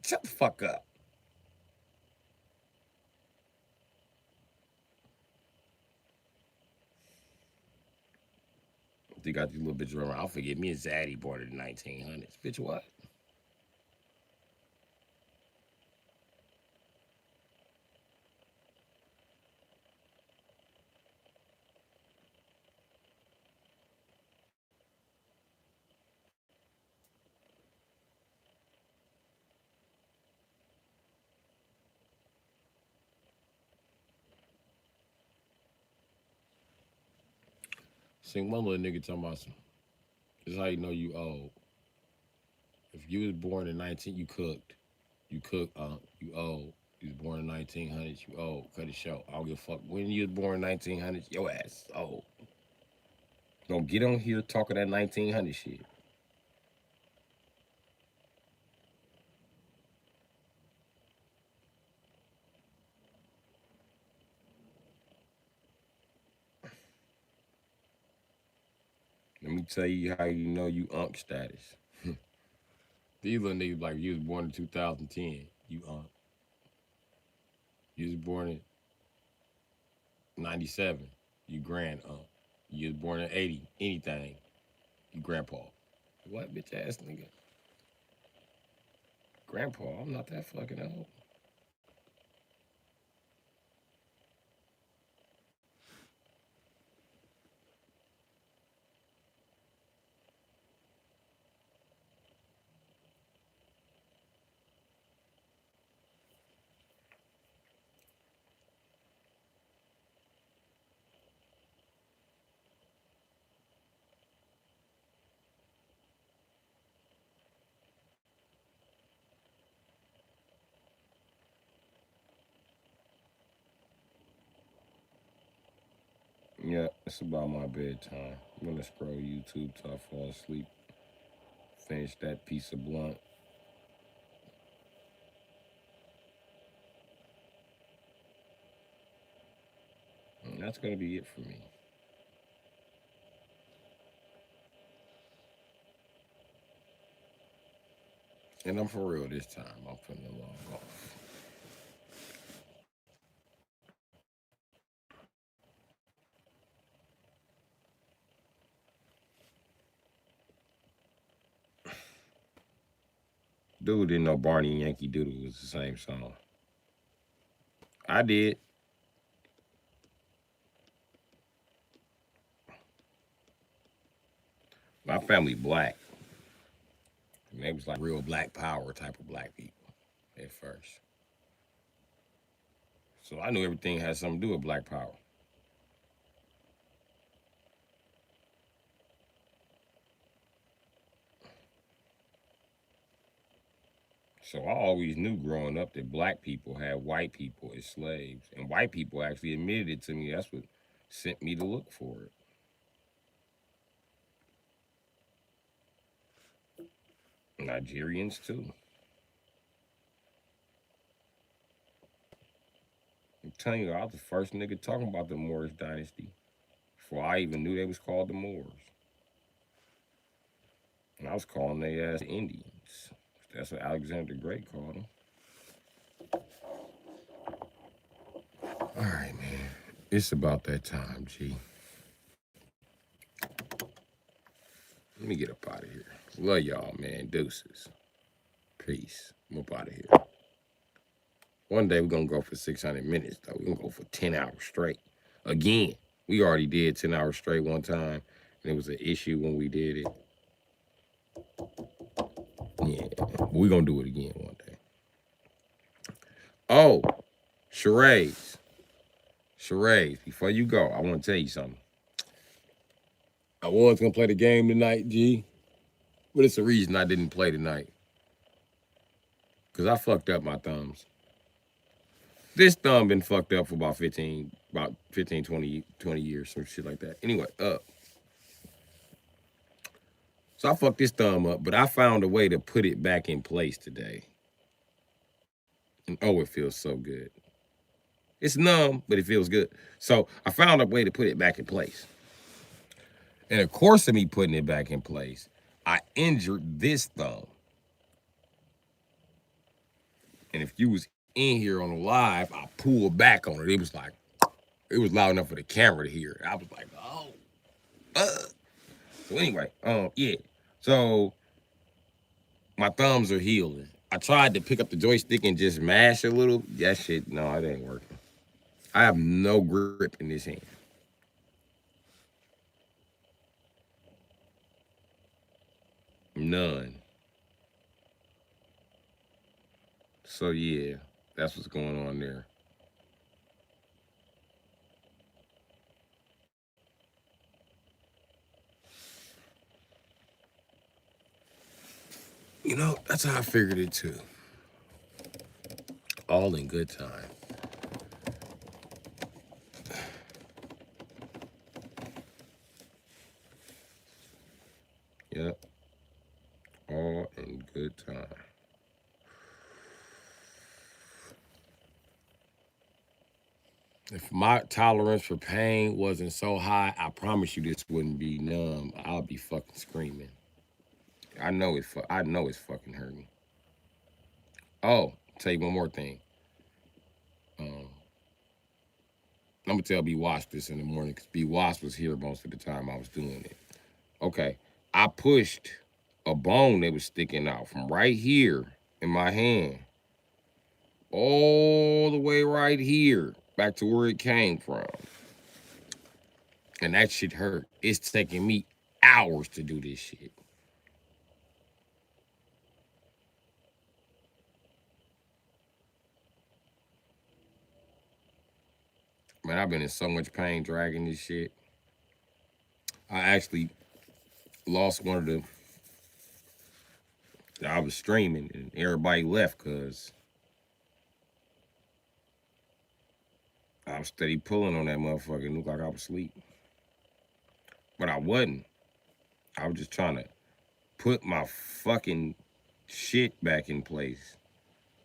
Shut the fuck up. You got these little bitches around. I'll forget me and Zaddy born in the 1900s. Bitch, what? Sing one little nigga talking about some. This is how you know you old. If you was born in 19, you cooked. You cook, you old. You was born in 1900s, you old. Cut it short. I don't give a fuck. When you was born in 1900s, your ass is old. Don't get on here talking that 1900 shit. me tell you how you know you unk status. These little niggas like you was born in 2010, you unk. You was born in 97, you grand unk. You was born in 80, anything, you grandpa. What bitch ass nigga? Grandpa, I'm not that fucking old. Yeah, it's about my bedtime. I'm gonna scroll YouTube till I fall asleep. Finish that piece of blunt. And that's gonna be it for me. And I'm for real this time. I'm putting the log off. Dude didn't know Barney and Yankee Doodle was the same song. I did. My family black. And they was like real black power type of black people at first. So I knew everything had something to do with black power. So I always knew growing up that black people had white people as slaves. And white people actually admitted it to me. That's what sent me to look for it. Nigerians too. I'm telling you, I was the first nigga talking about the Moorish dynasty before I even knew they was called the Moors. And I was calling they ass Indians. That's what Alexander the Great called them. All right, man. It's about that time, G. Let me get up out of here. Love y'all, man. Deuces. Peace. I'm up out of here. One day we're gonna go for 600 minutes, though. We're gonna go for 10 hours straight. Again, we already did 10 hours straight one time, and it was an issue when we did it. Yeah, we're gonna do it again one day. Oh, charades. Charades. Before you go, I want to tell you something. I was gonna play the game tonight, G, but it's the reason I didn't play tonight. Cause I fucked up my thumbs. This thumb been fucked up for about 15, 20 years, some shit like that. Anyway, so I fucked this thumb up, but I found a way to put it back in place today. And oh, it feels so good. It's numb, but it feels good. So I found a way to put it back in place. In the course of me putting it back in place, I injured this thumb. And if you was in here on the live, I pulled back on it. It was loud enough for the camera to hear. I was like, oh, So anyway, yeah. So my thumbs are healing. I tried to pick up the joystick and just mash a little. That shit, no, it ain't working. I have no grip in this hand. None. So yeah, that's what's going on there. You know, that's how I figured it too. All in good time. Yep. All in good time. If my tolerance for pain wasn't so high, I promise you this wouldn't be numb. I'll be fucking screaming. I know it's fucking hurting. Oh, tell you one more thing. Um, I'm gonna tell B Wasp this in the morning because B Wasp was here most of the time I was doing it. Okay, I pushed a bone that was sticking out from right here in my hand all the way right here back to where it came from, and that shit hurt. It's taking me hours to do this shit. Man, I've been in so much pain dragging this shit. I actually lost one of the. I was streaming and everybody left because I was steady pulling on that motherfucker. It looked like I was asleep, but I wasn't. I was just trying to put my fucking shit back in place.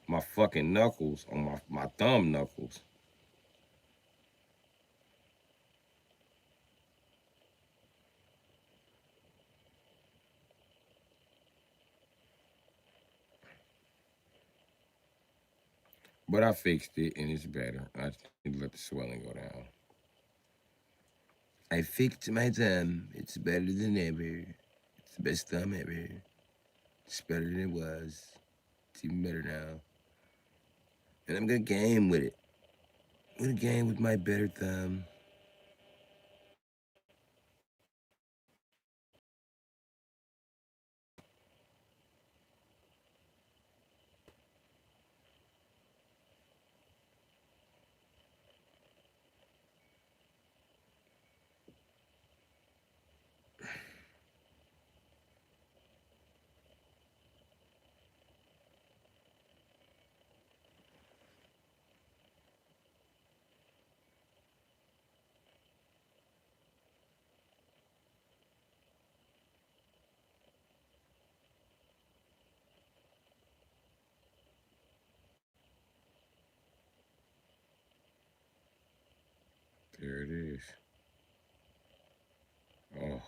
My fucking knuckles on my thumb knuckles. But I fixed it and it's better. I just need to let the swelling go down. I fixed my thumb. It's better than ever. It's the best thumb ever. It's better than it was. It's even better now. And I'm gonna game with it. I'm gonna game with my better thumb. There it is. Oh.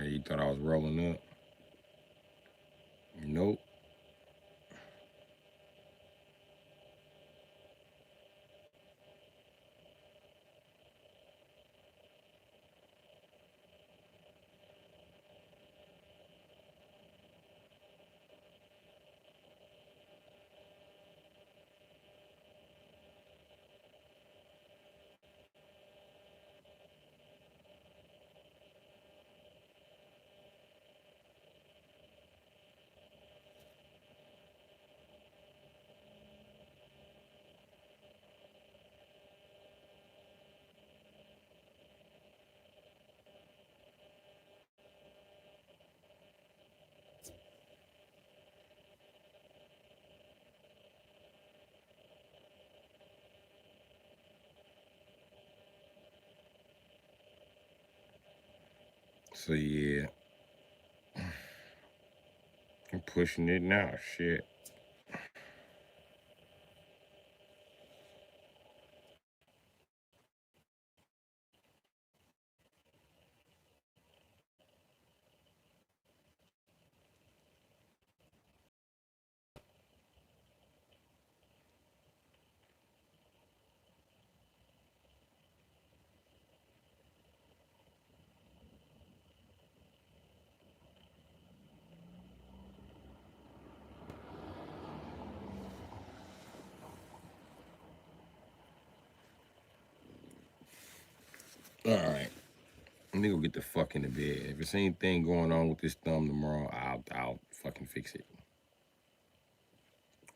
You thought I was rolling up? Nope. So yeah, I'm pushing it now. Shit. All right. Let me go get the fuck in the bed. If there's anything going on with this thumb tomorrow, I'll fucking fix it.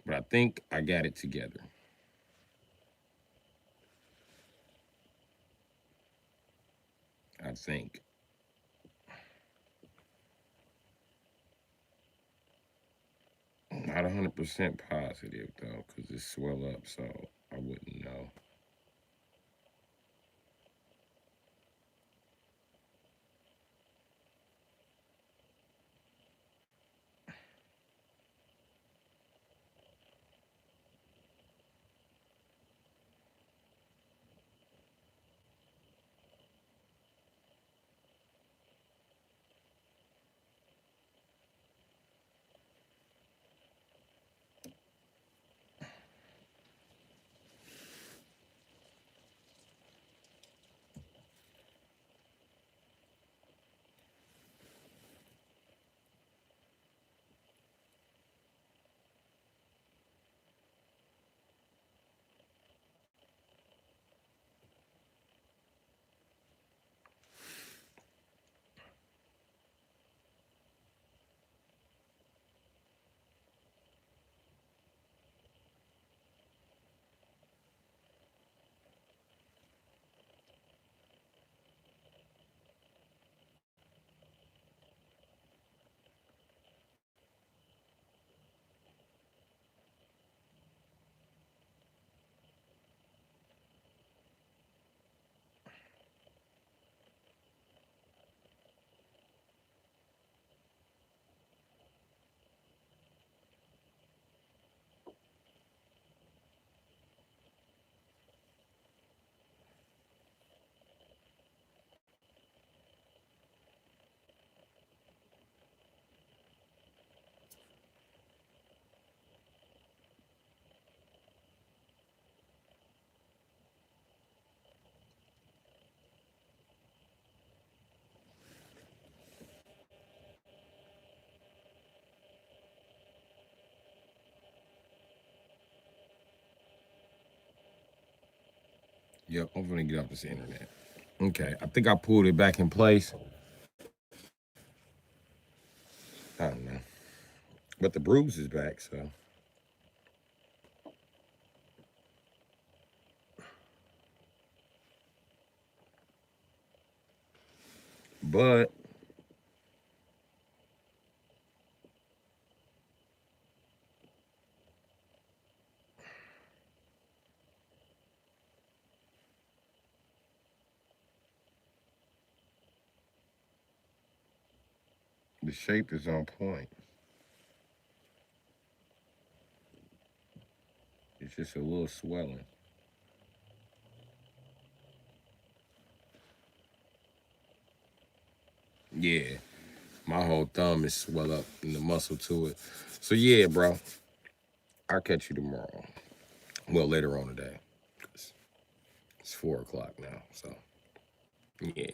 But I think I got it together. I think. Not 100% positive though, because it swell up, so I wouldn't know. Yep, I'm gonna get off this internet. Okay, I think I pulled it back in place. I don't know. But the bruise is back, so. But the shape is on point. It's just a little swelling. Yeah, my whole thumb is swell up in the muscle to it. So yeah, bro, I'll catch you tomorrow. Well, later on today. It's 4 o'clock now, so yeah.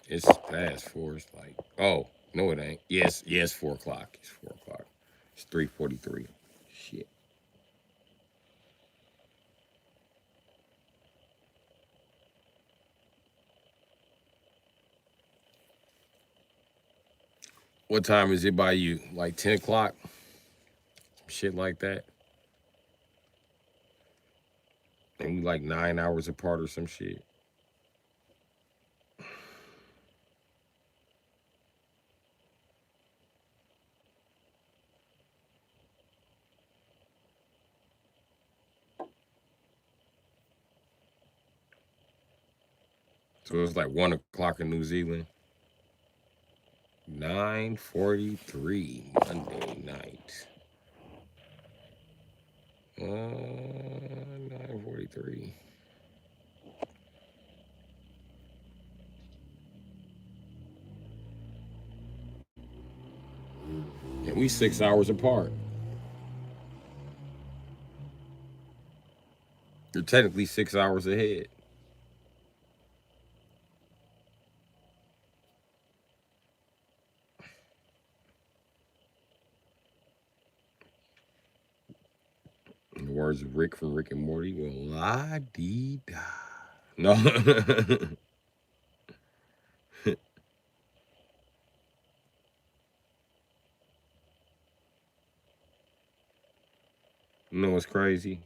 It's past four. It's like, oh, no, it ain't. Yes, 4 o'clock. It's 4 o'clock. It's 3:43. Shit. What time is it by you? Like 10 o'clock? Shit like that. And we like 9 hours apart or some shit. So it's like 1 o'clock in New Zealand. 9:43 Monday night. 9:43. And we 6 hours apart. You're technically 6 hours ahead. In the words of Rick from Rick and Morty, well, la dee da. No. You know what's crazy?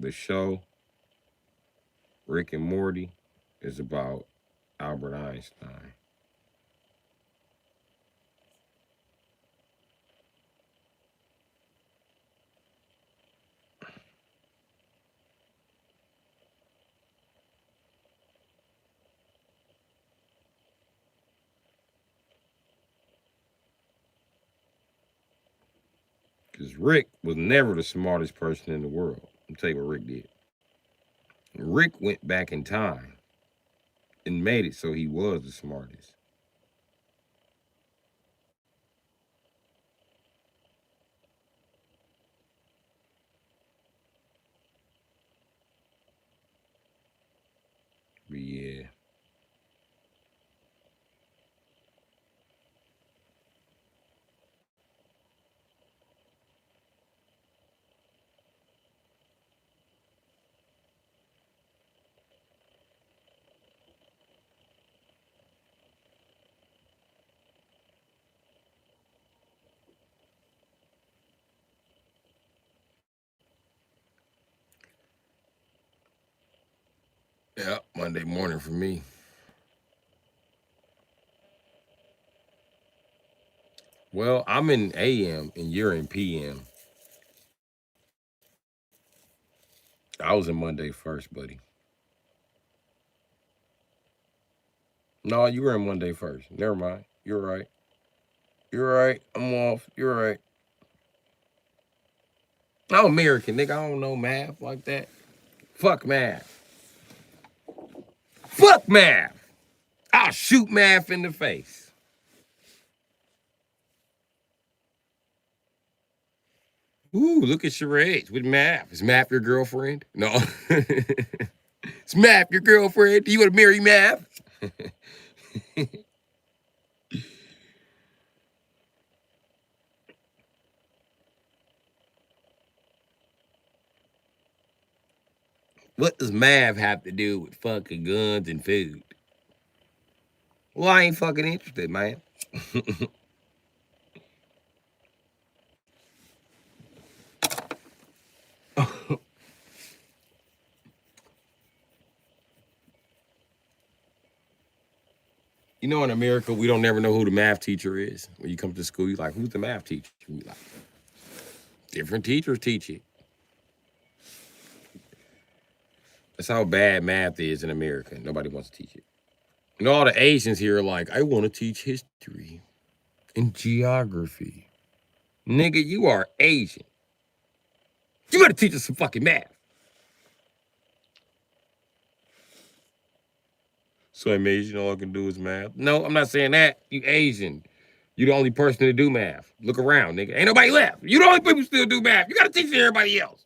the show, Rick and Morty, is about Albert Einstein. Because Rick was never the smartest person in the world. I'll tell you what Rick did. Rick went back in time and made it so he was the smartest. But yeah. Yeah, Monday morning for me. Well, I'm in AM and you're in PM. I was in Monday first, buddy. No, you were in Monday first. Never mind. You're right. You're right. I'm off. You're right. I'm American, nigga. I don't know math like that. Fuck math. Fuck math. I'll shoot math in the face. Ooh, look at charades with math. Is math your girlfriend? No. It's math your girlfriend. Do you want to marry math? What does math have to do with fucking guns and food? Well, I ain't fucking interested, man. You know, in America, we don't never know who the math teacher is. When you come to school, you're like, who's the math teacher? We like, different teachers teach it. That's how bad math is in America. Nobody wants to teach it. And all the Asians here are like, I want to teach history and geography. Nigga, you are Asian. You better teach us some fucking math. So I'm Asian, all I can do is math. No, I'm not saying that. You Asian. You the only person to do math. Look around, nigga. Ain't nobody left. You the only people who still do math. You gotta teach everybody else.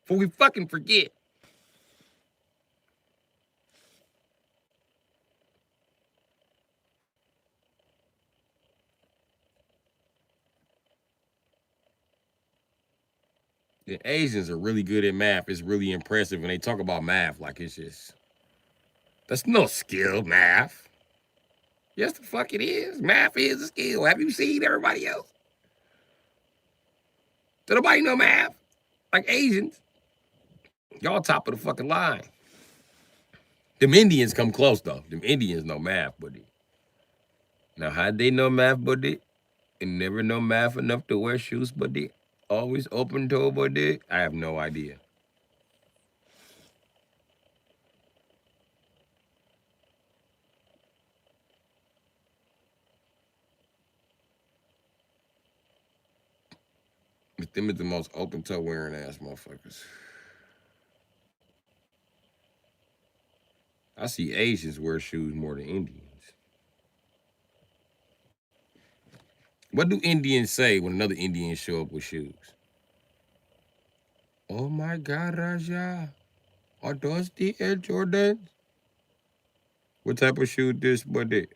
Before we fucking forget. The Asians are really good at math. It's really impressive. And they talk about math like it's just, that's no skill, math. Yes, the fuck it is. Math is a skill. Have you seen everybody else? Does nobody know math? Like Asians. Y'all top of the fucking line. Them Indians come close though. Them Indians know math, buddy. Now, how they know math, buddy? And never know math enough to wear shoes, buddy. Always open toe, buddy. I have no idea. But them is the most open toe wearing ass motherfuckers. I see Asians wear shoes more than Indians. What do Indians say when another Indian show up with shoes? Oh my God, Raja. Are those the Air Jordans? What type of shoe this, buddy?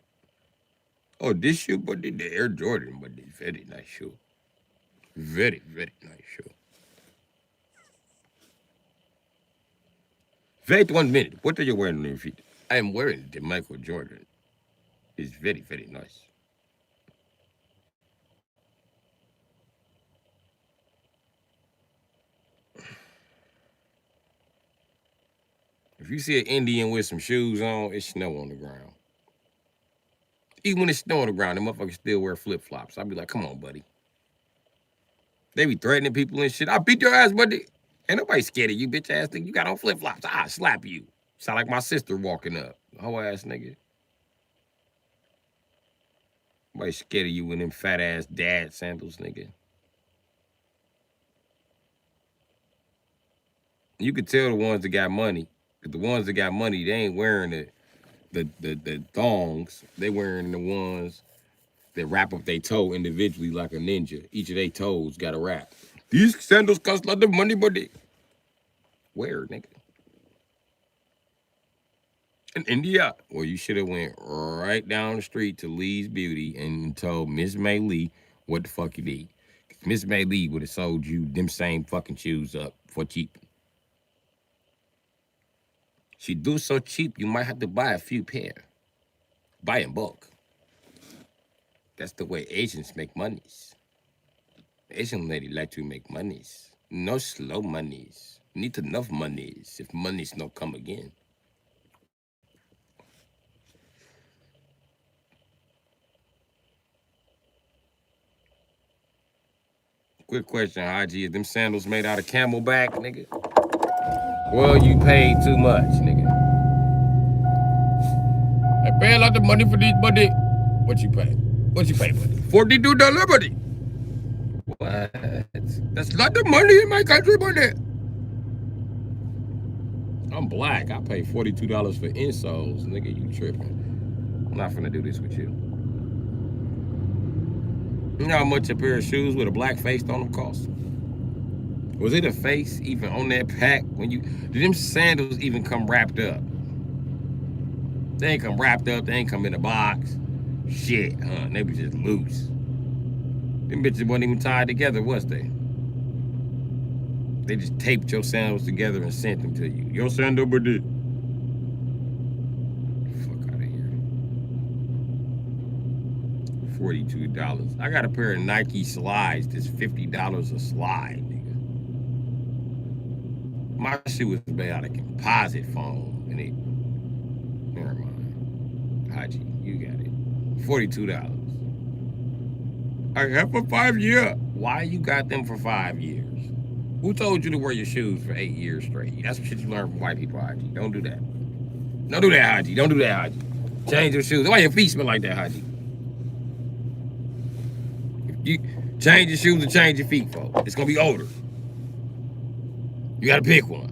Oh, this shoe, buddy, the Air Jordan, buddy. Very nice shoe. Very, very nice shoe. Wait 1 minute. What are you wearing on your feet? I am wearing the Michael Jordan. It's very, very nice. If you see an Indian with some shoes on, it's snow on the ground. Even when it's snow on the ground, the motherfuckers still wear flip-flops. I'd be like, come on, buddy. They be threatening people and shit. I'll beat your ass, buddy. Ain't nobody scared of you, bitch ass nigga. You got on flip-flops. I'll slap you. Sound like my sister walking up. Hoe ass nigga. Nobody scared of you in them fat ass dad sandals, nigga. You could tell the ones that got money. But the ones that got money, they ain't wearing the thongs. They wearing the ones that wrap up their toe individually like a ninja. Each of their toes got a wrap. These sandals cost a lot of money, buddy. Where, nigga? In India. Well, you should have went right down the street to Lee's Beauty and told Miss May Lee what the fuck you need. Miss May Lee would have sold you them same fucking shoes up for cheap. She do so cheap, you might have to buy a few pair. Buy in bulk. That's the way Asians make monies. Asian lady like to make monies. No slow monies. Need enough monies if monies no come again. Quick question, Haji. Is them sandals made out of camelback, nigga? Well, you paid too much, nigga. I pay a lot of money for these, buddy. What you pay? What you pay, buddy? $42, buddy. What? That's a lot of money in my country, buddy. I'm black. I pay $42 for insoles, nigga. You tripping? I'm not finna do this with you. You know how much a pair of shoes with a black face on them cost? Was it a face even on that pack? Did them sandals even come wrapped up? They ain't come wrapped up. They ain't come in a box. Shit, huh? They was just loose. Them bitches wasn't even tied together, was they? They just taped your sandals together and sent them to you. Your sandal, but did. Fuck out of here. $42. I got a pair of Nike slides that's $50 a slide, nigga. My shit was made out of composite foam, and it. Never mind. Haji, you got it. $42. I have for 5 years. Why you got them for 5 years? Who told you to wear your shoes for 8 years straight? That's what shit you learn from white people, Haji. Don't do that. Don't do that, Haji. Don't do that, Haji. Change your shoes. Why your feet smell like that, Haji? You change your shoes and change your feet, folks. It's gonna be older. You gotta pick one.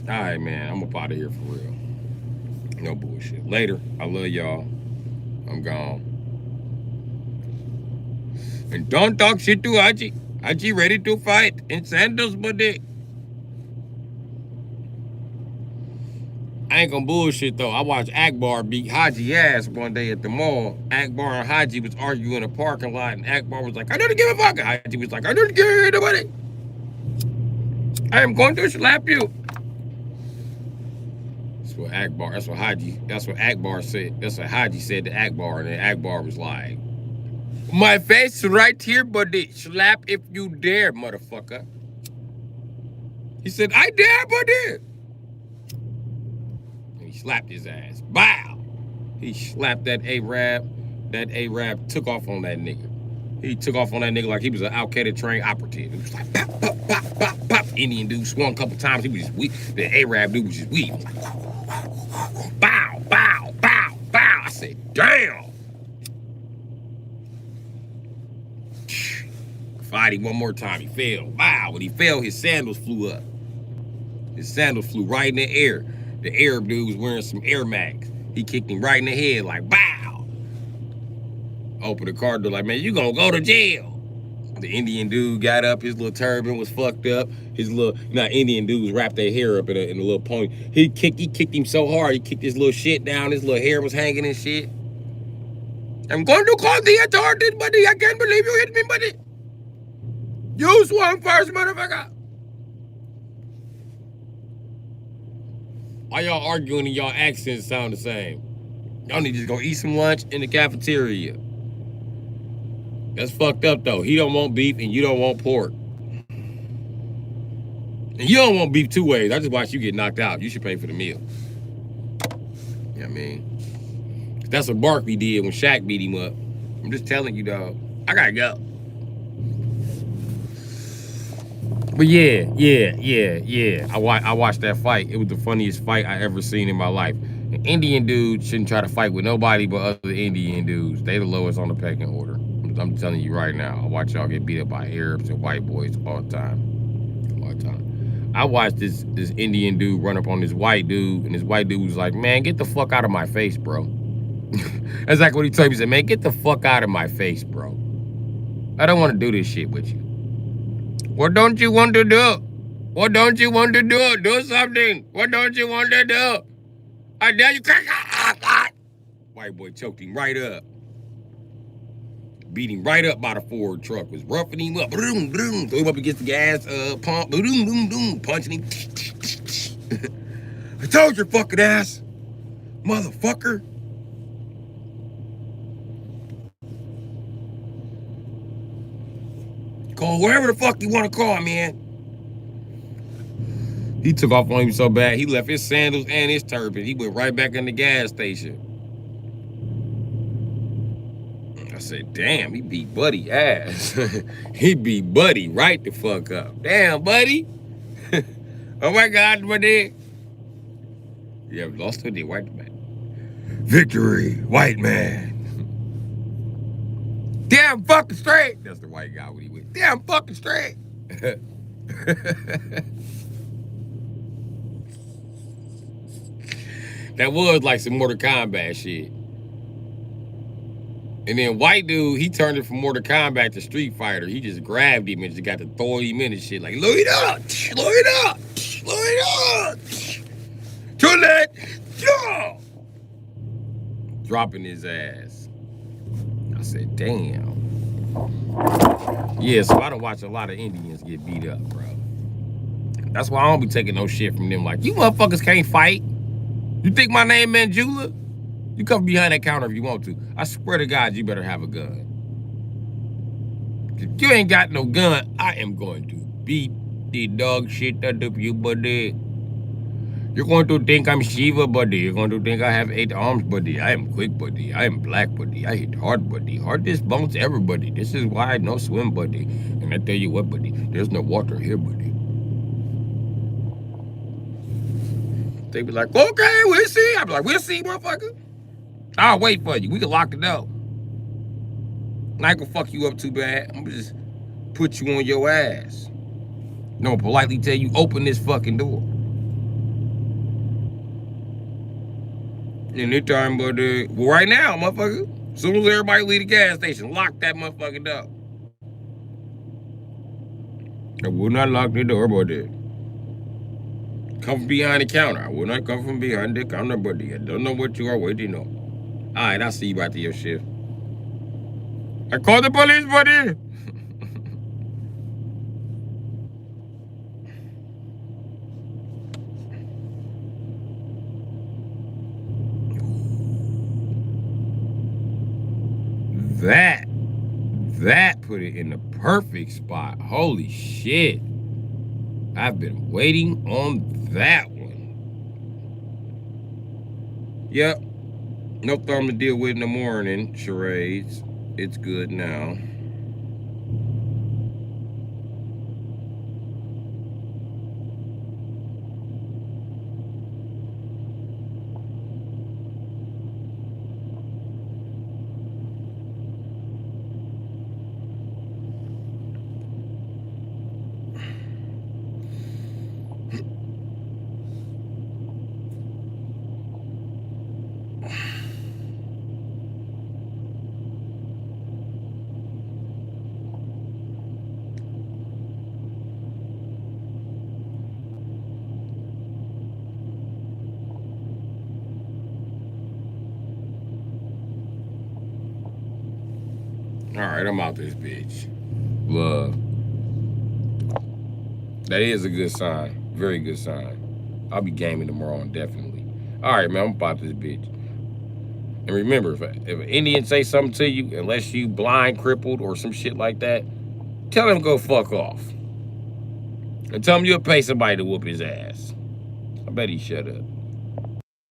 All right, man. I'm up out of here for real. No bullshit. Later. I love y'all. I'm gone. And don't talk shit to Haji. Haji ready to fight in sandals, buddy. I ain't gonna bullshit though. I watched Akbar beat Haji ass one day at the mall. Akbar and Haji was arguing in a parking lot, and Akbar was like, I don't give a fuck. Haji was like, I don't care nobody. I am going to slap you. That's what Akbar said. That's what Haji said to Akbar, and then Akbar was like, my face right here, buddy. Slap if you dare, motherfucker. He said, I dare, buddy. And he slapped his ass. Bow. He slapped that Arab. That Arab took off on that nigga. He took off on that nigga like he was an Al-Qaeda trained operative. It was like pop, pop, pop, pop, pop. Indian dude swung a couple times. He was just weak. The Arab dude was just weak. Like, bow, bow, bow, bow. I said, damn. Fight him one more time. He fell. Wow. When he fell, his sandals flew up. His sandals flew right in the air. The Arab dude was wearing some Air Max. He kicked him right in the head like, bow. Opened the car door like, man, you gonna go to jail. The Indian dude got up. His little turban was fucked up. His little, Indian dudes wrapped their hair up in a little pony. He kicked him so hard. He kicked his little shit down. His little hair was hanging and shit. I'm going to call the authorities, buddy. I can't believe you hit me, buddy. You swung first, motherfucker. Why y'all arguing and y'all accents sound the same? Y'all need to just go eat some lunch in the cafeteria. That's fucked up, though. He don't want beef and you don't want pork. And you don't want beef two ways. I just watch you get knocked out. You should pay for the meal. You know what I mean? That's what Barkley did when Shaq beat him up. I'm just telling you, dog. I gotta go. But yeah. I watched that fight. It was the funniest fight I ever seen in my life. An Indian dude shouldn't try to fight with nobody but other Indian dudes. They the lowest on the pecking order. I'm telling you right now. I watch y'all get beat up by Arabs and white boys all the time. All the time. I watched this Indian dude run up on this white dude, and this white dude was like, man, get the fuck out of my face, bro. That's like what he told me. He said, man, get the fuck out of my face, bro. I don't want to do this shit with you. What don't you want to do? What don't you want to do? Do something. What don't you want to do? I dare you. White boy choked him right up. Beat him right up by the Ford truck. Was roughing him up. Boom, boom. Threw him up against the gas pump. Boom, boom, boom. Punching him. I told your fucking ass. Motherfucker. Call wherever the fuck you want to call, man. He took off on him so bad, he left his sandals and his turban. He went right back in the gas station. I said, damn, he beat Buddy ass. He beat Buddy right the fuck up. Damn, Buddy. Oh my God, Buddy. You have lost to the white man. Victory, white man. Damn fucking straight. That's the white guy when he went, damn fucking straight. That was like some Mortal Kombat shit. And then white dude, he turned it from Mortal Kombat to Street Fighter. He just grabbed him and just got to throw him in and shit. Like, load it up, load it up, load it up. Too late. Yeah. Dropping his ass. I said, damn. Yeah, so I don't watch a lot of Indians get beat up, bro. That's why I don't be taking no shit from them. Like, you motherfuckers can't fight. You think my name Manjula? You come behind that counter if you want to. I swear to God, you better have a gun. If you ain't got no gun, I am going to beat the dog shit out of you, buddy. You're going to think I'm Shiva, buddy. You're going to think I have 8 arms, buddy. I am quick, buddy. I am black, buddy. I hit hard, buddy. Hardest bones ever, buddy. This is why I no swim, buddy. And I tell you what, buddy, there's no water here, buddy. They be like, okay, we'll see. I be like, we'll see, motherfucker. I'll wait for you. We can lock the door. I ain't gonna fuck you up too bad. I'm gonna just put you on your ass. No, politely tell you, open this fucking door. Anytime, but well, right now, motherfucker. As soon as everybody leave the gas station, lock that motherfucking door. I will not lock the door, buddy. Come from behind the counter. I will not come from behind the counter, buddy. I don't know what you are waiting on. All right, I'll see you after your shift. I called the police, buddy. That put it in the perfect spot. Holy shit. I've been waiting on that one. Yep. No thumb to deal with in the morning, charades. It's good now. All right, I'm out this bitch. Love. That is a good sign. Very good sign. I'll be gaming tomorrow, definitely. All right, man, I'm about this bitch. And remember, if an Indian say something to you, unless you blind, crippled, or some shit like that, tell him go fuck off. And tell him you'll pay somebody to whoop his ass. I bet he shut up.